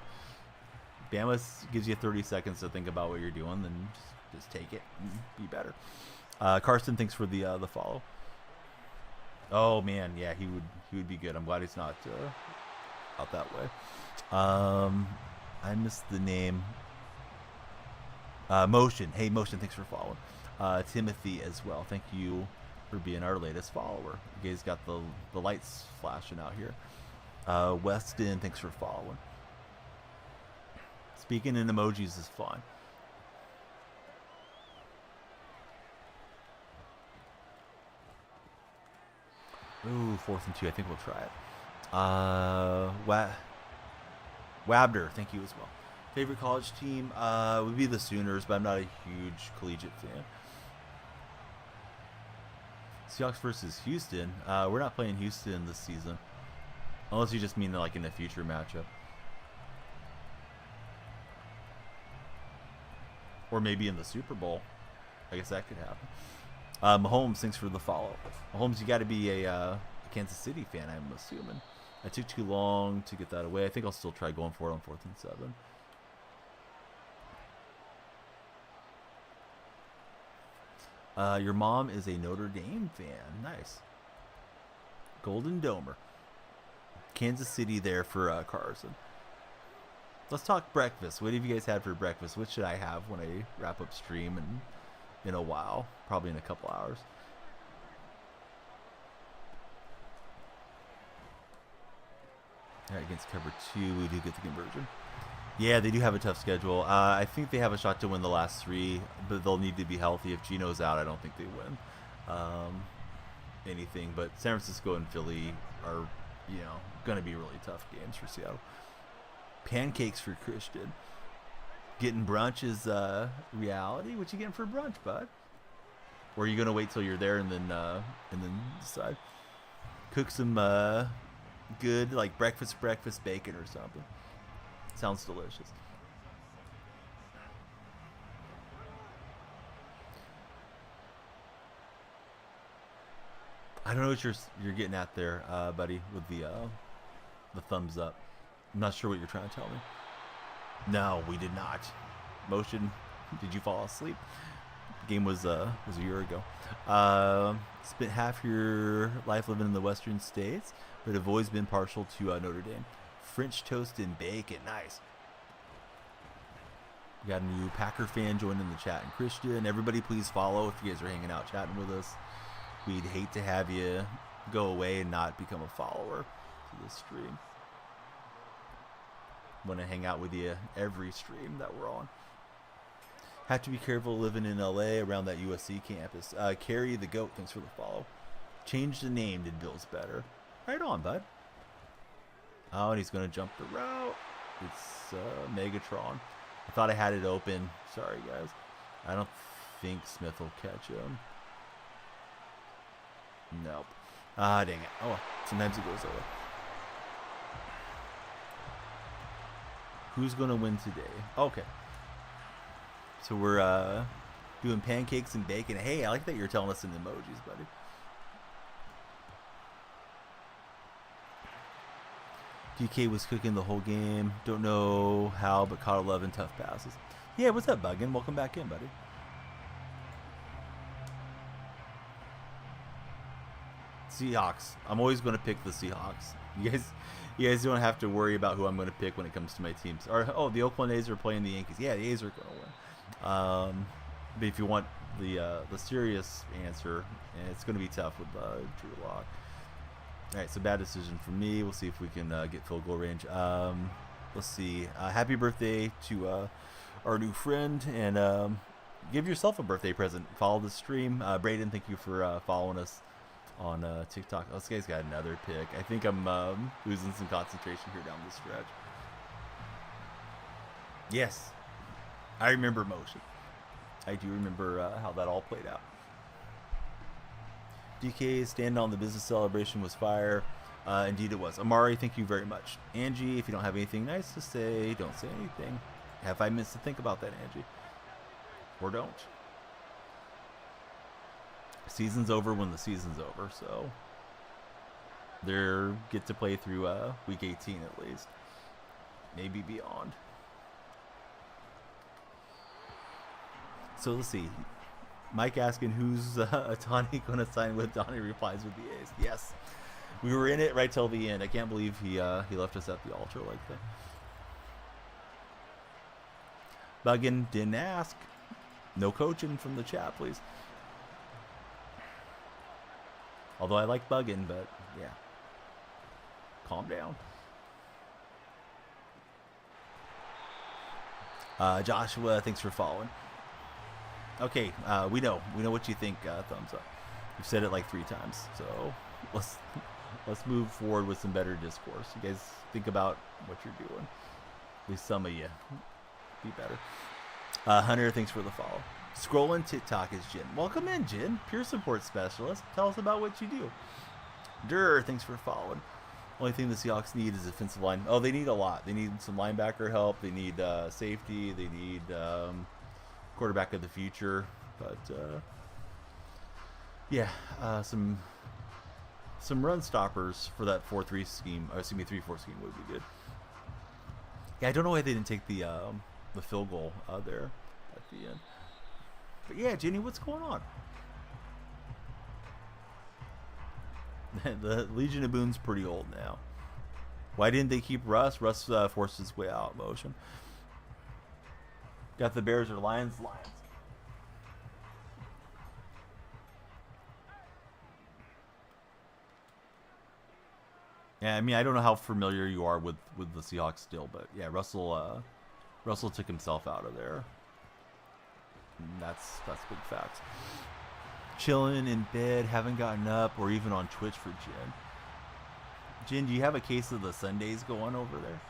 Bama gives you 30 seconds to think about what you're doing, then just take it and be better. Carson, thanks for the follow. Oh man, yeah, he would be good. I'm glad he's not out that way. I missed the name. Motion. Hey, Motion, thanks for following. Timothy as well. Thank you for being our latest follower. You guys got the lights flashing out here. Weston, thanks for following. Speaking in emojis is fun. Ooh, 4th and 2. I think we'll try it. Wabder, thank you as well. Favorite college team would be the Sooners, but I'm not a huge collegiate fan. Seahawks versus Houston. We're not playing Houston this season. Unless you just mean like in a future matchup. Or maybe in the Super Bowl. I guess that could happen. Mahomes, thanks for the follow. Mahomes, you got to be a Kansas City fan, I'm assuming. I took too long to get that away. I think I'll still try going for it on 4th and 7. Your mom is a Notre Dame fan. Nice. Golden Domer. Kansas City there for Carson. Let's talk breakfast. What have you guys had for breakfast? What should I have when I wrap up stream in a while? Probably in a couple hours. All right, against cover 2, we do get the conversion. Yeah, they do have a tough schedule. I think they have a shot to win the last 3, but they'll need to be healthy. If Geno's out, I don't think they win anything. But San Francisco and Philly are, going to be really tough games for Seattle. Pancakes for Christian. Getting brunch is reality. What you getting for brunch, bud? Or are you going to wait till you're there and then decide? Cook some good, like breakfast bacon or something. Sounds delicious. I don't know what you're getting at there, buddy, with the thumbs up. I'm not sure what you're trying to tell me. No, we did not. Motion, did you fall asleep? The game was a year ago. Spent half your life living in the Western States, but have always been partial to Notre Dame. French toast and bacon, nice. We got a new Packer fan joining the chat, and Christian. Everybody, please follow if you guys are hanging out chatting with us. We'd hate to have you go away and not become a follower to this stream. Want to hang out with you every stream that we're on. Have to be careful living in LA around that USC campus. Carry the goat, thanks for the follow. Change the name, did Bill's better. Right on, bud. Oh, and he's going to jump the route. It's Megatron. I thought I had it open. Sorry, guys. I don't think Smith will catch him. Nope. Ah, dang it. Oh, sometimes it goes away. Who's going to win today? Okay. So we're doing pancakes and bacon. Hey, I like that you're telling us in emojis, buddy. DK was cooking the whole game. Don't know how, but caught 11 tough passes. Yeah, what's up, Buggin? Welcome back in, buddy. Seahawks. I'm always going to pick the Seahawks. You guys don't have to worry about who I'm going to pick when it comes to my teams. Or the Oakland A's are playing the Yankees. Yeah, the A's are going to win. But if you want the serious answer, it's going to be tough with Drew Lock. All right, so bad decision for me. We'll see if we can get field goal range. Let's see. Happy birthday to our new friend, and give yourself a birthday present. Follow the stream. Braden, thank you for following us on TikTok. Oh, this guy's got another pick. I think I'm losing some concentration here down the stretch. Yes, I remember motion. I do remember how that all played out. DK stand on the business celebration was fire. Indeed it was. Amari, thank you very much. Angie, if you don't have anything nice to say, don't say anything. Have 5 minutes to think about that, Angie. Or don't. Season's over when the season's over, so they get to play through week 18 at least. Maybe beyond. So let's see. Mike asking who's Tawny going to sign with. Donnie replies with the A's. Yes, we were in it right till the end. I can't believe he left us at the altar like that. Buggin didn't ask. No coaching from the chat, please. Although I like Buggin, but yeah, calm down. Joshua, thanks for following. Okay, we know what you think. Thumbs up. You've said it like 3 times, so let's move forward with some better discourse. You guys think about what you're doing. At least some of you. Be better. Hunter, thanks for the follow. Scrolling TikTok is Jin. Welcome in, Jin. Peer support specialist. Tell us about what you do. Durr, thanks for following. Only thing the Seahawks need is offensive line. Oh, they need a lot. They need some linebacker help. They need safety. They need quarterback of the future. But yeah, some run stoppers for that 4-3 scheme. Or excuse me, 3-4 scheme would be good. Yeah, I don't know why they didn't take the field goal there at the end. But yeah, Jenny, what's going on? The Legion of Boom's pretty old now. Why didn't they keep Russ? Russ forced his way out motion. Got the Bears or Lions? Lions. Yeah, I mean, I don't know how familiar you are with the Seahawks still, but yeah, Russell took himself out of there. And that's big facts. Chilling in bed, haven't gotten up, or even on Twitch for Jen. Jen, do you have a case of the Sundays going over there?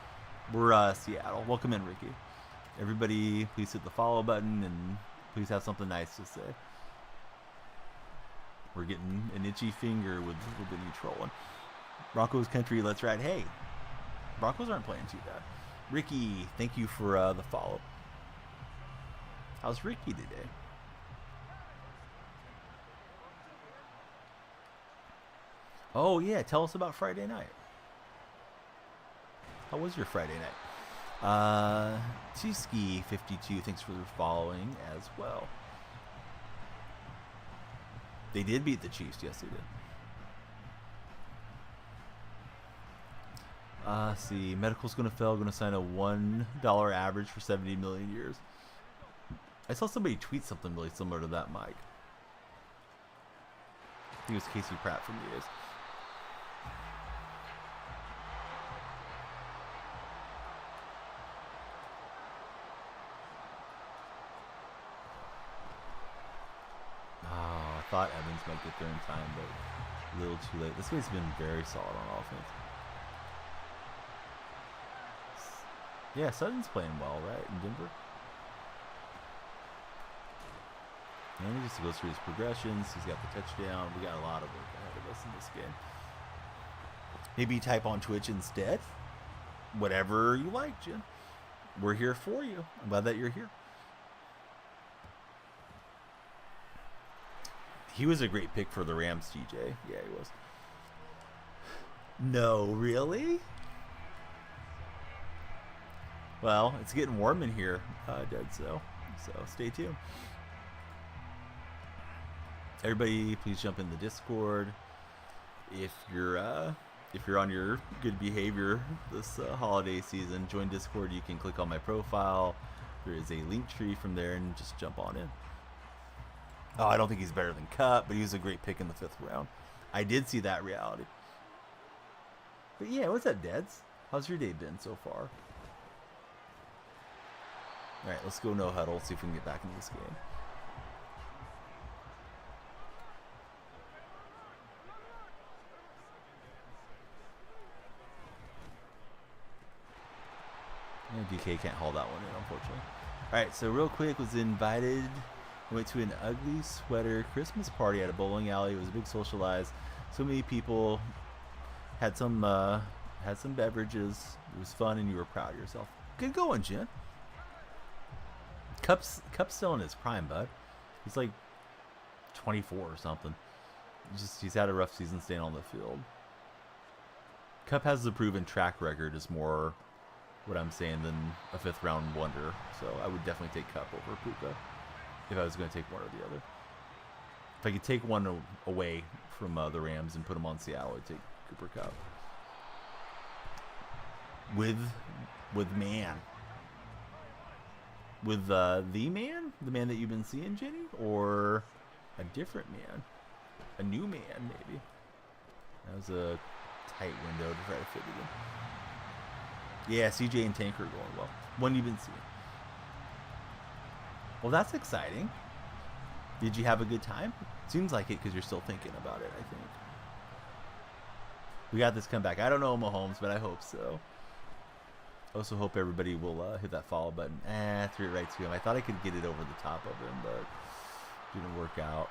We're Seattle. Welcome in, Ricky. Everybody, please hit the follow button and please have something nice to say. We're getting an itchy finger with the new trolling. Broncos country, let's ride. Hey, Broncos aren't playing too bad. Ricky, thank you for the follow. How's Ricky today? Oh yeah, tell us about Friday night. How was your Friday night? T-Ski52, thanks for following as well. They did beat the Chiefs, yes they did. See, medical's gonna fail, gonna sign a $1 average for 70 million years. I saw somebody tweet something really similar to that, Mike. I think it was Casey Pratt from the A's. thought Evans might get there in time, but a little too late. This guy's been very solid on offense. Yeah, Sutton's playing well, right, in Denver? And he just goes through his progressions. He's got the touchdown. We got a lot of work ahead of us in this game. Maybe type on Twitch instead. Whatever you like, Jen. We're here for you. I'm glad that you're here. He was a great pick for the Rams, TJ. Yeah, he was. No, really? Well, it's getting warm in here, Dead So stay tuned. Everybody, please jump in the Discord. If you're on your good behavior this holiday season, join Discord. You can click on my profile. There is a link tree from there, and just jump on in. Oh, I don't think he's better than Cup, but he was a great pick in the 5th round. I did see that reality. But yeah, what's up, Deads? How's your day been so far? All right, let's go no huddle. See if we can get back into this game. DK can't haul that one in, unfortunately. Alright, so real quick, was invited, went to an ugly sweater Christmas party at a bowling alley. It was a big socialize. So many people, had some beverages. It was fun, and you were proud of yourself. Good going, Jen. Cup's still in his prime, bud. He's like 24 or something. He's had a rough season staying on the field. Cup has the proven track record is more what I'm saying than a 5th round wonder. So I would definitely take Cup over Puka if I was going to take one or the other. If I could take one away from the Rams and put him on Seattle, I'd take Cooper Cup. With man. With the man that you've been seeing, Jenny, or a different man, a new man, maybe. That was a tight window to try to fit it in. Yeah, CJ and Tank are going well. One you've been seeing. Well, that's exciting. Did you have a good time? Seems like it because you're still thinking about it, I think. We got this comeback. I don't know Mahomes, but I hope so. I also hope everybody will hit that follow button. Threw it right to him. I thought I could get it over the top of him, but didn't work out.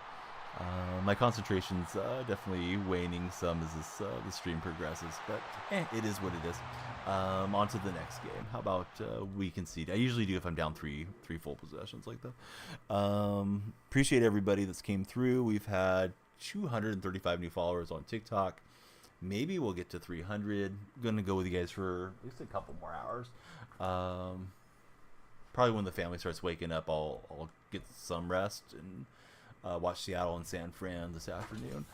My concentration's definitely waning some as the stream progresses, but it is what it is. On to the next game. How about we concede? I usually do if I'm down three full possessions like that. Appreciate everybody that's came through. We've had 235 new followers on TikTok. Maybe we'll get to 300. I'm gonna go with you guys for at least a couple more hours. Probably when the family starts waking up, I'll get some rest and watch Seattle and San Fran this afternoon.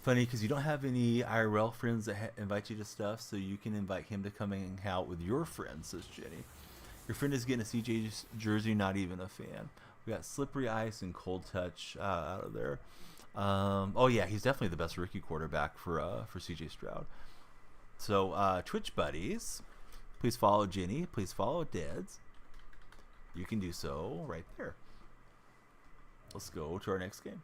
Funny because you don't have any IRL friends that invite you to stuff, so you can invite him to come and hang out with your friends, says Jenny. Your friend is getting a CJ jersey, not even a fan. We got Slippery Ice and Cold Touch out of there. Oh yeah, he's definitely the best rookie quarterback for CJ Stroud. So Twitch buddies, please follow Jenny. Please follow Deads. You can do so right there. Let's go to our next game.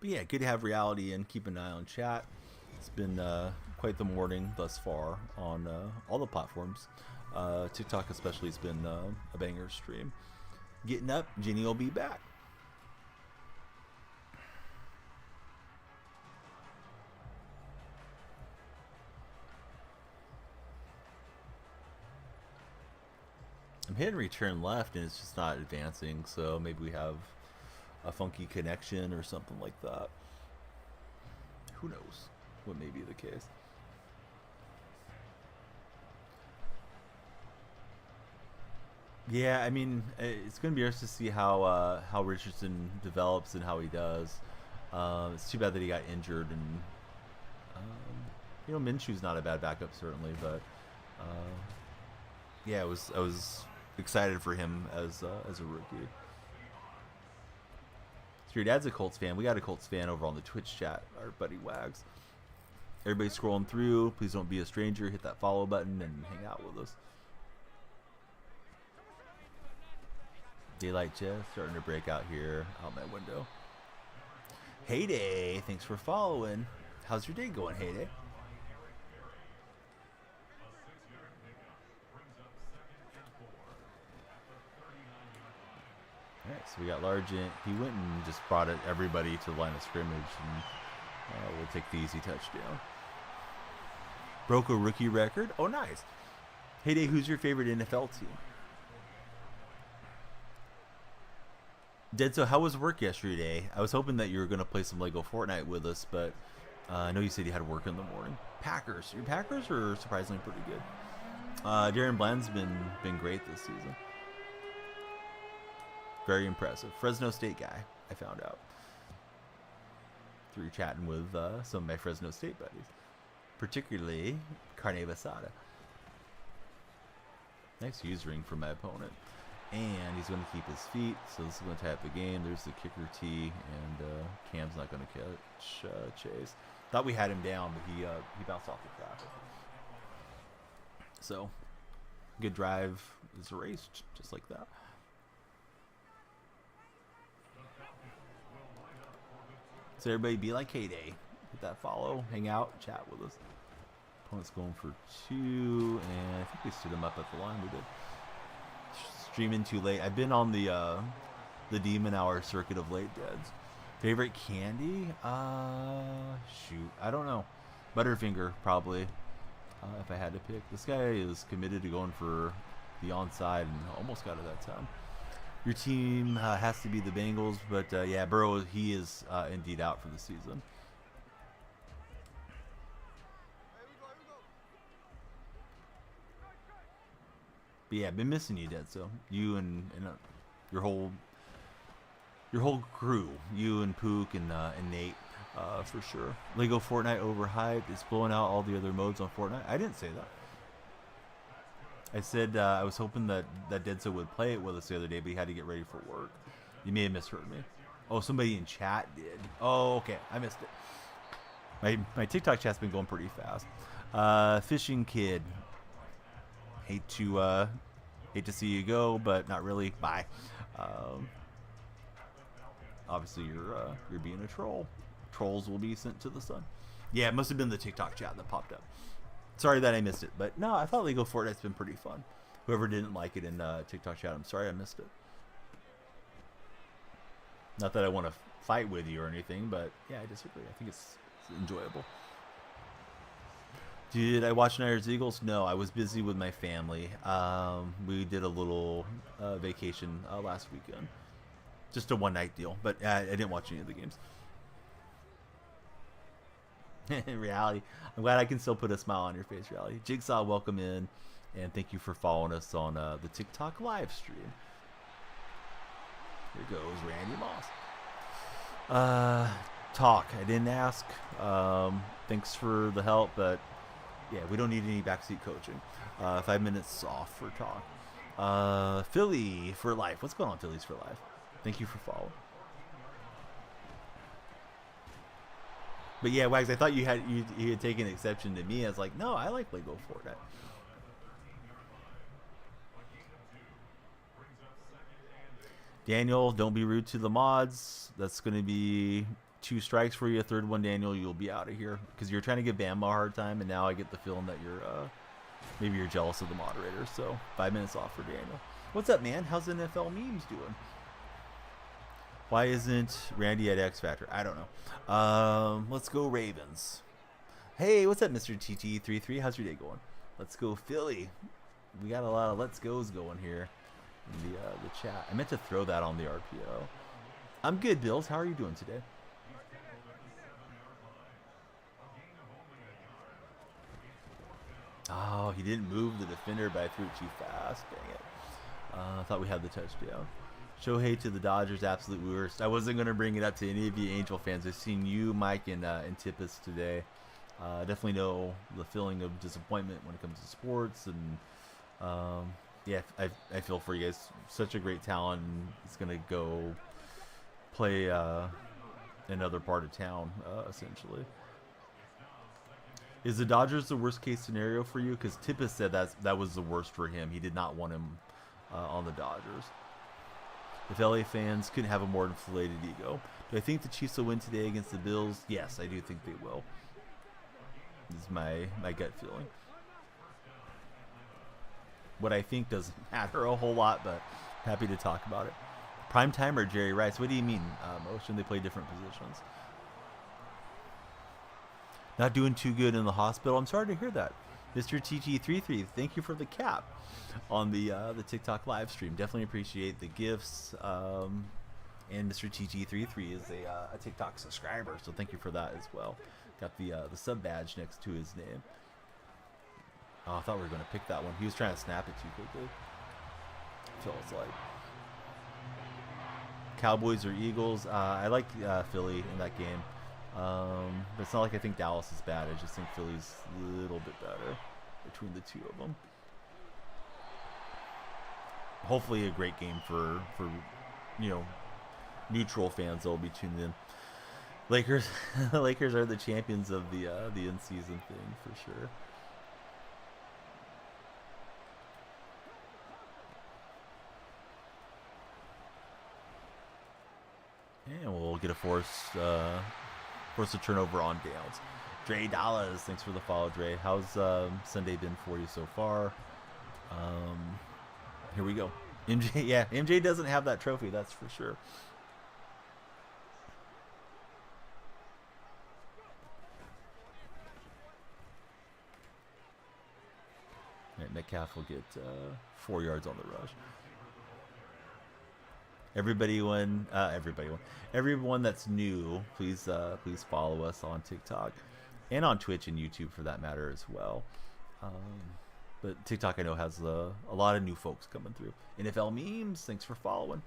But yeah, good to have reality and keep an eye on chat. It's been quite the morning thus far on all the platforms. TikTok especially has been a banger stream. Getting up, Jenny will be back. I'm hitting return left and it's just not advancing, so maybe we have a funky connection or something like that. Who knows what may be the case. Yeah, I mean, it's going to be interesting to see how Richardson develops and how he does. It's too bad that he got injured, and Minshew's not a bad backup certainly, but yeah, I was excited for him as a rookie. If your dad's a Colts fan, we got a Colts fan over on the Twitch chat, our buddy Wags. Everybody scrolling through, please don't be a stranger. Hit that follow button and hang out with us. Daylight chest starting to break out here out my window. Heyday, thanks for following. How's your day going, Heyday? Alright, so we got Largent. He went and just brought everybody to the line of scrimmage, and we'll take the easy touchdown. Broke a rookie record. Oh, nice. Heyday, who's your favorite NFL team? Dead, so how was work yesterday? I was hoping that you were going to play some Lego Fortnite with us, but I know you said you had work in the morning. Packers. Your Packers are surprisingly pretty good. Darren Bland's been great this season. Very impressive. Fresno State guy, I found out through chatting with some of my Fresno State buddies, particularly Carne Asada. Nice use ring for my opponent. And he's going to keep his feet, so this is going to tie up the game. There's the kicker tee, and Cam's not going to catch Chase. Thought we had him down, but he bounced off the traffic. So, good drive is erased, just like that. So everybody be like Heyday. Hit that follow, hang out, chat with us. Opponent's going for 2, and I think we stood him up at the line. We did. Streaming too late. I've been on the Demon Hour circuit of late, Deads. Favorite candy? Shoot, I don't know. Butterfinger, probably. If I had to pick. This guy is committed to going for the onside and almost got it that time. Your team has to be the Bengals, but yeah, Burrow, he is indeed out for the season. But yeah, I've been missing you, Dead. So you and your whole crew, you and Pook and Nate, for sure. Lego Fortnite overhyped. It's blowing out all the other modes on Fortnite. I didn't say that. I said I was hoping that Deadso would play it with us the other day, but he had to get ready for work. You may have misheard me. Oh, somebody in chat did. Oh, okay, I missed it. My TikTok chat's been going pretty fast. Fishing Kid. Hate to see you go, but not really. Bye. Obviously, you're being a troll. Trolls will be sent to the sun. Yeah, it must have been the TikTok chat that popped up. Sorry that I missed it, but no, I thought Lego Fortnite's been pretty fun. Whoever didn't like it in TikTok chat, I'm sorry I missed it. Not that I want to fight with you or anything, but yeah, I disagree. I think it's enjoyable. Did I watch Niners Eagles? No, I was busy with my family. We did a little vacation last weekend. Just a one-night deal, but I didn't watch any of the games. Reality. I'm glad I can still put a smile on your face, Reality. Jigsaw, welcome in, and thank you for following us on the TikTok live stream. Here goes Randy Moss. Talk. I didn't ask. Thanks for the help, but yeah, we don't need any backseat coaching. 5 minutes off for talk. Philly for life. What's going on, Phillies for life? Thank you for following. But yeah, Wags, I thought you had taken exception to me. I was like, no, I like Lego Fortnite. Daniel, don't be rude to the mods. That's going to be 2 strikes for you. A third one, Daniel, you'll be out of here because you're trying to give Bama a hard time, and now I get the feeling that maybe you're jealous of the moderator. So 5 minutes off for Daniel. What's up, man? How's NFL memes doing? Why isn't Randy at X Factor? I don't know. Let's go Ravens. Hey, what's up, Mr. TT33? How's your day going? Let's go Philly. We got a lot of let's goes going here in the chat. I meant to throw that on the RPO. I'm good, Bills. How are you doing today? Oh, he didn't move the defender, but I threw it too fast. Dang it. I thought we had the touchdown. Shohei to the Dodgers, absolute worst. I wasn't going to bring it up to any of you Angel fans. I've seen you, Mike, and Tippis today. Definitely know the feeling of disappointment when it comes to sports. And yeah, I feel for you guys. Such a great talent. And it's going to go play another part of town, essentially. Is the Dodgers the worst case scenario for you? Because Tippis said that was the worst for him. He did not want him on the Dodgers. If LA fans couldn't have a more inflated ego. Do I think the Chiefs will win today against the Bills? Yes, I do think they will. This is my gut feeling. What I think doesn't matter a whole lot, but happy to talk about it. Prime time or Jerry Rice? What do you mean, Mo? Shouldn't they play different positions? Not doing too good in the hospital. I'm sorry to hear that. Mr. TG33, thank you for the cap on the TikTok live stream. Definitely appreciate the gifts. And Mr. TG33 is a TikTok subscriber, so thank you for that as well. Got the sub badge next to his name. Oh, I thought we were going to pick that one. He was trying to snap it too quickly. Feels like Cowboys or Eagles. I like Philly in that game. But it's not like I think Dallas is bad. I just think Philly's a little bit better between the two of them. Hopefully a great game for neutral fans that will be tuned in. Lakers are the champions of the in-season thing for sure. And we'll get a force a turnover on downs. Dre Dallas, thanks for the follow, Dre. How's Sunday been for you so far? Here we go. MJ doesn't have that trophy, that's for sure. Right, Metcalf will get 4 yards on the rush. Everyone that's new, please follow us on TikTok and on Twitch and YouTube for that matter as well. But TikTok I know has a lot of new folks coming through. NFL memes, thanks for following.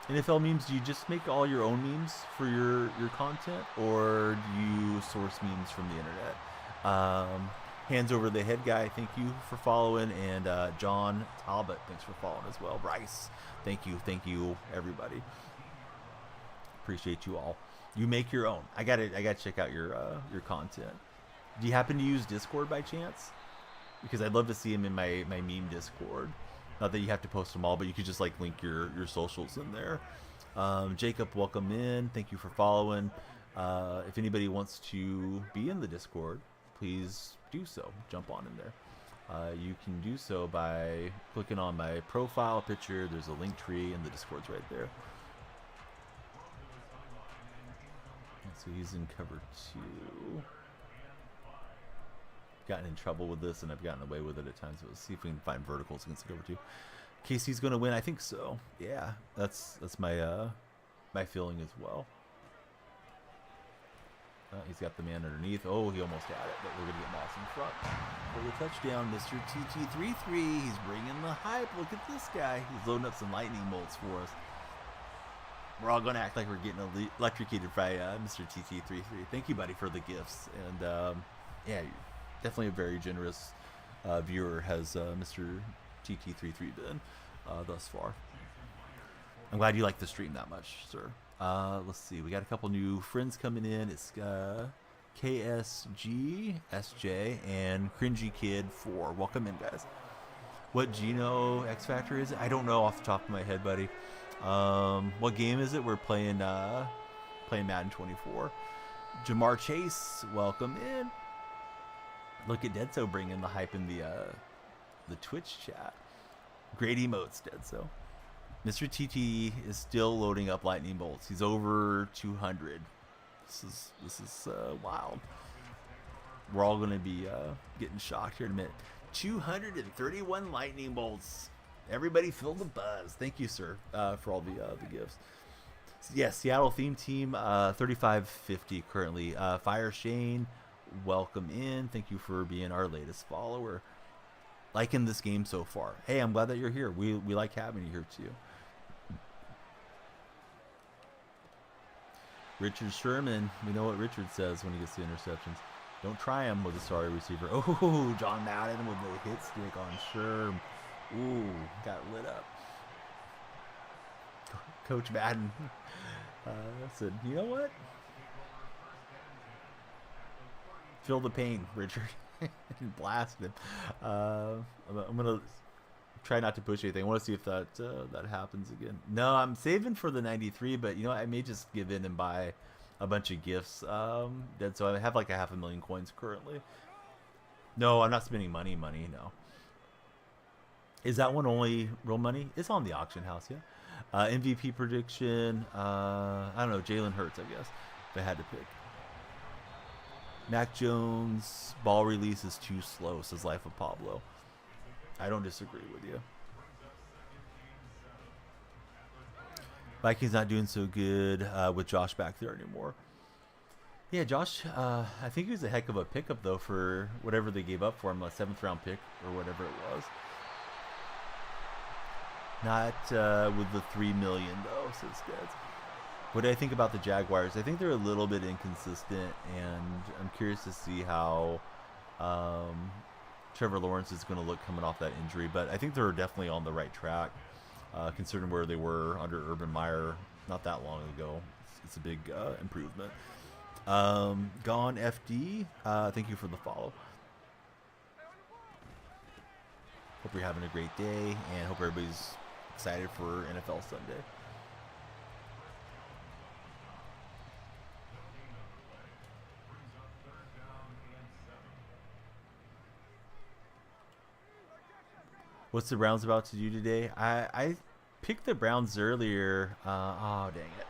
NFL memes, do you just make all your own memes for your content, or do you source memes from the internet? Hands over the head guy, thank you for following, and John Talbot, thanks for following as well. Bryce, thank you, everybody. Appreciate you all. You make your own. I gotta check out your content. Do you happen to use Discord by chance? Because I'd love to see him in my meme Discord. Not that you have to post them all, but you could just like link your socials in there. Jacob, welcome in. Thank you for following. If anybody wants to be in the Discord, please do so. Jump on in there. You can do so by clicking on my profile picture. There's a link tree and the Discord's right there. And so he's in cover 2. Gotten in trouble with this, and I've gotten away with it at times. So let's see if we can find verticals against the cover 2. Casey's going to win. I think so. Yeah, that's my my feeling as well. He's got the man underneath. Oh, he almost had it, but we're going to get Moss in front. For the touchdown, Mr. TT33. He's bringing the hype. Look at this guy. He's loading up some lightning bolts for us. We're all going to act like we're getting electrocuted by Mr. TT33. Thank you, buddy, for the gifts. And, yeah, definitely a very generous viewer has Mr. TT33 been thus far. I'm glad you like the stream that much, sir. Let's see. We got a couple new friends coming in. It's KSG, SJ, and Cringy Kid 4. Welcome in, guys. What Geno X Factor is it? I don't know off the top of my head, buddy. What game is it? We're playing Madden 24. Jamar Chase, welcome in. Look at Deadso bringing the hype in the Twitch chat. Great emotes, Deadso. Mr. TT is still loading up lightning bolts. He's over 200. This is wild. We're all going to be getting shocked here in a minute. 231 lightning bolts. Everybody feel the buzz. Thank you, sir, for all the gifts. Yes, Seattle theme team 3550 currently. Fire Shane, welcome in. Thank you for being our latest follower. Liking this game so far. Hey, I'm glad that you're here. We like having you here too. Richard Sherman, we know what Richard says when he gets the interceptions. Don't try him with a sorry receiver. Oh, John Madden with the hit stick on Sherm. Ooh, got lit up. Coach Madden said, you know what? Feel the pain, Richard. And blast him. I'm going to try not to push anything. I want to see if that happens again. No, I'm saving for the 93, but you know, I may just give in and buy a bunch of gifts. So I have like 500,000 coins currently. No, I'm not spending money. No. Is that one only real money? It's on the auction house, yeah. MVP prediction. I don't know. Jalen Hurts, I guess, if I had to pick. Mac Jones, ball release is too slow, says Life of Pablo. I don't disagree with you. Vikings not doing so good with Josh back there anymore. Yeah, Josh, I think he was a heck of a pickup, though, for whatever they gave up for him, a 7th-round pick or whatever it was. Not with the $3 million, though, says Skeds. What do I think about the Jaguars? I think they're a little bit inconsistent, and I'm curious to see how Trevor Lawrence is going to look coming off that injury. But I think they're definitely on the right track, considering where they were under Urban Meyer not that long ago. It's a big improvement. Gone FD, thank you for the follow. Hope you're having a great day, and hope everybody's excited for NFL Sunday. What's the Browns about to do today? I picked the Browns earlier. Oh, dang it.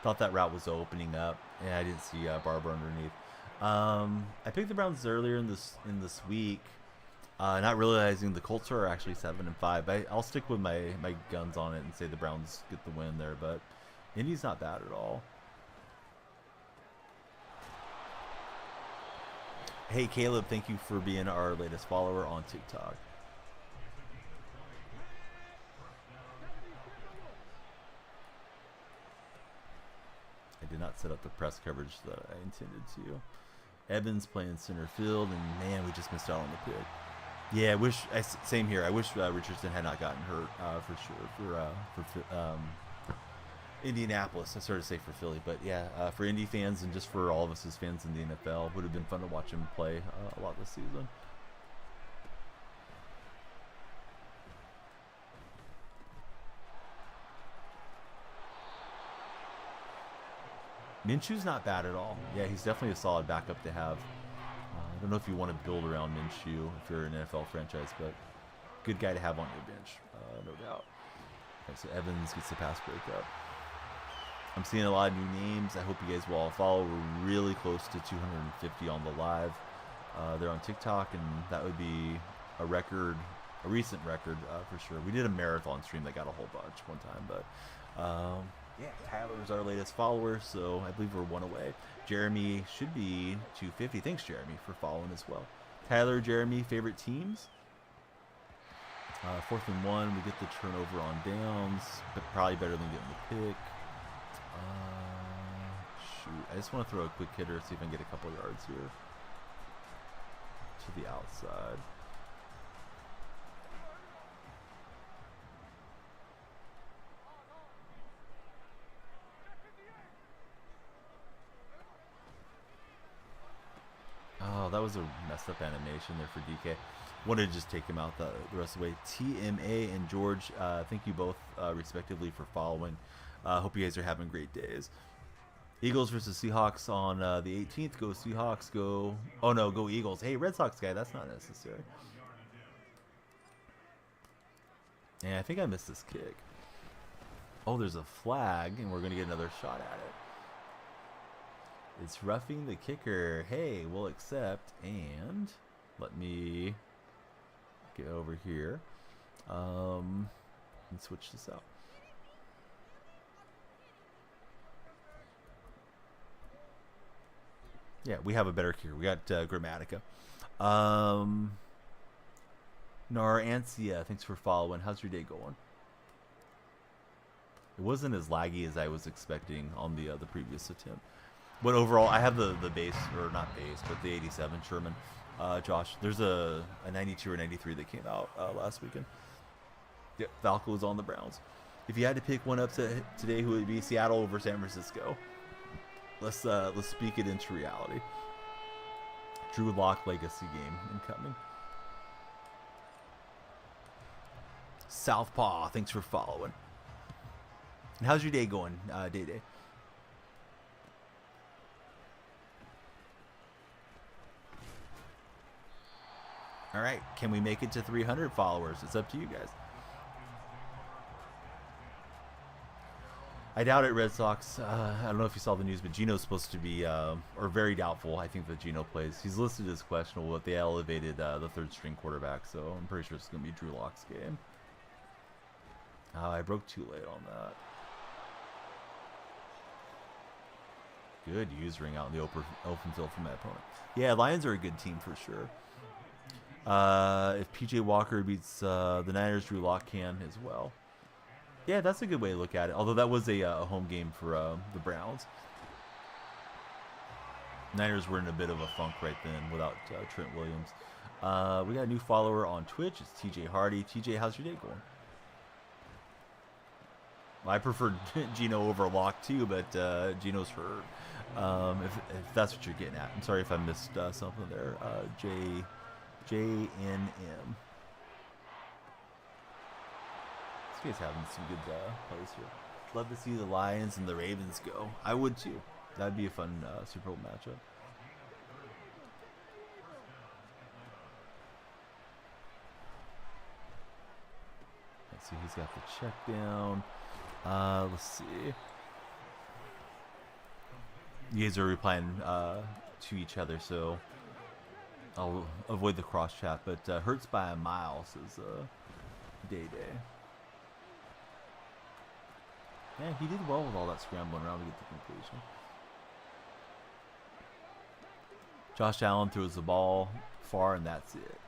Thought that route was opening up. Yeah, I didn't see Barber underneath. I picked the Browns earlier in this week, not realizing the Colts are actually 7-5. I'll stick with my guns on it and say the Browns get the win there. But Indy's not bad at all. Hey Caleb, thank you for being our latest follower on TikTok. I did not set up the press coverage that I intended to. Evans playing center field, and man, we just missed out on the pick. Yeah, same here. I wish Richardson had not gotten hurt for sure for Indianapolis. I started to say for Philly, but yeah, for Indy fans and just for all of us as fans in the NFL, would have been fun to watch him play a lot this season. Minshew's not bad at all. Yeah, he's definitely a solid backup to have. I don't know if you want to build around Minshew if you're an NFL franchise, but good guy to have on your bench, no doubt. Okay, so Evans gets the pass breakup. I'm seeing a lot of new names. I hope you guys will all follow. We're really close to 250 on the live. They're on TikTok, and that would be a record, a recent record for sure. We did a marathon stream that got a whole bunch one time, but yeah, Tyler's our latest follower, so I believe we're one away. Jeremy should be 250. Thanks, Jeremy, for following as well. Tyler, Jeremy, favorite teams? 4th and 1, we get the turnover on downs, but probably better than getting the pick. Shoot, I just want to throw a quick hitter, see if I can get a couple yards here. To the outside. Oh, that was a messed up animation there for DK. Wanted to just take him out the rest of the way. TMA and George, thank you both respectively for following. Hope you guys are having great days. Eagles versus Seahawks on the 18th. Go Seahawks, go... Oh no, go Eagles. Hey, Red Sox guy, that's not necessary. Yeah, I think I missed this kick. Oh, there's a flag, and we're going to get another shot at it. It's roughing the kicker. Hey, we'll accept. And let me get over here and switch this out. Yeah, we have a better kicker. We got Grammatica. Narancia, thanks for following. How's your day going? It wasn't as laggy as I was expecting on the previous attempt. But overall, I have the base, or not base, but the 87 Sherman. Josh, there's a 92 or 93 that came out last weekend. Yep, Falco was on the Browns. If you had to pick one up today, who would it be? Seattle over San Francisco. Let's speak it into reality. Drew Lock legacy game incoming. Southpaw, thanks for following. And how's your day going, Day? All right, can we make it to 300 followers? It's up to you guys. I doubt it, Red Sox. I don't know if you saw the news, but Gino's supposed to be, or very doubtful. I think that Gino plays. He's listed as questionable, but they elevated the third string quarterback, so I'm pretty sure it's going to be Drew Lock's game. I broke too late on that. Good ring out in the open field from my opponent. Yeah, Lions are a good team for sure. If PJ Walker beats the Niners, Drew Lock can as well. Yeah, that's a good way to look at it. Although that was a home game for the Browns. Niners were in a bit of a funk right then without Trent Williams. We got a new follower on Twitch. It's TJ Hardy. TJ, how's your day going? I prefer Gino over Lock too, but Gino's hurt. If that's what you're getting at. I'm sorry if I missed something there. JNM. This guy's having some good plays here. Love to see the Lions and the Ravens go. I would too. That'd be a fun Super Bowl matchup. Let's see, he's got the check down. Let's see. You guys are replying to each other, so I'll avoid the cross chat. But hurts by a mile, says Day. Yeah, he did well with all that scrambling around to get the completion. Josh Allen throws the ball far, and that's it.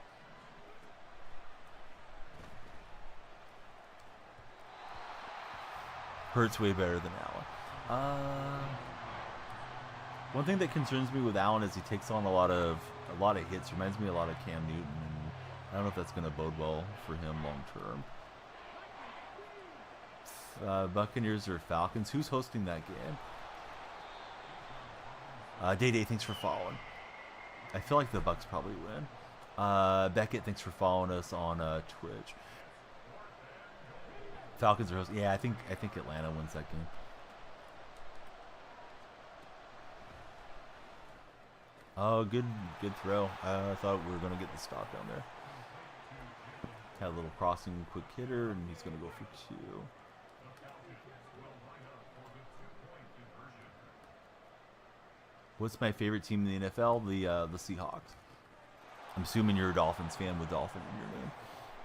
Hurts way better than Allen. One thing that concerns me with Allen is he takes on a lot of hits. Reminds me a lot of Cam Newton, and I don't know if that's going to bode well for him long term. Buccaneers or Falcons? Who's hosting that game? Day, thanks for following. I feel like the Bucs probably win. Beckett, thanks for following us on Twitch. Falcons are hosting. Yeah, I think Atlanta wins that game. Oh, good throw. I thought we were going to get the stop down there. Had a little crossing, quick hitter, and he's going to go for 2. What's my favorite team in the NFL? The Seahawks. I'm assuming you're a Dolphins fan with Dolphin in your name.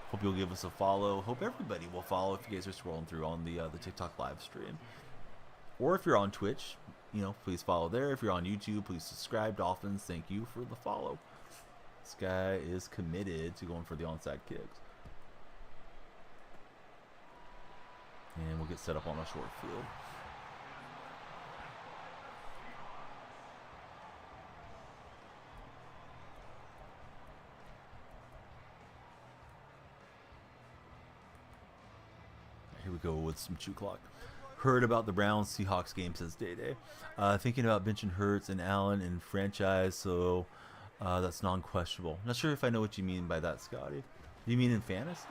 Hope you'll give us a follow. Hope everybody will follow if you guys are scrolling through on the TikTok live stream. Or if you're on Twitch, please follow there. If you're on YouTube, please subscribe. Dolphins, thank you for the follow. This guy is committed to going for the onside kicks. And we'll get set up on a short field. Here we go with some chew clock. Heard about the Browns Seahawks game, says Day. Thinking about benching Hurts and Allen in franchise, so that's non-questionable. Not sure if I know what you mean by that, Scotty. Do you mean in fantasy?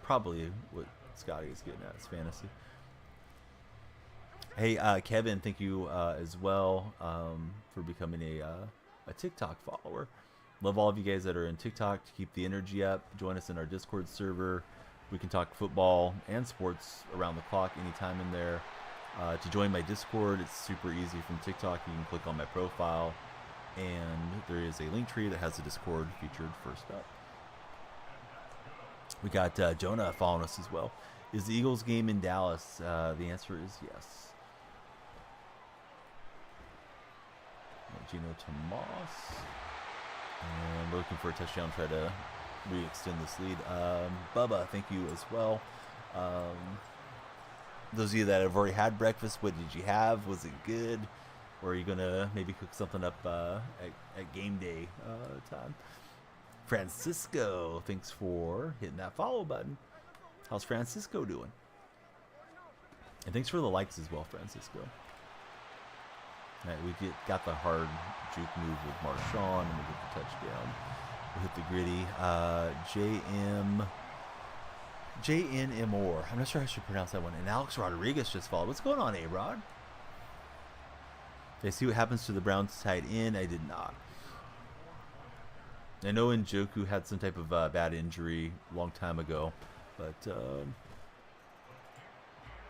Probably what Scotty is getting at is fantasy. Hey, Kevin, thank you as well for becoming a TikTok follower. Love all of you guys that are in TikTok to keep the energy up. Join us in our Discord server. We can talk football and sports around the clock anytime in there. To join my Discord, it's super easy from TikTok. You can click on my profile, and there is a link tree that has the Discord featured first up. We got Jonah following us as well. Is the Eagles game in Dallas? The answer is yes. Gino Tomas. And we're looking for a touchdown, try to re-extend this lead. Bubba, thank you as well. Those of you that have already had breakfast, what did you have? Was it good? Or are you gonna maybe cook something up at game day time? Francisco, thanks for hitting that follow button. How's Francisco doing? And thanks for the likes as well, Francisco. All right, we got the hard juke move with Marshawn, and we get the touchdown. We hit the gritty. JNMOR. I'm not sure how I should pronounce that one. And Alex Rodriguez just followed. What's going on, A-Rod? Did I see what happens to the Browns tight end? I did not. I know Njoku had some type of bad injury a long time ago, but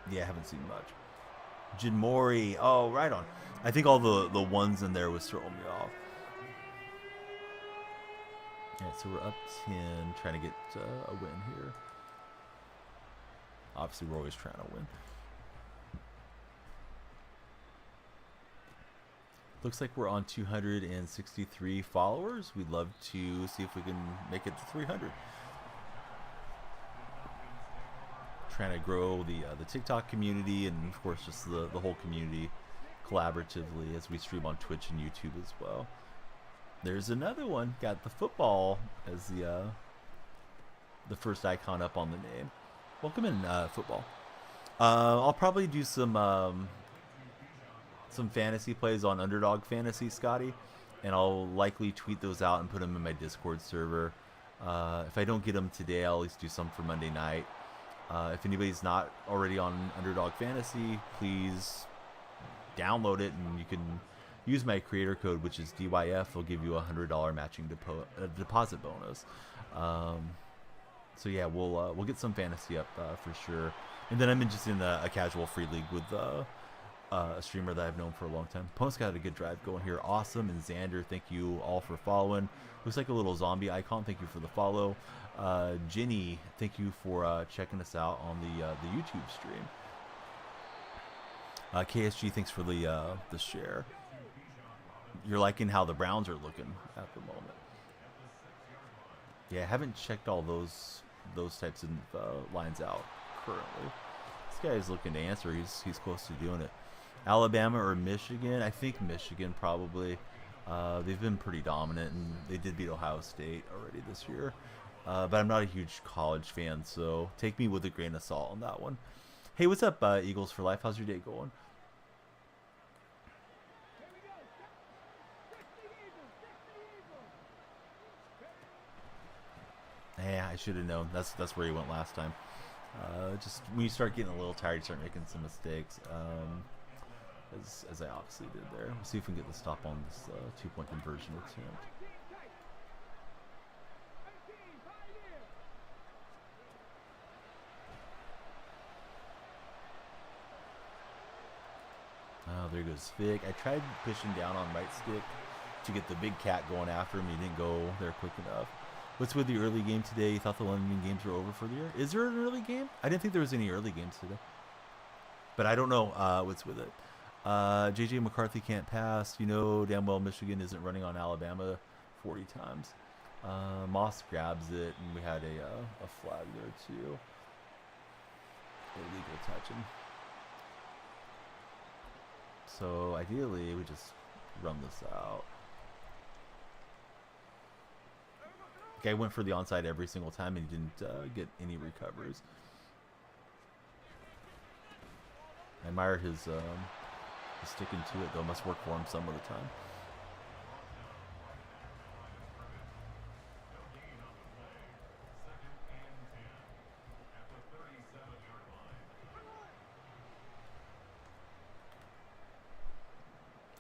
yeah, I haven't seen much. Jinmori, oh, right on. I think all the ones in there was throwing me off. All right, so we're up 10, trying to get a win here. Obviously, we're always trying to win. Looks like we're on 263 followers. We'd love to see if we can make it to 300. Trying to grow the TikTok community, and of course just the whole community collaboratively as we stream on Twitch and YouTube as well. There's another one. Got the football as the first icon up on the name. Welcome in, football. I'll probably do some fantasy plays on Underdog Fantasy, Scotty, and I'll likely tweet those out and put them in my Discord server. If I don't get them today, I'll at least do some for Monday night. If anybody's not already on Underdog Fantasy, please download it, and you can use my creator code, which is DYF. They'll give you a $100 matching deposit bonus. So yeah, we'll get some fantasy up for sure. And then I'm just in a casual free league with a streamer that I've known for a long time. Post got a good drive going here. Awesome. And Xander, thank you all for following. Looks like a little zombie icon. Thank you for the follow. Jenny, thank you for checking us out on the YouTube stream. KSG, thanks for the share. You're liking how the Browns are looking at the moment. Yeah, I haven't checked all those types of lines out currently. This guy is looking to answer. He's close to doing it. Alabama or Michigan? I think Michigan probably. They've been pretty dominant, and they did beat Ohio State already this year. But I'm not a huge college fan, so take me with a grain of salt on that one. Hey, what's up, Eagles for Life? How's your day going? Yeah, I should have known. That's where he went last time. Just when you start getting a little tired, you start making some mistakes. As I obviously did there. We'll see if we can get the stop on this 2-point conversion attempt. Oh, there goes Vic. I tried pushing down on right stick to get the big cat going after him. He didn't go there quick enough. What's with the early game today? You thought the London games were over for the year? Is there an early game? I didn't think there was any early games today. But I don't know what's with it. JJ McCarthy can't pass. You know damn well Michigan isn't running on Alabama 40 times. Moss grabs it, and we had a flag there too. Illegal touching. So ideally, we just run this out. Guy went for the onside every single time, and he didn't get any recovers. I admire his sticking to it, though. Must work for him some of the time.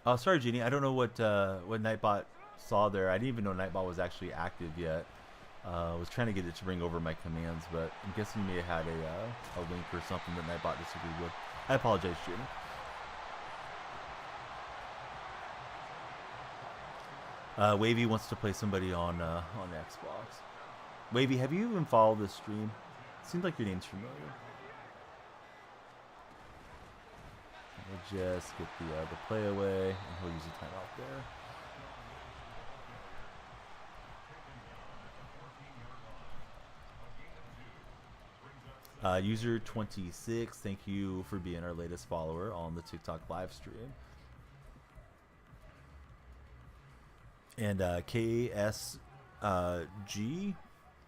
Oh, sorry, Jeannie. I don't know what Nightbot saw there. I didn't even know Nightbot was actually active yet. Was trying to get it to bring over my commands, but I'm guessing you may have had a link or something that Nightbot disagreed with. I apologize, Jeannie. Wavy wants to play somebody on Xbox. Wavy, have you even followed this stream? Seems like your name's familiar. We'll just get the play away, and he'll use a timeout there. User 26, thank you for being our latest follower on the TikTok live stream. And KSG, I'm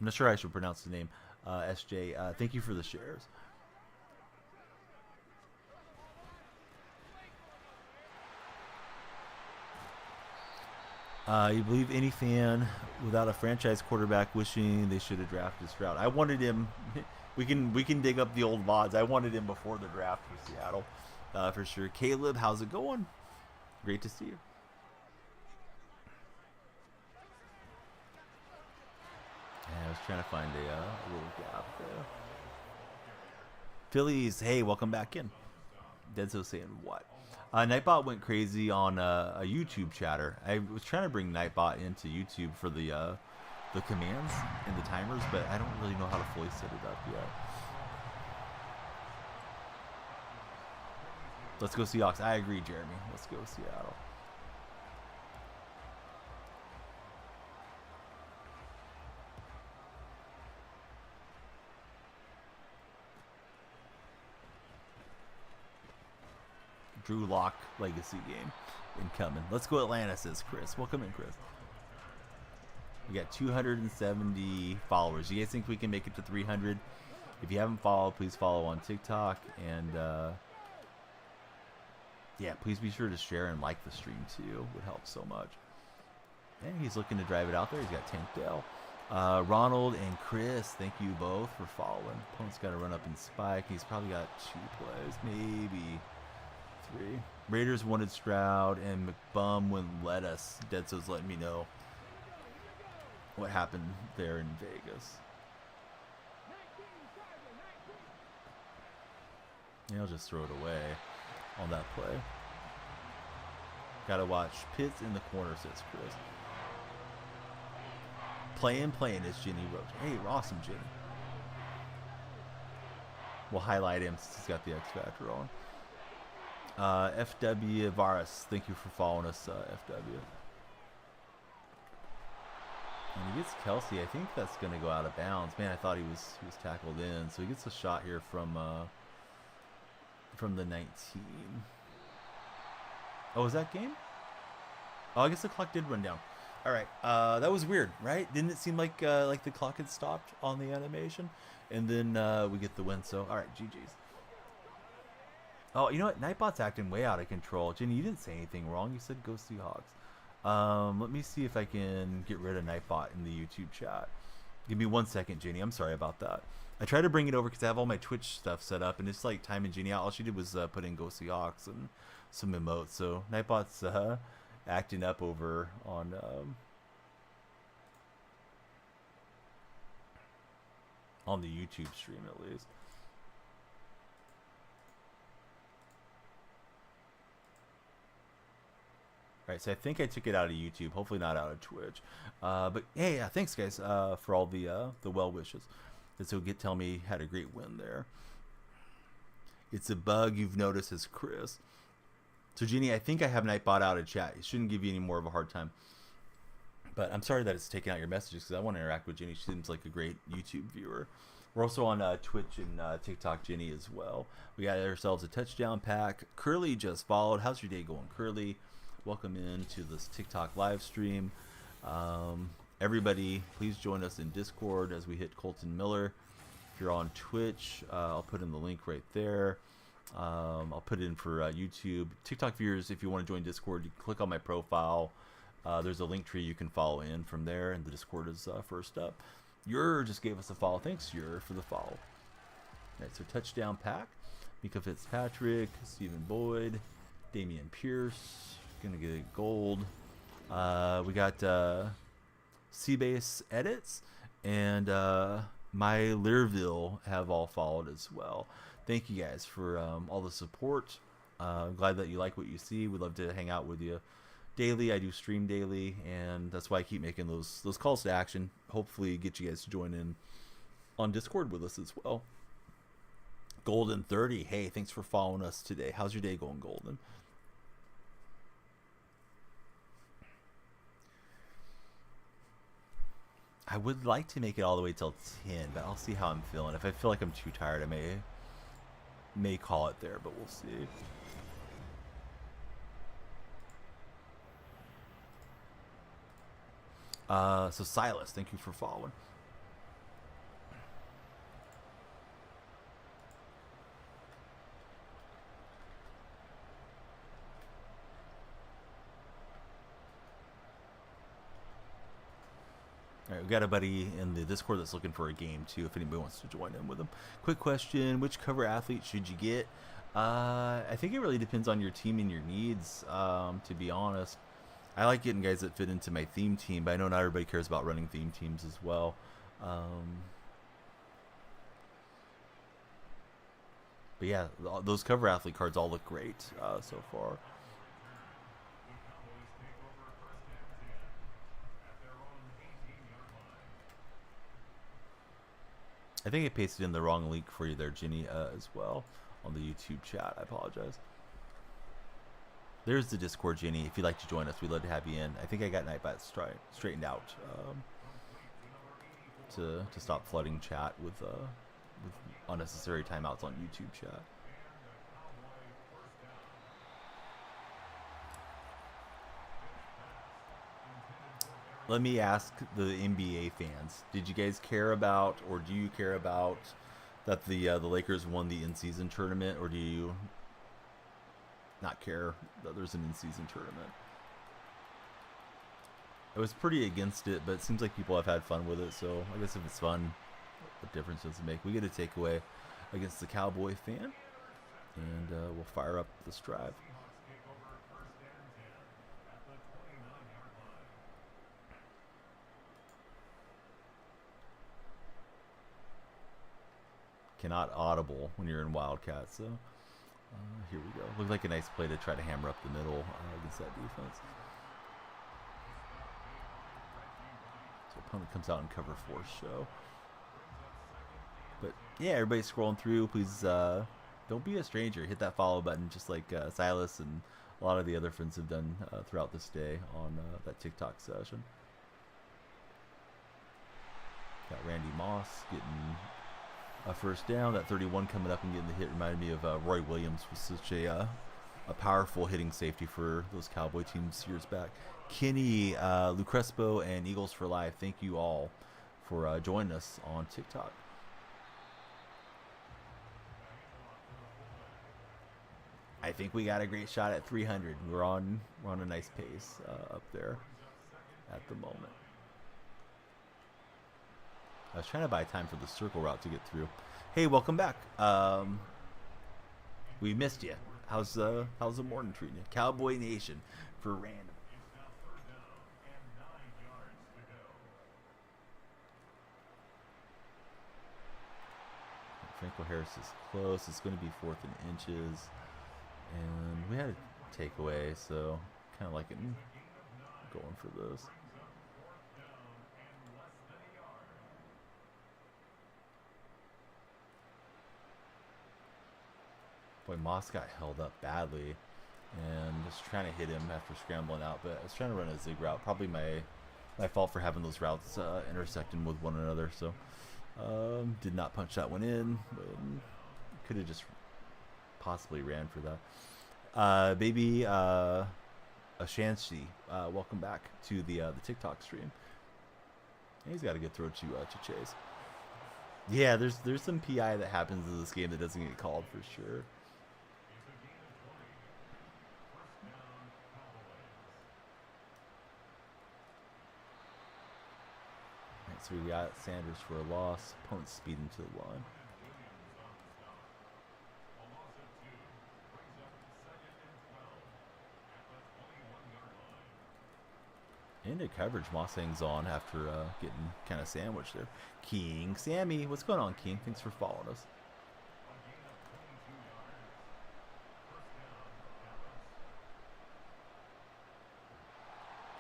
not sure how I should pronounce the name. SJ, thank you for the shares. You believe any fan without a franchise quarterback wishing they should have drafted Stroud? I wanted him. We can dig up the old VODs. I wanted him before the draft for Seattle, for sure. Caleb, how's it going? Great to see you. Yeah, I was trying to find a little gap there. Phillies, hey, welcome back in. Deadso saying what? Nightbot went crazy on a YouTube chatter. I was trying to bring Nightbot into YouTube for the commands and the timers, but I don't really know how to fully set it up yet. Let's go Seahawks. I agree, Jeremy. Let's go Seattle. Drew Lock legacy game incoming. Let's go Atlanta, says Chris. Welcome in, Chris. We got 270 followers. You guys think we can make it to 300? If you haven't followed, please follow on TikTok. And yeah, please be sure to share and like the stream too. It would help so much. And he's looking to drive it out there. He's got Tank Dell. Ronald and Chris, thank you both for following. Opponent's got to run up and spike. He's probably got 2 plays, maybe 3. Raiders wanted Stroud, and McBum wouldn't let us. Deadso's letting me know what happened there in Vegas. Yeah, I'll just throw it away on that play. Gotta watch Pitts in the corner, says Chris. Playing, as Jenny wrote. Hey, awesome, Jenny. We'll highlight him since he's got the X Factor on. FW Varus, thank you for following us, FW. And he gets Kelsey. I think that's going to go out of bounds. Man, I thought he was tackled in. So he gets a shot here from the 19. Oh, was that game? Oh, I guess the clock did run down. All right, that was weird, right? Didn't it seem like the clock had stopped on the animation? And then we get the win. So, all right, GG's. Oh, you know what? Nightbot's acting way out of control. Jenny, you didn't say anything wrong. You said go Seahawks. Let me see if I can get rid of Nightbot in the YouTube chat. Give me 1 second, Jenny. I'm sorry about that. I tried to bring it over because I have all my Twitch stuff set up, and it's like timing Jenny out. All she did was put in go Seahawks and some emotes. So Nightbot's acting up over on the YouTube stream at least. Right, so I think I took it out of YouTube, hopefully not out of Twitch. But hey, yeah, thanks guys for all the well wishes. And so tell me had a great win there. It's a bug you've noticed, as Chris. So Jeannie, I think I have Nightbot out of chat. It shouldn't give you any more of a hard time. But I'm sorry that it's taking out your messages because I want to interact with Jenny. She seems like a great YouTube viewer. We're also on Twitch and TikTok, Jenny, as well. We got ourselves a touchdown pack. Curly just followed. How's your day going, Curly? Welcome into this TikTok live stream. Everybody, please join us in Discord as we hit Colton Miller. If you're on Twitch, I'll put in the link right there. I'll put it in for YouTube. TikTok viewers, if you want to join Discord, you click on my profile. There's a link tree you can follow in from there, and the Discord is first up. Yer just gave us a follow. Thanks, Yer, for the follow. All right, so touchdown pack. Mika Fitzpatrick, Stephen Boyd, Damian Pierce. Gonna get a gold. We got Seabase edits and my Learville have all followed as well. Thank you guys for all the support. I'm glad that you like what you see. We'd love to hang out with you daily. I do stream daily, and that's why I keep making those calls to action. Hopefully get you guys to join in on Discord with us as well. Golden 30, hey, thanks for following us today. How's your day going, Golden? I would like to make it all the way till 10, but I'll see how I'm feeling. If I feel like I'm too tired, I may call it there, but we'll see. So Silas, thank you for following. All right, we got a buddy in the Discord that's looking for a game too. If anybody wants to join in with him. Quick question: which cover athlete should you get? I think it really depends on your team and your needs. To be honest, I like getting guys that fit into my theme team, but I know not everybody cares about running theme teams as well. But yeah, those cover athlete cards all look great so far. I think I pasted in the wrong link for you there, Ginny, as well on the YouTube chat. I apologize. There's the Discord, Ginny. If you'd like to join us, we'd love to have you in. I think I got Nightbot straightened out to stop flooding chat with unnecessary timeouts on YouTube chat. Let me ask the NBA fans: did you guys care about, or do you care about, that the Lakers won the in-season tournament, or do you not care that there's an in-season tournament? I was pretty against it, but it seems like people have had fun with it. So I guess if it's fun, what difference does it make? We get a takeaway against the Cowboy fan, and we'll fire up this drive. Cannot audible when you're in Wildcat, so here we go. Looked like a nice play to try to hammer up the middle against that defense. So opponent comes out in cover 4 show. But yeah, everybody's scrolling through. Please don't be a stranger. Hit that follow button, just like Silas and a lot of the other friends have done throughout this day on that TikTok session. Got Randy Moss getting a first down. That 31 coming up and getting the hit reminded me of Roy Williams, was such a powerful hitting safety for those Cowboy teams years back. Kenny, Lou Crespo, and Eagles for Life, thank you all for joining us on TikTok. I think we got a great shot at 300. We're on a nice pace up there at the moment. I was trying to buy time for the circle route to get through. Hey, welcome back. We missed you. How's the morning treating you? Cowboy Nation for random. Franco Harris is close. It's going to be 4th and inches. And we had a takeaway, so kind of like it going for this. Boy, Moss got held up badly, and just trying to hit him after scrambling out. But I was trying to run a zig route. Probably my fault for having those routes intersecting with one another. So did not punch that one in. Could have just possibly ran for that. Baby Ashanti, welcome back to the TikTok stream. He's got a good throw to Chase. Yeah, there's some PI that happens in this game that doesn't get called for sure. Alright, so we got Sanders for a loss. Opponent speeding to the line. Into coverage, Moss hangs on after getting kind of sandwiched there. King Sammy, what's going on, King? Thanks for following us.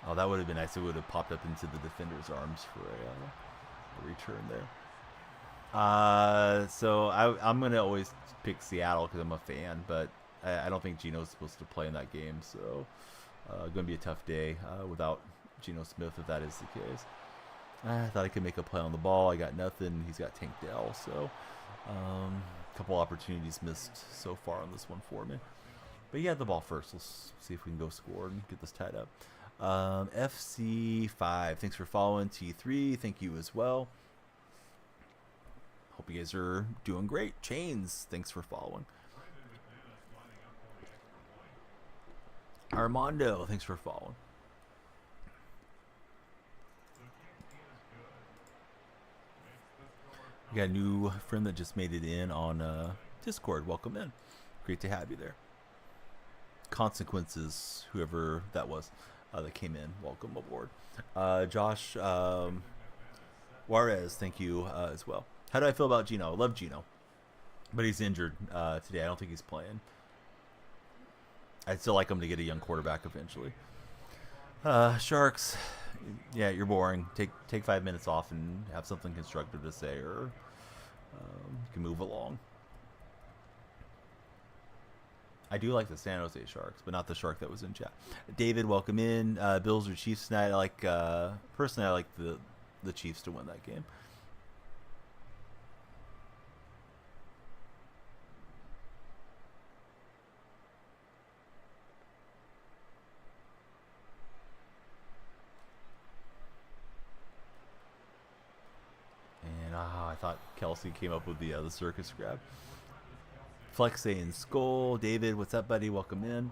Oh, that would have been nice. It would have popped up into the defender's arms for a return there. So I'm going to always pick Seattle because I'm a fan, but I don't think Geno's supposed to play in that game. So going to be a tough day without Geno Smith, if that is the case. I thought I could make a play on the ball. I got nothing. He's got Tank Dell. So a couple opportunities missed so far on this one for me. But he had the ball first. Let's see if we can go score and get this tied up. FC5, thanks for following. T3, thank you as well. Hope you guys are doing great. Chains, thanks for following. Armando, thanks for following. We got a new friend that just made it in on Discord. Welcome in. Great to have you there. Consequences, whoever that was that came in, welcome aboard. Josh Juarez, thank you as well. How do I feel about Gino? I love Gino, but he's injured today. I don't think he's playing. I'd still like him to get a young quarterback eventually. Sharks, yeah, you're boring. Take 5 minutes off and have something constructive to say, or you can move along. I do like the San Jose Sharks, but not the shark that was in chat. David, welcome in. Bills or Chiefs tonight. I like personally, I like the Chiefs to win that game. And I thought Kelsey came up with the circus grab. Flex saying Skull. David, what's up, buddy? Welcome in.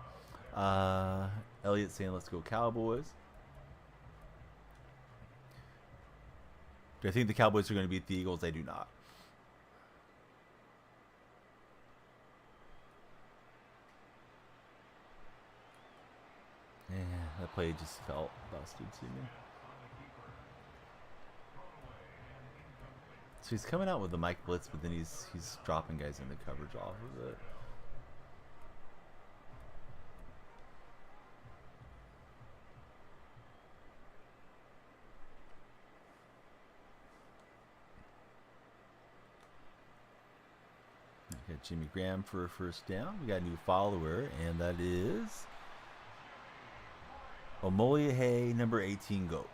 Elliot saying let's go Cowboys. Do I think the Cowboys are going to beat the Eagles? I do not. Yeah, that play just felt busted to me. So he's coming out with the Mike Blitz, but then he's dropping guys in the coverage off of it. We got Jimmy Graham for a first down. We got a new follower, and that is Omoyahe, number 18, GOAT.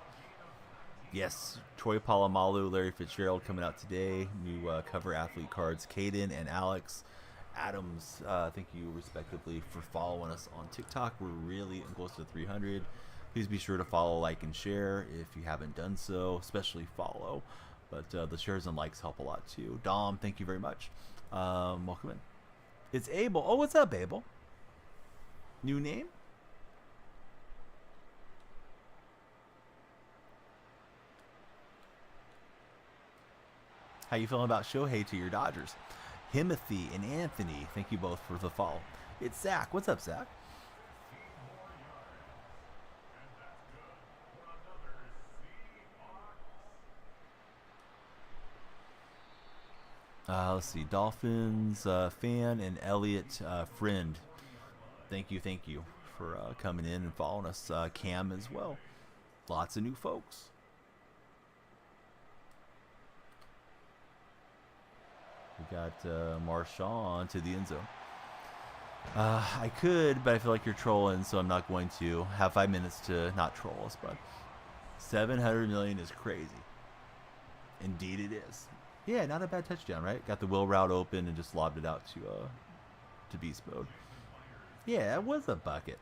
Yes, Troy Polamalu, Larry Fitzgerald coming out today. New cover athlete cards. Caden and Alex Adams, thank you respectively for following us on TikTok. We're really close to 300. Please be sure to follow, like, and share if you haven't done so, especially follow. But the shares and likes help a lot too. Dom, thank you very much. Welcome in. It's Abel. Oh, what's up, Abel? New name? How you feeling about Shohei to your Dodgers? Himothy and Anthony, thank you both for the follow. It's Zach. What's up, Zach? Let's see. Dolphins fan and Elliot friend. Thank you for coming in and following us. Cam as well. Lots of new folks. We got Marshawn to the end zone. I could, but I feel like you're trolling, so I'm not going to. Have 5 minutes to not troll us, bud. 700 million is crazy. Indeed it is. Yeah, not a bad touchdown, right? Got the wheel route open and just lobbed it out to beast mode. Yeah, that was a bucket.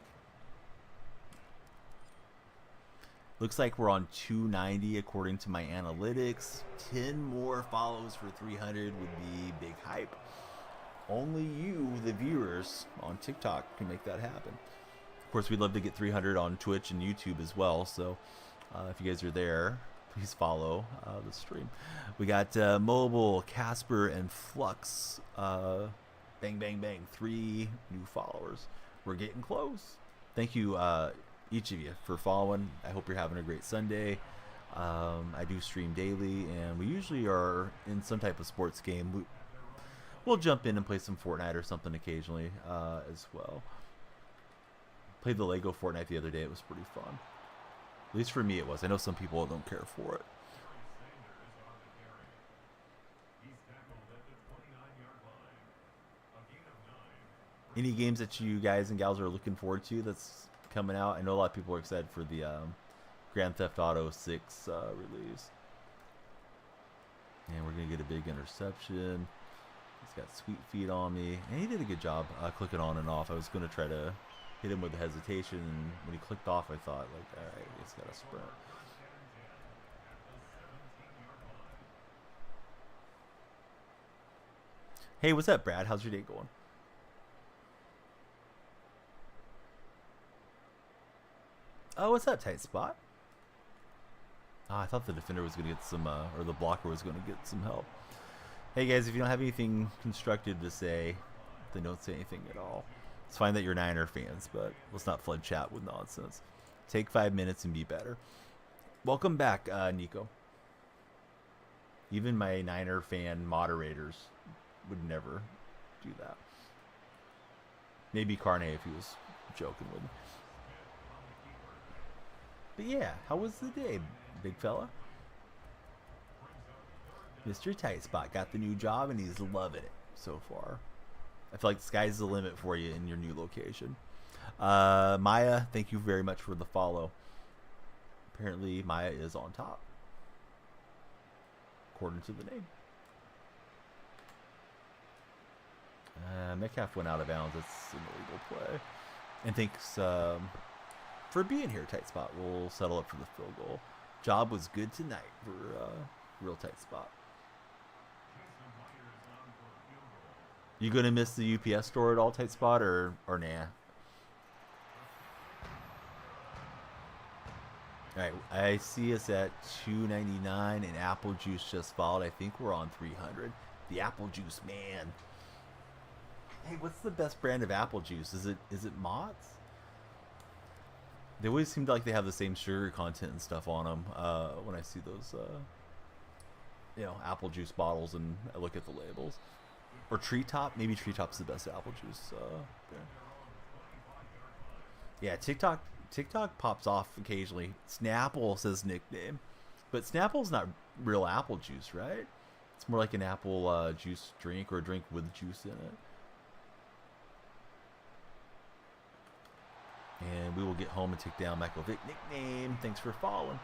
Looks like we're on 290 according to my analytics. 10 more follows for 300 would be big hype. Only you, the viewers on TikTok, can make that happen. Of course, we'd love to get 300 on Twitch and YouTube as well. So if you guys are there, please follow the stream. We got Mobile, Casper, and Flux. Bang, bang, bang. 3 new followers. We're getting close. Thank you, each of you, for following. I hope you're having a great Sunday. I do stream daily, and we usually are in some type of sports game. We'll jump in and play some Fortnite or something occasionally as well. Played the Lego Fortnite the other day. It was pretty fun. At least for me it was. I know some people don't care for it. Any games that you guys and gals are looking forward to that's coming out? I know a lot of people are excited for the Grand Theft Auto 6 release. And we're going to get a big interception. He's got sweet feet on me. And he did a good job clicking on and off. I was going to try to hit him with the hesitation, and when he clicked off, I thought, like, all right, he's got to sprint. Hey, what's up, Brad? How's your day going? Oh, what's up, tight spot? Oh, I thought the defender was going to get some, or the blocker was going to get some help. Hey, guys, if you don't have anything constructive to say, then don't say anything at all. It's fine that you're Niner fans, but let's not flood chat with nonsense. Take 5 minutes and be better. Welcome back, Nico. Even my Niner fan moderators would never do that. Maybe Carne if he was joking with me. But yeah, how was the day, big fella? Mr. Tight Spot got the new job and he's loving it so far. I feel like the sky's the limit for you in your new location. Maya, thank you very much for the follow. Apparently Maya is on top, according to the name. Metcalf went out of bounds. That's an illegal play. And thanks for being here, Tight Spot. We'll settle up for the field goal. Job was good tonight for real Tight Spot. You gonna miss the UPS store at all, Tight Spot, or nah? Alright, I see us at $2.99 and Apple Juice just followed. I think we're on 300. The Apple Juice, man. Hey, what's the best brand of apple juice? Is it Mott's? They always seem like they have the same sugar content and stuff on them when I see those, apple juice bottles and I look at the labels. Or Treetop. Maybe Treetop's the best apple juice. Yeah, TikTok pops off occasionally. Snapple says nickname. But Snapple's not real apple juice, right? It's more like an apple juice drink or a drink with juice in it. And we will get home and take down Michael Vick. Nickname. Thanks for following.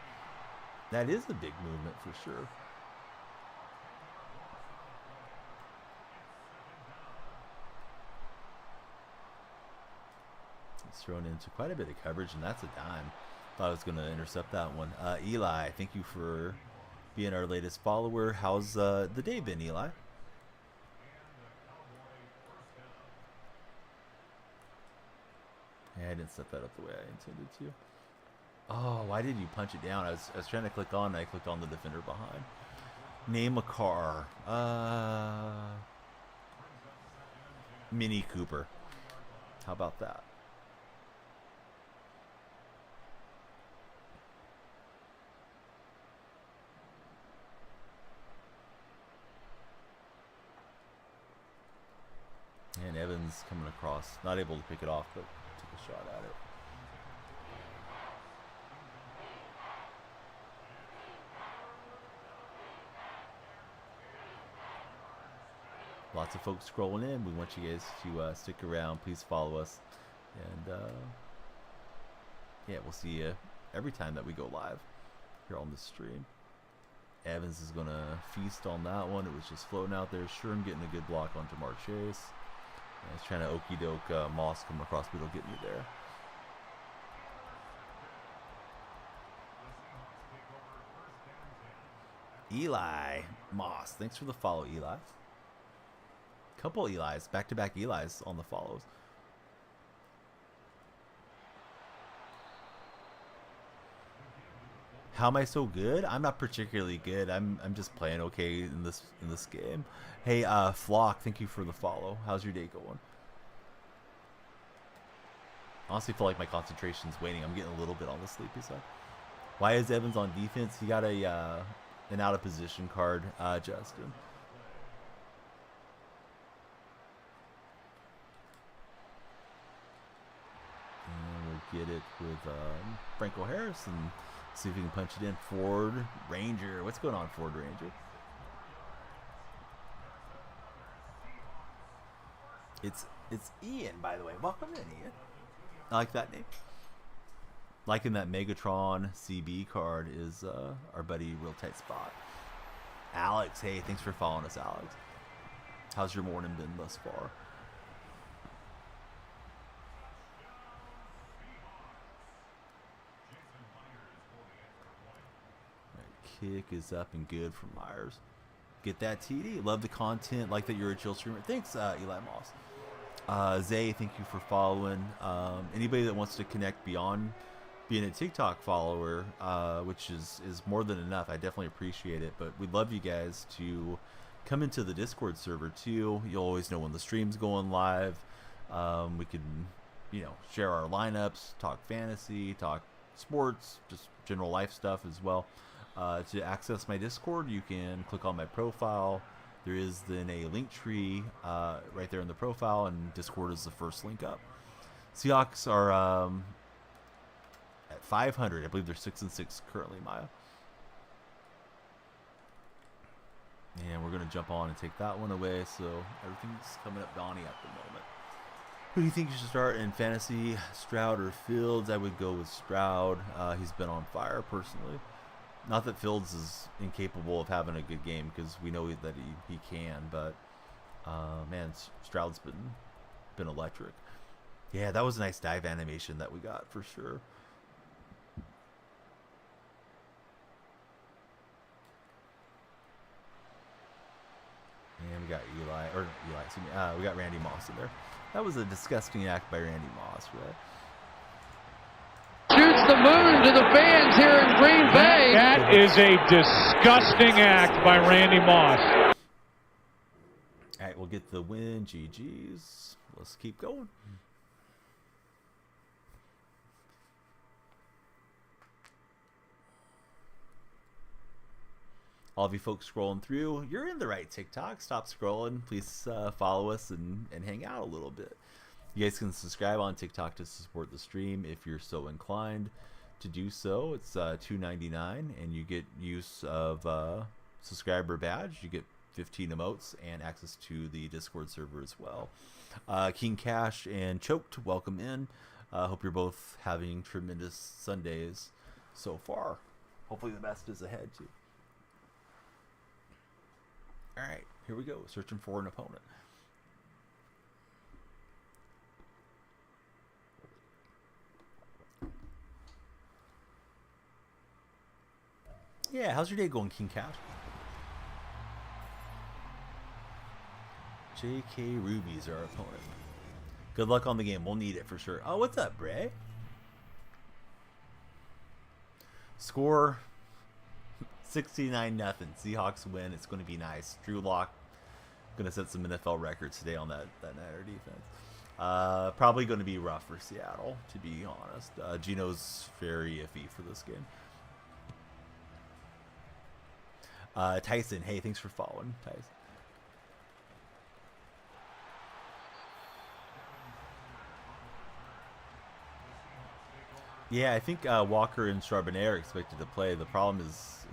That is a big movement for sure. It's thrown into quite a bit of coverage, and that's a dime. Thought I was going to intercept that one. Eli, thank you for being our latest follower. How's the day been, Eli? Yeah, I didn't set that up the way I intended to. Oh, why did you punch it down? I was trying to click on, and I clicked on the defender behind. Name a car. Mini Cooper. How about that? And Evans coming across, not able to pick it off, but took a shot at it. Lots of folks scrolling in. We want you guys to stick around. Please follow us. And yeah, we'll see you every time that we go live here on the stream. Evans is going to feast on that one. It was just floating out there. Sherm getting a good block on Jamar Chase. I was trying to okey doke Moss coming across, but it'll get me there. Eli Moss, thanks for the follow, Eli. Couple Eli's, back-to-back Eli's on the follows. How am I so good? I'm not particularly good. I'm just playing okay in this game. Hey, Flock, thank you for the follow. How's your day going? Honestly, feel like my concentration's waning. I'm getting a little bit on the sleepy side. Why is Evans on defense? He got a an out of position card, Justin. And we'll get it with Franco Harris and see if we can punch it in. Ford Ranger. What's going on, Ford Ranger? It's Ian, by the way. Welcome in, Ian. I like that name. Liking that Megatron CB card is our buddy Real Tight Spot. Alex, hey, thanks for following us, Alex. How's your morning been thus far? kick is up and good from Myers. Get that TD. Love the content. Like that you're a chill streamer. Thanks, Eli Moss. Zay, thank you for following. Anybody that wants to connect beyond being a TikTok follower, which is more than enough, I definitely appreciate it. But we'd love you guys to come into the Discord server too. You'll always know when the stream's going live. We can, share our lineups, talk fantasy, talk sports, just general life stuff as well. To access my Discord, you can click on my profile. There is then a link tree right there in the profile, and Discord is the first link up. Seahawks are at 500. I believe they're 6-6 currently, Maya. And we're going to jump on and take that one away. So everything's coming up Donnie at the moment. Who do you think you should start in fantasy, Stroud or Fields? I would go with Stroud. He's been on fire personally. Not that Fields is incapable of having a good game, because we know that he can, but man, Stroud's been electric. Yeah, that was a nice dive animation that we got for sure. And we got we got Randy Moss in there. That was a disgusting act by Randy Moss, right? Shoots the moon to the fans here in Green Bay. That is a disgusting act by Randy Moss. All right, we'll get the win. GG's. Let's keep going. All of you folks scrolling through, you're in the right TikTok. Stop scrolling. Please follow us and hang out a little bit. You guys can subscribe on TikTok to support the stream if you're so inclined to do so. It's $2.99, and you get use of subscriber badge. You get 15 emotes and access to the Discord server as well. King Cash and Choked, welcome in. Hope you're both having tremendous Sundays so far. Hopefully the best is ahead too. All right, here we go. Searching for an opponent. Yeah, how's your day going, King Cash? J.K. Ruby's our opponent. Good luck on the game. We'll need it for sure. Oh, what's up, Bray? Score 69-0. Seahawks win. It's going to be nice. Drew Lock going to set some NFL records today on that Niner defense. Probably going to be rough for Seattle, to be honest. Gino's very iffy for this game. Tyson, hey, thanks for following, Tyson. Yeah, I think Walker and Charbonnet are expected to play. The problem is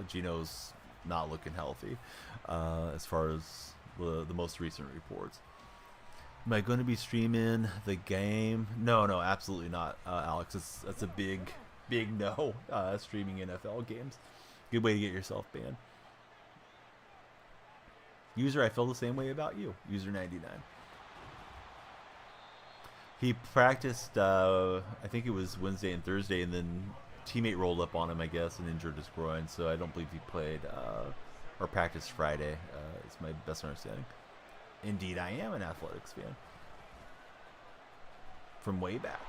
Gino's not looking healthy, as far as the most recent reports. Am I going to be streaming the game? No, absolutely not, Alex. That's a big no. Streaming NFL games, good way to get yourself banned. User, I feel the same way about you. User 99. He practiced, I think it was Wednesday and Thursday, and then teammate rolled up on him, I guess, and injured his groin. So I don't believe he played or practiced Friday. It's my best understanding. Indeed, I am an athletics fan from way back.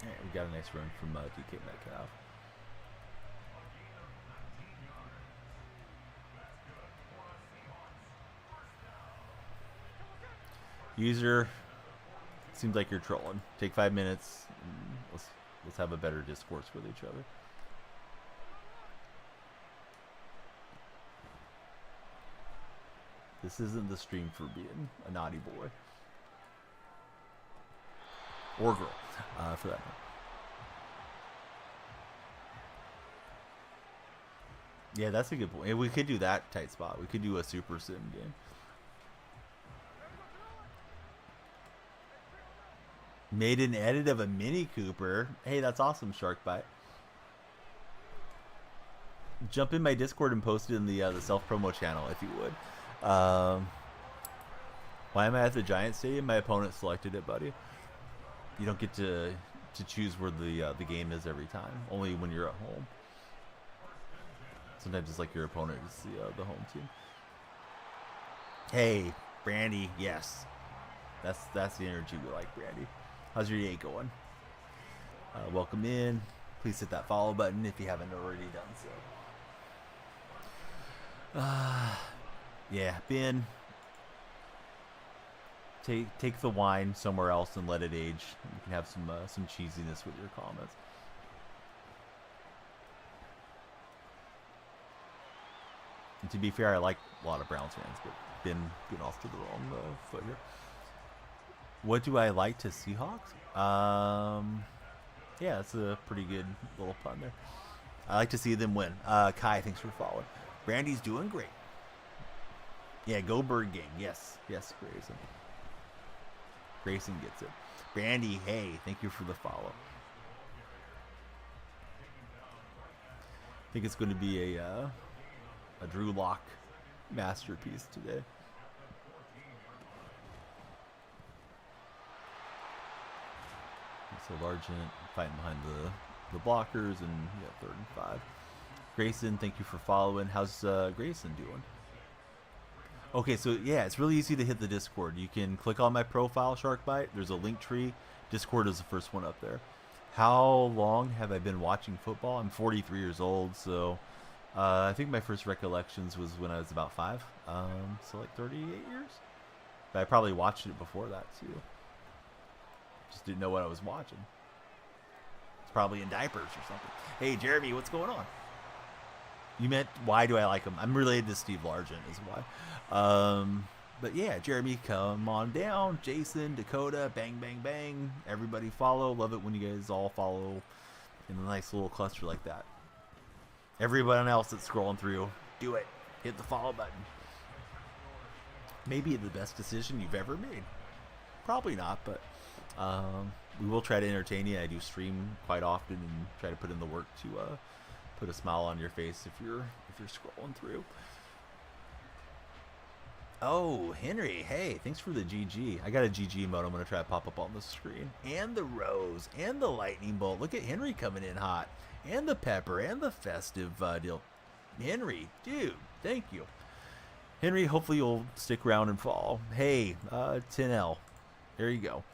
All right, we got a nice run from DK Metcalf. User, seems like you're trolling. Take 5 minutes. Let's have a better discourse with each other. This isn't the stream for being a naughty boy or girl, for that matter. Yeah, that's a good point. We could do that tight spot. We could do a super sim game. Made an edit of a Mini Cooper. Hey, that's awesome, Sharkbite. Jump in my Discord and post it in the self-promo channel if you would. Why am I at the Giant Stadium? My opponent selected it, buddy. You don't get to to choose where the game is every time. Only when you're at home. Sometimes it's like your opponent is the home team. Hey, Brandy, yes. That's the energy we like, Brandy. How's your day going? Welcome in. Please hit that follow button if you haven't already done so. Yeah, Ben. Take the wine somewhere else and let it age. You can have some cheesiness with your comments. And to be fair, I like a lot of Browns fans, but Ben getting off to the wrong foot here. What do I like to Seahawks? Yeah, that's a pretty good little pun there. I like to see them win. Kai, thanks for following. Brandy's doing great. Yeah, go Bird Gang. Yes, Grayson. Grayson gets it. Brandy, hey, thank you for the follow. I think it's going to be a Drew Lock masterpiece today. So Largent fighting behind the blockers, and yeah, 3rd and 5. Grayson, thank you for following. How's Grayson doing? Okay, so yeah, it's really easy to hit the Discord. You can click on my profile, Sharkbite. There's a link tree. Discord is the first one up there. How long have I been watching football? I'm 43 years old, so I think my first recollections was when I was about 5. So like 38 years. But I probably watched it before that too. Just didn't know what I was watching. It's probably in diapers or something. Hey, Jeremy, what's going on? You meant why do I like him? I'm related to Steve Largent is why. But yeah, Jeremy, come on down. Jason, Dakota, bang, bang, bang. Everybody follow. Love it when you guys all follow in a nice little cluster like that. Everyone else that's scrolling through, do it. Hit the follow button. Maybe the best decision you've ever made. Probably not, but we will try to entertain you. I do stream quite often and try to put in the work to put a smile on your face if you're scrolling through. Oh, Henry, hey, thanks for the GG. I got a GG mode I'm going to try to pop up on the screen. And the rose, and the lightning bolt. Look at Henry coming in hot. And the pepper, and the festive deal. Henry, dude, thank you. Henry, hopefully you'll stick around and follow. Hey, 10L, there you go.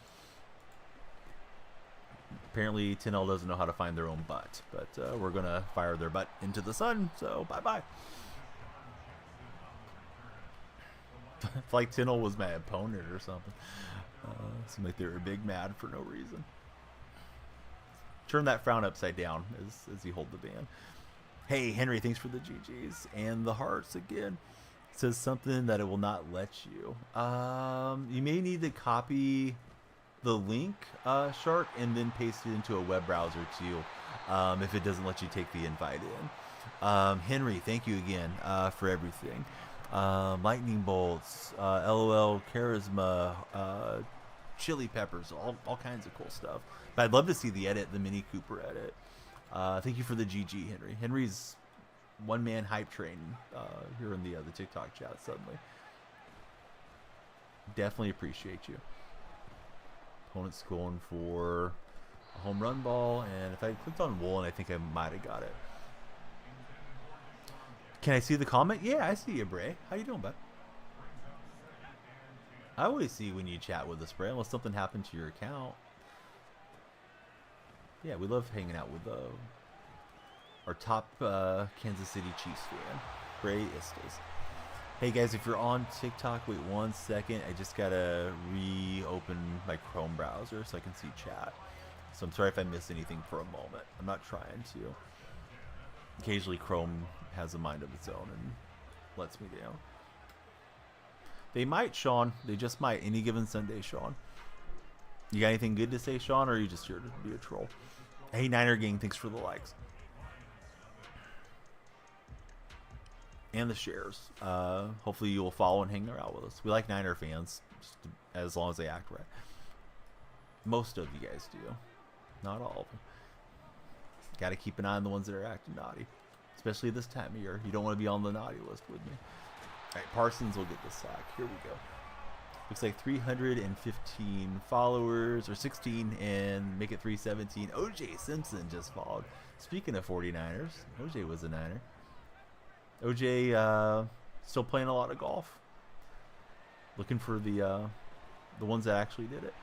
Apparently 10L doesn't know how to find their own butt, but we're going to fire their butt into the sun, so bye-bye. It's like 10L was my opponent or something. Seemed like they were big mad for no reason. Turn that frown upside down as you hold the band. Hey, Henry, thanks for the GGs. And the hearts again. It says something that it will not let you. You may need to copy the link, Shark, and then paste it into a web browser too, if it doesn't let you take the invite in. Henry, thank you again for everything. Lightning bolts, LOL, charisma, chili peppers, all kinds of cool stuff. But I'd love to see the edit, the Mini Cooper edit. Thank you for the GG, Henry. Henry's one-man hype train here in the TikTok chat suddenly. Definitely appreciate you. Opponent's going for a home run ball, and if I clicked on Woolen, I think I might have got it. Can I see the comment? Yeah, I see you, Bray. How you doing, bud? I always see when you chat with us, Bray, unless something happened to your account. Yeah, we love hanging out with our top Kansas City Chiefs fan, Bray Istas. Hey guys, if you're on TikTok, wait 1 second. I just gotta reopen my Chrome browser so I can see chat. So I'm sorry if I missed anything for a moment. I'm not trying to. Occasionally Chrome has a mind of its own and lets me down. They might, Sean. They just might. Any given Sunday, Sean. You got anything good to say, Sean, or are you just here to be a troll? Hey, Niner Gang, thanks for the likes. And the shares. Hopefully you will follow and hang around with us. We like Niner fans, just as long as they act right. Most of you guys do. Not all of them. Got to keep an eye on the ones that are acting naughty. Especially this time of year. You don't want to be on the naughty list with me. Alright, Parsons will get the sack. Here we go. Looks like 315 followers, or 16, and make it 317. OJ Simpson just followed. Speaking of 49ers, OJ was a Niner. OJ still playing a lot of golf. Looking for the ones that actually did it.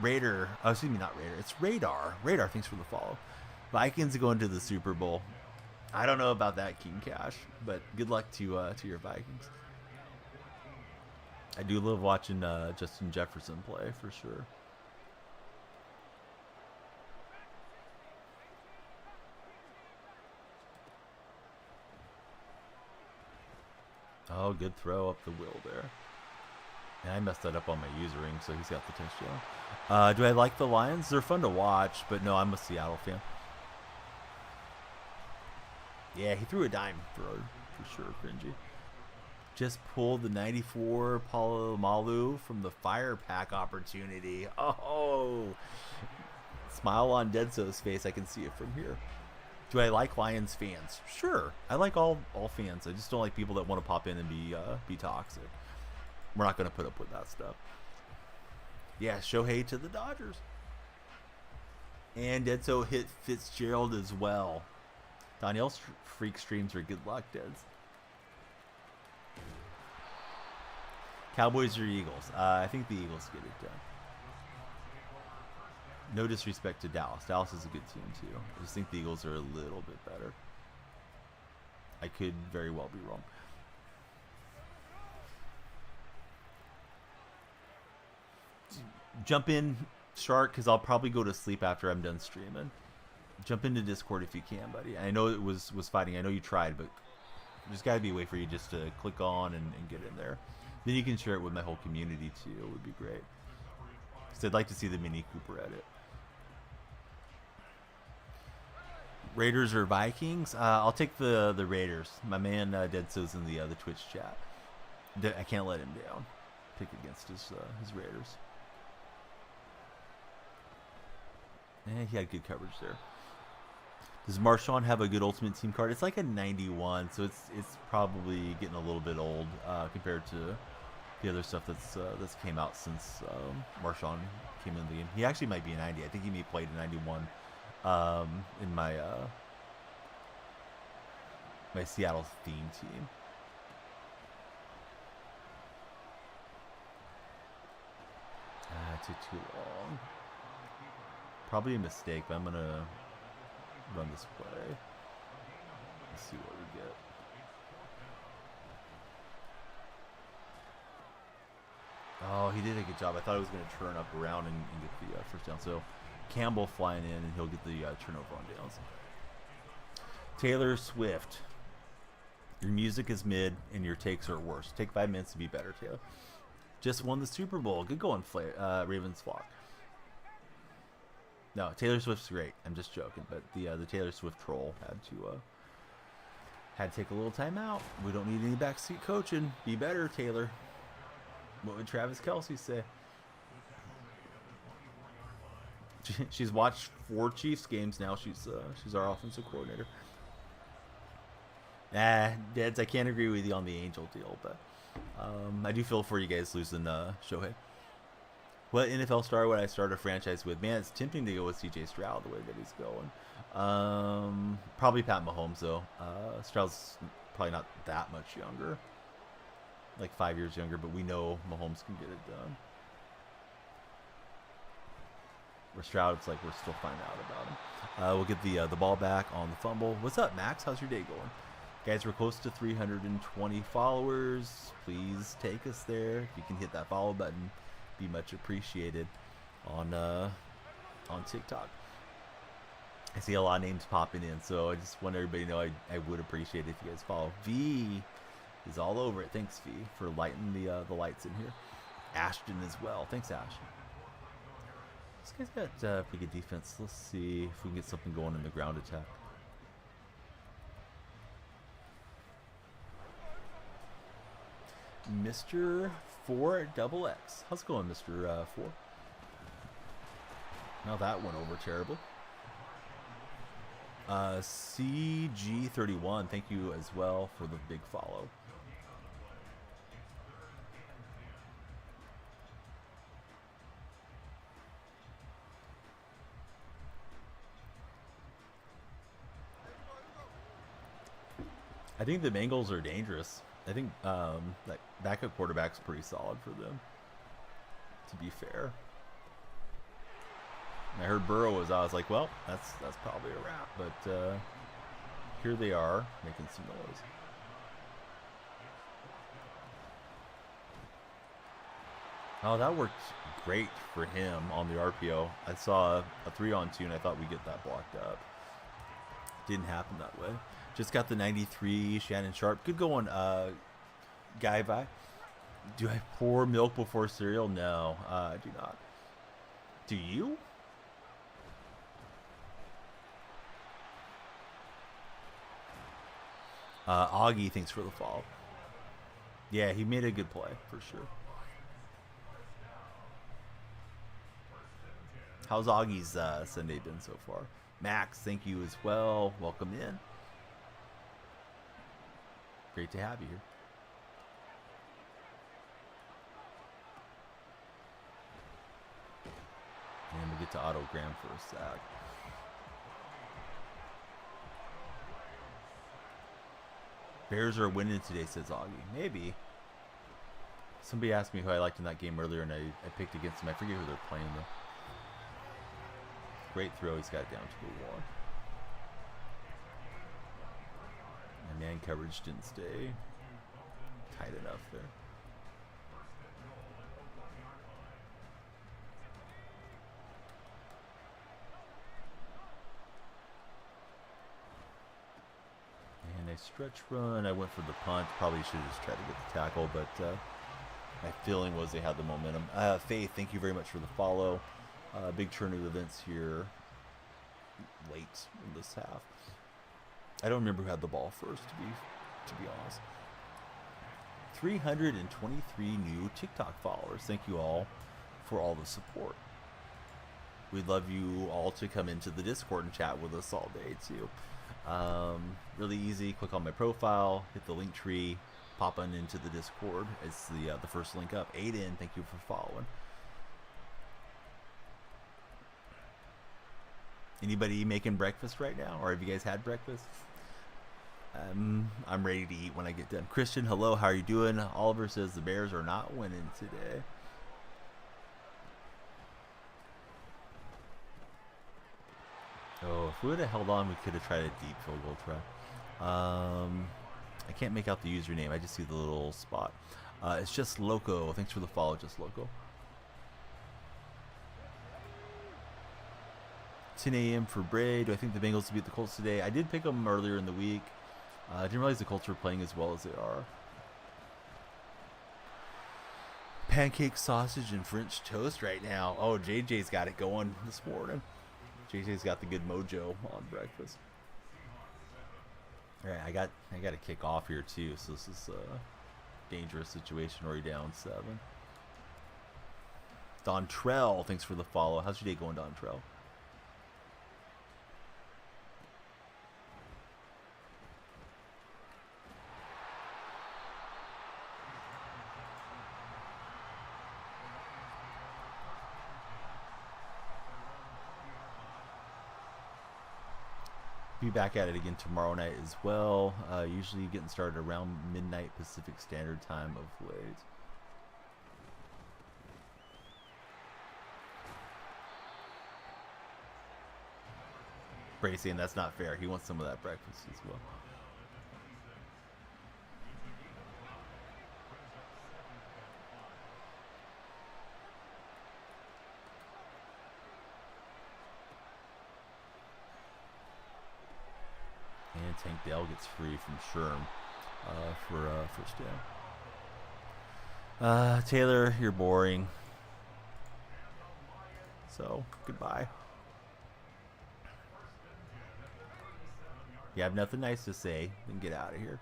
Raider, excuse me, not Raider. It's Radar. Radar, thanks for the follow. Vikings going to the Super Bowl. I don't know about that, King Cash, but good luck to your Vikings. I do love watching Justin Jefferson play for sure. Oh, good throw up the wheel there. And I messed that up on my user ring, so he's got the touchdown. Do I like the Lions? They're fun to watch, but no, I'm a Seattle fan. Yeah, he threw a dime for sure, cringy. Just pulled the 94 Palomalu from the Fire Pack opportunity. Oh, smile on Deadso's face. I can see it from here. Do I like Lions fans? Sure, I like all fans. I just don't like people that want to pop in and be toxic. We're not going to put up with that stuff. Yeah, Shohei to the Dodgers. And Deadso hit Fitzgerald as well. DonyellFreak streams are good luck, Deds. Cowboys or Eagles? I think the Eagles get it done. No disrespect to Dallas. Dallas is a good team too. I just think the Eagles are a little bit better. I could very well be wrong. Jump in, Shark, because I'll probably go to sleep after I'm done streaming. Jump into Discord if you can, buddy. I know it was fighting. I know you tried, but there's got to be a way for you just to click on and get in there. Then you can share it with my whole community too. It would be great. Because I'd like to see the Mini Cooper edit. Raiders or Vikings? I'll take the Raiders. My man Deadso's in the Twitch chat. I can't let him down. Pick against his Raiders. He had good coverage there. Does Marshawn have a good Ultimate Team card? It's like a 91, so it's probably getting a little bit old compared to the other stuff that's came out since Marshawn came in the game. He actually might be a 90. I think he played a 91 in my my Seattle theme team. It took too long. Probably a mistake, but I'm going to run this play. Let's see what we get. Oh, he did a good job. I thought he was going to turn up around and get the first down. So Campbell flying in, and he'll get the turnover on downs. Taylor Swift. Your music is mid, and your takes are worse. Take 5 minutes to be better, Taylor. Just won the Super Bowl. Good going, Ravens flock. No, Taylor Swift's great. I'm just joking, but the Taylor Swift troll had to take a little time out. We don't need any backseat coaching. Be better, Taylor. What would Travis Kelce say? She's watched 4 Chiefs games now. She's our offensive coordinator. Deds, I can't agree with you on the Angel deal, but I do feel for you guys losing Shohei. What NFL star would I start a franchise with? Man, it's tempting to go with CJ Stroud the way that he's going. Probably Pat Mahomes, though. Stroud's probably not that much younger. Like 5 years younger, but we know Mahomes can get it done. Where Stroud's like, we're still finding out about him. We'll get the ball back on the fumble. What's up, Max? How's your day going? Guys, we're close to 320 followers. Please take us there. If you can hit that follow button, be much appreciated on TikTok. I see a lot of names popping in, so I just want everybody to know I would appreciate it if you guys follow. V is all over it. Thanks, V, for lighting the lights in here. Ashton as well. Thanks, Ash. This guy's got pretty good defense. Let's see if we can get something going in the ground attack. Mr. 4XX. How's it going, Mr. 4? Now that went over terribly. CG31, thank you as well for the big follow. I think the Bengals are dangerous. I think that backup quarterback's pretty solid for them, to be fair. And I heard Burrow was out. I was like, well, that's probably a wrap. But here they are making some noise. Oh, that worked great for him on the RPO. I saw a 3-on-2, and I thought we'd get that blocked up. Didn't happen that way. Just got the 93, Shannon Sharp. Good going, Guy Vi. Do I pour milk before cereal? No, I do not. Do you? Augie, thanks for the follow. Yeah, he made a good play, for sure. How's Augie's Sunday been so far? Max, thank you as well. Welcome in. Great to have you here. And we'll get to autogram for a sec. Bears are winning today, says Augie. Maybe. Somebody asked me who I liked in that game earlier, and I picked against them. I forget who they're playing, though. Great throw. He's got it down to the 1. My man coverage didn't stay tight enough there. And a stretch run. I went for the punt. Probably should have just tried to get the tackle, but my feeling was they had the momentum. Faith, thank you very much for the follow. Big turn of events here late in this half. I don't remember who had the ball first, to be honest. 323 new TikTok followers. Thank you all for all the support. We'd love you all to come into the Discord and chat with us all day too. Really easy. Click on my profile, hit the link tree, pop on into the Discord. It's the first link up. Aiden, thank you for following. Anybody making breakfast right now, or have you guys had breakfast? I'm ready to eat when I get done. Christian, hello, how are you doing? Oliver says the Bears are not winning today. Oh, if we would have held on, we could have tried a deep field goal try. I can't make out the username. I just see the little spot. It's Just Loco. Thanks for the follow, Just Loco. 10 a.m. for Bray. Do I think the Bengals will beat the Colts today? I did pick them earlier in the week. I didn't realize the Colts were playing as well as they are. Pancake, sausage, and French toast right now. Oh, JJ's got it going this morning. JJ's got the good mojo on breakfast. All right, I got to kick off here too. So this is a dangerous situation. Already down 7. Dontrell, thanks for the follow. How's your day going, Dontrell? Be back at it again tomorrow night as well. Usually getting started around midnight Pacific Standard Time of late. Brady saying that's not fair. He wants some of that breakfast as well. And Tank Dell gets free from Sherm for first down. Taylor, you're boring. So, goodbye. You have nothing nice to say, then get out of here.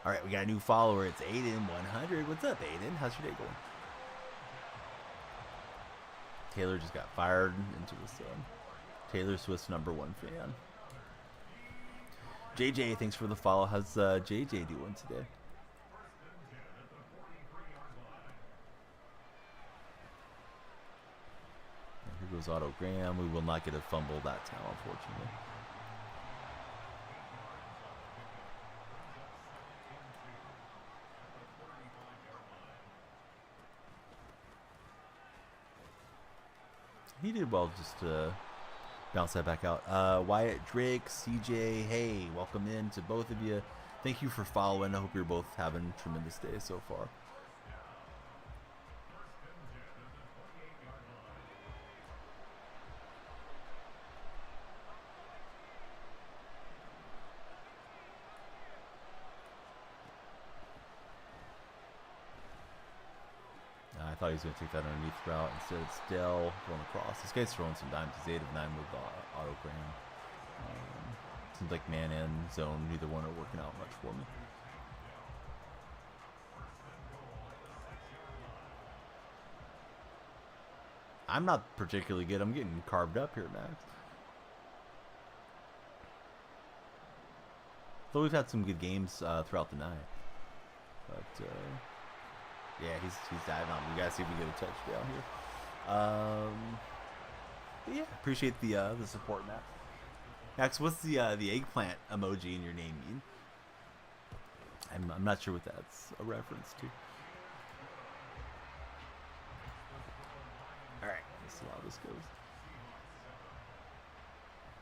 All right, we got a new follower. It's Aiden100. What's up, Aiden? How's your day going? Taylor just got fired into the sun. Taylor Swift's #1 fan. JJ, thanks for the follow. How's JJ doing today? Here goes Otto Graham. We will not get a fumble that time, unfortunately. He did well just to bounce that back out. Wyatt, Drake, CJ, hey, welcome in to both of you. Thank you for following. I hope you're both having a tremendous day so far. I thought he was going to take that underneath route. Instead, it's Dell going across. This guy's throwing some dimes. He's 8 of 9 with Otto Graham. Seems like man and zone, neither one are working out much for me. I'm not particularly good. I'm getting carved up here, Max. Though we've had some good games throughout the night. But, yeah, he's diving on. We gotta see if we get a touchdown here. Yeah, appreciate the support, Max. Max, what's the eggplant emoji in your name mean? I'm not sure what that's a reference to. All right, let's see how this goes.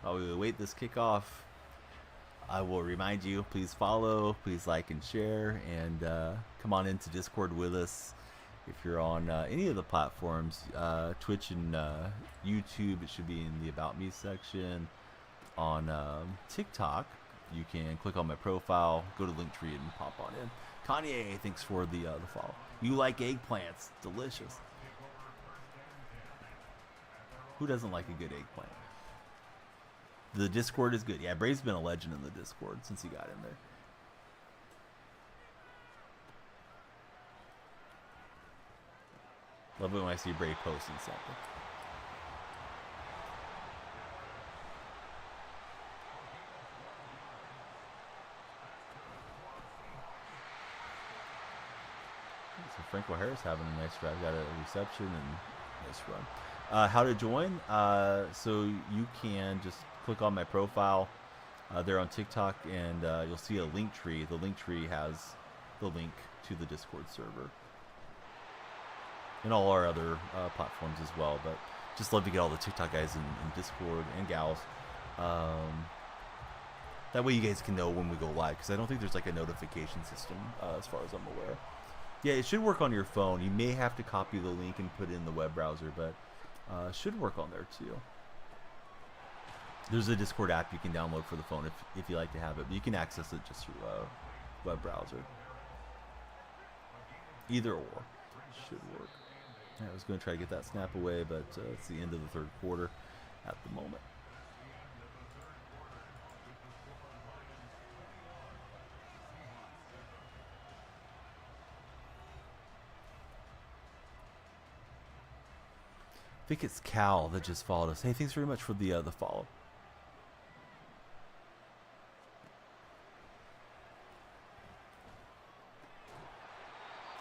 While we await this kickoff, I will remind you, please follow, please like and share, and come on into Discord with us. If you're on any of the platforms, Twitch and YouTube, it should be in the About Me section. On TikTok, you can click on my profile, go to Linktree, and pop on in. Kanye, thanks for the follow. You like eggplants? Delicious. Who doesn't like a good eggplant? The Discord is good. Yeah, Bray's been a legend in the Discord since he got in there. Love it when I see Bray posting something. So Franco Harris having a nice drive. Got a reception and nice run. How to join? So you can just click on my profile there on TikTok, and you'll see a link tree. The link tree has the link to the Discord server and all our other platforms as well. But just love to get all the TikTok guys in Discord and gals. That way you guys can know when we go live, because I don't think there's like a notification system as far as I'm aware. Yeah, it should work on your phone. You may have to copy the link and put it in the web browser, but should work on there too. There's a Discord app you can download for the phone if you like to have it, but you can access it just through a web browser. Either or should work. Yeah, I was going to try to get that snap away, but it's the end of the third quarter at the moment. I think it's Cal that just followed us. Hey, thanks very much for the follow.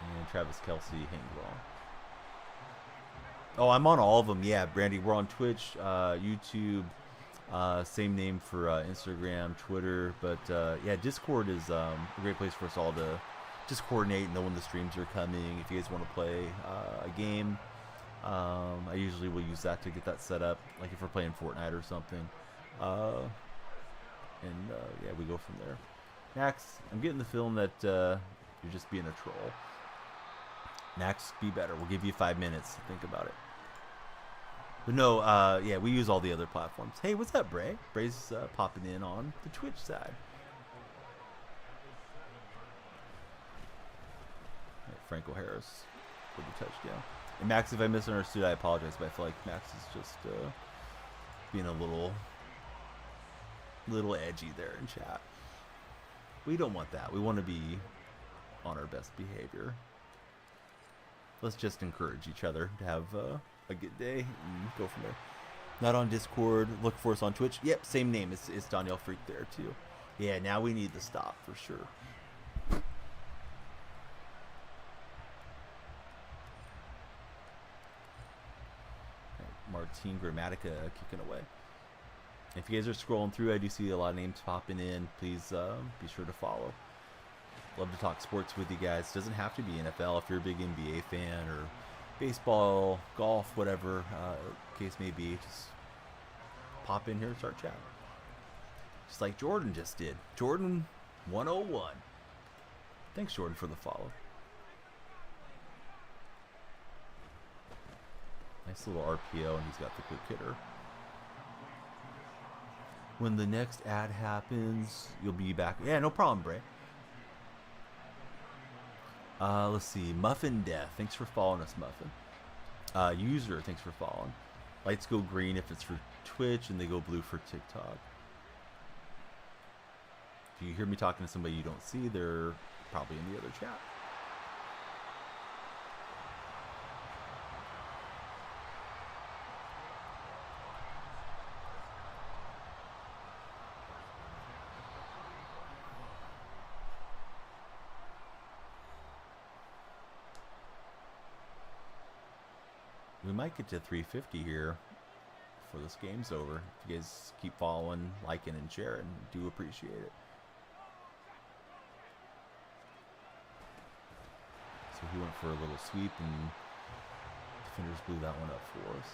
And Travis Kelce hangs on. Oh, I'm on all of them. Yeah, Brandy, we're on Twitch, YouTube, same name for Instagram, Twitter. But yeah, Discord is a great place for us all to just coordinate and know when the streams are coming. If you guys want to play a game, I usually will use that to get that set up, like if we're playing Fortnite or something. Yeah, we go from there. Max, I'm getting the feeling that you're just being a troll. Max, be better. We'll give you 5 minutes to think about it. But no, yeah, we use all the other platforms. Hey, what's up, Bray? Bray's popping in on the Twitch side. Right, Franco Harris for the touchdown. And Max, if I misunderstood, I apologize, but I feel like Max is just being a little edgy there in chat. We don't want that. We want to be on our best behavior. Let's just encourage each other to have a good day and go from there. Not on Discord. Look for us on Twitch. Yep, same name. It's DonyellFreak there too. Yeah, now we need the stop for sure. Mark 14, Grammatica kicking away. If you guys are scrolling through, I do see a lot of names popping in. Please be sure to follow. Love to talk sports with you guys. Doesn't have to be NFL. If you're a big NBA fan or baseball, golf, whatever case may be, just pop in here and start chatting. Just like Jordan just did. Jordan 101. Thanks, Jordan, for the follow. Nice little RPO, and he's got the quick hitter. When the next ad happens, you'll be back. Yeah, no problem, Bray. Let's see. Muffin Death. Thanks for following us, Muffin. User, thanks for following. Lights go green if it's for Twitch, and they go blue for TikTok. If you hear me talking to somebody you don't see, they're probably in the other chat. We might get to 350 here before this game's over. If you guys keep following, liking, and sharing, do appreciate it. So he went for a little sweep, and defenders blew that one up for us.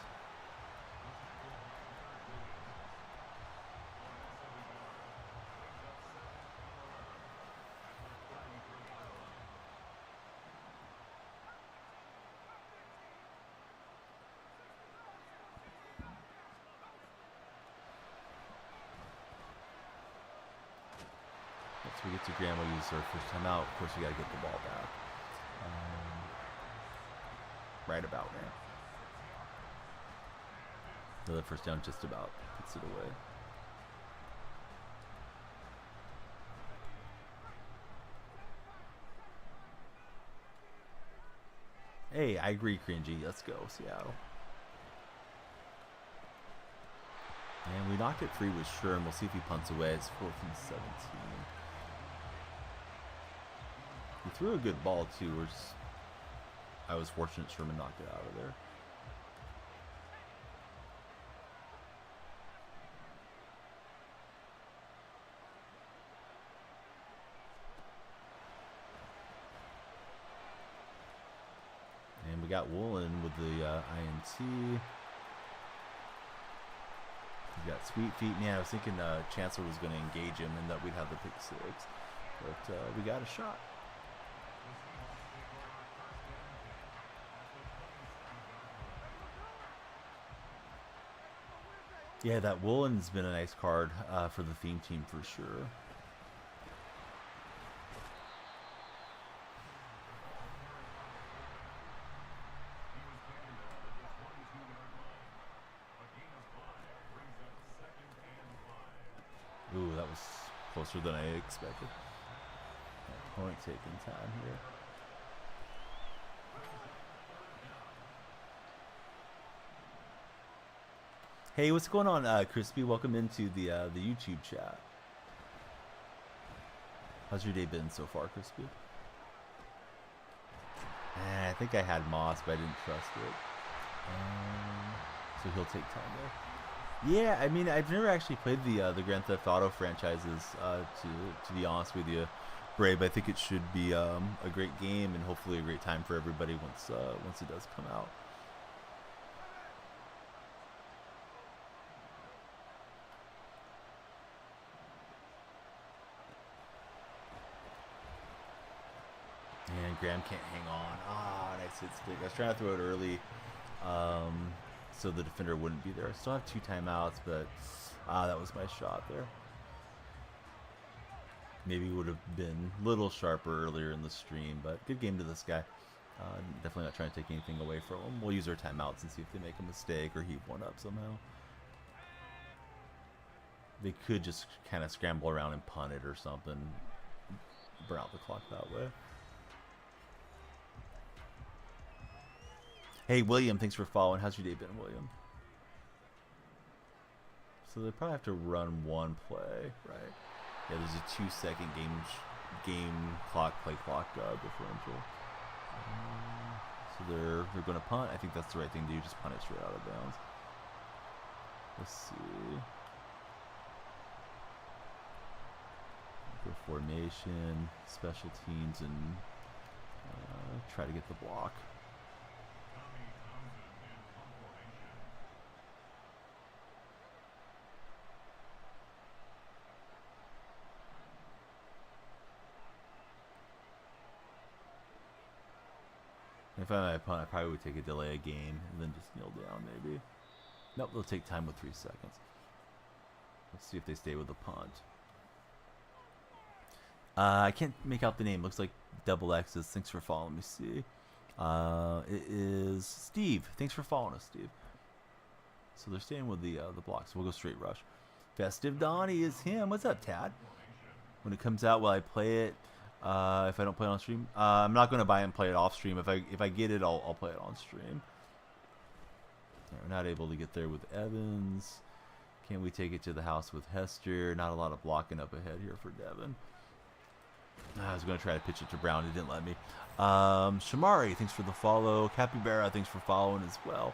Once we get to Graham, we'll use our first time out. Of course, we got to get the ball back. Right about now. Another first down just about puts it away. Hey, I agree, Cringy. Let's go, Seattle. And we knocked it free with Sherm. We'll see if he punts away. It's 4th and 17. He threw a good ball, too. I was fortunate Sherman knocked it out of there. And we got Woolen with the INT. He's got sweet feet. Man, I was thinking Chancellor was going to engage him and that we'd have the pick 6. But we got a shot. Yeah, that Woolen's been a nice card for the theme team for sure. Ooh, that was closer than I expected. Opponent taking time here. Hey, what's going on, Crispy? Welcome into the YouTube chat. How's your day been so far, Crispy? I think I had Moss, but I didn't trust it. So he'll take time there. Yeah, I mean, I've never actually played the Grand Theft Auto franchises, to be honest with you, Bray, but I think it should be a great game and hopefully a great time for everybody once it does come out. And Graham can't hang on. Nice hit stick. I was trying to throw it early, so the defender wouldn't be there. I still have 2 timeouts, but that was my shot there. Maybe would have been a little sharper earlier in the stream, but good game to this guy. Definitely not trying to take anything away from him. We'll use our timeouts and see if they make a mistake or heave one up somehow. They could just kind of scramble around and punt it or something. Burn out the clock that way. Hey, William, thanks for following. How's your day been, William? So they probably have to run one play, right? Yeah, there's a 2-second game clock, play clock differential. So they're going to punt. I think that's the right thing to do, just punt it straight out of bounds. Let's see. Go formation, special teams, and try to get the block. If I'm a punt, I probably would take a delay a game and then just kneel down maybe. Nope, they'll take time with 3 seconds. Let's see if they stay with the punt. I can't make out the name. Looks like double X's. Thanks for following me. See, it is Steve. Thanks for following us, Steve. So they're staying with the block. So we'll go straight rush. Festive Donnie is him. What's up, Tad? When it comes out, will I play it? If I don't play it on stream, I'm not going to buy it and play it off stream. If I get it, I'll play it on stream. Yeah, we're not able to get there with Evans. Can we take it to the house with Hester? Not a lot of blocking up ahead here for Devin. I was going to try to pitch it to Brown. It didn't let me. Shamari, thanks for the follow. Capybara, thanks for following as well.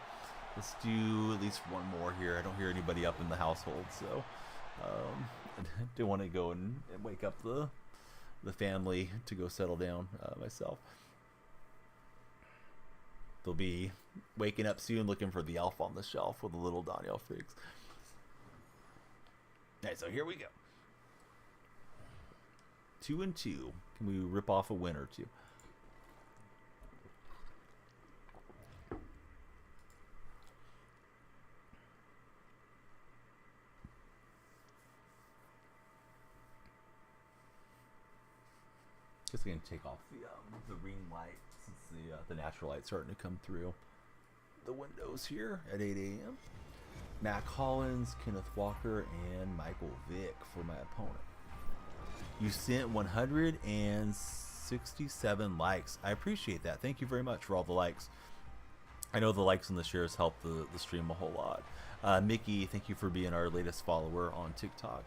Let's do at least one more here. I don't hear anybody up in the household, so I don't want to go and wake up the family to go settle down myself. They'll be waking up soon looking for the elf on the shelf with the little DonyellFreaks. Alright, so here we go. 2-2. Can we rip off a win or two? Just gonna take off the ring light since the natural light's starting to come through the windows here at 8 a.m. Matt Collins, Kenneth Walker, and Michael Vick for my opponent. You sent 167 likes. I appreciate that. Thank you very much for all the likes. I know the likes and the shares help the stream a whole lot. Mickey, thank you for being our latest follower on TikTok.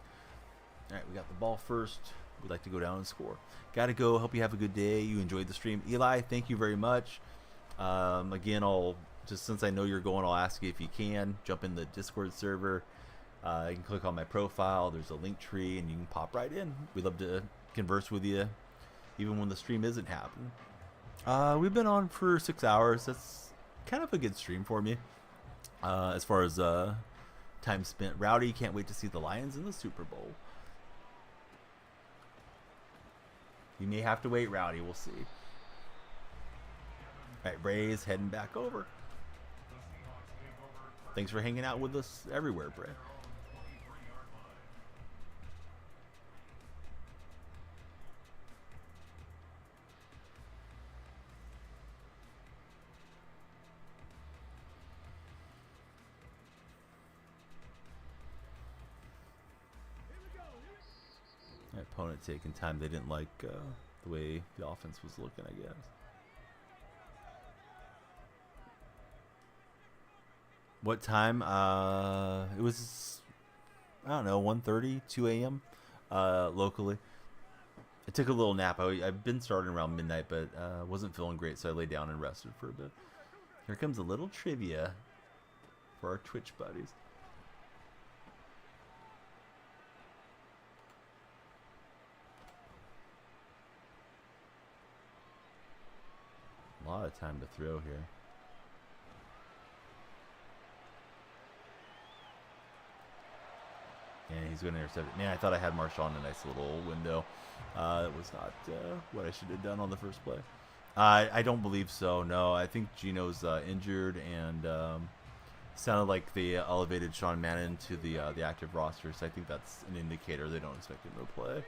All right, we got the ball first. We'd like to go down and score. Gotta go. Hope you have a good day. You enjoyed the stream. Eli, thank you very much. Again, since I know you're going, I'll ask you if you can jump in the Discord server. You can click on my profile. There's a link tree, and you can pop right in. We'd love to converse with you, even when the stream isn't happening. We've been on for 6 hours. That's kind of a good stream for me. As far as time spent. Rowdy, can't wait to see the Lions in the Super Bowl. You may have to wait, Rowdy. We'll see. All right, Bray's heading back over. Thanks for hanging out with us everywhere, Bray. My opponent taking time. They didn't like the way the offense was looking, I guess. What time? It was, I don't know, 1:30, 2 a.m. Locally. I took a little nap. I've been starting around midnight, but wasn't feeling great, so I laid down and rested for a bit. Here comes a little trivia for our Twitch buddies. A lot of time to throw here. And he's going to intercept it. Man, I thought I had Marshawn in a nice little window. It was not what I should have done on the first play. I don't believe so, no. I think Gino's injured, and sounded like they elevated Sean Mannon to the active roster, so I think that's an indicator they don't expect him to play.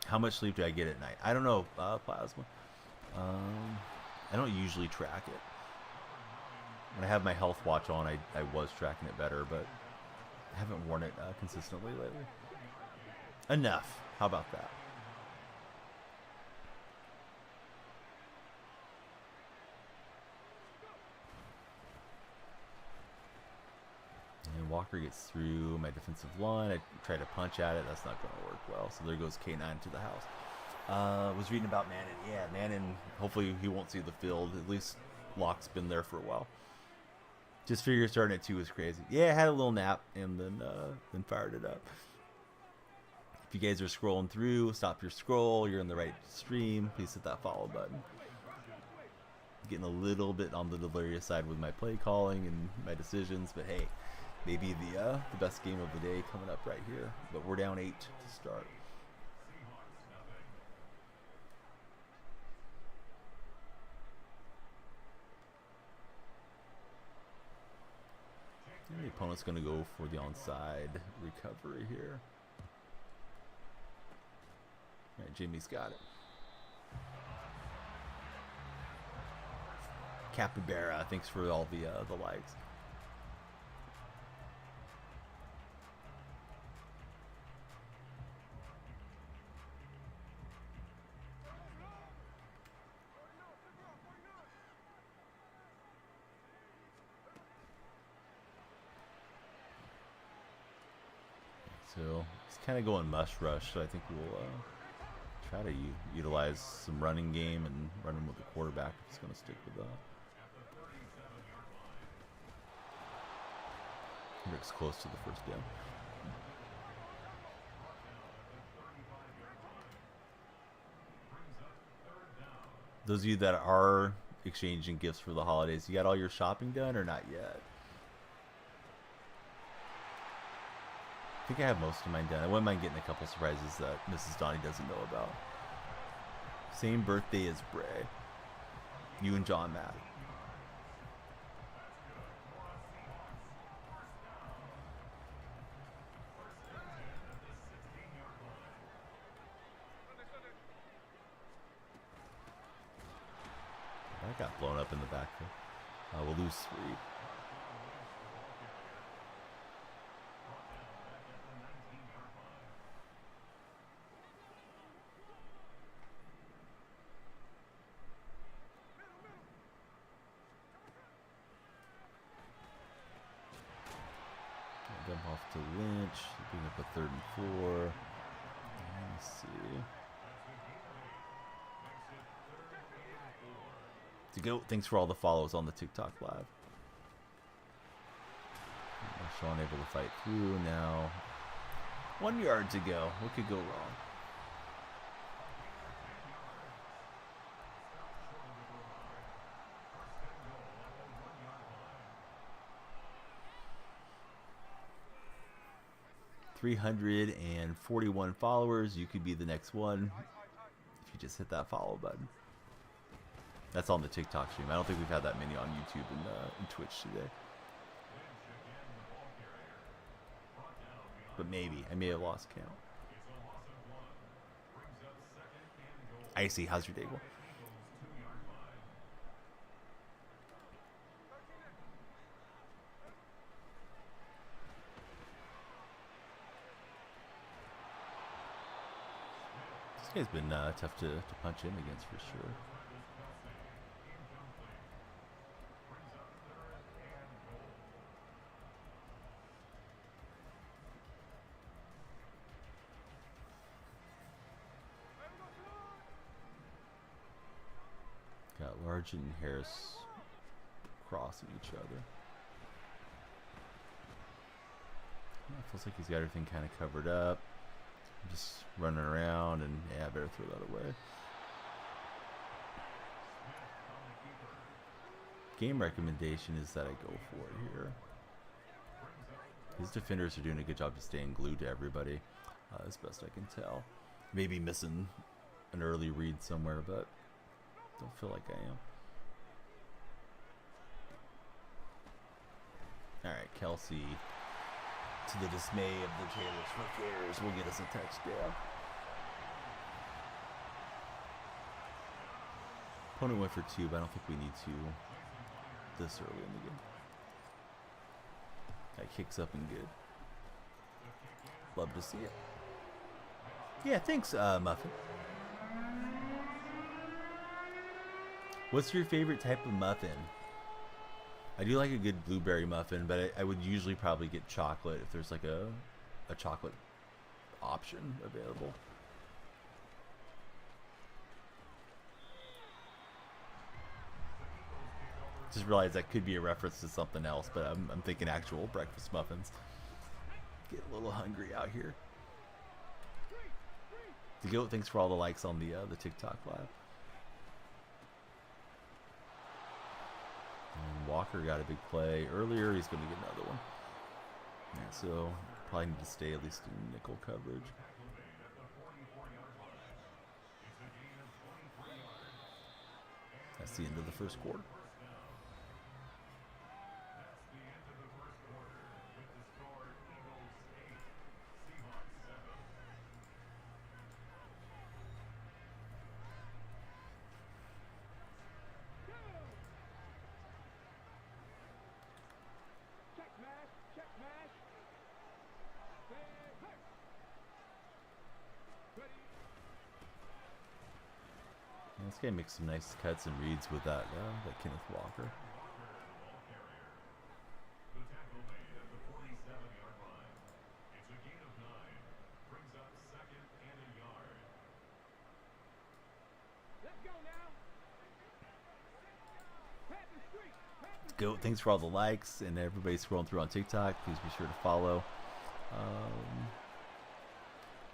How much sleep do I get at night? I don't know, Plasma. I don't usually track it. When I have my health watch on, I was tracking it better, but I haven't worn it consistently lately. Enough. How about that? And Walker gets through my defensive line. I try to punch at it. That's not going to work well. So there goes K9 to the house. Was reading about Mannon. Yeah, Mannon, hopefully he won't see the field. At least Locke's been there for a while. Just figure starting at 2 was crazy. Yeah, I had a little nap and then fired it up. If you guys are scrolling through, stop your scroll. You're in the right stream. Please hit that follow button. Getting a little bit on the delirious side with my play calling and my decisions, but hey, maybe the best game of the day coming up right here. But we're down 8 to start. And the opponent's going to go for the onside recovery here. All right, Jimmy's got it. Capybara, thanks for all the likes. So he's kind of going mush rush, so I think we'll try to utilize some running game and run him with the quarterback if he's going to stick with that. Rick's close to the first down. Those of you that are exchanging gifts for the holidays, you got all your shopping done or not yet? I think I have most of mine done. I wouldn't mind getting a couple surprises that Mrs. Donnie doesn't know about. Same birthday as Bray. You and John Matt. That got blown up in the backfield. We'll lose 3. Dump off to Lynch. Bring up a 3rd and 4. Let's see. To go. Thanks for all the follows on the TikTok live. Sean able to fight through now. 1 yard to go. What could go wrong? $341 followers. You could be the next one if you just hit that follow button. That's on the TikTok stream. I don't think we've had that many on YouTube and Twitch today. But maybe. I may have lost count. Icy, how's your day going? This guy's been tough to punch in against for sure. Got Largent and Harris crossing each other. Yeah, feels like he's got everything kind of covered up. Just running around, and yeah, I better throw that away. Game recommendation is that I go for it here. His defenders are doing a good job of staying glued to everybody, as best I can tell. Maybe missing an early read somewhere, but don't feel like I am. Alright, Kelsey, to the dismay of the Taylor Swift haters, will get us a touchdown. Opponent went for 2, but I don't think we need to this early in the game. That kicks up and good. Love to see it. Yeah, thanks, Muffin. What's your favorite type of muffin? I do like a good blueberry muffin, but I would usually probably get chocolate if there's like a chocolate option available. Just realized that could be a reference to something else, but I'm thinking actual breakfast muffins. Get a little hungry out here. The Goat, thanks for all the likes on the TikTok live. And Walker got a big play earlier. He's going to get another one. Yeah, so probably need to stay at least in nickel coverage. That's the end of the first quarter. This guy makes some nice cuts and reads with that Kenneth Walker. Goat, thanks for all the likes and everybody scrolling through on TikTok. Please be sure to follow.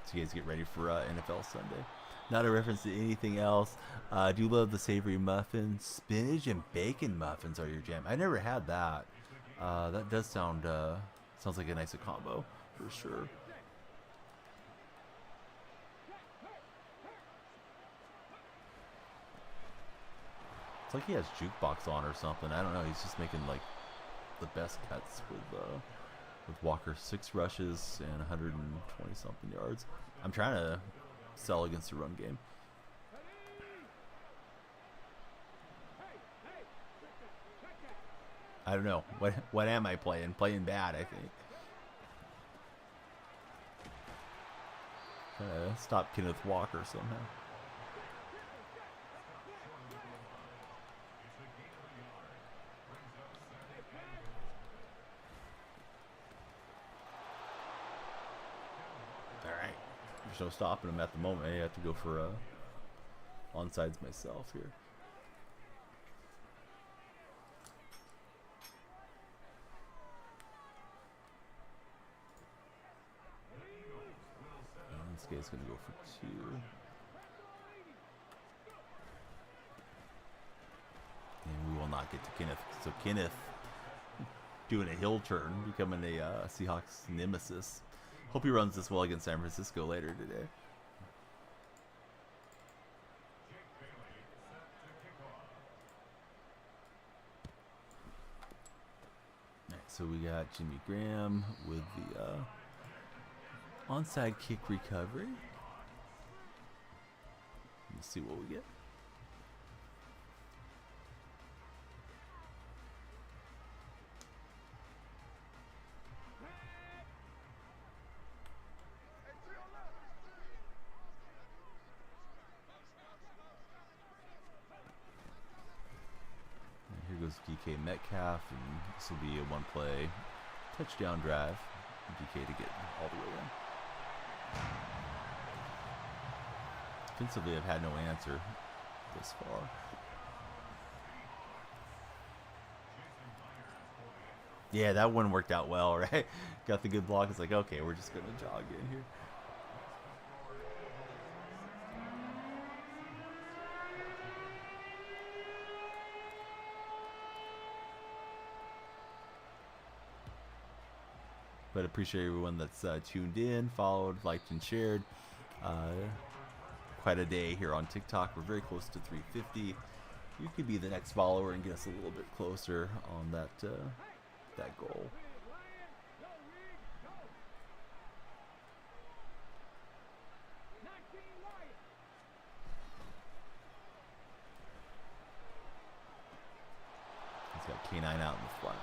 So you guys get ready for NFL Sunday. Not a reference to anything else. I do love the savory muffins. Spinach and bacon muffins are your jam. I never had that. That does sound sounds like a nice combo for sure. It's like he has jukebox on or something. I don't know. He's just making like the best cuts with Walker. 6 rushes and 120 something yards. I'm trying to sell against the run game. I don't know. What am I playing? Playing bad, I think. Trying to stop Kenneth Walker somehow. There's no stopping him at the moment. I have to go for onsides myself here. And this guy's going to go for 2. And we will not get to Kenneth. So Kenneth doing a hill turn, becoming a Seahawks nemesis. Hope he runs this well against San Francisco later today. Next, so we got Jimmy Graham with the onside kick recovery. Let's see what we get. DK Metcalf, and this will be a 1-play touchdown drive. DK to get all the way in. Defensively, I've had no answer this far. Yeah, that one worked out well, right? Got the good block. It's like, okay, we're just going to jog in here. But appreciate everyone that's tuned in, followed, liked, and shared. Quite a day here on TikTok. We're very close to 350. You could be the next follower and get us a little bit closer on that that goal. He's got K9 out in the flat.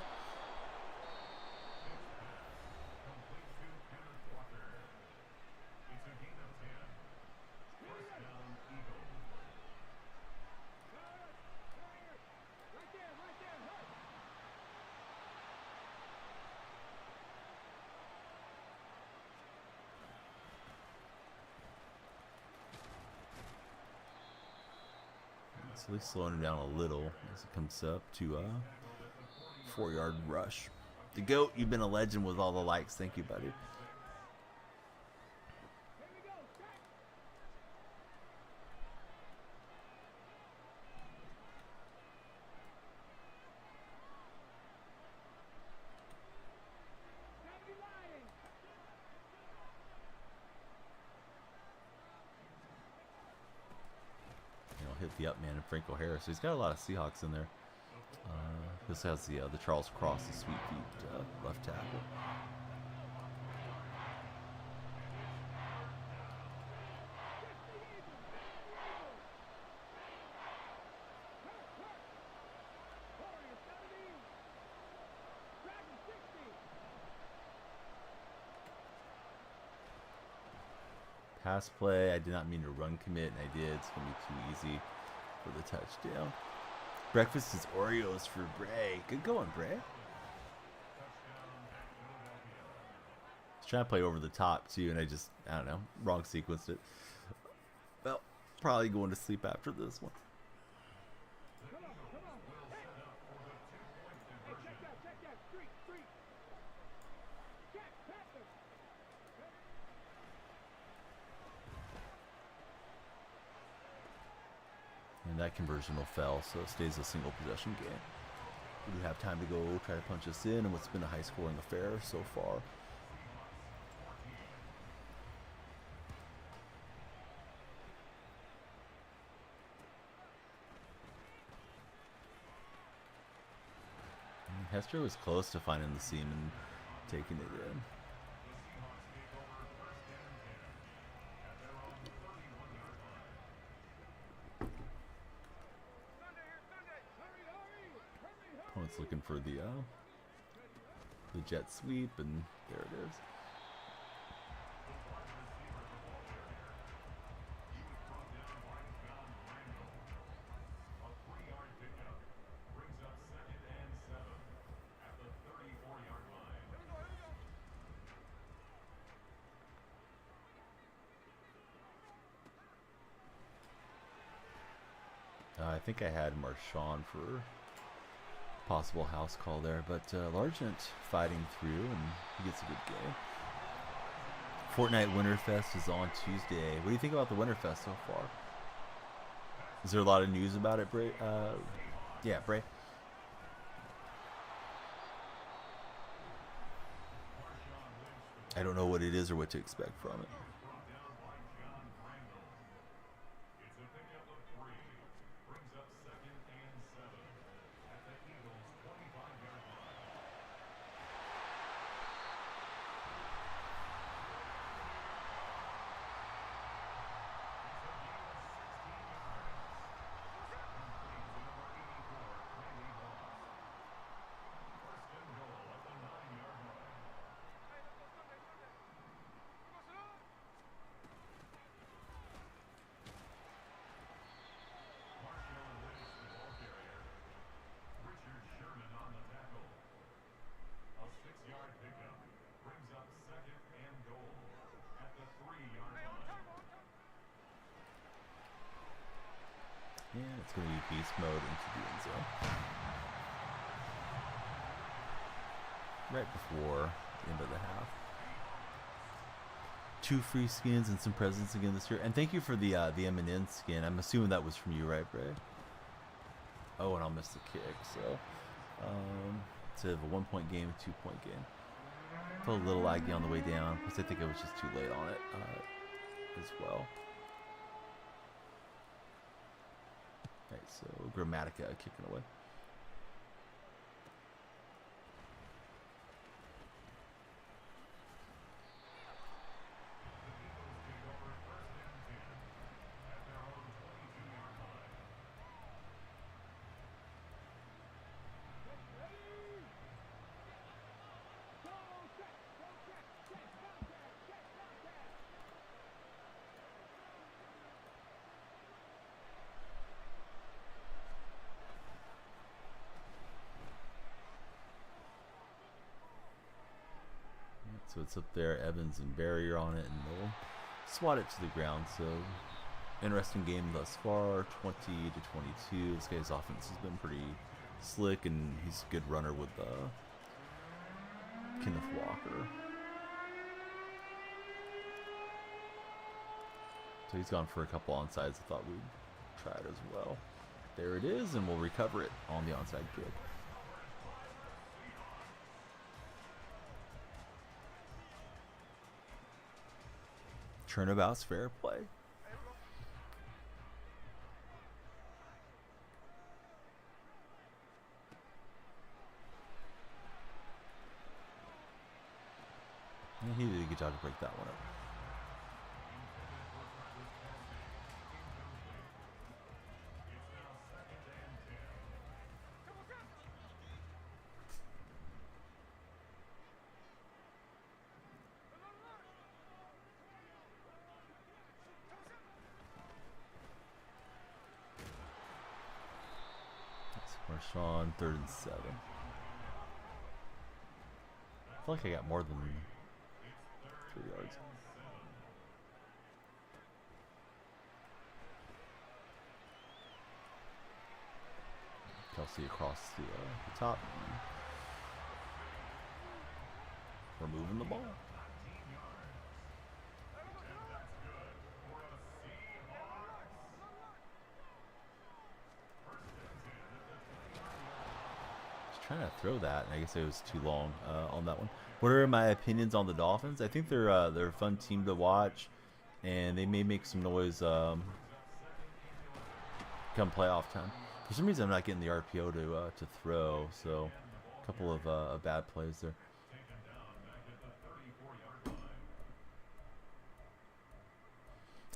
So at least slowing him down a little as it comes up to a 4-yard rush. The GOAT, you've been a legend with all the likes. Thank you, buddy. Hit the up man and Franco Harris. So he's got a lot of Seahawks in there. This has the Charles Cross, the sweet feet left tackle. Pass play. I did not mean to run commit, and I did. It's going to be too easy for the touchdown. Breakfast is Oreos for Bray. Good going, Bray. I was trying to play over the top, too, and I don't know, wrong sequenced it. Well, probably going to sleep after this one. And that conversion will fail, so it stays a single possession game. We do have time to go try to punch us in, and what's been a high scoring affair so far. And Hester was close to finding the seam and taking it in. Opponent's looking for the jet sweep, and there it is. I think I had Marshawn for possible house call there, but Largent fighting through, and he gets a good game. Fortnite Winterfest is on Tuesday. What do you think about the Winterfest so far? Is there a lot of news about it, Bray? Yeah, Bray. I don't know what it is or what to expect from it. Yeah, it's going to be beast mode into the end zone. Right before the end of the half. 2 free skins and some presents again this year. And thank you for the M&N skin. I'm assuming that was from you, right, Bray? Oh, and I'll miss the kick. So, instead of a 1-point game, a 2-point game. Felt a little laggy on the way down. Plus, I think I was just too late on it as well. Right, so Grammatica kicking away. So it's up there, Evans and Barrier on it, and they'll swat it to the ground. So interesting game thus far, 20-22. This guy's offense has been pretty slick, and he's a good runner with Kenneth Walker. So he's gone for a couple onsides. I thought we'd try it as well. There it is, and we'll recover it on the onside kick. Turnabout's fair play. And he did a good job to break that one up. Marshawn, 3rd and 7. I feel like I got more than 3 yards. Kelsey across the top. We're moving the ball. Trying to throw that, and I guess it was too long on that one. What are my opinions on the Dolphins? I think they're a fun team to watch, and they may make some noise come playoff time. For some reason, I'm not getting the RPO to throw, so a couple of bad plays there.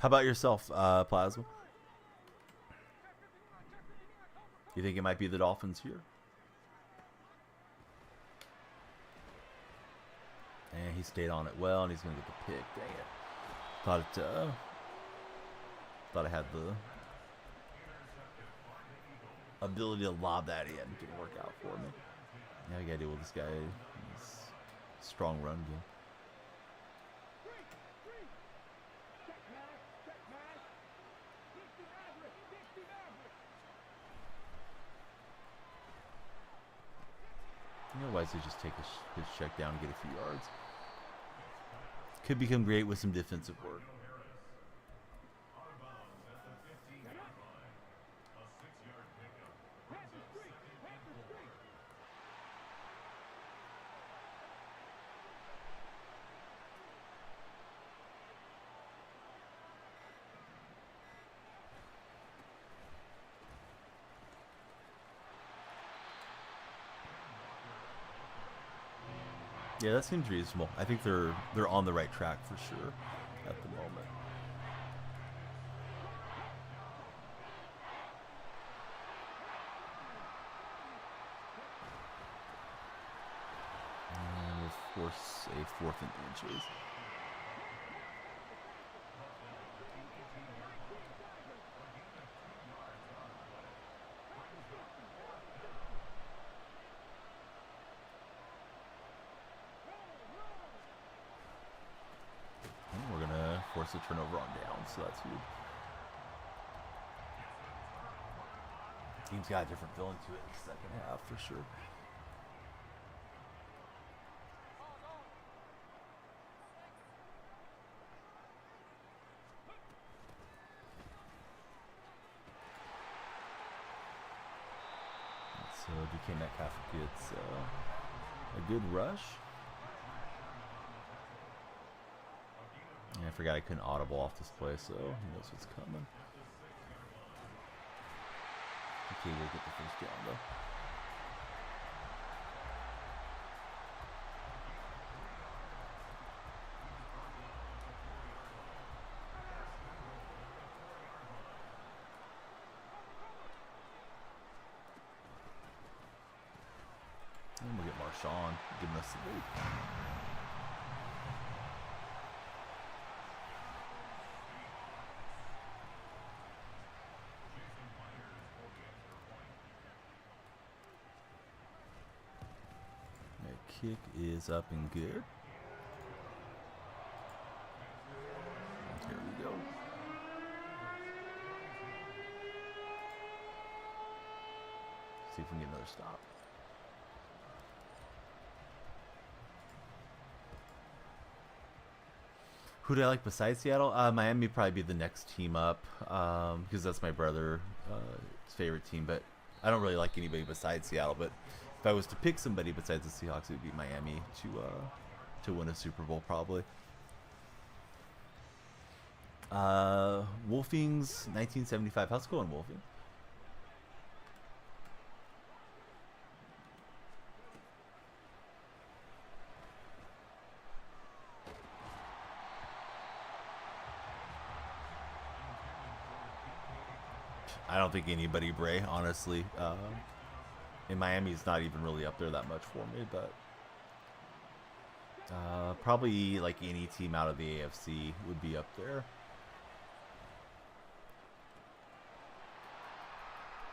How about yourself, Plasma? You think it might be the Dolphins here? And he stayed on it well, and he's going to get the pick. Dang it. Thought I had the ability to lob that in. Didn't work out for me. Now I got to deal with this guy. He's strong run game. Otherwise, they just take his check down and get a few yards. Could become great with some defensive work. Yeah, that seems reasonable. I think they're on the right track for sure at the moment. And we'll force a 4th and inches. Force a turnover on down, so that's huge. Team's got a different feeling to it in the second half for sure. So DK Metcalf gets a good rush. Yeah, I forgot I couldn't audible off this play, so he knows what's coming. Okay, we'll get the first down though. And we'll get Marshawn giving us the lead. Kick is up and good. Here we go. See if we can get another stop. Who do I like besides Seattle? Miami would probably be the next team up because that's my brother's favorite team. But I don't really like anybody besides Seattle. But if I was to pick somebody besides the Seahawks, it would be Miami to win a Super Bowl probably. Wolfings 1975. How's it going, Wolfing? I don't think anybody, Bray, honestly. In Miami, it's not even really up there that much for me, but probably like any team out of the AFC would be up there.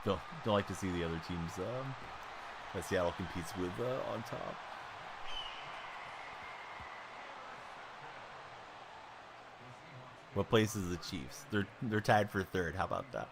Don't like to see the other teams that Seattle competes with on top. What place is the Chiefs? They're tied for third. How about that?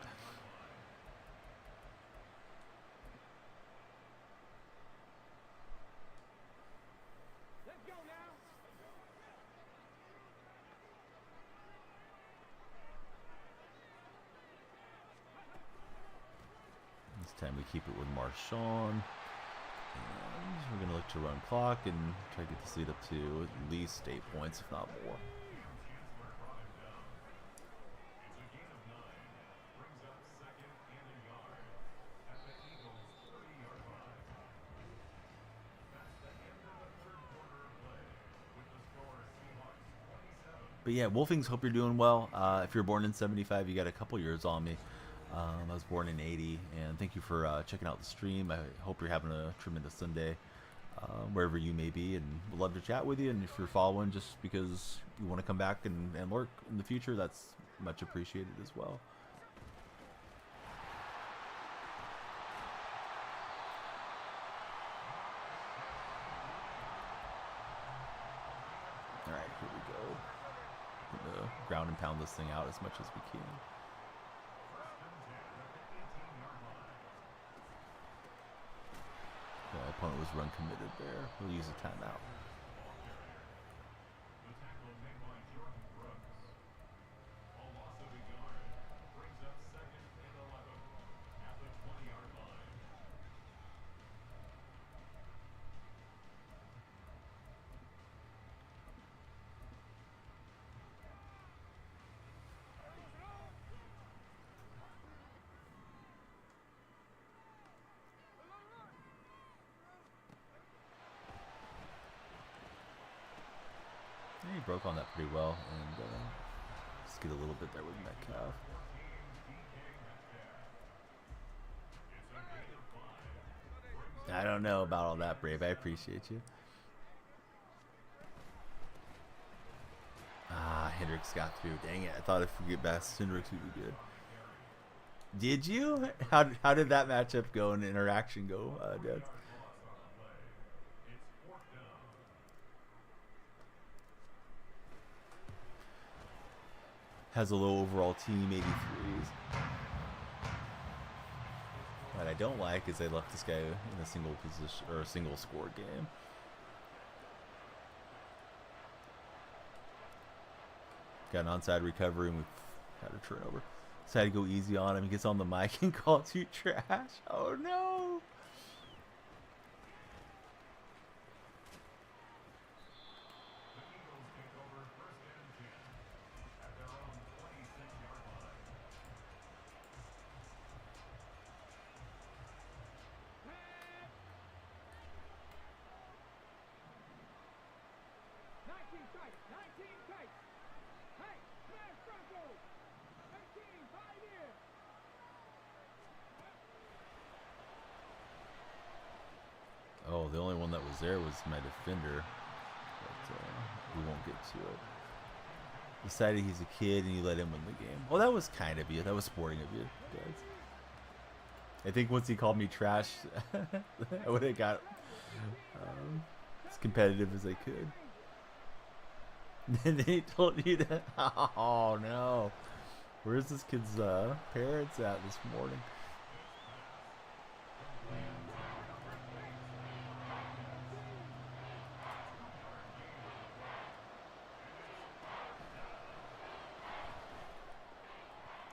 Time we keep it with Marshawn. And we're going to look to run clock and try to get this lead up to at least 8 points, if not more. But yeah, Wolfings, hope you're doing well. If you're born in 75, you got a couple years on me. I was born in 80, and thank you for checking out the stream. I hope you're having a tremendous Sunday, wherever you may be, and we'd love to chat with you. And if you're following just because you want to come back and lurk in the future, that's much appreciated as well. All right, here we go. We're gonna ground and pound this thing out as much as we can. The opponent was run committed there. We'll use a timeout. He broke on that pretty well, and just get a little bit there with Metcalf. I don't know about all that, Brave. I appreciate you. Hendricks got through. Dang it! I thought if we get past Hendricks, we'd be good. Did you? How did that matchup go and interaction go, Dad? Has a low overall team, 83s. What I don't like is they left this guy in a single position or a single score game. Got an onside recovery and we've had a turnover. Decided to go easy on him. He gets on the mic and calls you trash. Oh no! Oh, the only one that was there was my defender, but we won't get to it. Decided he's a kid and you let him win the game. Well, that was kind of you. That was sporting of you, guys. I think once he called me trash, I would have got as competitive as I could. Then they told you that. Oh no, where's this kid's parents at this morning?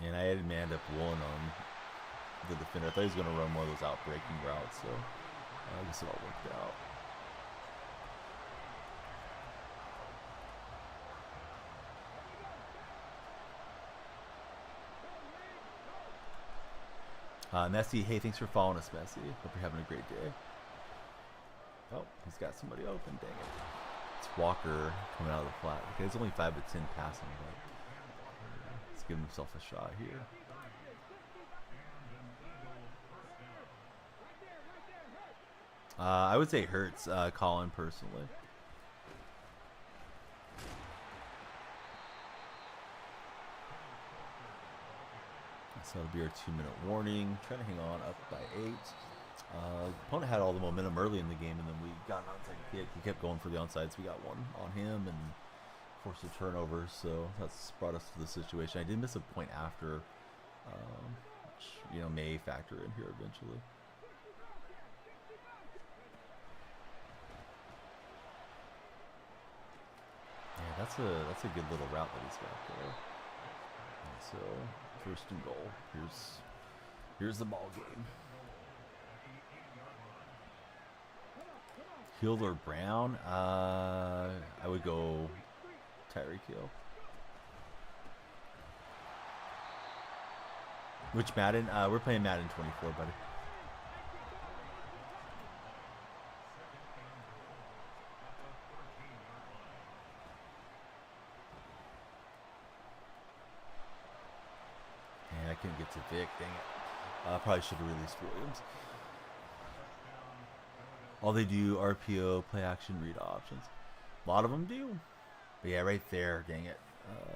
And I had manned up one on the defender. I thought he was going to run one of those out-breaking routes, so I guess it all worked out. Messi, hey, thanks for following us, Messi. Hope you're having a great day. Oh, he's got somebody open, dang it. It's Walker coming out of the flat. Okay, it's only 5 of 10 passing, but let's give himself a shot here. I would say Hurts, Colin, personally. So it'll be our 2-minute warning. Trying to hang on, up by 8. Opponent had all the momentum early in the game, and then we got an onside kick. He kept going for the onside, so we got one on him and forced a turnover. So that's brought us to the situation. I did miss a point after, which may factor in here eventually. Yeah, that's a good little route that he's got there. And so 1st and goal. Here's the ball game. Hill or Brown? I would go Tyreek Hill. Which Madden? We're playing Madden 24, buddy. And I couldn't get to Vic, dang it. Probably should have released Williams. All they do, RPO, play action, read options. A lot of them do. But yeah, right there, dang it.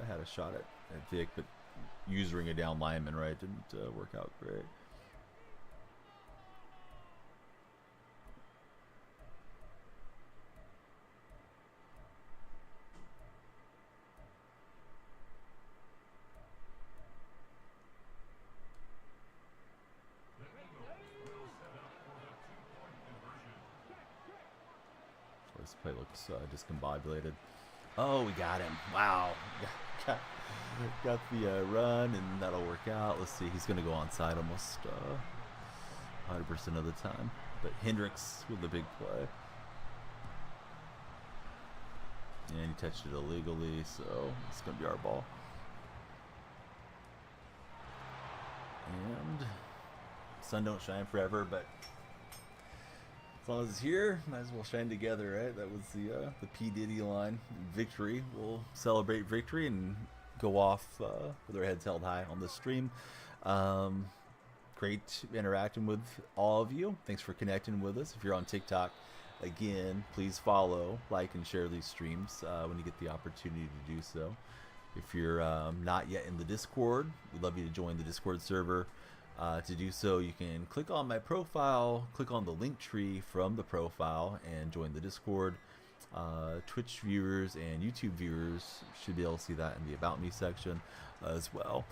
I had a shot at Vic, but using a down lineman, right, didn't work out great. This play looks discombobulated. Oh, we got him. Wow. Got the run, and that'll work out. Let's see. He's going to go onside almost 100% of the time. But Hendricks with the big play. And he touched it illegally, so it's going to be our ball. And sun don't shine forever, but as long as it's here, might as well shine together, right? That was the P. Diddy line. Victory. We'll celebrate victory and go off with our heads held high on this stream. Great interacting with all of you. Thanks for connecting with us. If you're on TikTok, again, please follow, like, and share these streams when you get the opportunity to do so. If you're not yet in the Discord, we'd love you to join the Discord server. To do so, you can click on my profile, click on the link tree from the profile, and join the Discord. Twitch viewers and YouTube viewers should be able to see that in the About Me section as well.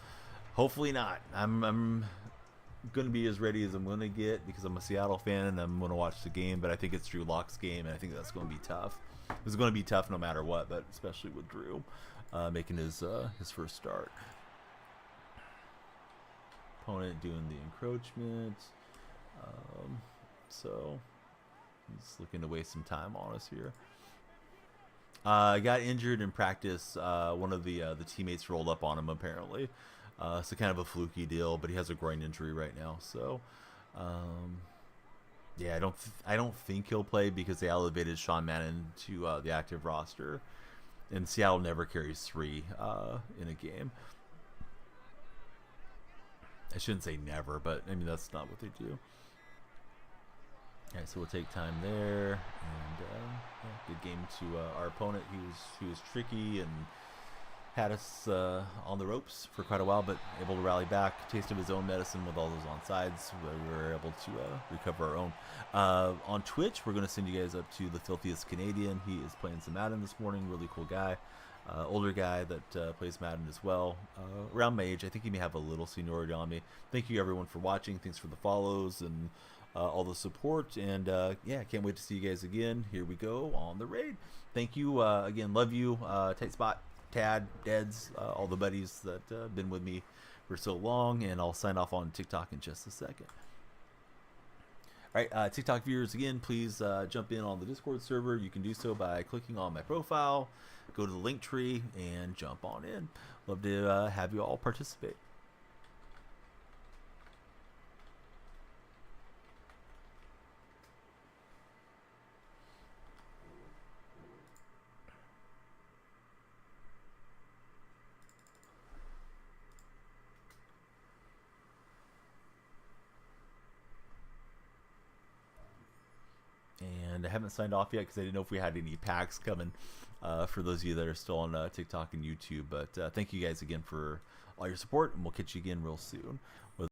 Hopefully not. I'm going to be as ready as I'm going to get because I'm a Seattle fan and I'm going to watch the game, but I think it's Drew Lock's game, and I think that's going to be tough. It's going to be tough no matter what, but especially with Drew making his first start. Opponent doing the encroachment, so he's looking to waste some time on us here. Got injured in practice. One of the teammates rolled up on him apparently, so kind of a fluky deal, but he has a groin injury right now. So yeah, I don't think he'll play because they elevated Sean Mannon to the active roster, and Seattle never carries 3 in a game. I shouldn't say never, but I mean that's not what they do. Alright, so we'll take time there, and yeah, good game to our opponent. He was tricky and had us on the ropes for quite a while, but able to rally back. Taste of his own medicine with all those onside, where we were able to recover our own. On Twitch, we're going to send you guys up to the Filthiest Canadian. He is playing some Madden this morning. Really cool guy. Older guy that plays Madden as well. Around my age. I think he may have a little seniority on me. Thank you everyone for watching. Thanks for the follows and all the support, and yeah, can't wait to see you guys again. Here we go on the raid. Thank you again. Love you, Tight Spot, Tad, Deads, all the buddies that have been with me for so long, and I'll sign off on TikTok in just a second. All right, TikTok viewers, again, please jump in on the Discord server. You can do so by clicking on my profile, go to the link tree, and jump on in. Love to have you all participate. And I haven't signed off yet because I didn't know if we had any packs coming for those of you that are still on TikTok and YouTube. But thank you guys again for all your support, and we'll catch you again real soon.